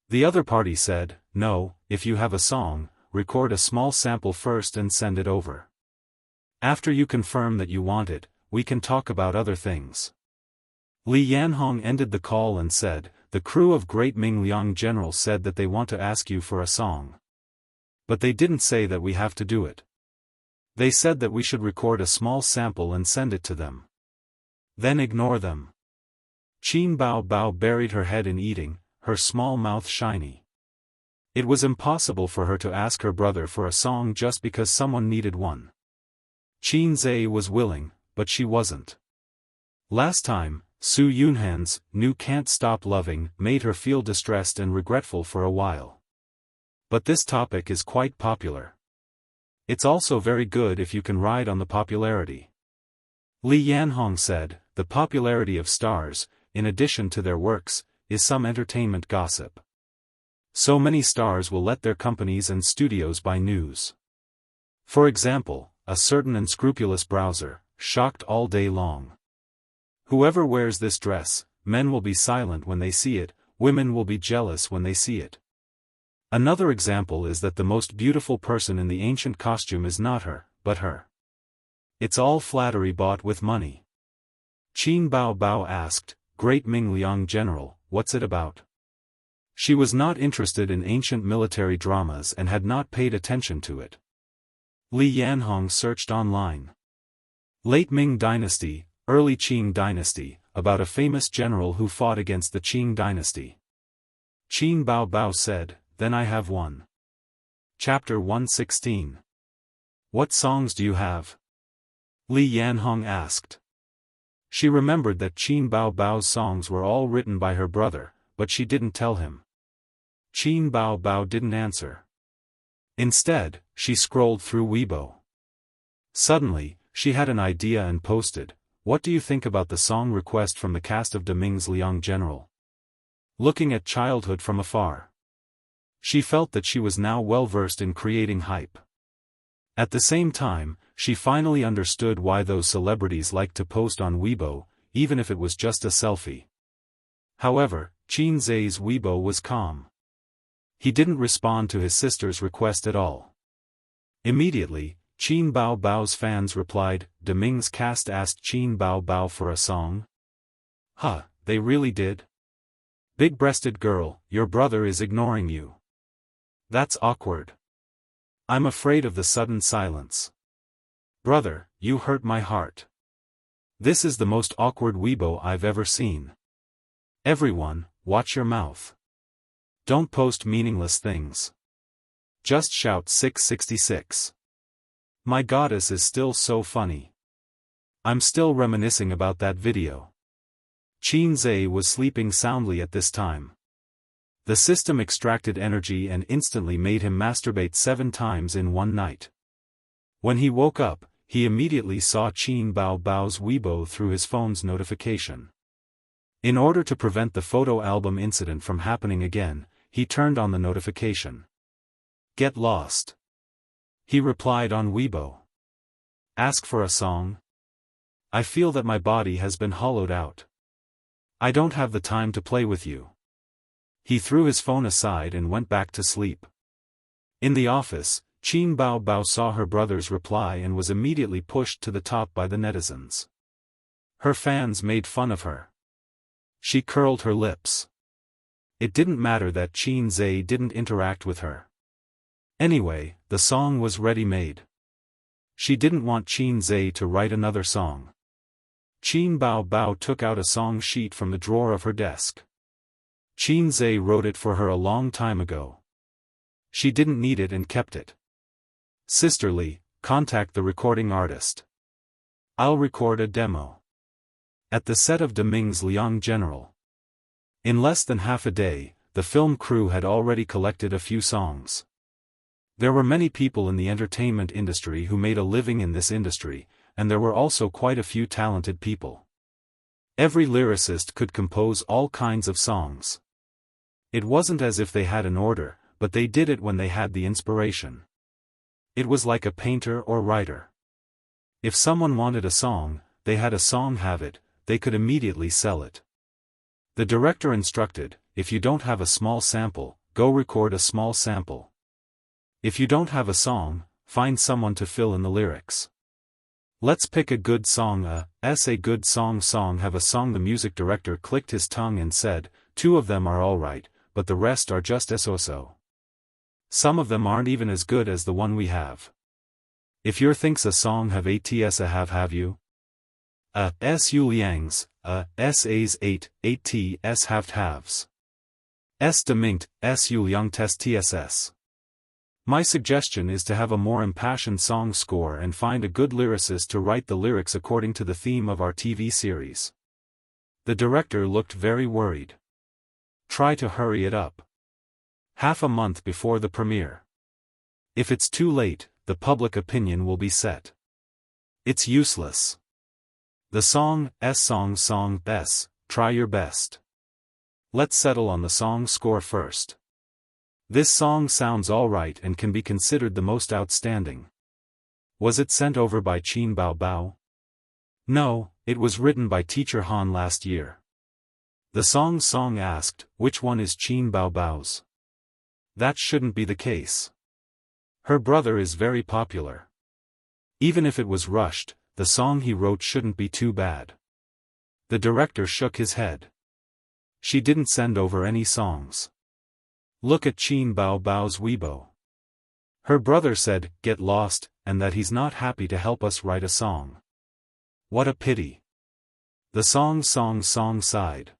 The other party said, "No, if you have a song, record a small sample first and send it over. After you confirm that you want it, we can talk about other things." Li Yanhong ended the call and said, "The crew of Great Ming Liang General said that they want to ask you for a song. But they didn't say that we have to do it. They said that we should record a small sample and send it to them. Then ignore them." Qin Bao Bao buried her head in eating, her small mouth shiny. It was impossible for her to ask her brother for a song just because someone needed one. Qin Zhe was willing, but she wasn't. Last time, Su Yunhan's new Can't Stop Loving made her feel distressed and regretful for a while. But this topic is quite popular. It's also very good if you can ride on the popularity. Li Yanhong said, "The popularity of stars, in addition to their works, is some entertainment gossip. So many stars will let their companies and studios buy news. For example, a certain unscrupulous browser, shocked all day long. Whoever wears this dress, men will be silent when they see it, women will be jealous when they see it. Another example is that the most beautiful person in the ancient costume is not her, but her. It's all flattery bought with money." Qin Bao Bao asked, "Great Ming Liang General, what's it about?" She was not interested in ancient military dramas and had not paid attention to it. Li Yanhong searched online. Late Ming Dynasty, Early Qing Dynasty, about a famous general who fought against the Qing Dynasty. Qin Bao Bao said, "Then I have one." Chapter 116. "What songs do you have?" Li Yanhong asked. She remembered that Qin Bao Bao's songs were all written by her brother, but she didn't tell him. Qin Bao Bao didn't answer. Instead, she scrolled through Weibo. Suddenly, she had an idea and posted, "What do you think about the song request from the cast of De Ming's Liang General? Looking at childhood from afar." She felt that she was now well versed in creating hype. At the same time, she finally understood why those celebrities liked to post on Weibo, even if it was just a selfie. However, Qin Zai's Weibo was calm. He didn't respond to his sister's request at all. Immediately, Qin Bao Bao's fans replied, "Deming's cast asked Qin Bao Bao for a song?" Huh, they really did? Big-breasted girl, your brother is ignoring you. That's awkward. I'm afraid of the sudden silence. Brother, you hurt my heart. This is the most awkward Weibo I've ever seen. Everyone, watch your mouth. Don't post meaningless things. Just shout 666. My goddess is still so funny. I'm still reminiscing about that video. Qin Zai was sleeping soundly at this time. The system extracted energy and instantly made him masturbate 7 times in one night. When he woke up, he immediately saw Qin Bao Bao's Weibo through his phone's notification. In order to prevent the photo album incident from happening again, he turned on the notification. Get lost. He replied on Weibo. Ask for a song? I feel that my body has been hollowed out. I don't have the time to play with you. He threw his phone aside and went back to sleep. In the office, Qin Bao Bao saw her brother's reply and was immediately pushed to the top by the netizens. Her fans made fun of her. She curled her lips. It didn't matter that Qin Zai didn't interact with her. Anyway, the song was ready-made. She didn't want Qin Zai to write another song. Qin Bao Bao took out a song sheet from the drawer of her desk. Qin Zai wrote it for her a long time ago. She didn't need it and kept it. Sisterly, contact the recording artist. I'll record a demo. At the set of Deming's Liang General. In less than half a day, the film crew had already collected a few songs. There were many people in the entertainment industry who made a living in this industry, and there were also quite a few talented people. Every lyricist could compose all kinds of songs. It wasn't as if they had an order, but they did it when they had the inspiration. It was like a painter or writer. If someone wanted a song, they had a song, have it, they could immediately sell it. The director instructed, if you don't have a small sample, go record a small sample. If you don't have a song, find someone to fill in the lyrics. Let's pick a good song, a good song. Have a song. The music director clicked his tongue and said, 2 of them are alright, but the rest are just so. Some of them aren't even as good as the one we have. If your thinks a song have ats a have you? Su liangs, sa's 8 ts halves. Deminct, su liang test tss. My suggestion is to have a more impassioned song score and find a good lyricist to write the lyrics according to the theme of our TV series. The director looked very worried. Try to hurry it up. Half a month before the premiere. If it's too late, the public opinion will be set. It's useless. The song, try your best. Let's settle on the song score first. This song sounds alright and can be considered the most outstanding. Was it sent over by Qin Bao Bao? No, it was written by Teacher Han last year. The song asked, which one is Qin Bao Bao's? That shouldn't be the case. Her brother is very popular. Even if it was rushed, the song he wrote shouldn't be too bad. The director shook his head. She didn't send over any songs. Look at Qin Bao Bao's Weibo. Her brother said, get lost, and that he's not happy to help us write a song. What a pity. The song sighed.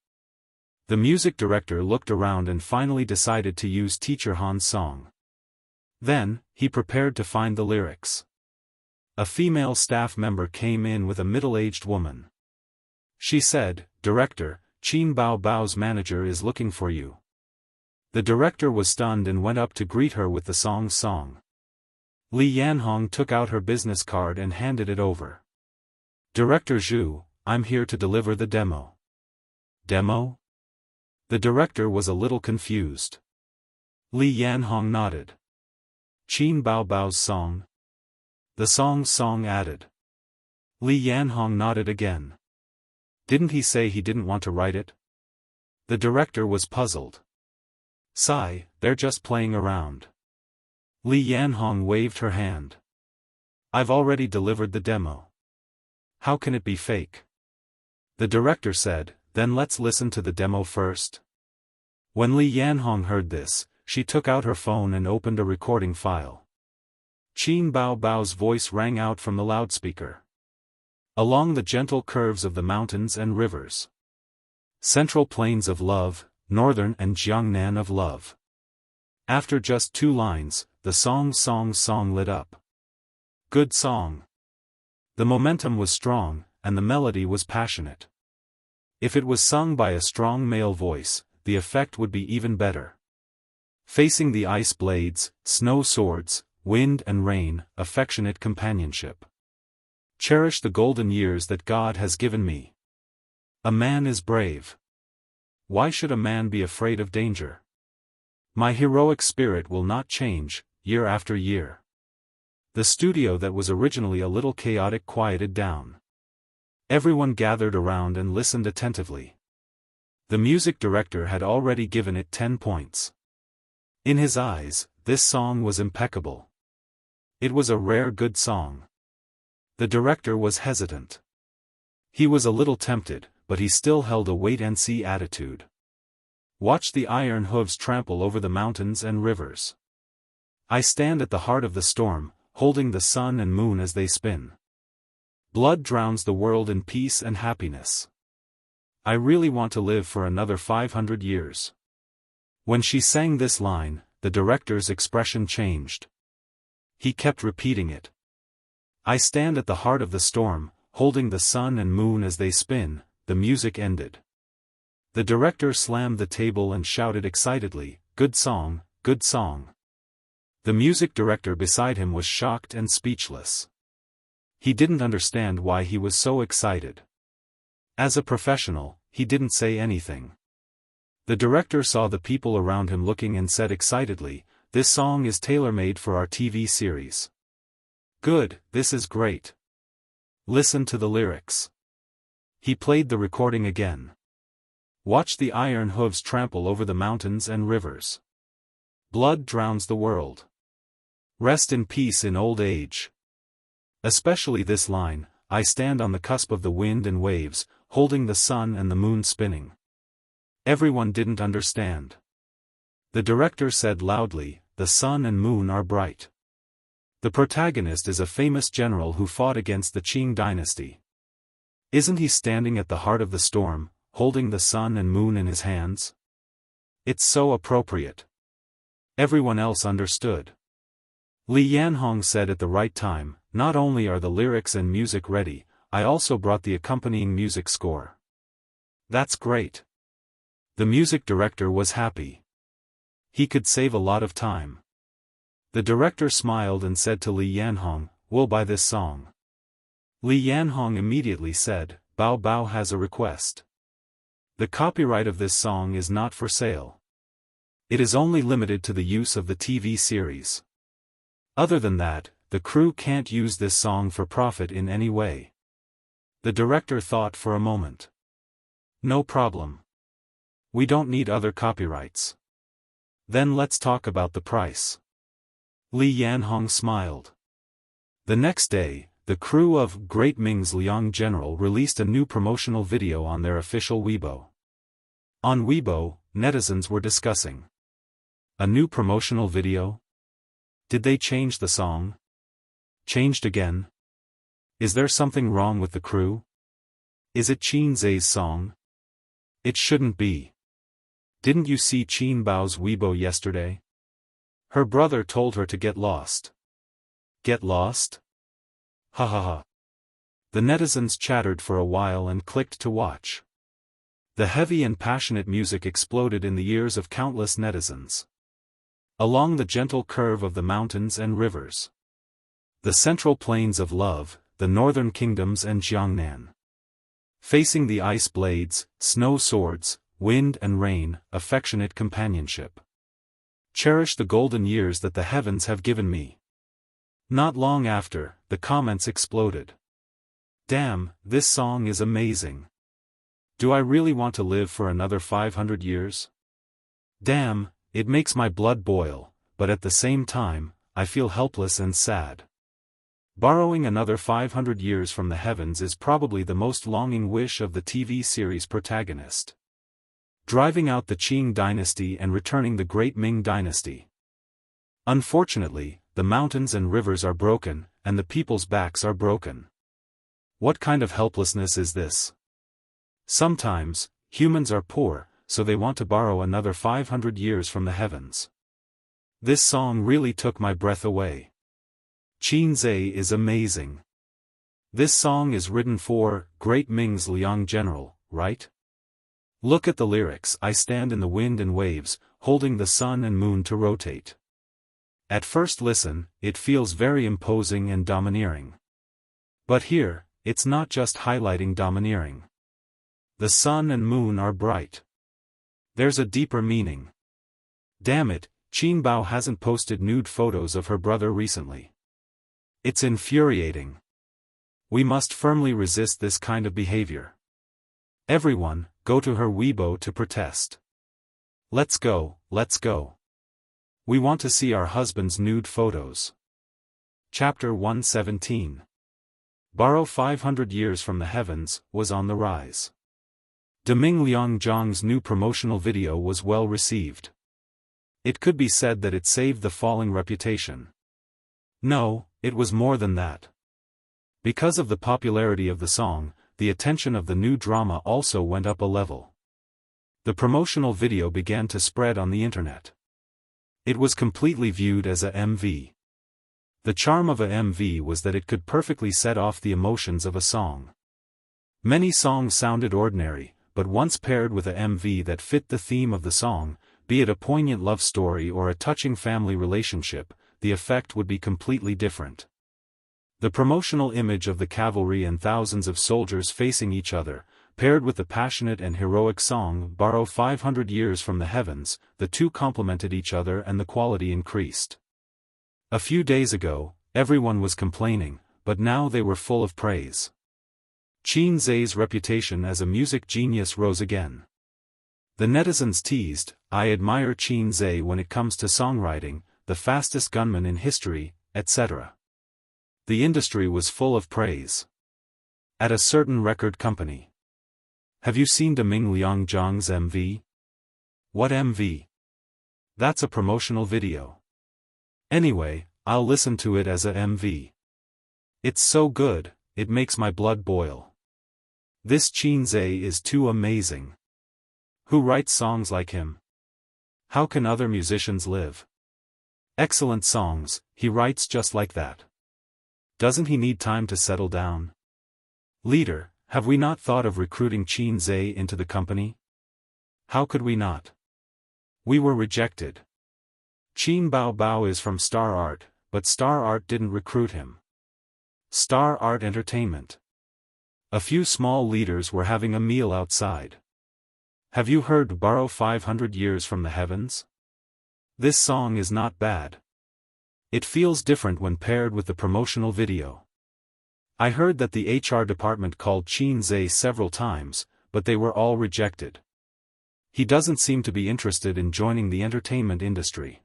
The music director looked around and finally decided to use Teacher Han's song. Then, he prepared to find the lyrics. A female staff member came in with a middle-aged woman. She said, Director, Qin Bao Bao's manager is looking for you. The director was stunned and went up to greet her with the song. Li Yanhong took out her business card and handed it over. Director Zhu, I'm here to deliver the demo. Demo? The director was a little confused. Li Yanhong nodded. Qin Bao Bao's song? The song added. Li Yanhong nodded again. Didn't he say he didn't want to write it? The director was puzzled. Sigh, they're just playing around. Li Yanhong waved her hand. I've already delivered the demo. How can it be fake? The director said, then let's listen to the demo first. When Li Yanhong heard this, she took out her phone and opened a recording file. Qin Bao Bao's voice rang out from the loudspeaker. Along the gentle curves of the mountains and rivers. Central plains of love, northern and Jiangnan of love. After just 2 lines, the song lit up. Good song. The momentum was strong, and the melody was passionate. If it was sung by a strong male voice, the effect would be even better. Facing the ice blades, snow swords, wind and rain, affectionate companionship. Cherish the golden years that God has given me. A man is brave. Why should a man be afraid of danger? My heroic spirit will not change, year after year. The studio that was originally a little chaotic quieted down. Everyone gathered around and listened attentively. The music director had already given it 10 points. In his eyes, this song was impeccable. It was a rare good song. The director was hesitant. He was a little tempted, but he still held a wait-and-see attitude. Watch the iron hooves trample over the mountains and rivers. I stand at the heart of the storm, holding the sun and moon as they spin. Blood drowns the world in peace and happiness. I really want to live for another 500 years. When she sang this line, the director's expression changed. He kept repeating it. I stand at the heart of the storm, holding the sun and moon as they spin. The music ended. The director slammed the table and shouted excitedly, "Good song, good song." The music director beside him was shocked and speechless. He didn't understand why he was so excited. As a professional, he didn't say anything. The director saw the people around him looking and said excitedly, "This song is tailor-made for our TV series." "Good, this is great. Listen to the lyrics." He played the recording again. Watch the iron hooves trample over the mountains and rivers. Blood drowns the world. Rest in peace in old age. Especially this line, I stand on the cusp of the wind and waves, holding the sun and the moon spinning. Everyone didn't understand. The director said loudly, "The sun and moon are bright." The protagonist is a famous general who fought against the Qing dynasty. Isn't he standing at the heart of the storm, holding the sun and moon in his hands? It's so appropriate. Everyone else understood. Li Yanhong said at the right time, "Not only are the lyrics and music ready, I also brought the accompanying music score." That's great. The music director was happy. He could save a lot of time. The director smiled and said to Li Yanhong, "We'll buy this song." Li Yanhong immediately said, "Bao Bao has a request. The copyright of this song is not for sale. It is only limited to the use of the TV series. Other than that, the crew can't use this song for profit in any way." The director thought for a moment. "No problem. We don't need other copyrights. Then let's talk about the price." Li Yanhong smiled. The next day, the crew of Great Ming's Liang General released a new promotional video on their official Weibo. On Weibo, netizens were discussing. A new promotional video? Did they change the song? Changed again? Is there something wrong with the crew? Is it Qin Zai's song? It shouldn't be. Didn't you see Qin Bao's Weibo yesterday? Her brother told her to get lost. Get lost? Ha ha ha. The netizens chattered for a while and clicked to watch. The heavy and passionate music exploded in the ears of countless netizens. Along the gentle curve of the mountains and rivers. The central plains of love, the northern kingdoms and Jiangnan. Facing the ice blades, snow swords, wind and rain, affectionate companionship. Cherish the golden years that the heavens have given me. Not long after, the comments exploded. Damn, this song is amazing. Do I really want to live for another 500 years? Damn, it makes my blood boil, but at the same time, I feel helpless and sad. Borrowing another 500 years from the heavens is probably the most longing wish of the TV series protagonist. Driving out the Qing dynasty and returning the great Ming dynasty. Unfortunately, the mountains and rivers are broken, and the people's backs are broken. What kind of helplessness is this? Sometimes, humans are poor, so they want to borrow another 500 years from the heavens. This song really took my breath away. Qin Zhe is amazing. This song is written for Great Ming's Liang general, right? Look at the lyrics. I stand in the wind and waves, holding the sun and moon to rotate. At first listen, it feels very imposing and domineering. But here, it's not just highlighting domineering. The sun and moon are bright. There's a deeper meaning. Damn it, Qin Bao hasn't posted nude photos of her brother recently. It's infuriating. We must firmly resist this kind of behavior. Everyone, go to her Weibo to protest. Let's go, let's go. We want to see our husband's nude photos. Chapter 117. Borrow 500 years from the heavens, was on the rise. Deming Liangzhang's new promotional video was well received. It could be said that it saved the falling reputation. No, it was more than that. Because of the popularity of the song, the attention of the new drama also went up a level. The promotional video began to spread on the internet. It was completely viewed as a MV. The charm of a MV was that it could perfectly set off the emotions of a song. Many songs sounded ordinary, but once paired with a MV that fit the theme of the song, be it a poignant love story or a touching family relationship, the effect would be completely different. The promotional image of the cavalry and thousands of soldiers facing each other, paired with the passionate and heroic song Borrow 500 Years from the Heavens, the two complemented each other and the quality increased. A few days ago, everyone was complaining, but now they were full of praise. Qin Zhe's reputation as a music genius rose again. The netizens teased, I admire Qin Zhe when it comes to songwriting, the fastest gunman in history, etc. The industry was full of praise. At a certain record company. Have you seen Deming Liangzhang's MV? What MV? That's a promotional video. Anyway, I'll listen to it as a MV. It's so good, it makes my blood boil. This Qin Zhe is too amazing. Who writes songs like him? How can other musicians live? Excellent songs, he writes just like that. Doesn't he need time to settle down? Leader, have we not thought of recruiting Qin Zhe into the company? How could we not? We were rejected. Qin Bao Bao is from Star Art, but Star Art didn't recruit him. Star Art Entertainment. A few small leaders were having a meal outside. Have you heard Borrow 500 Years from the Heavens? This song is not bad. It feels different when paired with the promotional video. I heard that the HR department called Qin Zhe several times, but they were all rejected. He doesn't seem to be interested in joining the entertainment industry.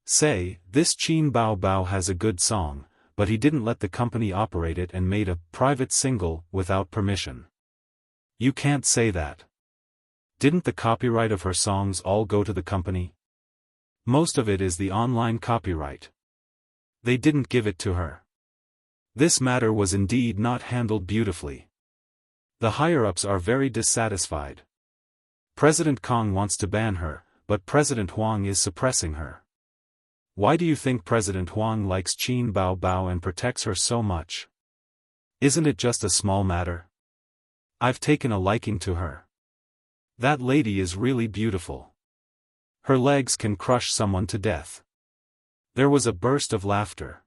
Say, this Qin Bao Bao has a good song, but he didn't let the company operate it and made a private single without permission. You can't say that. Didn't the copyright of her songs all go to the company? Most of it is the online copyright. They didn't give it to her. This matter was indeed not handled beautifully. The higher-ups are very dissatisfied. President Kong wants to ban her, but President Huang is suppressing her. Why do you think President Huang likes Qin Bao Bao and protects her so much? Isn't it just a small matter? I've taken a liking to her. That lady is really beautiful. Her legs can crush someone to death. There was a burst of laughter.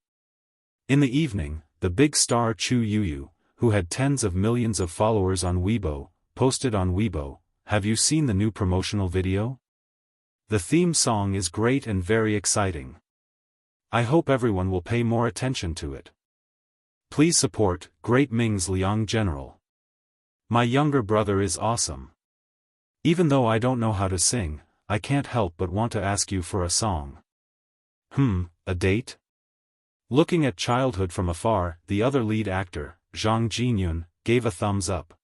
In the evening, the big star Chu Yuyu, who had tens of millions of followers on Weibo, posted on Weibo, have you seen the new promotional video? The theme song is great and very exciting. I hope everyone will pay more attention to it. Please support Great Ming's Liang General. My younger brother is awesome. Even though I don't know how to sing, I can't help but want to ask you for a song. A date? Looking at childhood from afar, the other lead actor, Zhang Jinyun, gave a thumbs up.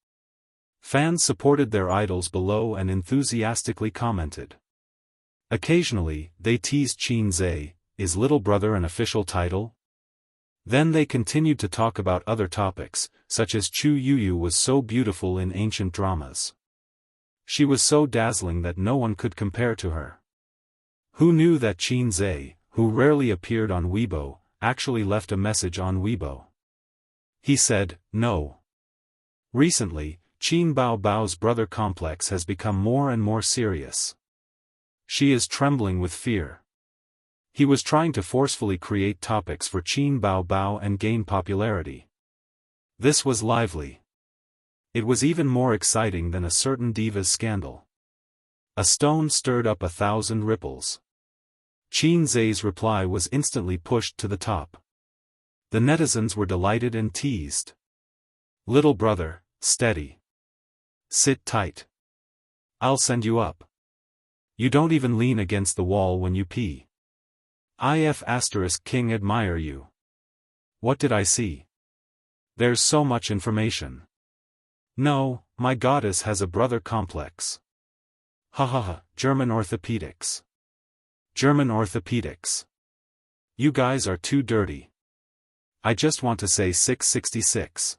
Fans supported their idols below and enthusiastically commented. Occasionally, they teased Qin Zhe, is little brother an official title? Then they continued to talk about other topics, such as Chu Yuyu was so beautiful in ancient dramas. She was so dazzling that no one could compare to her. Who knew that Qin Zhe, who rarely appeared on Weibo, actually left a message on Weibo? He said, no. Recently, Qin Bao Bao's brother complex has become more and more serious. She is trembling with fear. He was trying to forcefully create topics for Qin Bao Bao and gain popularity. This was lively. It was even more exciting than a certain diva's scandal. A stone stirred up 1,000 ripples. Qin Zhe's reply was instantly pushed to the top. The netizens were delighted and teased. Little brother, steady. Sit tight. I'll send you up. You don't even lean against the wall when you pee. King admire you. What did I see? There's so much information. No, my goddess has a brother complex. German orthopedics. German orthopedics. You guys are too dirty. I just want to say 666.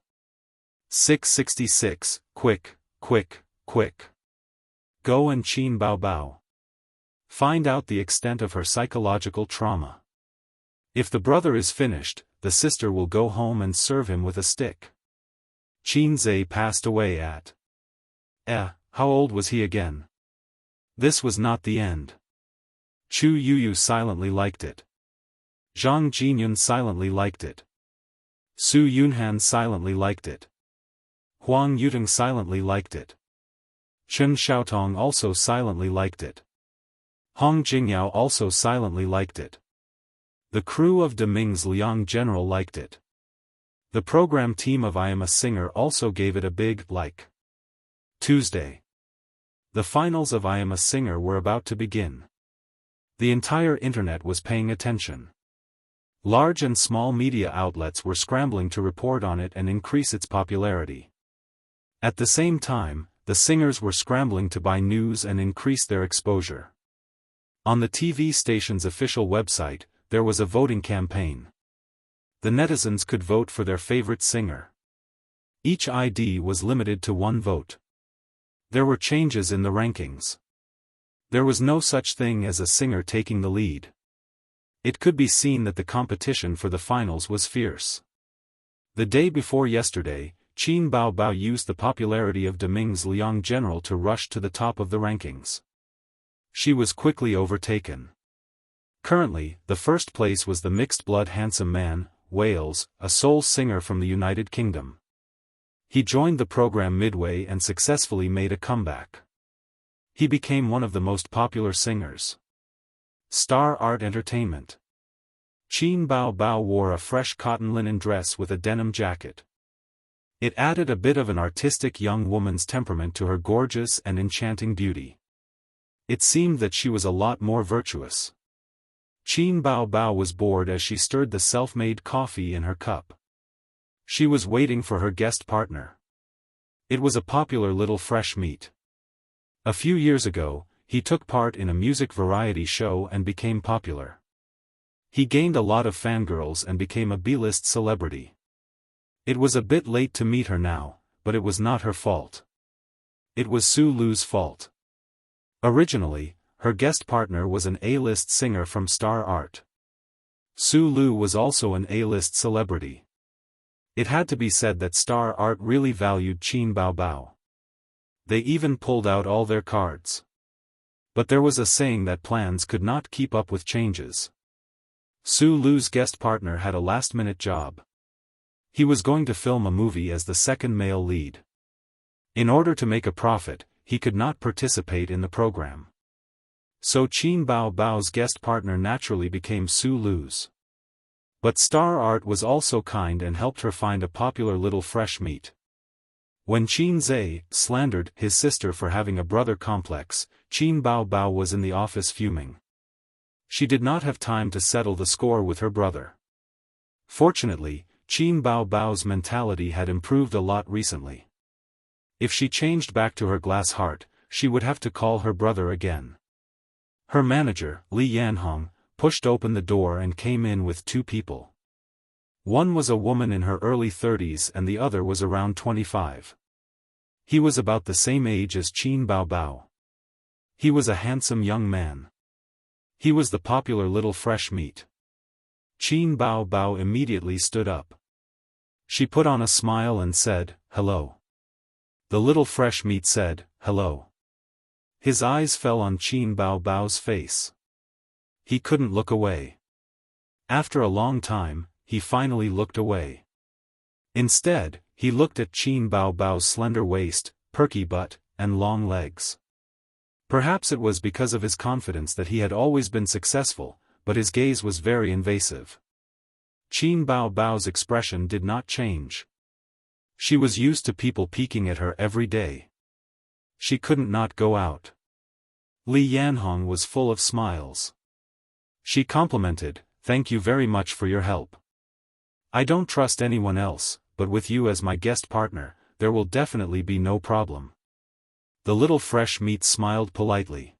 666, quick, quick, quick. Go and Qin Bao Bao. Find out the extent of her psychological trauma. If the brother is finished, the sister will go home and serve him with a stick. Qin Zhe passed away at. How old was he again? This was not the end. Chu Yuyu silently liked it. Zhang Jinyun silently liked it. Su Yunhan silently liked it. Huang Yuteng silently liked it. Chen Xiaotong also silently liked it. Hong Jingyao also silently liked it. The crew of De Ming's Liang General liked it. The program team of I Am a Singer also gave it a big like. Tuesday. The finals of I Am a Singer were about to begin. The entire internet was paying attention. Large and small media outlets were scrambling to report on it and increase its popularity. At the same time, the singers were scrambling to buy news and increase their exposure. On the TV station's official website, there was a voting campaign. The netizens could vote for their favorite singer. Each ID was limited to 1 vote. There were changes in the rankings. There was no such thing as a singer taking the lead. It could be seen that the competition for the finals was fierce. The day before yesterday, Qin Bao Bao used the popularity of De Ming's Liang General to rush to the top of the rankings. She was quickly overtaken. Currently, the first place was the mixed-blood handsome man, Wales, a soul singer from the United Kingdom. He joined the program midway and successfully made a comeback. He became one of the most popular singers. Star Art Entertainment. Qin Bao Bao wore a fresh cotton linen dress with a denim jacket. It added a bit of an artistic young woman's temperament to her gorgeous and enchanting beauty. It seemed that she was a lot more virtuous. Qin Bao Bao was bored as she stirred the self-made coffee in her cup. She was waiting for her guest partner. It was a popular little fresh meat. A few years ago, he took part in a music variety show and became popular. He gained a lot of fangirls and became a B-list celebrity. It was a bit late to meet her now, but it was not her fault. It was Su Lu's fault. Originally, her guest partner was an A-list singer from Star Art. Su Lu was also an A-list celebrity. It had to be said that Star Art really valued Qin Bao Bao. They even pulled out all their cards. But there was a saying that plans could not keep up with changes. Su Lu's guest partner had a last-minute job. He was going to film a movie as the second male lead. In order to make a profit, he could not participate in the program. So Qin Bao Bao's guest partner naturally became Su Lu's. But Star Art was also kind and helped her find a popular little fresh meat. When Qin Zhe slandered his sister for having a brother complex, Qin Bao Bao was in the office fuming. She did not have time to settle the score with her brother. Fortunately, Qin Bao Bao's mentality had improved a lot recently. If she changed back to her glass heart, she would have to call her brother again. Her manager, Li Yanhong, pushed open the door and came in with two people. One was a woman in her early 30s and the other was around 25. He was about the same age as Qin Bao Bao. He was a handsome young man. He was the popular little fresh meat. Qin Bao Bao immediately stood up. She put on a smile and said, "Hello." The little fresh meat said, "Hello." His eyes fell on Qin Bao Bao's face. He couldn't look away. After a long time, he finally looked away. Instead, he looked at Qin Bao Bao's slender waist, perky butt, and long legs. Perhaps it was because of his confidence that he had always been successful, but his gaze was very invasive. Qin Bao Bao's expression did not change. She was used to people peeking at her every day. She couldn't not go out. Li Yanhong was full of smiles. She complimented, "Thank you very much for your help. I don't trust anyone else, but with you as my guest partner, there will definitely be no problem." The little fresh meat smiled politely.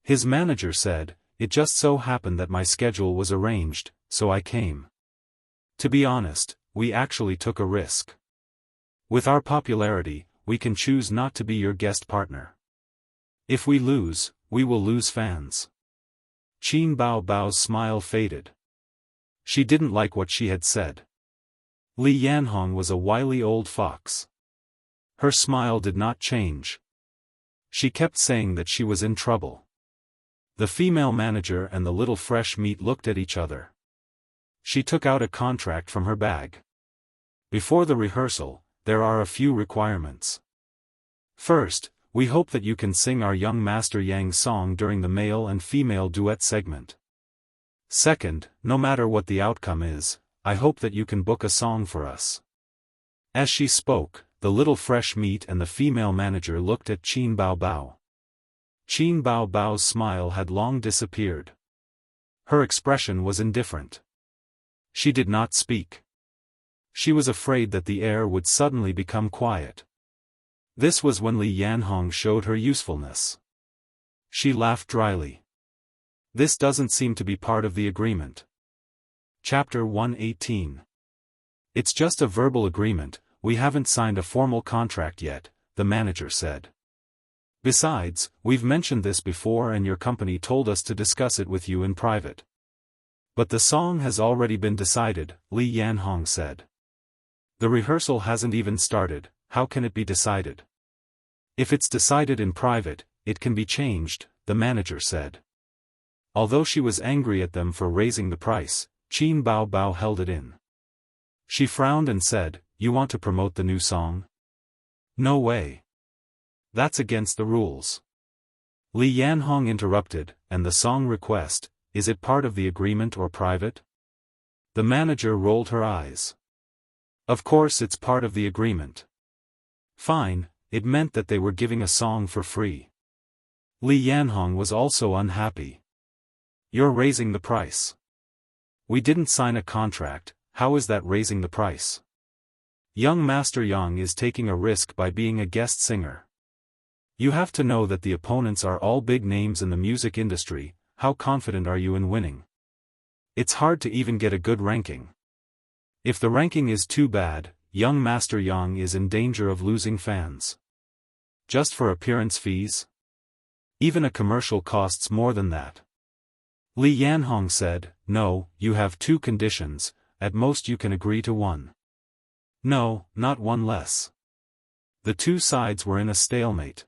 His manager said, "It just so happened that my schedule was arranged, so I came. To be honest, we actually took a risk. With our popularity, we can choose not to be your guest partner. If we lose, we will lose fans." Qin Bao Bao's smile faded. She didn't like what she had said. Li Yanhong was a wily old fox. Her smile did not change. She kept saying that she was in trouble. The female manager and the little fresh meat looked at each other. She took out a contract from her bag. "Before the rehearsal, there are a few requirements. First, we hope that you can sing our young Master Yang's song during the male and female duet segment. Second, no matter what the outcome is, I hope that you can book a song for us." As she spoke, the little fresh meat and the female manager looked at Qin Bao Bao. Qin Bao Bao's smile had long disappeared. Her expression was indifferent. She did not speak. She was afraid that the air would suddenly become quiet. This was when Li Yanhong showed her usefulness. She laughed dryly. "This doesn't seem to be part of the agreement." Chapter 118. "It's just a verbal agreement, we haven't signed a formal contract yet," the manager said. "Besides, we've mentioned this before and your company told us to discuss it with you in private." "But the song has already been decided," Li Yanhong said. "The rehearsal hasn't even started, how can it be decided?" "If it's decided in private, it can be changed," the manager said. Although she was angry at them for raising the price, Qin Bao Bao held it in. She frowned and said, "You want to promote the new song?" "No way. That's against the rules." Li Yanhong interrupted, "And the song request, is it part of the agreement or private?" The manager rolled her eyes. "Of course it's part of the agreement." Fine, it meant that they were giving a song for free. Li Yanhong was also unhappy. "You're raising the price. We didn't sign a contract, how is that raising the price? Young Master Yang is taking a risk by being a guest singer. You have to know that the opponents are all big names in the music industry, how confident are you in winning? It's hard to even get a good ranking. If the ranking is too bad, young Master Yang is in danger of losing fans. Just for appearance fees? Even a commercial costs more than that." Li Yanhong said, "No, you have two conditions, at most you can agree to one." "No, not one less." The two sides were in a stalemate.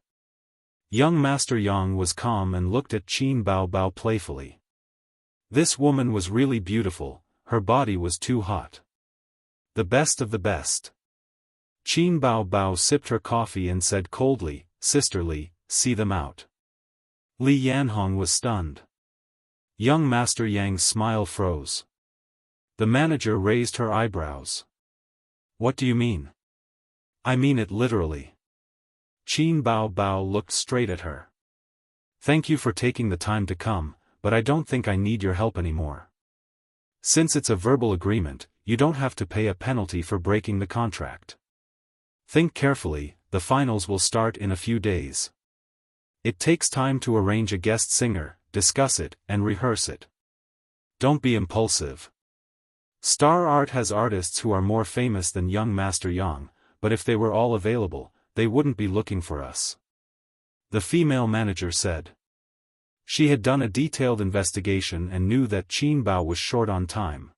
Young Master Yang was calm and looked at Qin Bao Bao playfully. This woman was really beautiful, her body was too hot. The best of the best. Qin Bao Bao sipped her coffee and said coldly, "Sisterly, see them out." Li Yanhong was stunned. Young Master Yang's smile froze. The manager raised her eyebrows. What do you mean? I mean it literally. Qin Bao Bao looked straight at her. Thank you for taking the time to come, but I don't think I need your help anymore. Since it's a verbal agreement, you don't have to pay a penalty for breaking the contract. Think carefully, the finals will start in a few days. It takes time to arrange a guest singer, discuss it, and rehearse it. Don't be impulsive. Star Art has artists who are more famous than young Master Yang, but if they were all available, they wouldn't be looking for us. The female manager said. She had done a detailed investigation and knew that Qin Bao was short on time.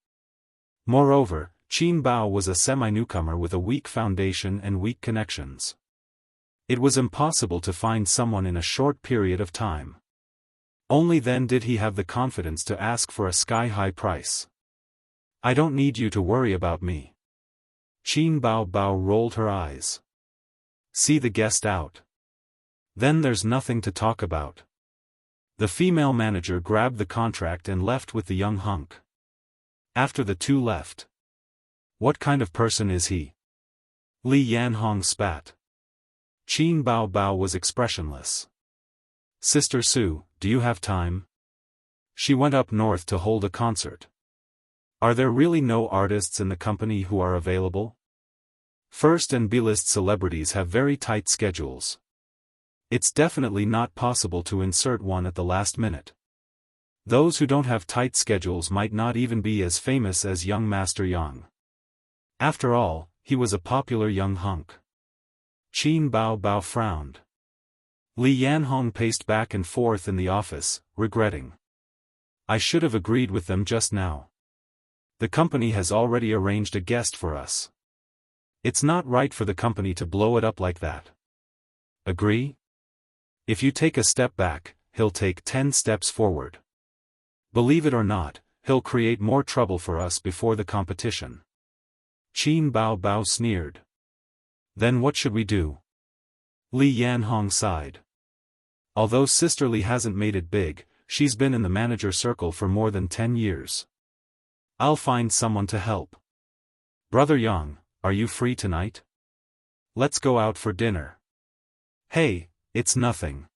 Moreover, Qin Bao was a semi-newcomer with a weak foundation and weak connections. It was impossible to find someone in a short period of time. Only then did he have the confidence to ask for a sky-high price. I don't need you to worry about me. Qin Bao Bao rolled her eyes. See the guest out. Then there's nothing to talk about. The female manager grabbed the contract and left with the young hunk. After the two left. What kind of person is he? Li Yanhong spat. Qin Bao Bao was expressionless. Sister Su, do you have time? She went up north to hold a concert. Are there really no artists in the company who are available? First and B-list celebrities have very tight schedules. It's definitely not possible to insert one at the last minute. Those who don't have tight schedules might not even be as famous as young Master Yang. After all, he was a popular young hunk. Qin Bao Bao frowned. Li Yanhong paced back and forth in the office, regretting. I should have agreed with them just now. The company has already arranged a guest for us. It's not right for the company to blow it up like that. Agree? If you take a step back, he'll take 10 steps forward. Believe it or not, he'll create more trouble for us before the competition. Qin Bao Bao sneered. Then what should we do? Li Yanhong sighed. Although Sister Li hasn't made it big, she's been in the manager circle for more than 10 years. I'll find someone to help. Brother Yang, are you free tonight? Let's go out for dinner. Hey, it's nothing.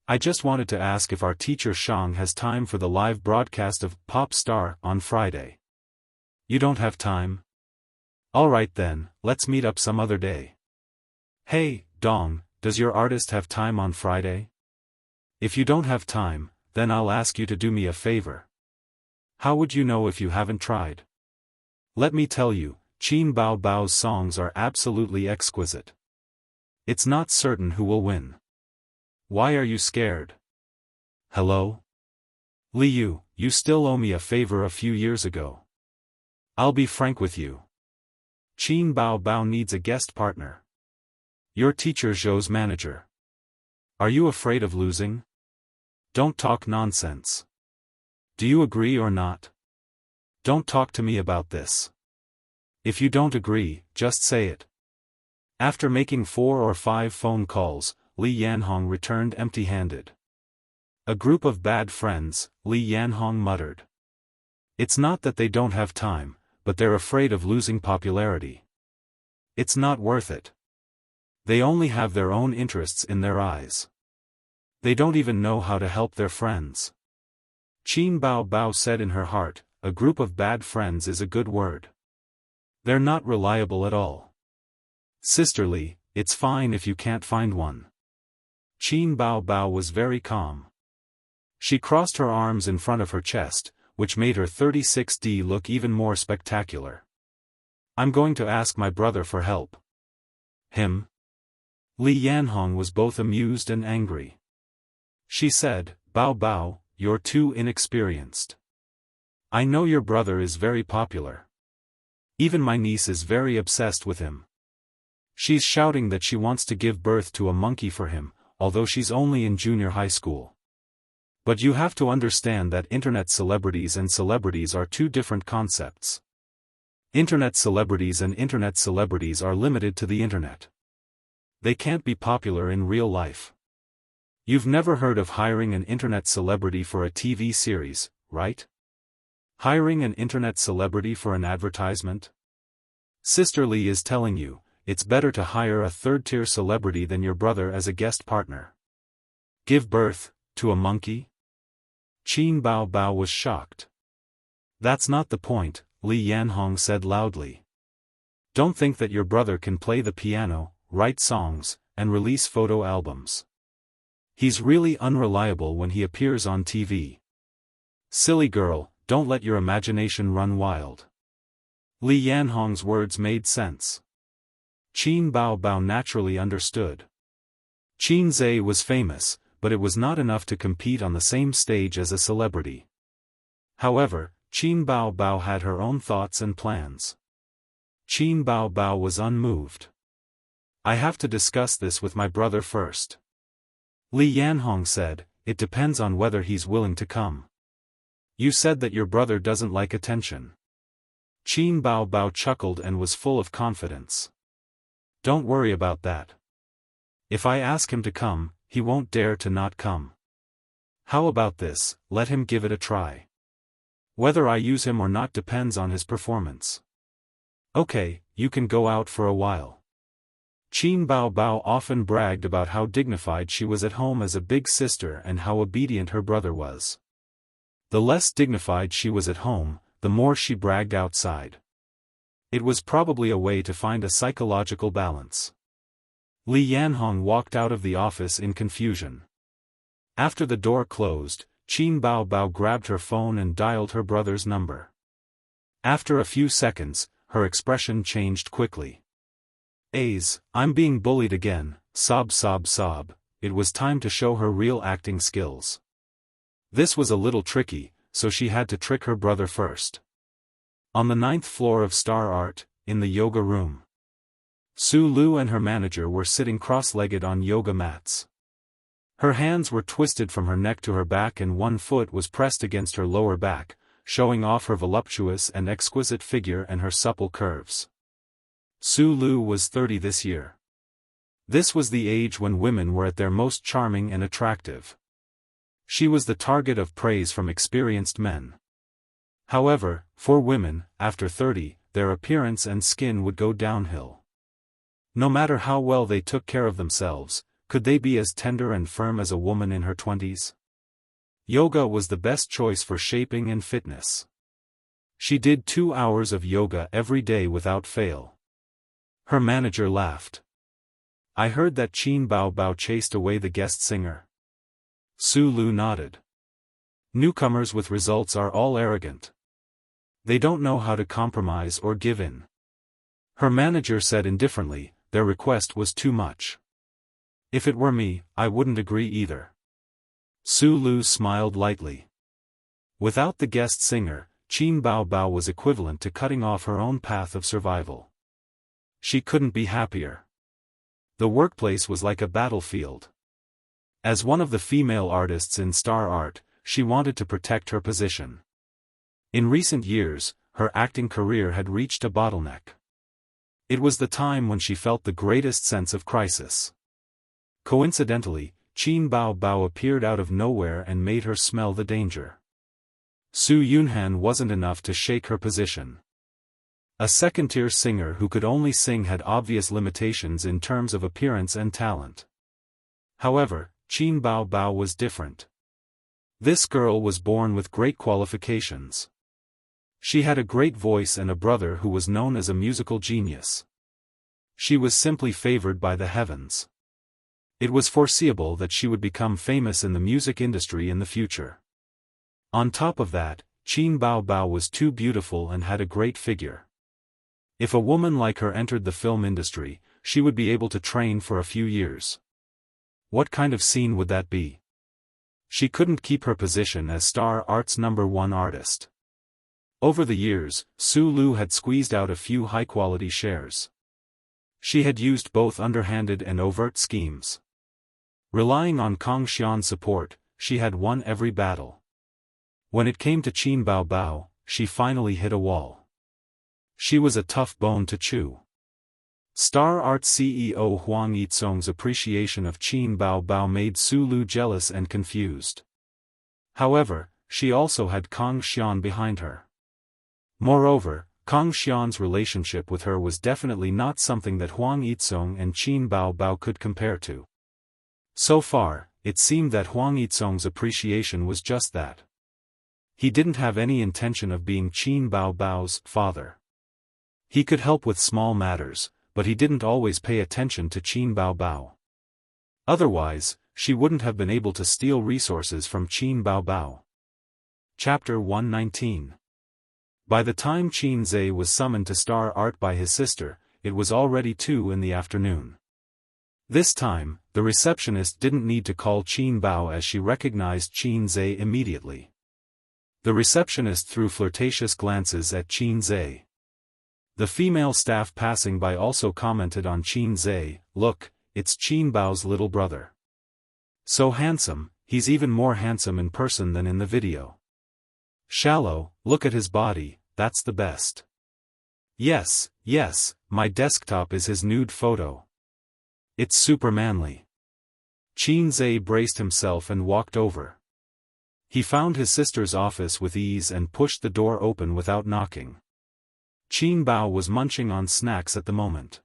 I just wanted to ask if our teacher Shang has time for the live broadcast of Pop Star on Friday. You don't have time? Alright then, let's meet up some other day. Hey, Dong, does your artist have time on Friday? If you don't have time, then I'll ask you to do me a favor. How would you know if you haven't tried? Let me tell you, Qin Bao Bao's songs are absolutely exquisite. It's not certain who will win. Why are you scared? Hello? Liu, you still owe me a favor a few years ago. I'll be frank with you. Qin Bao Bao needs a guest partner. Your teacher Zhou's manager. Are you afraid of losing? Don't talk nonsense. Do you agree or not? Don't talk to me about this. If you don't agree, just say it. After making 4 or 5 phone calls, Li Yanhong returned empty-handed. A group of bad friends, Li Yanhong muttered. It's not that they don't have time, but they're afraid of losing popularity. It's not worth it. They only have their own interests in their eyes. They don't even know how to help their friends. Qin Bao Bao said in her heart, a group of bad friends is a good word. They're not reliable at all. Sisterly, it's fine if you can't find one. Qin Bao Bao was very calm. She crossed her arms in front of her chest, which made her 36D look even more spectacular. I'm going to ask my brother for help. Him? Li Yanhong was both amused and angry. She said, Bao Bao, you're too inexperienced. I know your brother is very popular. Even my niece is very obsessed with him. She's shouting that she wants to give birth to a monkey for him, although she's only in junior high school. But you have to understand that internet celebrities and celebrities are two different concepts. Internet celebrities and internet celebrities are limited to the internet. They can't be popular in real life. You've never heard of hiring an internet celebrity for a TV series, right? Hiring an internet celebrity for an advertisement? Sister Lee is telling you, it's better to hire a third-tier celebrity than your brother as a guest partner. Give birth to a monkey? Qin Bao Bao was shocked. That's not the point, Li Yanhong said loudly. Don't think that your brother can play the piano, write songs, and release photo albums. He's really unreliable when he appears on TV. Silly girl, don't let your imagination run wild. Li Yanhong's words made sense. Qin Bao Bao naturally understood. Qin Zhe was famous, but it was not enough to compete on the same stage as a celebrity. However, Qin Bao Bao had her own thoughts and plans. Qin Bao Bao was unmoved. I have to discuss this with my brother first. Li Yanhong said, it depends on whether he's willing to come. You said that your brother doesn't like attention. Qin Bao Bao chuckled and was full of confidence. Don't worry about that. If I ask him to come, he won't dare to not come. How about this, let him give it a try. Whether I use him or not depends on his performance. Okay, you can go out for a while. Qin Bao Bao often bragged about how dignified she was at home as a big sister and how obedient her brother was. The less dignified she was at home, the more she bragged outside. It was probably a way to find a psychological balance. Li Yanhong walked out of the office in confusion. After the door closed, Qin Bao Bao grabbed her phone and dialed her brother's number. After a few seconds, her expression changed quickly. I'm being bullied again, sob sob sob. It was time to show her real acting skills. This was a little tricky, so she had to trick her brother first. On the 9th floor of Star Art, in the yoga room, Su Lu and her manager were sitting cross-legged on yoga mats. Her hands were twisted from her neck to her back and one foot was pressed against her lower back, showing off her voluptuous and exquisite figure and her supple curves. Su Lu was 30 this year. This was the age when women were at their most charming and attractive. She was the target of praise from experienced men. However, for women, after 30, their appearance and skin would go downhill. No matter how well they took care of themselves, could they be as tender and firm as a woman in her 20s? Yoga was the best choice for shaping and fitness. She did 2 hours of yoga every day without fail. Her manager laughed. I heard that Qin Bao Bao chased away the guest singer. Su Lu nodded. Newcomers with results are all arrogant. They don't know how to compromise or give in. Her manager said indifferently, their request was too much. If it were me, I wouldn't agree either. Su Lu smiled lightly. Without the guest singer, Qin Bao Bao was equivalent to cutting off her own path of survival. She couldn't be happier. The workplace was like a battlefield. As one of the female artists in Star Art, she wanted to protect her position. In recent years, her acting career had reached a bottleneck. It was the time when she felt the greatest sense of crisis. Coincidentally, Qin Bao Bao appeared out of nowhere and made her smell the danger. Su Yunhan wasn't enough to shake her position. A second-tier singer who could only sing had obvious limitations in terms of appearance and talent. However, Qin Bao Bao was different. This girl was born with great qualifications. She had a great voice and a brother who was known as a musical genius. She was simply favored by the heavens. It was foreseeable that she would become famous in the music industry in the future. On top of that, Qin Bao Bao was too beautiful and had a great figure. If a woman like her entered the film industry, she would be able to train for a few years. What kind of scene would that be? She couldn't keep her position as Star Art's #1 artist. Over the years, Su Lu had squeezed out a few high-quality shares. She had used both underhanded and overt schemes. Relying on Kang Xian's support, she had won every battle. When it came to Qin Bao Bao, she finally hit a wall. She was a tough bone to chew. Star Art CEO Huang Yizong's appreciation of Qin Bao Bao made Su Lu jealous and confused. However, she also had Kang Xian behind her. Moreover, Kang Xian's relationship with her was definitely not something that Huang Yizong and Qin Bao Bao could compare to. So far, it seemed that Huang Yizong's appreciation was just that. He didn't have any intention of being Qin Bao Bao's father. He could help with small matters, but he didn't always pay attention to Qin Bao Bao. Otherwise, she wouldn't have been able to steal resources from Qin Bao Bao. Chapter 119. By the time Qin Zhe was summoned to Star Art by his sister, it was already 2 in the afternoon. This time, the receptionist didn't need to call Qin Bao as she recognized Qin Zhe immediately. The receptionist threw flirtatious glances at Qin Zhe. The female staff passing by also commented on Qin Zhe, "Look, it's Qin Bao's little brother. So handsome, he's even more handsome in person than in the video. Shallow, look at his body, that's the best. Yes, yes, my desktop is his nude photo. It's super manly." Qin Zhe braced himself and walked over. He found his sister's office with ease and pushed the door open without knocking. Qin Bao was munching on snacks at the moment.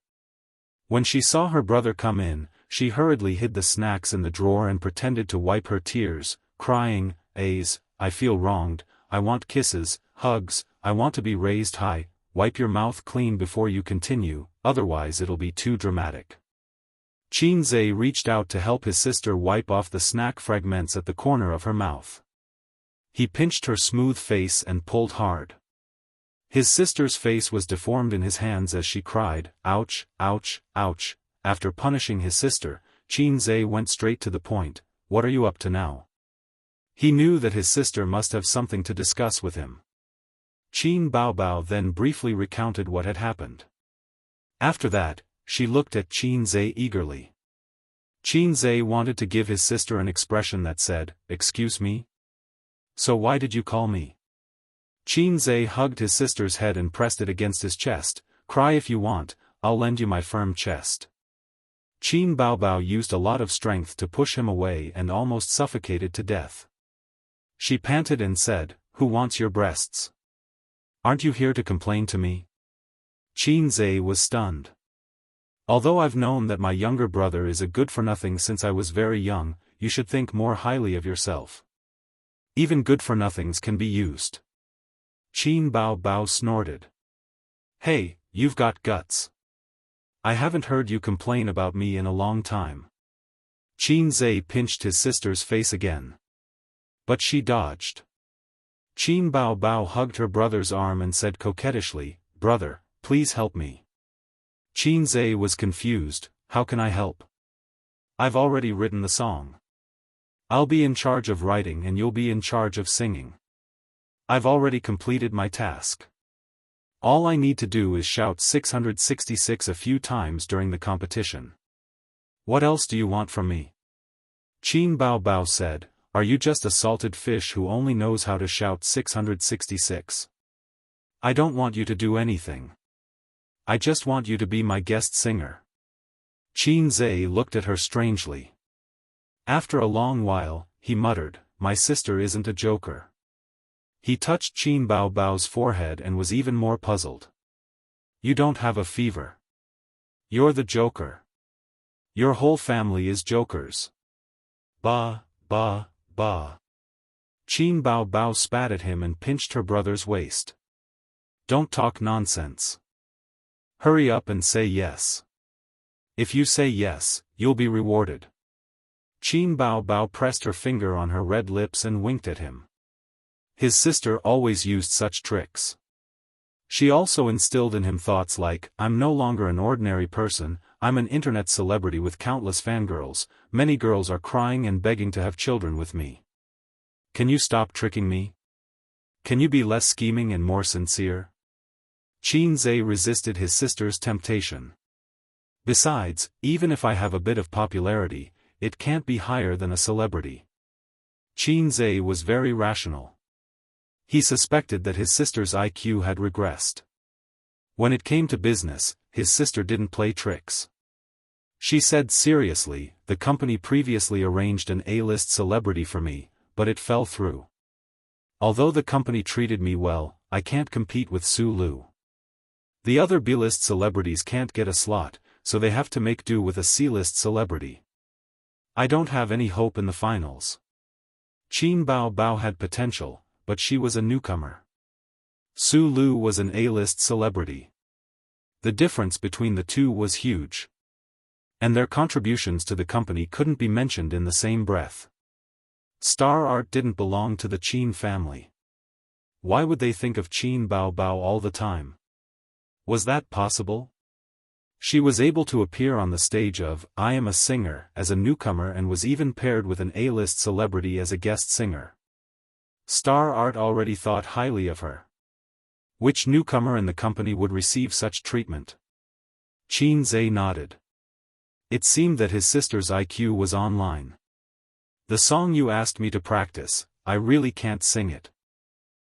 When she saw her brother come in, she hurriedly hid the snacks in the drawer and pretended to wipe her tears, crying, I feel wronged, I want kisses, hugs, I want to be raised high, wipe your mouth clean before you continue, otherwise it'll be too dramatic." Qin Zhe reached out to help his sister wipe off the snack fragments at the corner of her mouth. He pinched her smooth face and pulled hard. His sister's face was deformed in his hands as she cried, "Ouch, ouch, ouch." After punishing his sister, Qin Zhe went straight to the point, "What are you up to now?" He knew that his sister must have something to discuss with him. Qin Bao Bao then briefly recounted what had happened. After that, she looked at Qin Zhe eagerly. Qin Zhe wanted to give his sister an expression that said, "Excuse me? So why did you call me?" Qin Zhe hugged his sister's head and pressed it against his chest. "Cry if you want, I'll lend you my firm chest." Qin Bao Bao used a lot of strength to push him away and almost suffocated to death. She panted and said, "Who wants your breasts? Aren't you here to complain to me?" Qin Zhe was stunned. "Although I've known that my younger brother is a good-for-nothing since I was very young, you should think more highly of yourself. Even good-for-nothings can be used." Qin Bao Bao snorted. "Hey, you've got guts. I haven't heard you complain about me in a long time." Qin Zhe pinched his sister's face again. But she dodged. Qin Bao Bao hugged her brother's arm and said coquettishly, "Brother, please help me." Qin Zhe was confused, "How can I help? I've already written the song. I'll be in charge of writing and you'll be in charge of singing. I've already completed my task. All I need to do is shout 666 a few times during the competition. What else do you want from me?" Qin Bao Bao said, "Are you just a salted fish who only knows how to shout 666? I don't want you to do anything. I just want you to be my guest singer." Qin Zhe looked at her strangely. After a long while, he muttered, "My sister isn't a joker." He touched Qin Bao Bao's forehead and was even more puzzled. "You don't have a fever. You're the joker. Your whole family is jokers." "Bah, bah, bah." Qin Bao Bao spat at him and pinched her brother's waist. "Don't talk nonsense. Hurry up and say yes. If you say yes, you'll be rewarded." Qin Bao Bao pressed her finger on her red lips and winked at him. His sister always used such tricks. She also instilled in him thoughts like, "I'm no longer an ordinary person, I'm an internet celebrity with countless fangirls, many girls are crying and begging to have children with me. Can you stop tricking me? Can you be less scheming and more sincere?" Qin Zhe resisted his sister's temptation. "Besides, even if I have a bit of popularity, it can't be higher than a celebrity." Qin Zhe was very rational. He suspected that his sister's IQ had regressed. When it came to business, his sister didn't play tricks. She said seriously, the company previously arranged an A-list celebrity for me, but it fell through. Although the company treated me well, I can't compete with Su Lu. The other B-list celebrities can't get a slot, so they have to make do with a C-list celebrity. I don't have any hope in the finals. Qin Bao Bao had potential, but she was a newcomer. Su Lu was an A-list celebrity. The difference between the two was huge. And their contributions to the company couldn't be mentioned in the same breath. Star art didn't belong to the Qin family. Why would they think of Qin Bao Bao all the time? Was that possible? She was able to appear on the stage of I Am a Singer as a newcomer and was even paired with an A-list celebrity as a guest singer. Star art already thought highly of her. Which newcomer in the company would receive such treatment? Qin Zhe nodded. It seemed that his sister's IQ was online. The song you asked me to practice, I really can't sing it.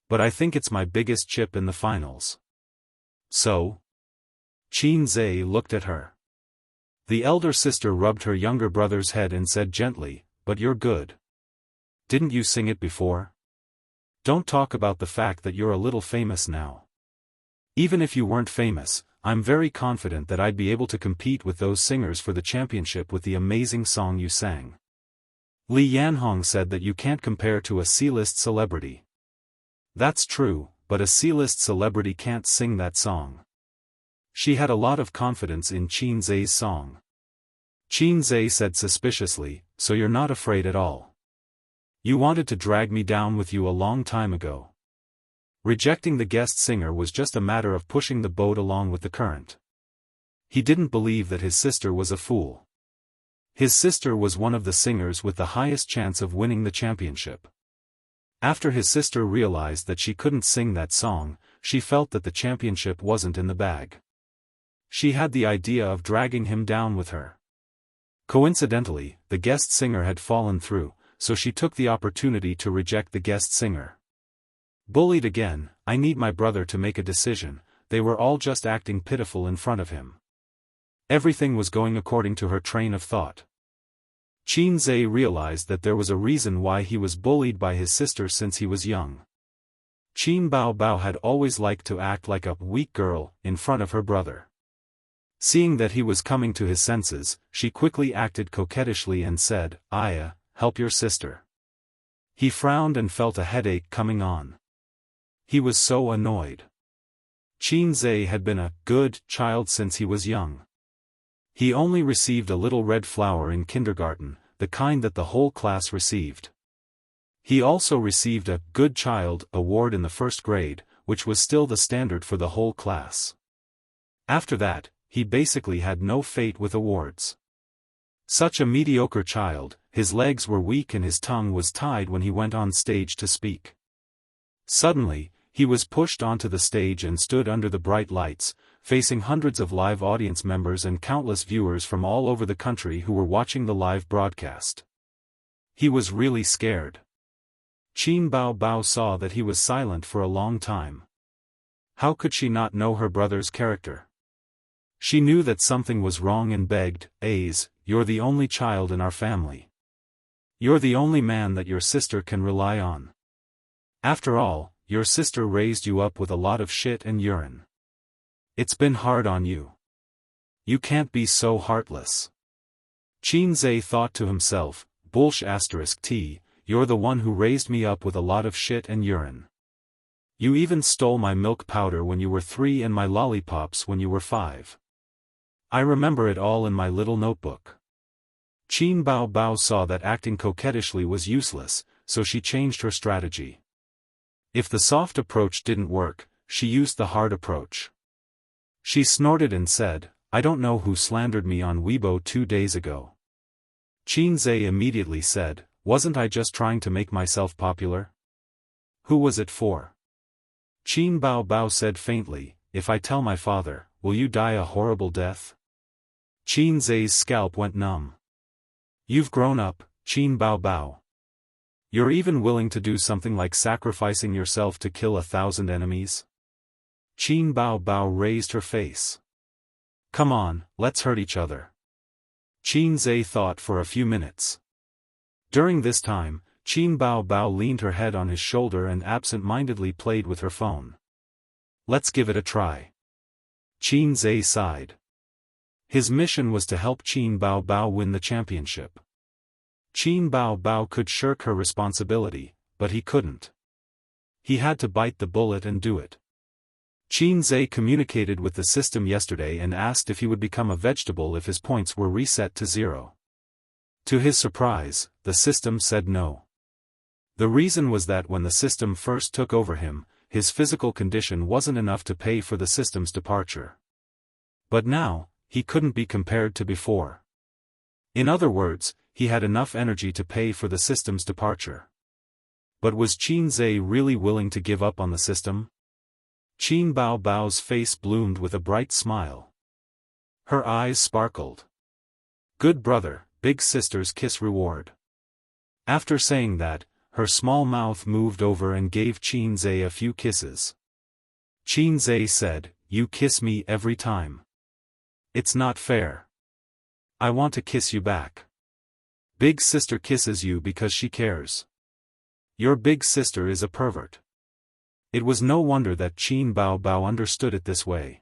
But I think it's my biggest chip in the finals. So? Qin Zhe looked at her. The elder sister rubbed her younger brother's head and said gently, but you're good. Didn't you sing it before? Don't talk about the fact that you're a little famous now. Even if you weren't famous, I'm very confident that I'd be able to compete with those singers for the championship with the amazing song you sang. Li Yanhong said that you can't compare to a C-list celebrity. That's true, but a C-list celebrity can't sing that song. She had a lot of confidence in Qin Zhe's song. Qin Zhe said suspiciously, so you're not afraid at all. You wanted to drag me down with you a long time ago. Rejecting the guest singer was just a matter of pushing the boat along with the current. He didn't believe that his sister was a fool. His sister was one of the singers with the highest chance of winning the championship. After his sister realized that she couldn't sing that song, she felt that the championship wasn't in the bag. She had the idea of dragging him down with her. Coincidentally, the guest singer had fallen through, so she took the opportunity to reject the guest singer. Bullied again, I need my brother to make a decision, they were all just acting pitiful in front of him. Everything was going according to her train of thought. Qin Zhe realized that there was a reason why he was bullied by his sister since he was young. Qin Bao Bao had always liked to act like a weak girl in front of her brother. Seeing that he was coming to his senses, she quickly acted coquettishly and said, Aya, help your sister. He frowned and felt a headache coming on. He was so annoyed. Qin Zhe had been a good child since he was young. He only received a little red flower in kindergarten, the kind that the whole class received. He also received a good child award in the first grade, which was still the standard for the whole class. After that, he basically had no fate with awards. Such a mediocre child, his legs were weak and his tongue was tied when he went on stage to speak. Suddenly, he was pushed onto the stage and stood under the bright lights, facing hundreds of live audience members and countless viewers from all over the country who were watching the live broadcast. He was really scared. Qin Bao Bao saw that he was silent for a long time. How could she not know her brother's character? She knew that something was wrong and begged, Aze, you're the only child in our family. You're the only man that your sister can rely on. After all, your sister raised you up with a lot of shit and urine. It's been hard on you. You can't be so heartless. Qin Zhe thought to himself, Bullsh*T, you're the one who raised me up with a lot of shit and urine. You even stole my milk powder when you were 3 and my lollipops when you were 5. I remember it all in my little notebook. Qin Bao Bao saw that acting coquettishly was useless, so she changed her strategy. If the soft approach didn't work, she used the hard approach. She snorted and said, I don't know who slandered me on Weibo 2 days ago. Qin Zhe immediately said, wasn't I just trying to make myself popular? Who was it for? Qin Bao Bao said faintly, if I tell my father, will you die a horrible death? Qin Zhe's scalp went numb. You've grown up, Qin Bao Bao. You're even willing to do something like sacrificing yourself to kill 1,000 enemies? Qin Bao Bao raised her face. Come on, let's hurt each other. Qin Zhe thought for a few minutes. During this time, Qin Bao Bao leaned her head on his shoulder and absent-mindedly played with her phone. Let's give it a try. Qin Zhe sighed. His mission was to help Qin Bao Bao win the championship. Qin Bao Bao could shirk her responsibility, but he couldn't. He had to bite the bullet and do it. Qin Zhe communicated with the system yesterday and asked if he would become a vegetable if his points were reset to 0. To his surprise, the system said no. The reason was that when the system first took over him, his physical condition wasn't enough to pay for the system's departure. But now, he couldn't be compared to before. In other words, he had enough energy to pay for the system's departure. But was Qin Zhe really willing to give up on the system? Qin Bao Bao's face bloomed with a bright smile. Her eyes sparkled. Good brother, big sister's kiss reward. After saying that, her small mouth moved over and gave Qin Zhe a few kisses. Qin Zhe said, "You kiss me every time. It's not fair. I want to kiss you back. Big sister kisses you because she cares. Your big sister is a pervert." It was no wonder that Qin Bao Bao understood it this way.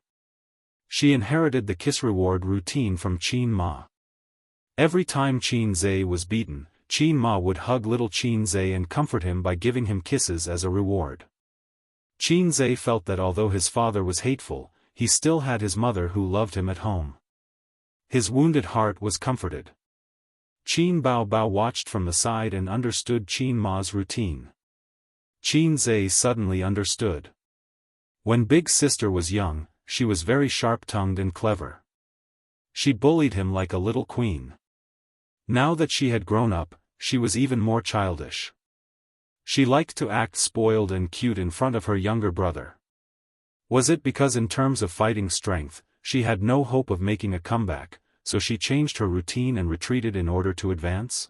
She inherited the kiss reward routine from Qin Ma. Every time Qin Zhe was beaten, Qin Ma would hug little Qin Zhe and comfort him by giving him kisses as a reward. Qin Zhe felt that although his father was hateful, he still had his mother who loved him at home. His wounded heart was comforted. Qin Bao Bao watched from the side and understood Qin Ma's routine. Qin Zhe suddenly understood. When Big Sister was young, she was very sharp-tongued and clever. She bullied him like a little queen. Now that she had grown up, she was even more childish. She liked to act spoiled and cute in front of her younger brother. Was it because in terms of fighting strength, she had no hope of making a comeback, so she changed her routine and retreated in order to advance?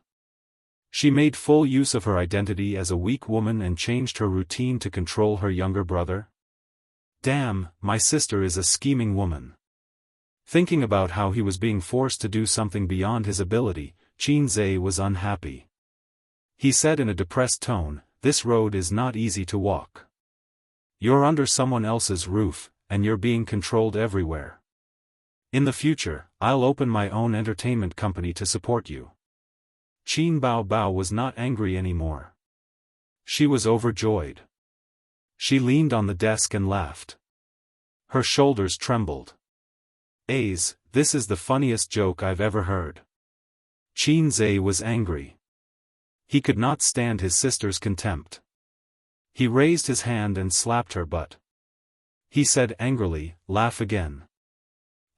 She made full use of her identity as a weak woman and changed her routine to control her younger brother? Damn, my sister is a scheming woman. Thinking about how he was being forced to do something beyond his ability, Qin Zhe was unhappy. He said in a depressed tone, "This road is not easy to walk. You're under someone else's roof, and you're being controlled everywhere. In the future, I'll open my own entertainment company to support you." Qin Bao Bao was not angry anymore. She was overjoyed. She leaned on the desk and laughed. Her shoulders trembled. This is the funniest joke I've ever heard." Qin Zhe was angry. He could not stand his sister's contempt. He raised his hand and slapped her butt. He said angrily, "Laugh again."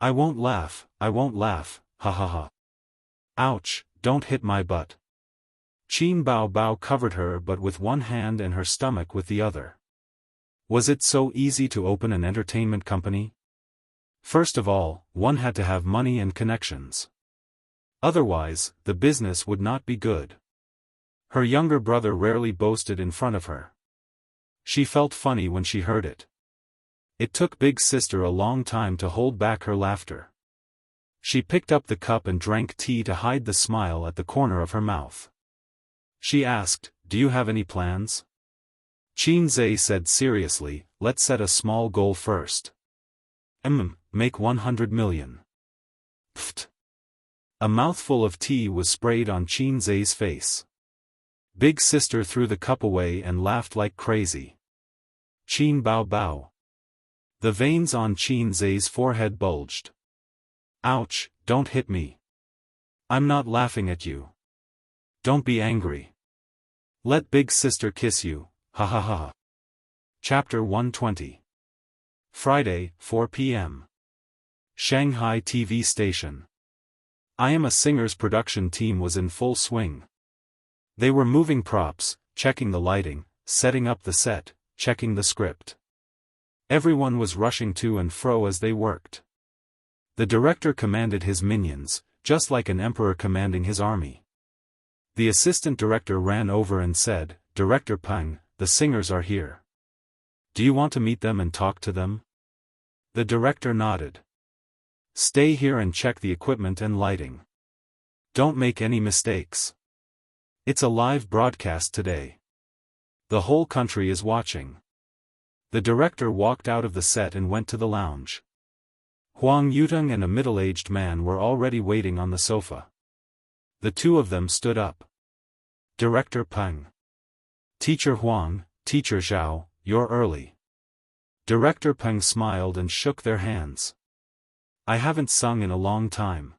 I won't laugh, ha ha ha. Ouch, don't hit my butt." Qin Bao Bao covered her butt with one hand and her stomach with the other. Was it so easy to open an entertainment company? First of all, one had to have money and connections. Otherwise, the business would not be good. Her younger brother rarely boasted in front of her. She felt funny when she heard it. It took Big Sister a long time to hold back her laughter. She picked up the cup and drank tea to hide the smile at the corner of her mouth. She asked, "Do you have any plans?" Qin Zhe said seriously, "Let's set a small goal first. Make 100 million. Pfft. A mouthful of tea was sprayed on Qin Zhe's face. Big Sister threw the cup away and laughed like crazy. Qin Bao Bao. The veins on Qin Zhe's forehead bulged. Ouch, don't hit me. I'm not laughing at you. Don't be angry. Let Big Sister kiss you, ha ha ha. Chapter 120. Friday, 4 p.m. Shanghai TV station. I Am a Singer's production team was in full swing. They were moving props, checking the lighting, setting up the set, checking the script. Everyone was rushing to and fro as they worked. The director commanded his minions, just like an emperor commanding his army. The assistant director ran over and said, "Director Peng, the singers are here. Do you want to meet them and talk to them?" The director nodded. Stay here and check the equipment and lighting. Don't make any mistakes. It's a live broadcast today. The whole country is watching. The director walked out of the set and went to the lounge. Huang Yuteng and a middle-aged man were already waiting on the sofa. The two of them stood up. Director Peng. Teacher Huang, Teacher Zhao, you're early. Director Peng smiled and shook their hands. I haven't sung in a long time.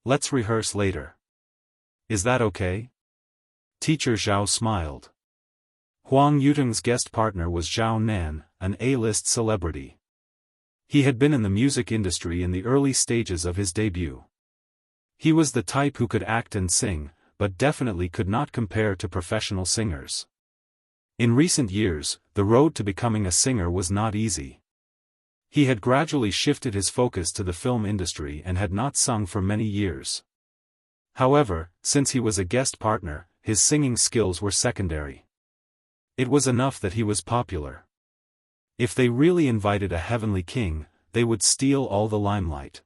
Let's rehearse later. Is that okay? Teacher Zhao smiled. Huang Yuteng's guest partner was Zhao Nan, an A-list celebrity. He had been in the music industry in the early stages of his debut. He was the type who could act and sing, but definitely could not compare to professional singers. In recent years, the road to becoming a singer was not easy. He had gradually shifted his focus to the film industry and had not sung for many years. However, since he was a guest partner, his singing skills were secondary. It was enough that he was popular. If they really invited a heavenly king, they would steal all the limelight.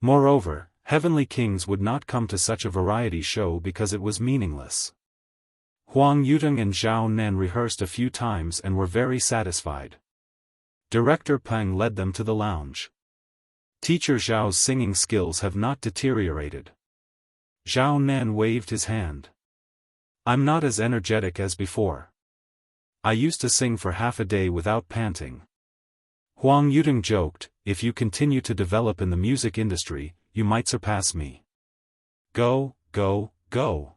Moreover, heavenly kings would not come to such a variety show because it was meaningless. Huang Yuteng and Zhao Nan rehearsed a few times and were very satisfied. Director Peng led them to the lounge. Teacher Zhao's singing skills have not deteriorated. Zhao Nan waved his hand. I'm not as energetic as before. I used to sing for half a day without panting. Huang Yuteng joked, if you continue to develop in the music industry, you might surpass me. Go, go, go.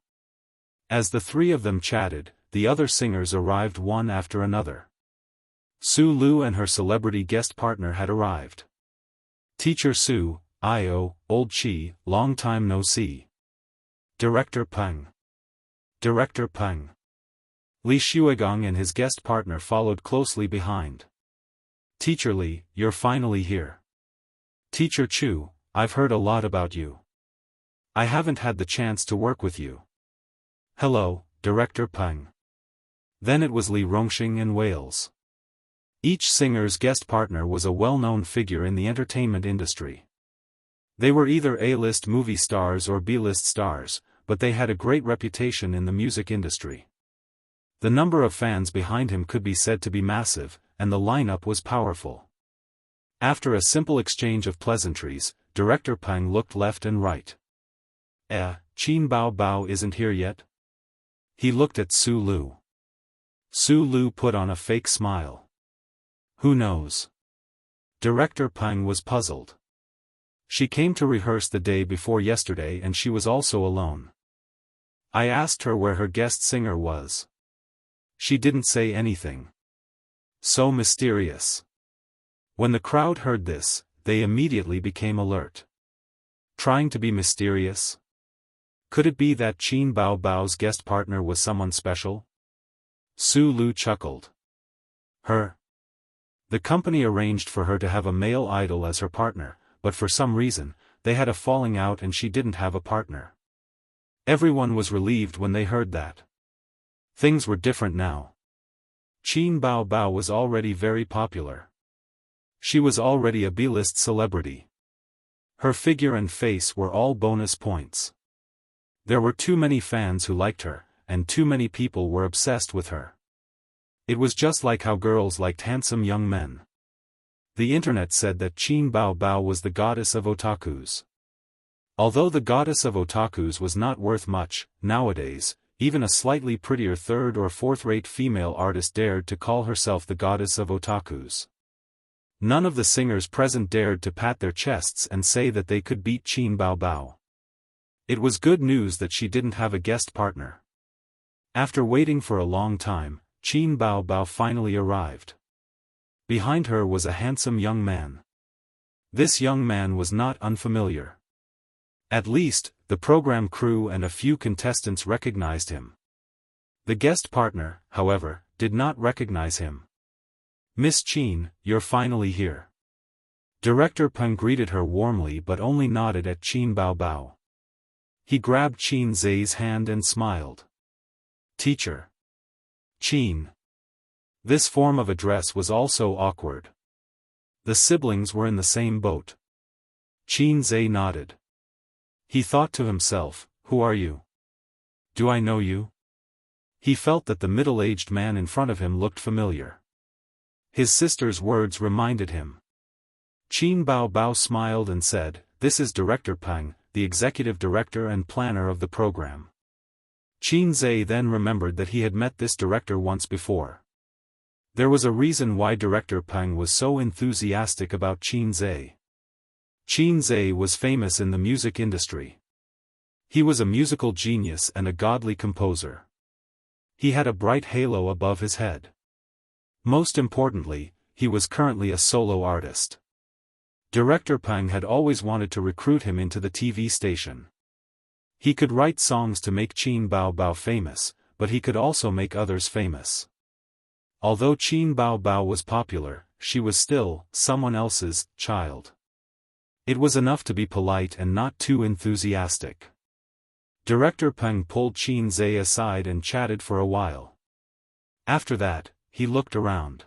As the three of them chatted, the other singers arrived one after another. Su Lu and her celebrity guest partner had arrived. Teacher Su, Io, Old Chi, long time no see. Director Peng. Director Peng. Li Shuigong and his guest partner followed closely behind. Teacher Li, you're finally here. Teacher Chu, I've heard a lot about you. I haven't had the chance to work with you. Hello, Director Peng. Then it was Li Rongxing and Wales. Each singer's guest partner was a well-known figure in the entertainment industry. They were either A-list movie stars or B-list stars, but they had a great reputation in the music industry. The number of fans behind him could be said to be massive, and the lineup was powerful. After a simple exchange of pleasantries, Director Peng looked left and right. Qin Bao Bao isn't here yet? He looked at Su Lu. Su Lu put on a fake smile. Who knows? Director Peng was puzzled. She came to rehearse the day before yesterday and she was also alone. I asked her where her guest singer was. She didn't say anything. So mysterious. When the crowd heard this, they immediately became alert. Trying to be mysterious? Could it be that Qin Bao Bao's guest partner was someone special? Su Lu chuckled. Her. The company arranged for her to have a male idol as her partner, but for some reason, they had a falling out and she didn't have a partner. Everyone was relieved when they heard that. Things were different now. Qin Bao Bao was already very popular. She was already a B-list celebrity. Her figure and face were all bonus points. There were too many fans who liked her, and too many people were obsessed with her. It was just like how girls liked handsome young men. The internet said that Qin Bao Bao was the goddess of otakus. Although the goddess of otakus was not worth much, nowadays, even a slightly prettier third or fourth-rate female artist dared to call herself the goddess of otakus. None of the singers present dared to pat their chests and say that they could beat Qin Bao Bao. It was good news that she didn't have a guest partner. After waiting for a long time, Qin Bao Bao finally arrived. Behind her was a handsome young man. This young man was not unfamiliar. At least, the program crew and a few contestants recognized him. The guest partner, however, did not recognize him. Miss Qin, you're finally here. Director Peng greeted her warmly but only nodded at Qin Bao Bao. He grabbed Qin Zai's hand and smiled. Teacher. Qin. This form of address was also awkward. The siblings were in the same boat. Qin Zhe nodded. He thought to himself, who are you? Do I know you? He felt that the middle-aged man in front of him looked familiar. His sister's words reminded him. Qin Bao Bao smiled and said, "This is Director Peng, the executive director and planner of the program." Qin Zhe then remembered that he had met this director once before. There was a reason why Director Peng was so enthusiastic about Qin Zhe. Qin Zhe was famous in the music industry. He was a musical genius and a godly composer. He had a bright halo above his head. Most importantly, he was currently a solo artist. Director Peng had always wanted to recruit him into the TV station. He could write songs to make Qin Bao Bao famous, but he could also make others famous. Although Qin Bao Bao was popular, she was still someone else's child. It was enough to be polite and not too enthusiastic. Director Peng pulled Qin Zhe aside and chatted for a while. After that, he looked around.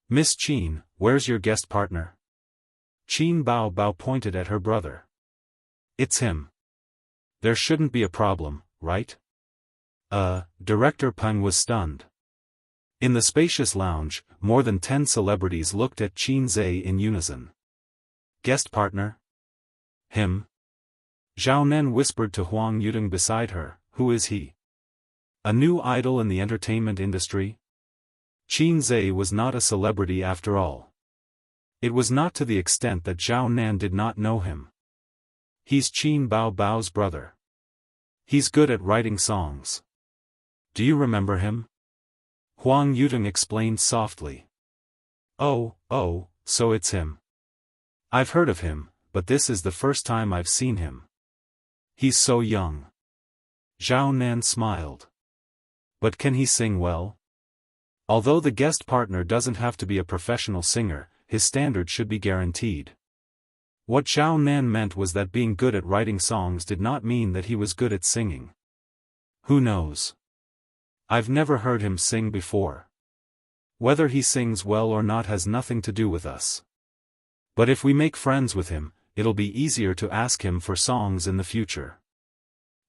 "Miss Qin, where's your guest partner?" Qin Bao Bao pointed at her brother. "It's him. There shouldn't be a problem, right?" Director Peng was stunned. In the spacious lounge, more than 10 celebrities looked at Qin Zhe in unison. "Guest partner? Him?" Zhao Nen whispered to Huang Yudong beside her, "Who is he? A new idol in the entertainment industry?" Qin Zhe was not a celebrity after all. It was not to the extent that Zhao Nan did not know him. "He's Qin Bao Bao's brother. He's good at writing songs. Do you remember him?" Huang Yudong explained softly. Oh, so it's him. I've heard of him, but this is the first time I've seen him. He's so young." Zhao Nan smiled. "But can he sing well?" Although the guest partner doesn't have to be a professional singer, his standard should be guaranteed. What Zhao Nan meant was that being good at writing songs did not mean that he was good at singing. Who knows? I've never heard him sing before. Whether he sings well or not has nothing to do with us. But if we make friends with him, it'll be easier to ask him for songs in the future.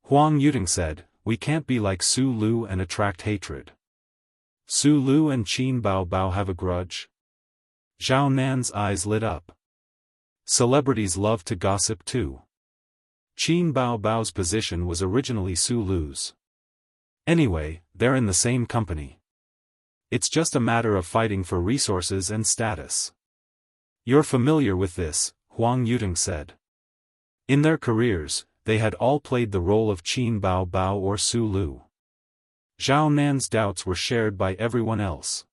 Huang Yudong said, "We can't be like Su Lu and attract hatred." Su Lu and Qin Bao Bao have a grudge? Zhao Nan's eyes lit up. Celebrities love to gossip too. Qin Bao Bao's position was originally Su Lu's. Anyway, they're in the same company. It's just a matter of fighting for resources and status. You're familiar with this, Huang Yudong said. In their careers, they had all played the role of Qin Bao Bao or Su Lu. Zhao Nan's doubts were shared by everyone else.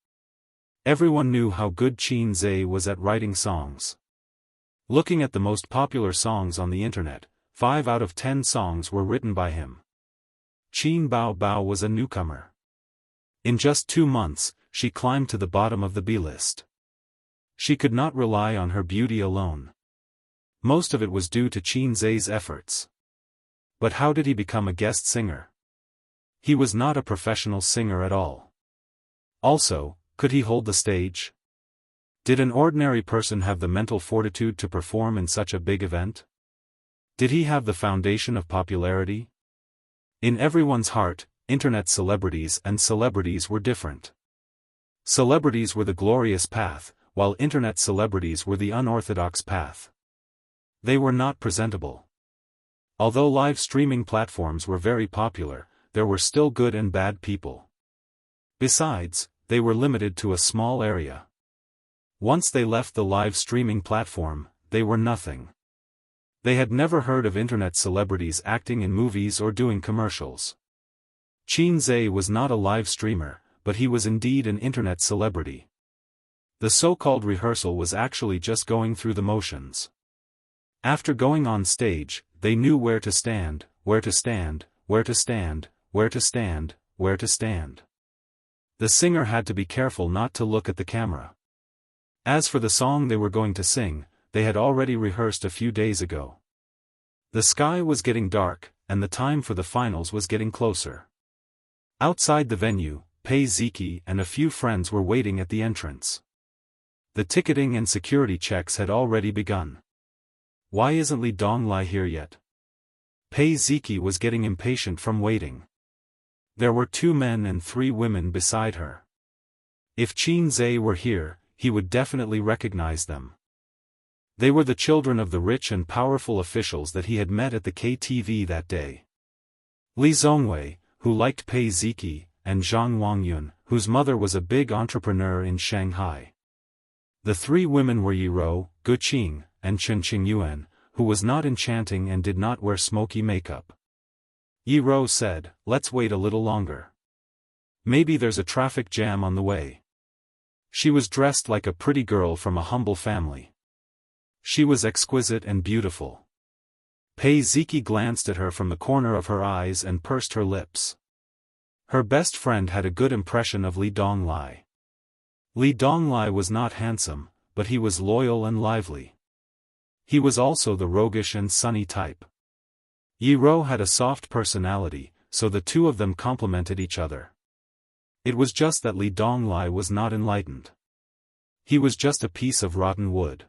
Everyone knew how good Qin Zhe was at writing songs. Looking at the most popular songs on the internet, 5 out of 10 songs were written by him. Qin Bao Bao was a newcomer. In just 2 months, she climbed to the bottom of the B-list. She could not rely on her beauty alone. Most of it was due to Qin Zhe's efforts. But how did he become a guest singer? He was not a professional singer at all. Also, could he hold the stage? Did an ordinary person have the mental fortitude to perform in such a big event? Did he have the foundation of popularity? In everyone's heart, internet celebrities and celebrities were different. Celebrities were the glorious path, while internet celebrities were the unorthodox path. They were not presentable. Although live streaming platforms were very popular, there were still good and bad people. Besides, they were limited to a small area. Once they left the live streaming platform, they were nothing. They had never heard of internet celebrities acting in movies or doing commercials. Qin Zhe was not a live streamer, but he was indeed an internet celebrity. The so-called rehearsal was actually just going through the motions. After going on stage, they knew where to stand, where to stand, where to stand, where to stand, where to stand. The singer had to be careful not to look at the camera. As for the song they were going to sing, they had already rehearsed a few days ago. The sky was getting dark, and the time for the finals was getting closer. Outside the venue, Pei Ziki and a few friends were waiting at the entrance. The ticketing and security checks had already begun. Why isn't Li Donglai here yet? Pei Ziki was getting impatient from waiting. There were 2 men and 3 women beside her. If Qin Zhe were here, he would definitely recognize them. They were the children of the rich and powerful officials that he had met at the KTV that day. Li Zongwei, who liked Pei Ziki, and Zhang Wangyun, whose mother was a big entrepreneur in Shanghai. The 3 women were Yi Rou, Gu Qing, and Chen Qingyuan, who was not enchanting and did not wear smoky makeup. Yi Rou said, "Let's wait a little longer. Maybe there's a traffic jam on the way." She was dressed like a pretty girl from a humble family. She was exquisite and beautiful. Pei Ziki glanced at her from the corner of her eyes and pursed her lips. Her best friend had a good impression of Li Donglai. Li Donglai was not handsome, but he was loyal and lively. He was also the roguish and sunny type. Yi Rou had a soft personality, so the 2 of them complemented each other. It was just that Li Donglai was not enlightened. He was just a piece of rotten wood.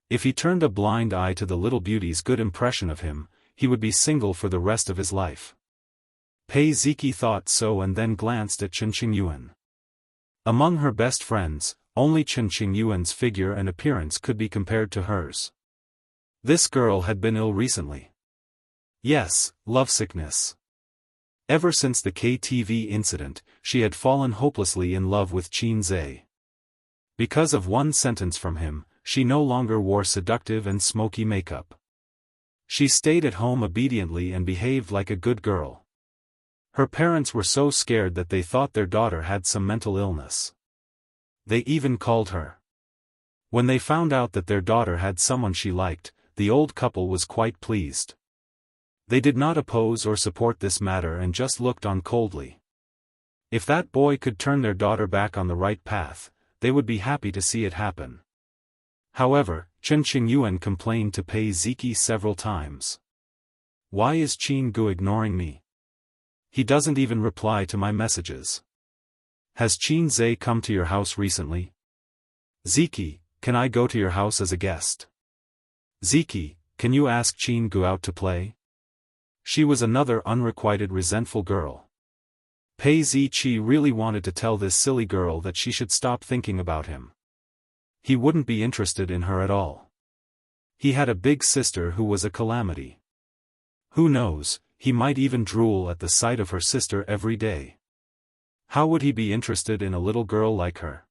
If he turned a blind eye to the little beauty's good impression of him, he would be single for the rest of his life. Pei Ziki thought so and then glanced at Chen Qingyuan. Among her best friends, only Chen Qingyuan's figure and appearance could be compared to hers. This girl had been ill recently. Yes, lovesickness. Ever since the KTV incident, she had fallen hopelessly in love with Qin Zhe. Because of one sentence from him, she no longer wore seductive and smoky makeup. She stayed at home obediently and behaved like a good girl. Her parents were so scared that they thought their daughter had some mental illness. They even called her. When they found out that their daughter had someone she liked, the old couple was quite pleased. They did not oppose or support this matter and just looked on coldly. If that boy could turn their daughter back on the right path, they would be happy to see it happen. However, Chen Qingyuan complained to Pei Ziki several times. "Why is Qin Gu ignoring me? He doesn't even reply to my messages. Has Qin Zhe come to your house recently? Ziki, can I go to your house as a guest? Ziki, can you ask Qin Gu out to play?" She was another unrequited resentful girl. Pei Ziqi really wanted to tell this silly girl that she should stop thinking about him. He wouldn't be interested in her at all. He had a big sister who was a calamity. Who knows, he might even drool at the sight of her sister every day. How would he be interested in a little girl like her?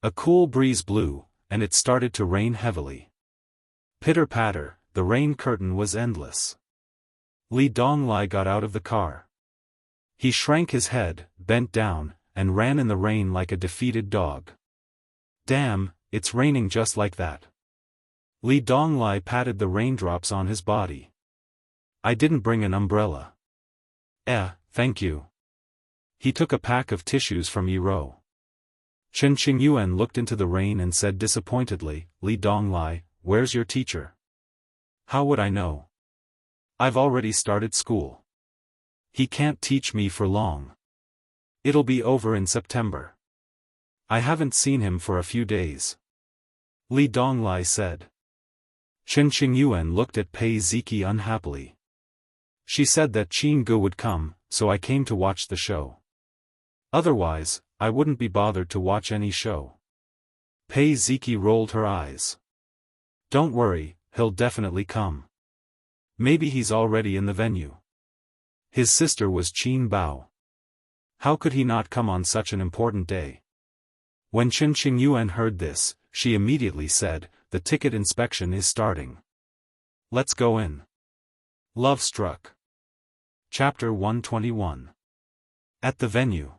A cool breeze blew, and it started to rain heavily. Pitter-patter, the rain curtain was endless. Li Donglai got out of the car. He shrank his head, bent down, and ran in the rain like a defeated dog. "Damn, it's raining just like that." Li Donglai patted the raindrops on his body. "I didn't bring an umbrella." Thank you." He took a pack of tissues from Yi Rou. Chen Qingyuan looked into the rain and said disappointedly, "Li Donglai, where's your teacher?" "How would I know? I've already started school. He can't teach me for long. It'll be over in September. I haven't seen him for a few days," Li Donglai said. Chen Qingyuan looked at Pei Ziki unhappily. "She said that Qin Gu would come, so I came to watch the show. Otherwise, I wouldn't be bothered to watch any show." Pei Ziki rolled her eyes. "Don't worry, he'll definitely come. Maybe he's already in the venue. His sister was Qin Bao. How could he not come on such an important day?" When Chen Qingyuan heard this, she immediately said, "The ticket inspection is starting. Let's go in." Love Struck. Chapter 121. At the venue.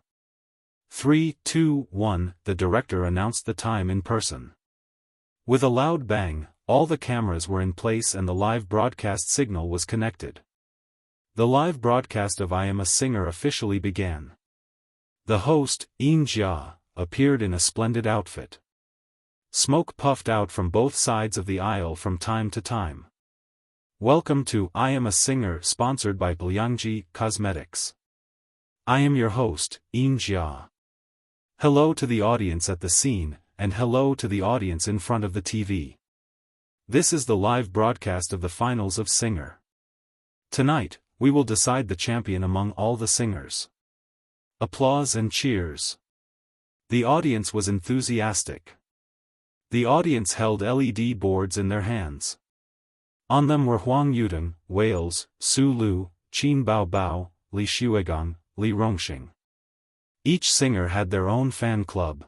3, 2, 1, the director announced the time in person. With a loud bang, all the cameras were in place and the live broadcast signal was connected. The live broadcast of I Am a Singer officially began. The host, Yin Jia, appeared in a splendid outfit. Smoke puffed out from both sides of the aisle from time to time. "Welcome to I Am a Singer," sponsored by Liangji Cosmetics. I am your host, Yin Jia. Hello to the audience at the scene, and hello to the audience in front of the TV. This is the live broadcast of the finals of Singer. Tonight, we will decide the champion among all the singers. Applause and cheers. The audience was enthusiastic. The audience held LED boards in their hands. On them were Huang Yudong, Wales, Su Lu, Qin Bao Bao, Li Shuigang, Li Rongxing. Each singer had their own fan club.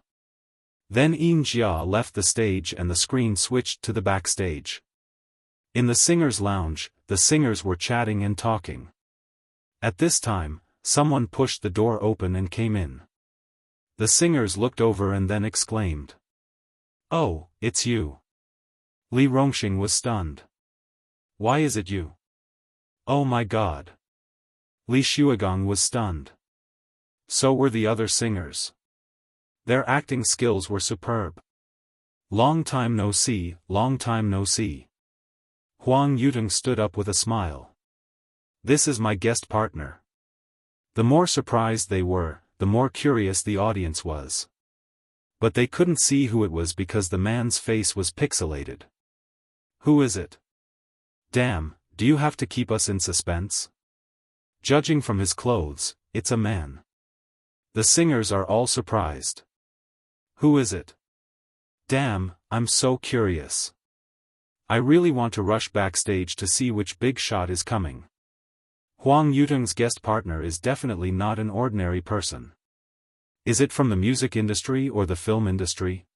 Then Yin Jia left the stage and the screen switched to the backstage. In the singers' lounge, the singers were chatting and talking. At this time, someone pushed the door open and came in. The singers looked over and then exclaimed, "Oh, it's you." Li Rongxing was stunned. "Why is it you?" "Oh my God." Li Shuigang was stunned. So were the other singers. Their acting skills were superb. "Long time no see, long time no see." Huang Yudong stood up with a smile. "This is my guest partner." The more surprised they were, the more curious the audience was. But they couldn't see who it was because the man's face was pixelated. "Who is it? Damn, do you have to keep us in suspense?" Judging from his clothes, it's a man. The singers are all surprised. "Who is it? Damn, I'm so curious. I really want to rush backstage to see which big shot is coming." Huang Yudong's guest partner is definitely not an ordinary person. Is it from the music industry or the film industry?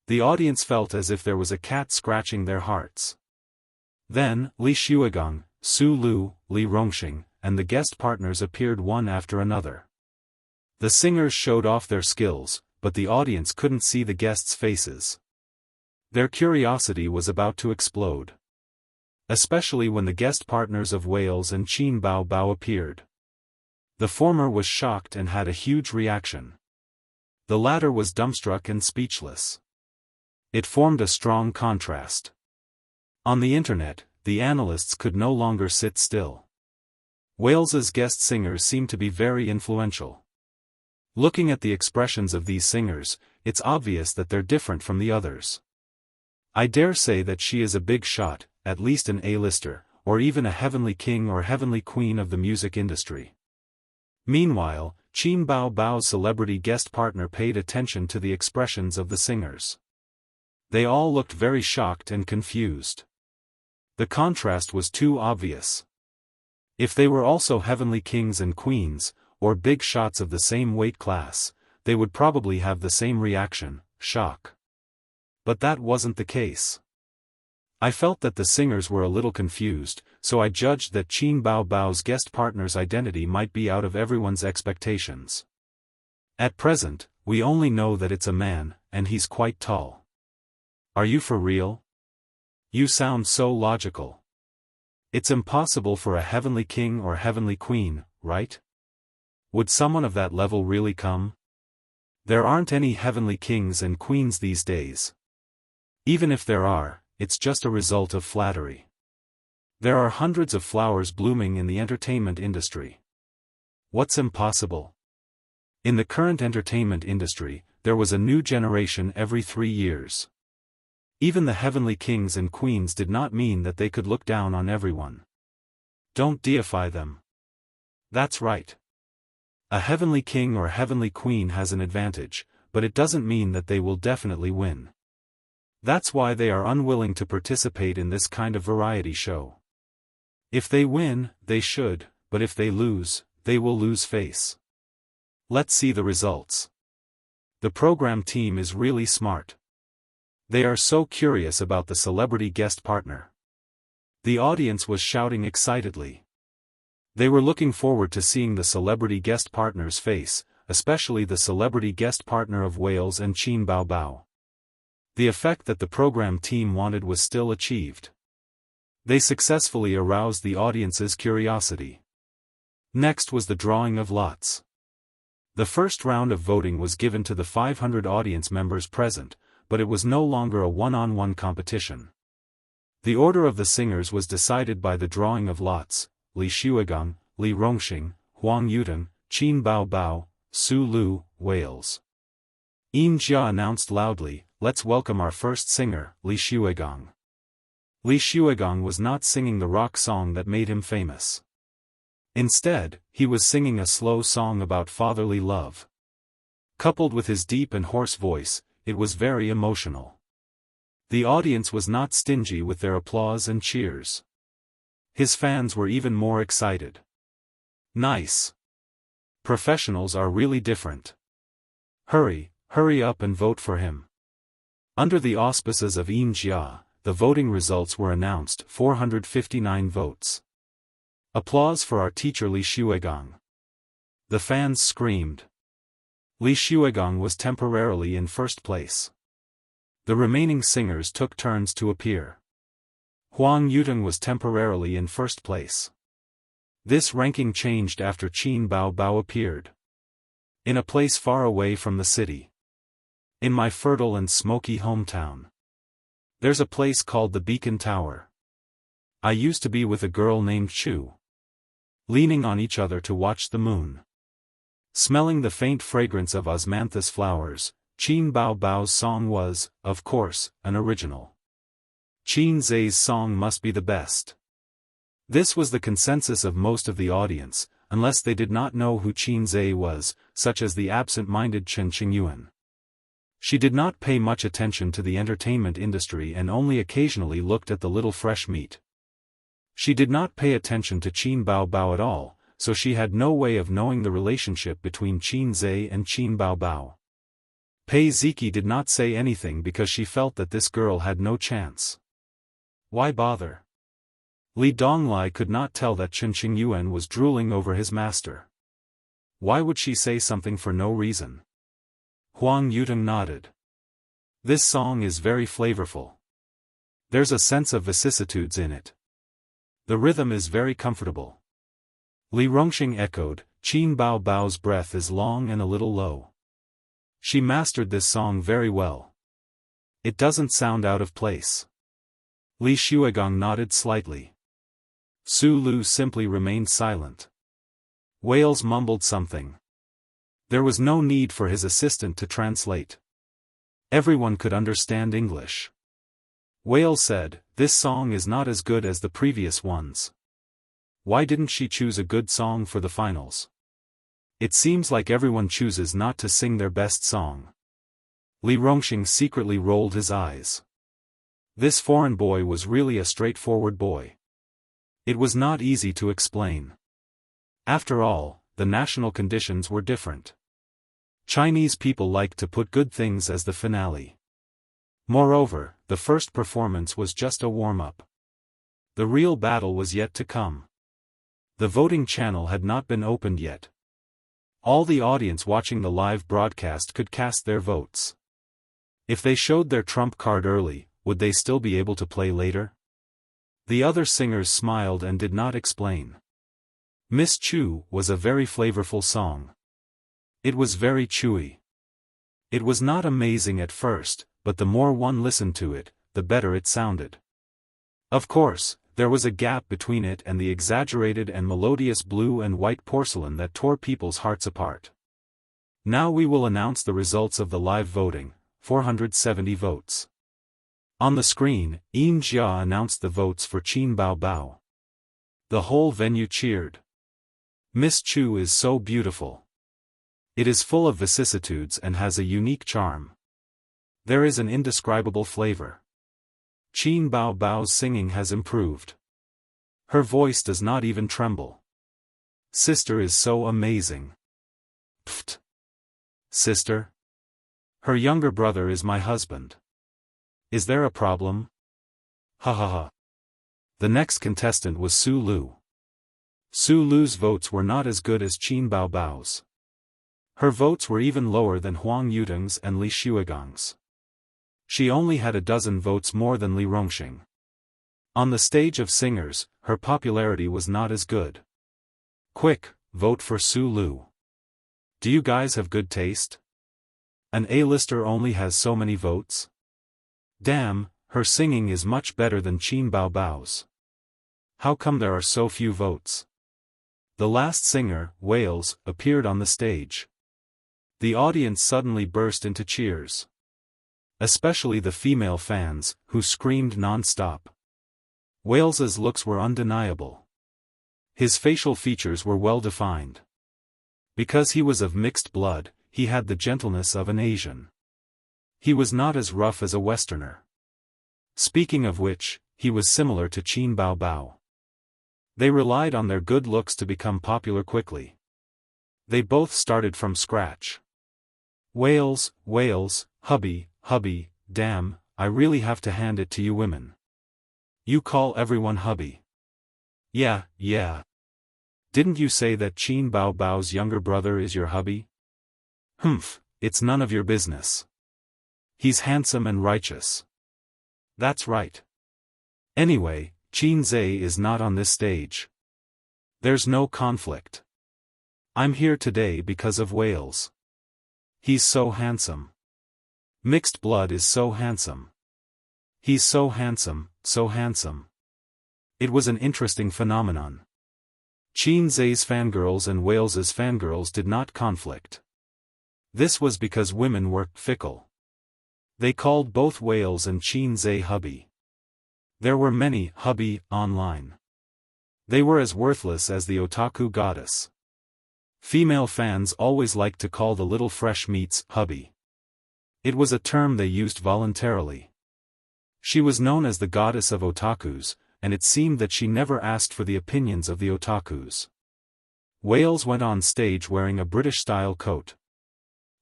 The audience felt as if there was a cat scratching their hearts. Then, Li Shuigang, Su Lu, Li Rongxing, and the guest partners appeared one after another. The singers showed off their skills, but the audience couldn't see the guests' faces. Their curiosity was about to explode. Especially when the guest partners of Wales and Qin Bao Bao appeared. The former was shocked and had a huge reaction. The latter was dumbstruck and speechless. It formed a strong contrast. On the internet, the analysts could no longer sit still. Wales's guest singers seemed to be very influential. Looking at the expressions of these singers, it's obvious that they're different from the others. I dare say that she is a big shot, at least an A-lister, or even a heavenly king or heavenly queen of the music industry. Meanwhile, Qin Bao Bao's celebrity guest partner paid attention to the expressions of the singers. They all looked very shocked and confused. The contrast was too obvious. If they were also heavenly kings and queens, or big shots of the same weight class, they would probably have the same reaction, shock. But that wasn't the case. I felt that the singers were a little confused, so I judged that Qin Bao Bao's guest partner's identity might be out of everyone's expectations. At present, we only know that it's a man, and he's quite tall. Are you for real? You sound so logical. It's impossible for a heavenly king or heavenly queen, right? Would someone of that level really come? There aren't any heavenly kings and queens these days. Even if there are, it's just a result of flattery. There are hundreds of flowers blooming in the entertainment industry. What's impossible? In the current entertainment industry, there was a new generation every 3 years. Even the heavenly kings and queens did not mean that they could look down on everyone. Don't deify them. That's right. A heavenly king or heavenly queen has an advantage, but it doesn't mean that they will definitely win. That's why they are unwilling to participate in this kind of variety show. If they win, they should, but if they lose, they will lose face. Let's see the results. The program team is really smart. They are so curious about the celebrity guest partner. The audience was shouting excitedly. They were looking forward to seeing the celebrity guest partner's face, especially the celebrity guest partner of Wales and Qin Bao Bao. The effect that the program team wanted was still achieved. They successfully aroused the audience's curiosity. Next was the drawing of lots. The first round of voting was given to the 500 audience members present, but it was no longer a one-on-one competition. The order of the singers was decided by the drawing of lots: Li Shuigang, Li Rongxing, Huang Yudong, Qin Bao Bao, Su Lu, Wales. Jia announced loudly, "Let's welcome our first singer, Li Xuegong." Li Xuegong was not singing the rock song that made him famous. Instead, he was singing a slow song about fatherly love. Coupled with his deep and hoarse voice, it was very emotional. The audience was not stingy with their applause and cheers. His fans were even more excited. Nice. Professionals are really different. Hurry up and vote for him. Under the auspices of Jia, the voting results were announced: 459 votes. Applause for our teacher Li Xuegong. The fans screamed. Li Xuegong was temporarily in first place. The remaining singers took turns to appear. Huang Yuteng was temporarily in first place. This ranking changed after Qin Bao Bao appeared. In a place far away from the city. In my fertile and smoky hometown. There's a place called the Beacon Tower. I used to be with a girl named Chu. Leaning on each other to watch the moon. Smelling the faint fragrance of osmanthus flowers, Qin Bao Bao's song was, of course, an original. Qin Zai's song must be the best. This was the consensus of most of the audience, unless they did not know who Qin Zai was, such as the absent-minded Chen Qingyuan. She did not pay much attention to the entertainment industry and only occasionally looked at the little fresh meat. She did not pay attention to Qin Bao Bao at all, so she had no way of knowing the relationship between Qin Zai and Qin Bao Bao. Pei Ziki did not say anything because she felt that this girl had no chance. Why bother? Li Donglai could not tell that Chen Qingyuan was drooling over his master. Why would she say something for no reason? Huang Yuteng nodded. This song is very flavorful. There's a sense of vicissitudes in it. The rhythm is very comfortable. Li Rongxing echoed, Qin Bao Bao's breath is long and a little low. She mastered this song very well. It doesn't sound out of place. Li Xuegong nodded slightly. Su Lu simply remained silent. Wales mumbled something. There was no need for his assistant to translate. Everyone could understand English. Wales said, "This song is not as good as the previous ones. Why didn't she choose a good song for the finals? It seems like everyone chooses not to sing their best song." Li Rongxing secretly rolled his eyes. This foreign boy was really a straightforward boy. It was not easy to explain. After all, the national conditions were different. Chinese people liked to put good things as the finale. Moreover, the first performance was just a warm-up. The real battle was yet to come. The voting channel had not been opened yet. All the audience watching the live broadcast could cast their votes. If they showed their trump card early, would they still be able to play later? The other singers smiled and did not explain. Miss Chu was a very flavorful song. It was very chewy. It was not amazing at first, but the more one listened to it, the better it sounded. Of course, there was a gap between it and the exaggerated and melodious blue and white porcelain that tore people's hearts apart. Now we will announce the results of the live voting, 470 votes. On the screen, Jia announced the votes for Qin Bao Bao. The whole venue cheered. Miss Chu is so beautiful. It is full of vicissitudes and has a unique charm. There is an indescribable flavor. Qin Bao Bao's singing has improved. Her voice does not even tremble. Sister is so amazing. Pfft. Sister? Her younger brother is my husband. Is there a problem? Ha ha ha. The next contestant was Su Lu. Su Lu's votes were not as good as Qin Bao Bao's. Her votes were even lower than Huang Yuteng's and Li Xuegong's. She only had a dozen votes more than Li Rongxing. On the stage of singers, her popularity was not as good. Quick, vote for Su Lu. Do you guys have good taste? An A-lister only has so many votes? Damn, her singing is much better than Qin Bao Bao's. How come there are so few votes? The last singer, Wales, appeared on the stage. The audience suddenly burst into cheers. Especially the female fans, who screamed non-stop. Wales's looks were undeniable. His facial features were well defined. Because he was of mixed blood, he had the gentleness of an Asian. He was not as rough as a Westerner. Speaking of which, he was similar to Qin Bao Bao. They relied on their good looks to become popular quickly. They both started from scratch. Wales, hubby, damn, I really have to hand it to you women. You call everyone hubby. Yeah. Didn't you say that Qin Bao Bao's younger brother is your hubby? Humph, it's none of your business. He's handsome and righteous. That's right. Anyway, Qin Zhe is not on this stage. There's no conflict. I'm here today because of Wales. He's so handsome. Mixed blood is so handsome. He's so handsome, so handsome. It was an interesting phenomenon. Qin Zhe's fangirls and Wales's fangirls did not conflict. This was because women were fickle. They called both Wales and Qin Zhe hubby. There were many hubby online. They were as worthless as the otaku goddess. Female fans always liked to call the little fresh meats hubby. It was a term they used voluntarily. She was known as the goddess of otakus, and it seemed that she never asked for the opinions of the otakus. Wales went on stage wearing a British-style coat.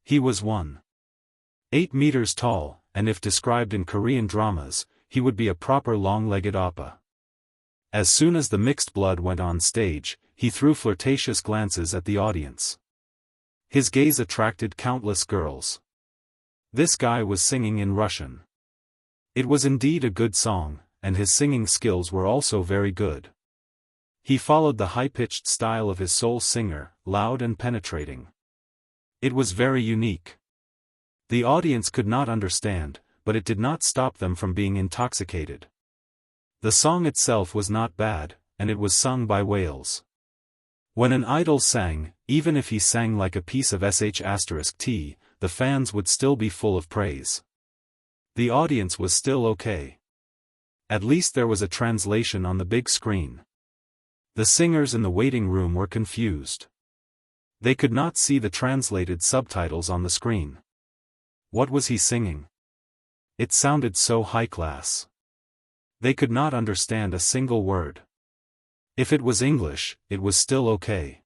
He was 1.8 meters tall, and if described in Korean dramas, he would be a proper long-legged oppa. As soon as the mixed blood went on stage, he threw flirtatious glances at the audience. His gaze attracted countless girls. This guy was singing in Russian. It was indeed a good song, and his singing skills were also very good. He followed the high-pitched style of his soul singer, loud and penetrating. It was very unique. The audience could not understand, but it did not stop them from being intoxicated. The song itself was not bad, and it was sung by Wales. When an idol sang, even if he sang like a piece of sh*t, the fans would still be full of praise. The audience was still okay. At least there was a translation on the big screen. The singers in the waiting room were confused. They could not see the translated subtitles on the screen. What was he singing? It sounded so high-class. They could not understand a single word. If it was English, it was still okay.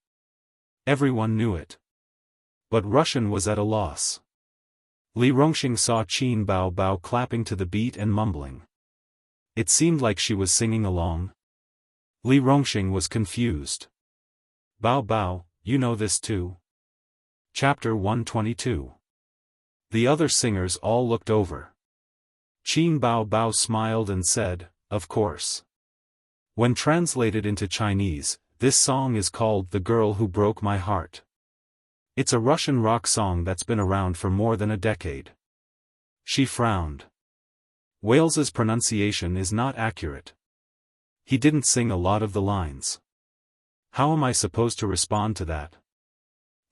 Everyone knew it. But Russian was at a loss. Li Rongxing saw Qin Bao Bao clapping to the beat and mumbling. It seemed like she was singing along. Li Rongxing was confused. Bao Bao, you know this too? Chapter 122. The other singers all looked over. Qin Bao Bao smiled and said, of course. When translated into Chinese, this song is called The Girl Who Broke My Heart. It's a Russian rock song that's been around for more than a decade. She frowned. Wales's pronunciation is not accurate. He didn't sing a lot of the lines. How am I supposed to respond to that?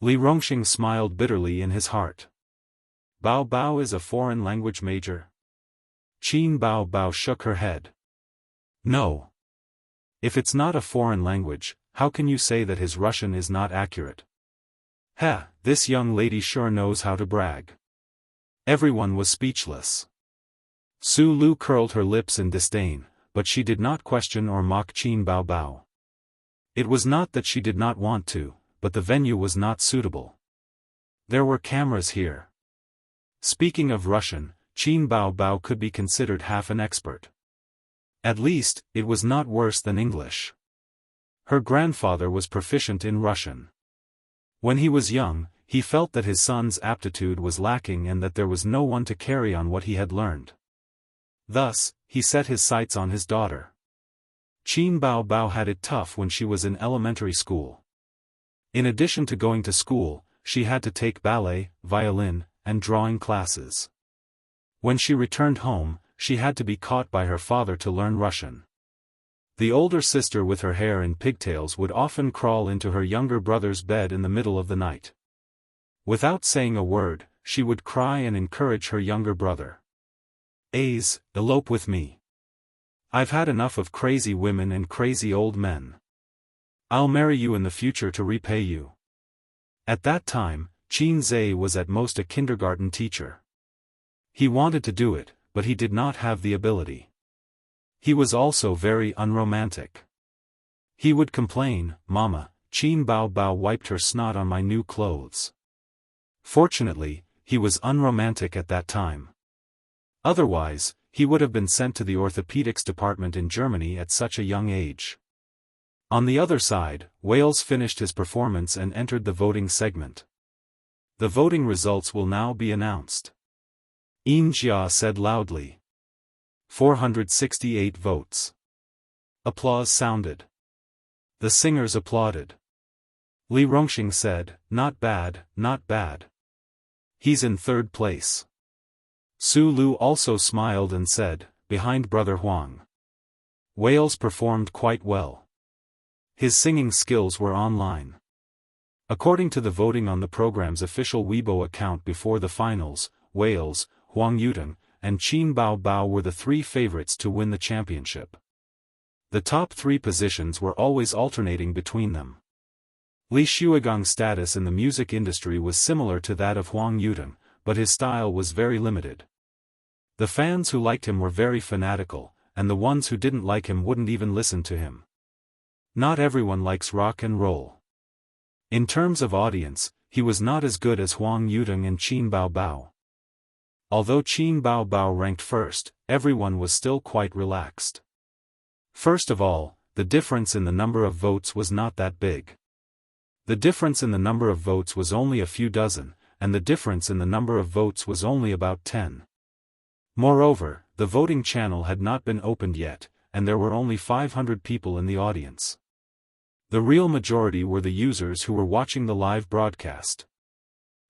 Li Rongxing smiled bitterly in his heart. Bao Bao is a foreign language major. Qin Bao Bao shook her head. No. If it's not a foreign language, how can you say that his Russian is not accurate? Ha, this young lady sure knows how to brag. Everyone was speechless. Su Lu curled her lips in disdain, but she did not question or mock Qin Bao Bao. It was not that she did not want to, but the venue was not suitable. There were cameras here. Speaking of Russian, Qin Bao Bao could be considered half an expert. At least, it was not worse than English. Her grandfather was proficient in Russian. When he was young, he felt that his son's aptitude was lacking and that there was no one to carry on what he had learned. Thus, he set his sights on his daughter. Qin Bao Bao had it tough when she was in elementary school. In addition to going to school, she had to take ballet, violin, and drawing classes. When she returned home, she had to be caught by her father to learn Russian. The older sister with her hair in pigtails would often crawl into her younger brother's bed in the middle of the night. Without saying a word, she would cry and encourage her younger brother. Elope with me. I've had enough of crazy women and crazy old men. I'll marry you in the future to repay you. At that time, Qin Zhe was at most a kindergarten teacher. He wanted to do it, but he did not have the ability. He was also very unromantic. He would complain, "Mama, Qin Bao Bao wiped her snot on my new clothes." Fortunately, he was unromantic at that time. Otherwise, he would have been sent to the orthopedics department in Germany at such a young age. On the other side, Wales finished his performance and entered the voting segment. The voting results will now be announced. Jia said loudly. 468 votes. Applause sounded. The singers applauded. Li Rongxing said, "Not bad, not bad. He's in third place." Su Lu also smiled and said, "Behind Brother Huang." Wales performed quite well. His singing skills were online. According to the voting on the program's official Weibo account before the finals, Wales, Huang Yutong, and Qin Bao Bao were the three favorites to win the championship. The top three positions were always alternating between them. Li Shuigong's status in the music industry was similar to that of Huang Yutong, but his style was very limited. The fans who liked him were very fanatical, and the ones who didn't like him wouldn't even listen to him. Not everyone likes rock and roll. In terms of audience, he was not as good as Huang Yutong and Qin Bao Bao. Although Qin Bao Bao ranked first, everyone was still quite relaxed. First of all, the difference in the number of votes was not that big. The difference in the number of votes was only a few dozen, and the difference in the number of votes was only about 10. Moreover, the voting channel had not been opened yet, and there were only 500 people in the audience. The real majority were the users who were watching the live broadcast.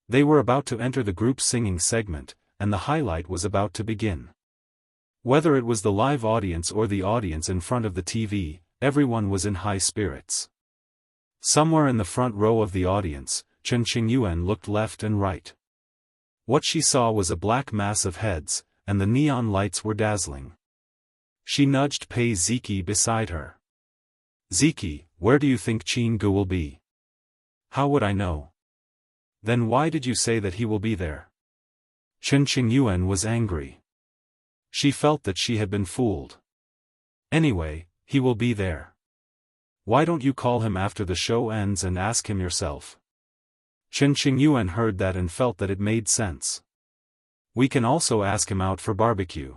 They were about to enter the group singing segment, and the highlight was about to begin. Whether it was the live audience or the audience in front of the TV, everyone was in high spirits. Somewhere in the front row of the audience, Chen Qingyuan looked left and right. What she saw was a black mass of heads, and the neon lights were dazzling. She nudged Pei Ziki beside her. "Ziki, where do you think Qin Gu will be?" "How would I know?" "Then why did you say that he will be there?" Chen Qingyuan was angry. She felt that she had been fooled. "Anyway, he will be there. Why don't you call him after the show ends and ask him yourself?" Chen Qingyuan heard that and felt that it made sense. "We can also ask him out for barbecue."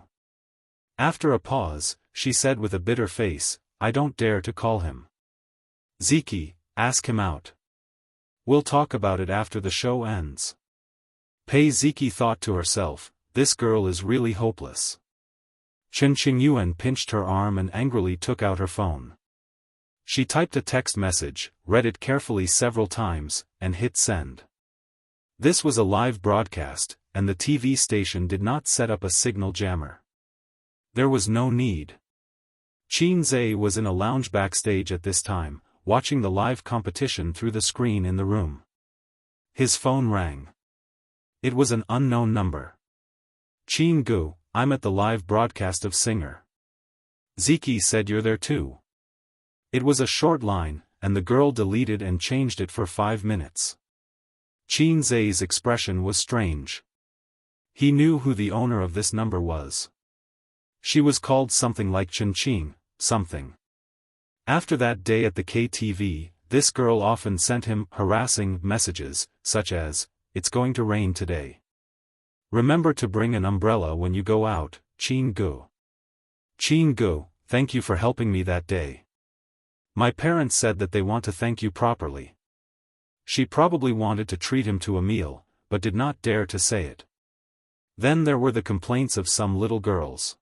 After a pause, she said with a bitter face, "I don't dare to call him." "Ziki, ask him out. We'll talk about it after the show ends." Pei Ziki thought to herself, "This girl is really hopeless." Chen Qingyuan pinched her arm and angrily took out her phone. She typed a text message, read it carefully several times, and hit send. This was a live broadcast, and the TV station did not set up a signal jammer. There was no need. Qin Zhe was in a lounge backstage at this time, watching the live competition through the screen in the room. His phone rang. It was an unknown number. "Qin Gu, I'm at the live broadcast of Singer." "Ziki said you're there too." It was a short line, and the girl deleted and changed it for 5 minutes. Qin Zhe's expression was strange. He knew who the owner of this number was. She was called something like Chen Qing, something. After that day at the KTV, this girl often sent him harassing messages, such as, "It's going to rain today. Remember to bring an umbrella when you go out, Qin Gu. Qin Gu, thank you for helping me that day. My parents said that they want to thank you properly." She probably wanted to treat him to a meal, but did not dare to say it. Then there were the complaints of some little girls.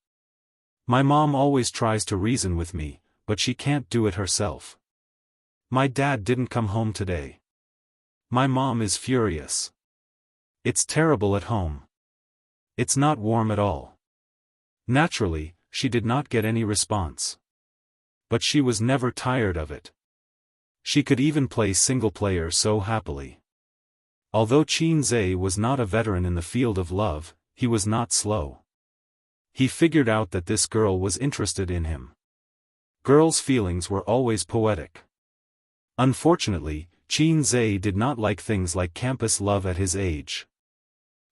"My mom always tries to reason with me, but she can't do it herself. My dad didn't come home today. My mom is furious. It's terrible at home. It's not warm at all." Naturally, she did not get any response. But she was never tired of it. She could even play single player so happily. Although Qin Zhe was not a veteran in the field of love, he was not slow. He figured out that this girl was interested in him. Girls' feelings were always poetic. Unfortunately, Qin Zhe did not like things like campus love at his age.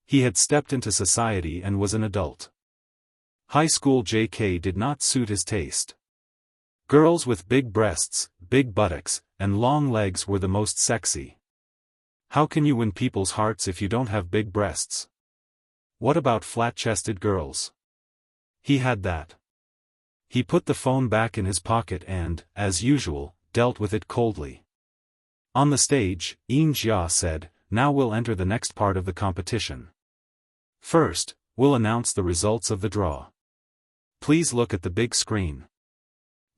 He had stepped into society and was an adult. High school JK did not suit his taste. Girls with big breasts, big buttocks, and long legs were the most sexy. How can you win people's hearts if you don't have big breasts? What about flat-chested girls? He had that. He put the phone back in his pocket and, as usual, dealt with it coldly. On the stage, Jia said, "Now we'll enter the next part of the competition. First, we'll announce the results of the draw. Please look at the big screen."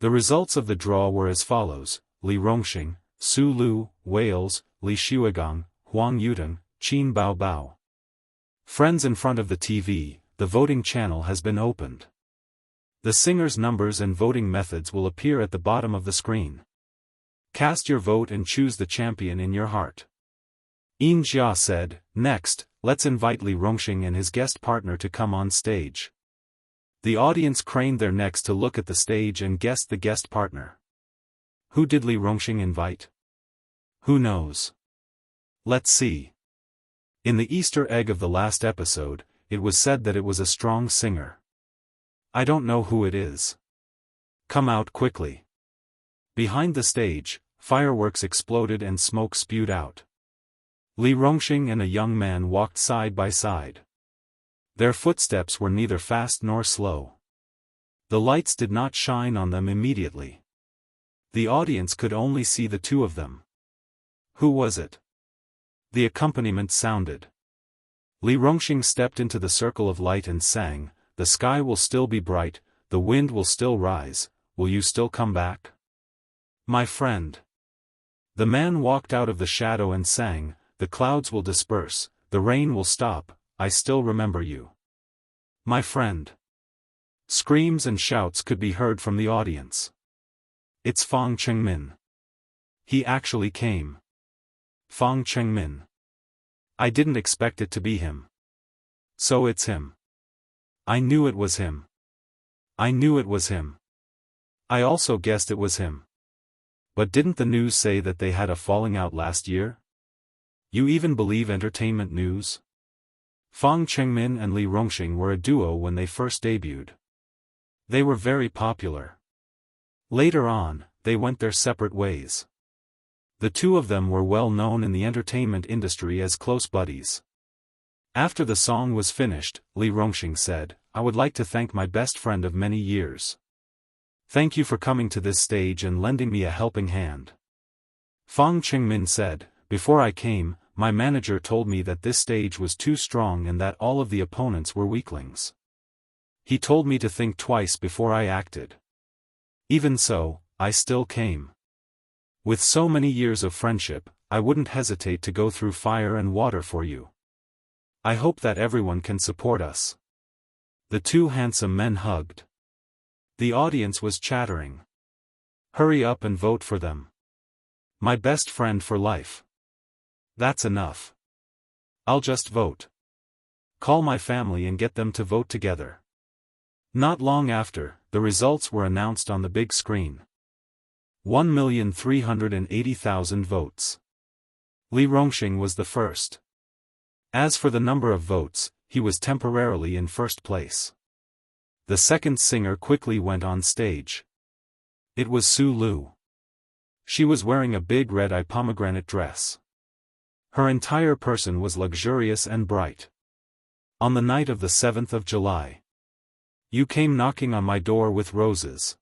The results of the draw were as follows: Li Rongxing, Su Lu, Wales, Li Xuegang, Huang Yuteng, Qin Baobao. Friends in front of the TV, the voting channel has been opened. The singers' numbers and voting methods will appear at the bottom of the screen. Cast your vote and choose the champion in your heart. Jia said, "Next, let's invite Li Rongxing and his guest partner to come on stage." The audience craned their necks to look at the stage and guessed the guest partner. Who did Li Rongxing invite? Who knows? Let's see. In the Easter egg of the last episode, it was said that it was a strong singer. I don't know who it is. Come out quickly. Behind the stage, fireworks exploded and smoke spewed out. Li Rongxing and a young man walked side by side. Their footsteps were neither fast nor slow. The lights did not shine on them immediately. The audience could only see the two of them. Who was it? The accompaniment sounded. Li Rongxing stepped into the circle of light and sang, "The sky will still be bright, the wind will still rise, will you still come back? My friend." The man walked out of the shadow and sang, "The clouds will disperse, the rain will stop, I still remember you. My friend." Screams and shouts could be heard from the audience. It's Fang Chengmin. He actually came. Fang Chengmin. I didn't expect it to be him. So it's him. I knew it was him. I knew it was him. I also guessed it was him. But didn't the news say that they had a falling out last year? You even believe entertainment news? Fang Chengmin and Li Rongxing were a duo when they first debuted. They were very popular. Later on, they went their separate ways. The two of them were well known in the entertainment industry as close buddies. After the song was finished, Li Rongxing said, "I would like to thank my best friend of many years. Thank you for coming to this stage and lending me a helping hand." Fang Chengmin said, "Before I came, my manager told me that this stage was too strong and that all of the opponents were weaklings. He told me to think twice before I acted. Even so, I still came. With so many years of friendship, I wouldn't hesitate to go through fire and water for you. I hope that everyone can support us." The two handsome men hugged. The audience was chattering. "Hurry up and vote for them. My best friend for life. That's enough. I'll just vote. Call my family and get them to vote together." Not long after, the results were announced on the big screen. 1,380,000 votes. Li Rongxing was the first. As for the number of votes, he was temporarily in first place. The second singer quickly went on stage. It was Su Lu. She was wearing a big red pomegranate dress. Her entire person was luxurious and bright. On the night of the 7th of July. You came knocking on my door with roses.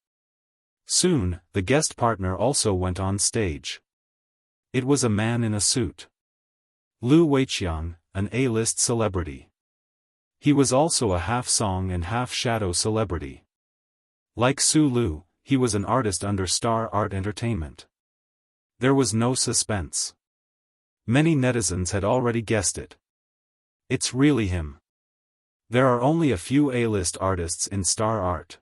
Soon, the guest partner also went on stage. It was a man in a suit. Lu Weiqiang, an A-list celebrity. He was also a half-song and half-shadow celebrity. Like Su Lu, he was an artist under Star Art Entertainment. There was no suspense. Many netizens had already guessed it. It's really him. There are only a few A-list artists in Star Art.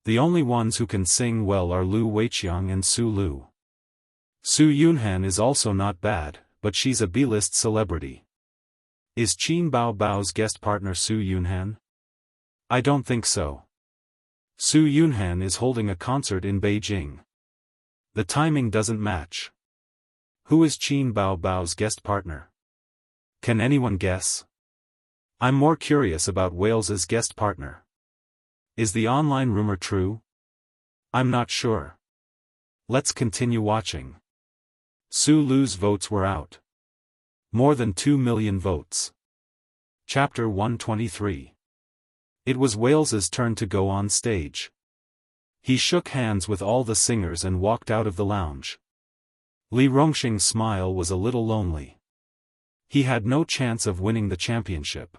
The only ones who can sing well are Lu Weiqiang and Su Lu. Su Yunhan is also not bad, but she's a B-list celebrity. Is Qin Bao Bao's guest partner Su Yunhan? I don't think so. Su Yunhan is holding a concert in Beijing. The timing doesn't match. Who is Qin Bao Bao's guest partner? Can anyone guess? I'm more curious about Wales's guest partner. Is the online rumor true? I'm not sure. Let's continue watching. Su Lu's votes were out. More than 2 million votes. Chapter 123. It was Wales's turn to go on stage. He shook hands with all the singers and walked out of the lounge. Li Rongxing's smile was a little lonely. He had no chance of winning the championship.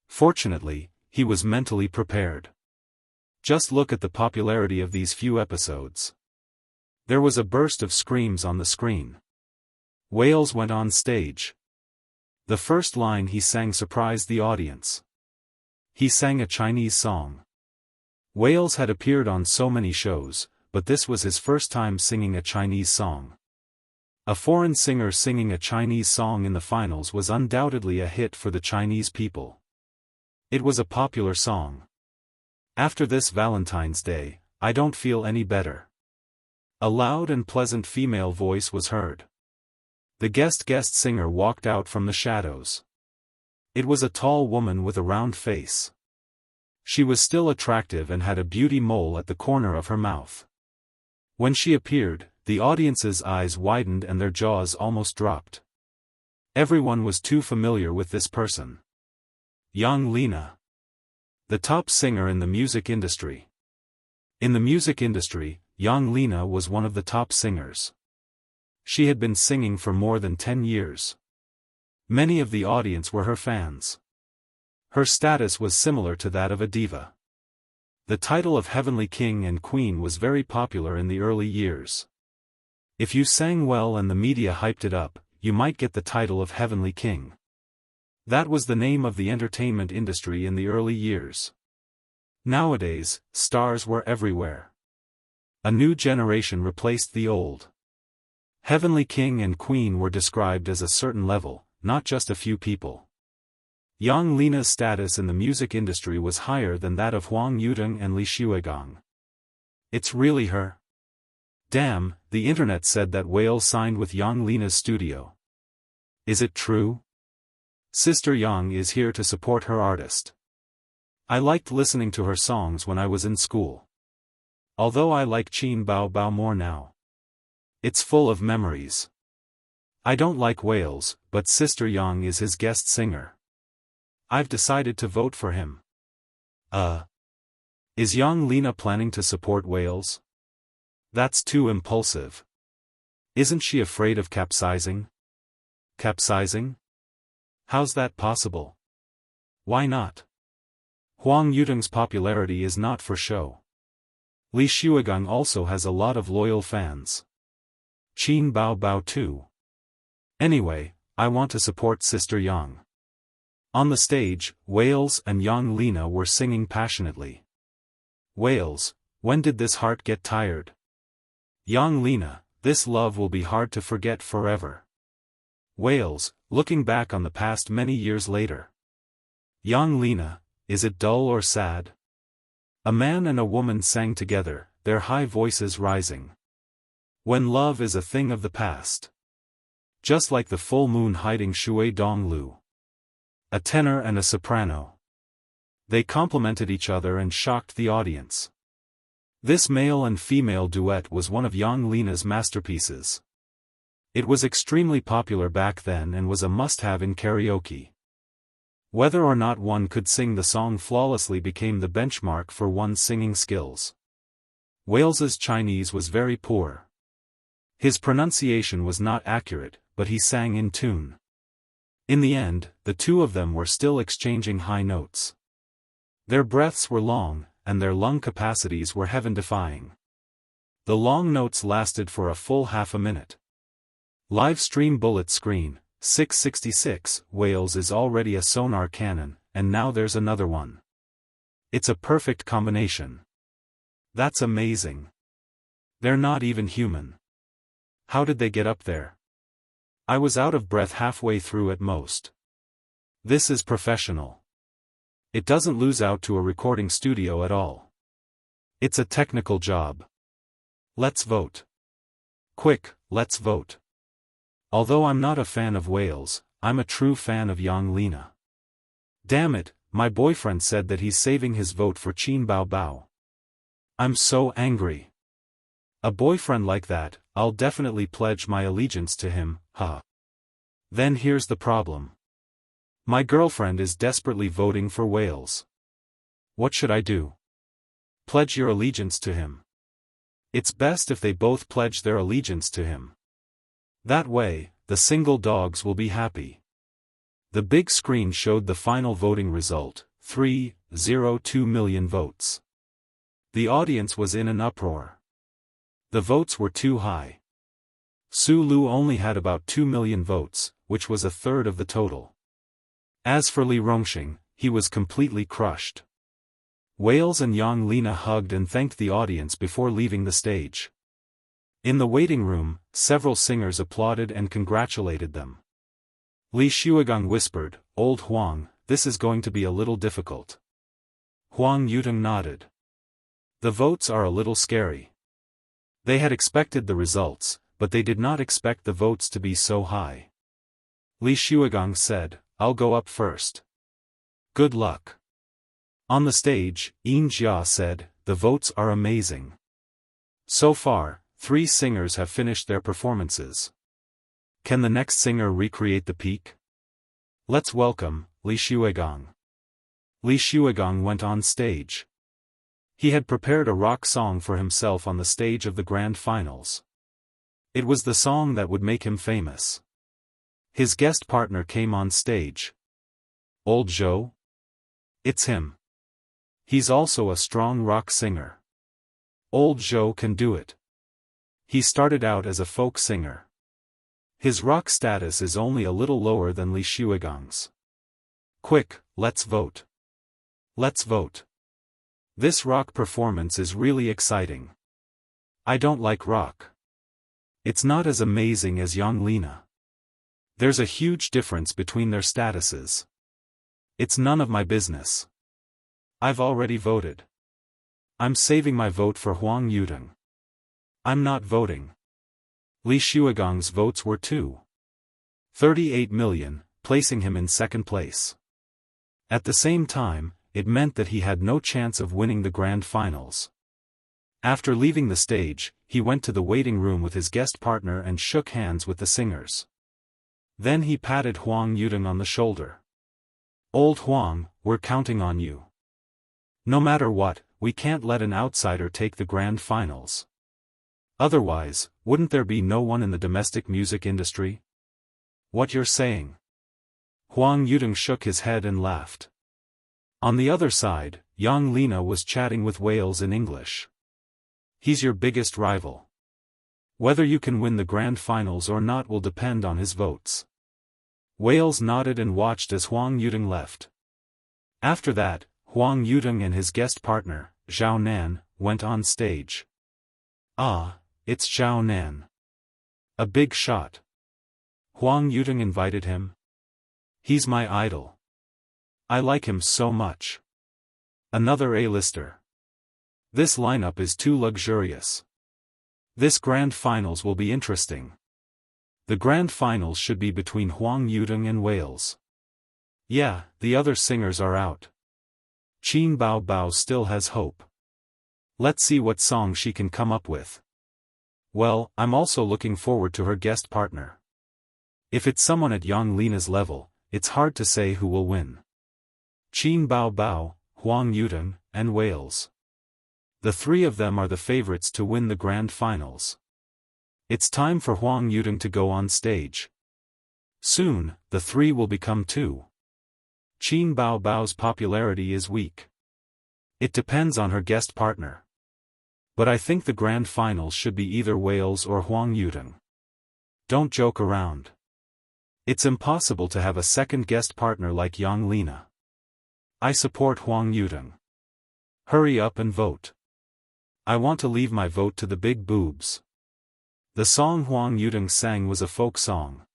Fortunately, he was mentally prepared. Just look at the popularity of these few episodes. There was a burst of screams on the screen. Wales went on stage. The first line he sang surprised the audience. He sang a Chinese song. Wales had appeared on so many shows, but this was his first time singing a Chinese song. A foreign singer singing a Chinese song in the finals was undoubtedly a hit for the Chinese people. It was a popular song. After this Valentine's Day, I don't feel any better. A loud and pleasant female voice was heard. The guest singer walked out from the shadows. It was a tall woman with a round face. She was still attractive and had a beauty mole at the corner of her mouth. When she appeared, the audience's eyes widened and their jaws almost dropped. Everyone was too familiar with this person. Young Lina. The top singer in the music industry. In the music industry, Young Lina was one of the top singers. She had been singing for more than 10 years. Many of the audience were her fans. Her status was similar to that of a diva. The title of Heavenly King and Queen was very popular in the early years. If you sang well and the media hyped it up, you might get the title of Heavenly King. That was the name of the entertainment industry in the early years. Nowadays, stars were everywhere. A new generation replaced the old. Heavenly King and Queen were described as a certain level, not just a few people. Yang Lina's status in the music industry was higher than that of Huang Yudong and Li Shuigang. It's really her? Damn, the internet said that Wales signed with Yang Lina's studio. Is it true? Sister Yang is here to support her artist. I liked listening to her songs when I was in school. Although I like Qin Bao Bao more now. It's full of memories. I don't like Wales, but Sister Yang is his guest singer. I've decided to vote for him. Is Yang Lina planning to support Wales? That's too impulsive. Isn't she afraid of capsizing? Capsizing? How's that possible? Why not? Huang Yudong's popularity is not for show. Li Shuigang also has a lot of loyal fans. Qin Bao Bao too. Anyway, I want to support Sister Yang. On the stage, Wales and Yang Lina were singing passionately. Wales, when did this heart get tired? Yang Lina, this love will be hard to forget forever. Wales, looking back on the past many years later. Yang Lina, is it dull or sad? A man and a woman sang together, their high voices rising. When love is a thing of the past. Just like the full moon hiding Shui Dong Lu. A tenor and a soprano. They complemented each other and shocked the audience. This male and female duet was one of Yang Lina's masterpieces. It was extremely popular back then and was a must-have in karaoke. Whether or not one could sing the song flawlessly became the benchmark for one's singing skills. Wales's Chinese was very poor. His pronunciation was not accurate, but he sang in tune. In the end, the two of them were still exchanging high notes. Their breaths were long, and their lung capacities were heaven-defying. The long notes lasted for a full half a minute. Live stream bullet screen, 666, Wales is already a sonar cannon, and now there's another one. It's a perfect combination. That's amazing. They're not even human. How did they get up there? I was out of breath halfway through at most. This is professional. It doesn't lose out to a recording studio at all. It's a technical job. Let's vote. Quick, let's vote. Although I'm not a fan of Wales, I'm a true fan of Yang Lina. Damn it, my boyfriend said that he's saving his vote for Qin Bao Bao. I'm so angry. A boyfriend like that, I'll definitely pledge my allegiance to him, huh? Then here's the problem. My girlfriend is desperately voting for Wales. What should I do? Pledge your allegiance to him. It's best if they both pledge their allegiance to him. That way, the single dogs will be happy. The big screen showed the final voting result, 302 million votes. The audience was in an uproar. The votes were too high. Su Lu only had about 2 million votes, which was a third of the total. As for Li Rongxing, he was completely crushed. Wales and Yang Lina hugged and thanked the audience before leaving the stage. In the waiting room, several singers applauded and congratulated them. Li Shuigang whispered, "Old Huang, this is going to be a little difficult." Huang Yuteng nodded. The votes are a little scary. They had expected the results, but they did not expect the votes to be so high. Li Shuigang said, "I'll go up first." Good luck. On the stage, Yin Jia said, "The votes are amazing. So far, 3 singers have finished their performances. Can the next singer recreate the peak? Let's welcome Li Shuigang." Li Shuigang went on stage. He had prepared a rock song for himself on the stage of the grand finals. It was the song that would make him famous. His guest partner came on stage. "Old Zhou?" "It's him. He's also a strong rock singer. Old Zhou can do it. He started out as a folk singer. His rock status is only a little lower than Li Shuigang's. Quick, let's vote. Let's vote. This rock performance is really exciting. I don't like rock. It's not as amazing as Yang Lina. There's a huge difference between their statuses. It's none of my business. I've already voted. I'm saving my vote for Huang Yuteng. I'm not voting." Li Shuigang's votes were 38 million, placing him in second place. At the same time, it meant that he had no chance of winning the grand finals. After leaving the stage, he went to the waiting room with his guest partner and shook hands with the singers. Then he patted Huang Yuteng on the shoulder. "Old Huang, we're counting on you. No matter what, we can't let an outsider take the grand finals. Otherwise, wouldn't there be no one in the domestic music industry?" "What you're saying?" Huang Yuteng shook his head and laughed. On the other side, Yang Lina was chatting with Wales in English. "He's your biggest rival. Whether you can win the grand finals or not will depend on his votes." Wales nodded and watched as Huang Yuteng left. After that, Huang Yuteng and his guest partner, Zhao Nan, went on stage. "Ah, it's Zhao Nan. A big shot." Huang Yuteng invited him. "He's my idol. I like him so much. Another A-lister. This lineup is too luxurious. This grand finals will be interesting. The grand finals should be between Huang Yuteng and Wales. Yeah, the other singers are out. Qin Bao Bao still has hope. Let's see what song she can come up with. Well, I'm also looking forward to her guest partner. If it's someone at Yang Lina's level, it's hard to say who will win. Qin Bao Bao, Huang Yuteng, and Wales. The 3 of them are the favorites to win the grand finals. It's time for Huang Yuteng to go on stage. Soon, the 3 will become 2. Qin Bao Bao's popularity is weak. It depends on her guest partner. But I think the grand finals should be either Wales or Huang Yuteng. Don't joke around. It's impossible to have a second guest partner like Yang Lina. I support Huang Yuteng. Hurry up and vote. I want to leave my vote to the big boobs." The song Huang Yuteng sang was a folk song.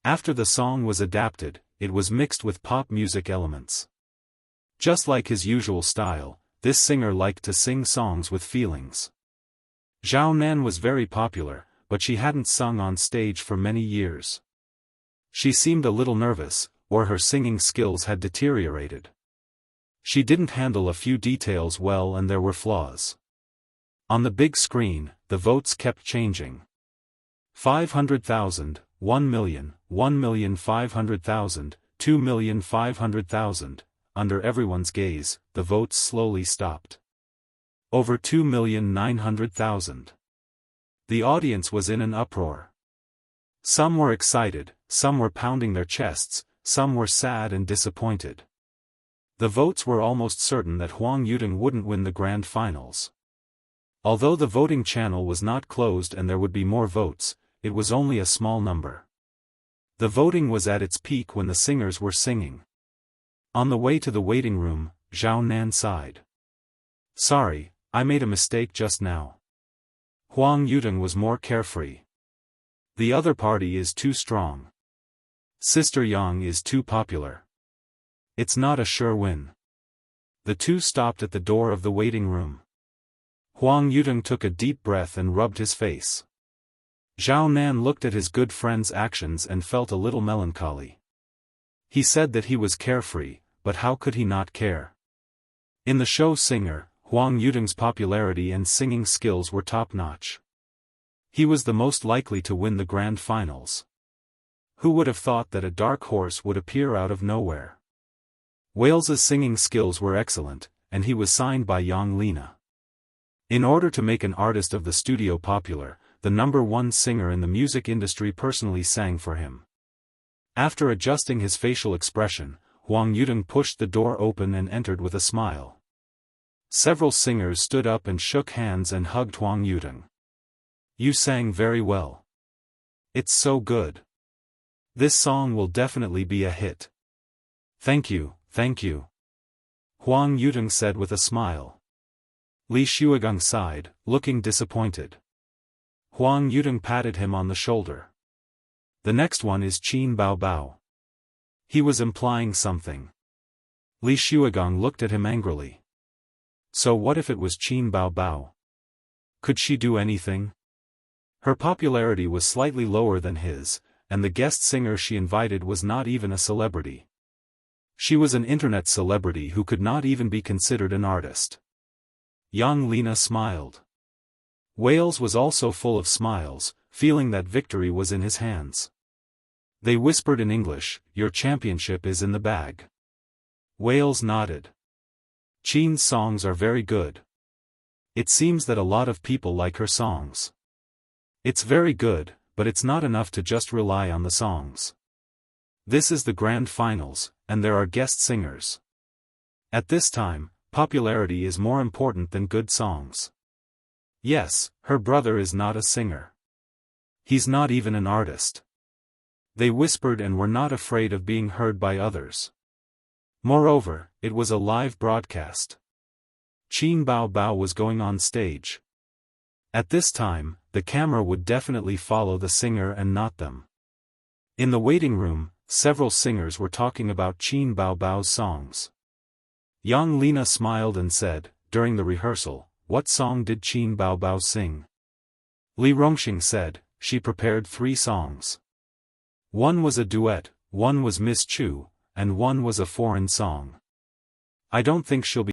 After the song was adapted, it was mixed with pop music elements. Just like his usual style, this singer liked to sing songs with feelings. Zhao Nan was very popular, but she hadn't sung on stage for many years. She seemed a little nervous, or her singing skills had deteriorated. She didn't handle a few details well and there were flaws. On the big screen, the votes kept changing. 500,000, 1 million, 1,500,000, 2,500,000. Under everyone's gaze, the votes slowly stopped. Over 2,900,000. The audience was in an uproar. Some were excited, some were pounding their chests, some were sad and disappointed. The votes were almost certain that Huang Yudong wouldn't win the grand finals. Although the voting channel was not closed and there would be more votes, it was only a small number. The voting was at its peak when the singers were singing. On the way to the waiting room, Zhao Nan sighed. Sorry, I made a mistake just now. Huang Yudong was more carefree. The other party is too strong. Sister Yang is too popular. It's not a sure win. The two stopped at the door of the waiting room. Huang Yudong took a deep breath and rubbed his face. Zhao Nan looked at his good friend's actions and felt a little melancholy. He said that he was carefree, but how could he not care? In the show Singer, Huang Yudong's popularity and singing skills were top-notch. He was the most likely to win the grand finals. Who would have thought that a dark horse would appear out of nowhere? Wales's singing skills were excellent, and he was signed by Yang Lina. In order to make an artist of the studio popular, the #1 singer in the music industry personally sang for him. After adjusting his facial expression, Huang Yudong pushed the door open and entered with a smile. Several singers stood up and shook hands and hugged Huang Yudong. You sang very well. It's so good. This song will definitely be a hit. Thank you, thank you. Huang Yudong said with a smile. Li Shuigang sighed, looking disappointed. Huang Yudong patted him on the shoulder. The next one is Qin Bao Bao. He was implying something. Li Shuigang looked at him angrily. So what if it was Qin Bao Bao? Could she do anything? Her popularity was slightly lower than his, and the guest singer she invited was not even a celebrity. She was an internet celebrity who could not even be considered an artist. Yang Lina smiled. Wales was also full of smiles, feeling that victory was in his hands. They whispered in English, your championship is in the bag. Wales nodded. Qin's songs are very good. It seems that a lot of people like her songs. It's very good, but it's not enough to just rely on the songs. This is the grand finals, and there are guest singers. At this time, popularity is more important than good songs. Yes, her brother is not a singer. He's not even an artist. They whispered and were not afraid of being heard by others. Moreover, it was a live broadcast. Qin Bao Bao was going on stage. At this time, the camera would definitely follow the singer and not them. In the waiting room, several singers were talking about Qin Bao Bao's songs. Yang Lina smiled and said, during the rehearsal, what song did Qin Bao Bao sing? Li Rongxing said, she prepared 3 songs. One was a duet, one was Miss Chu, and one was a foreign song. I don't think she'll be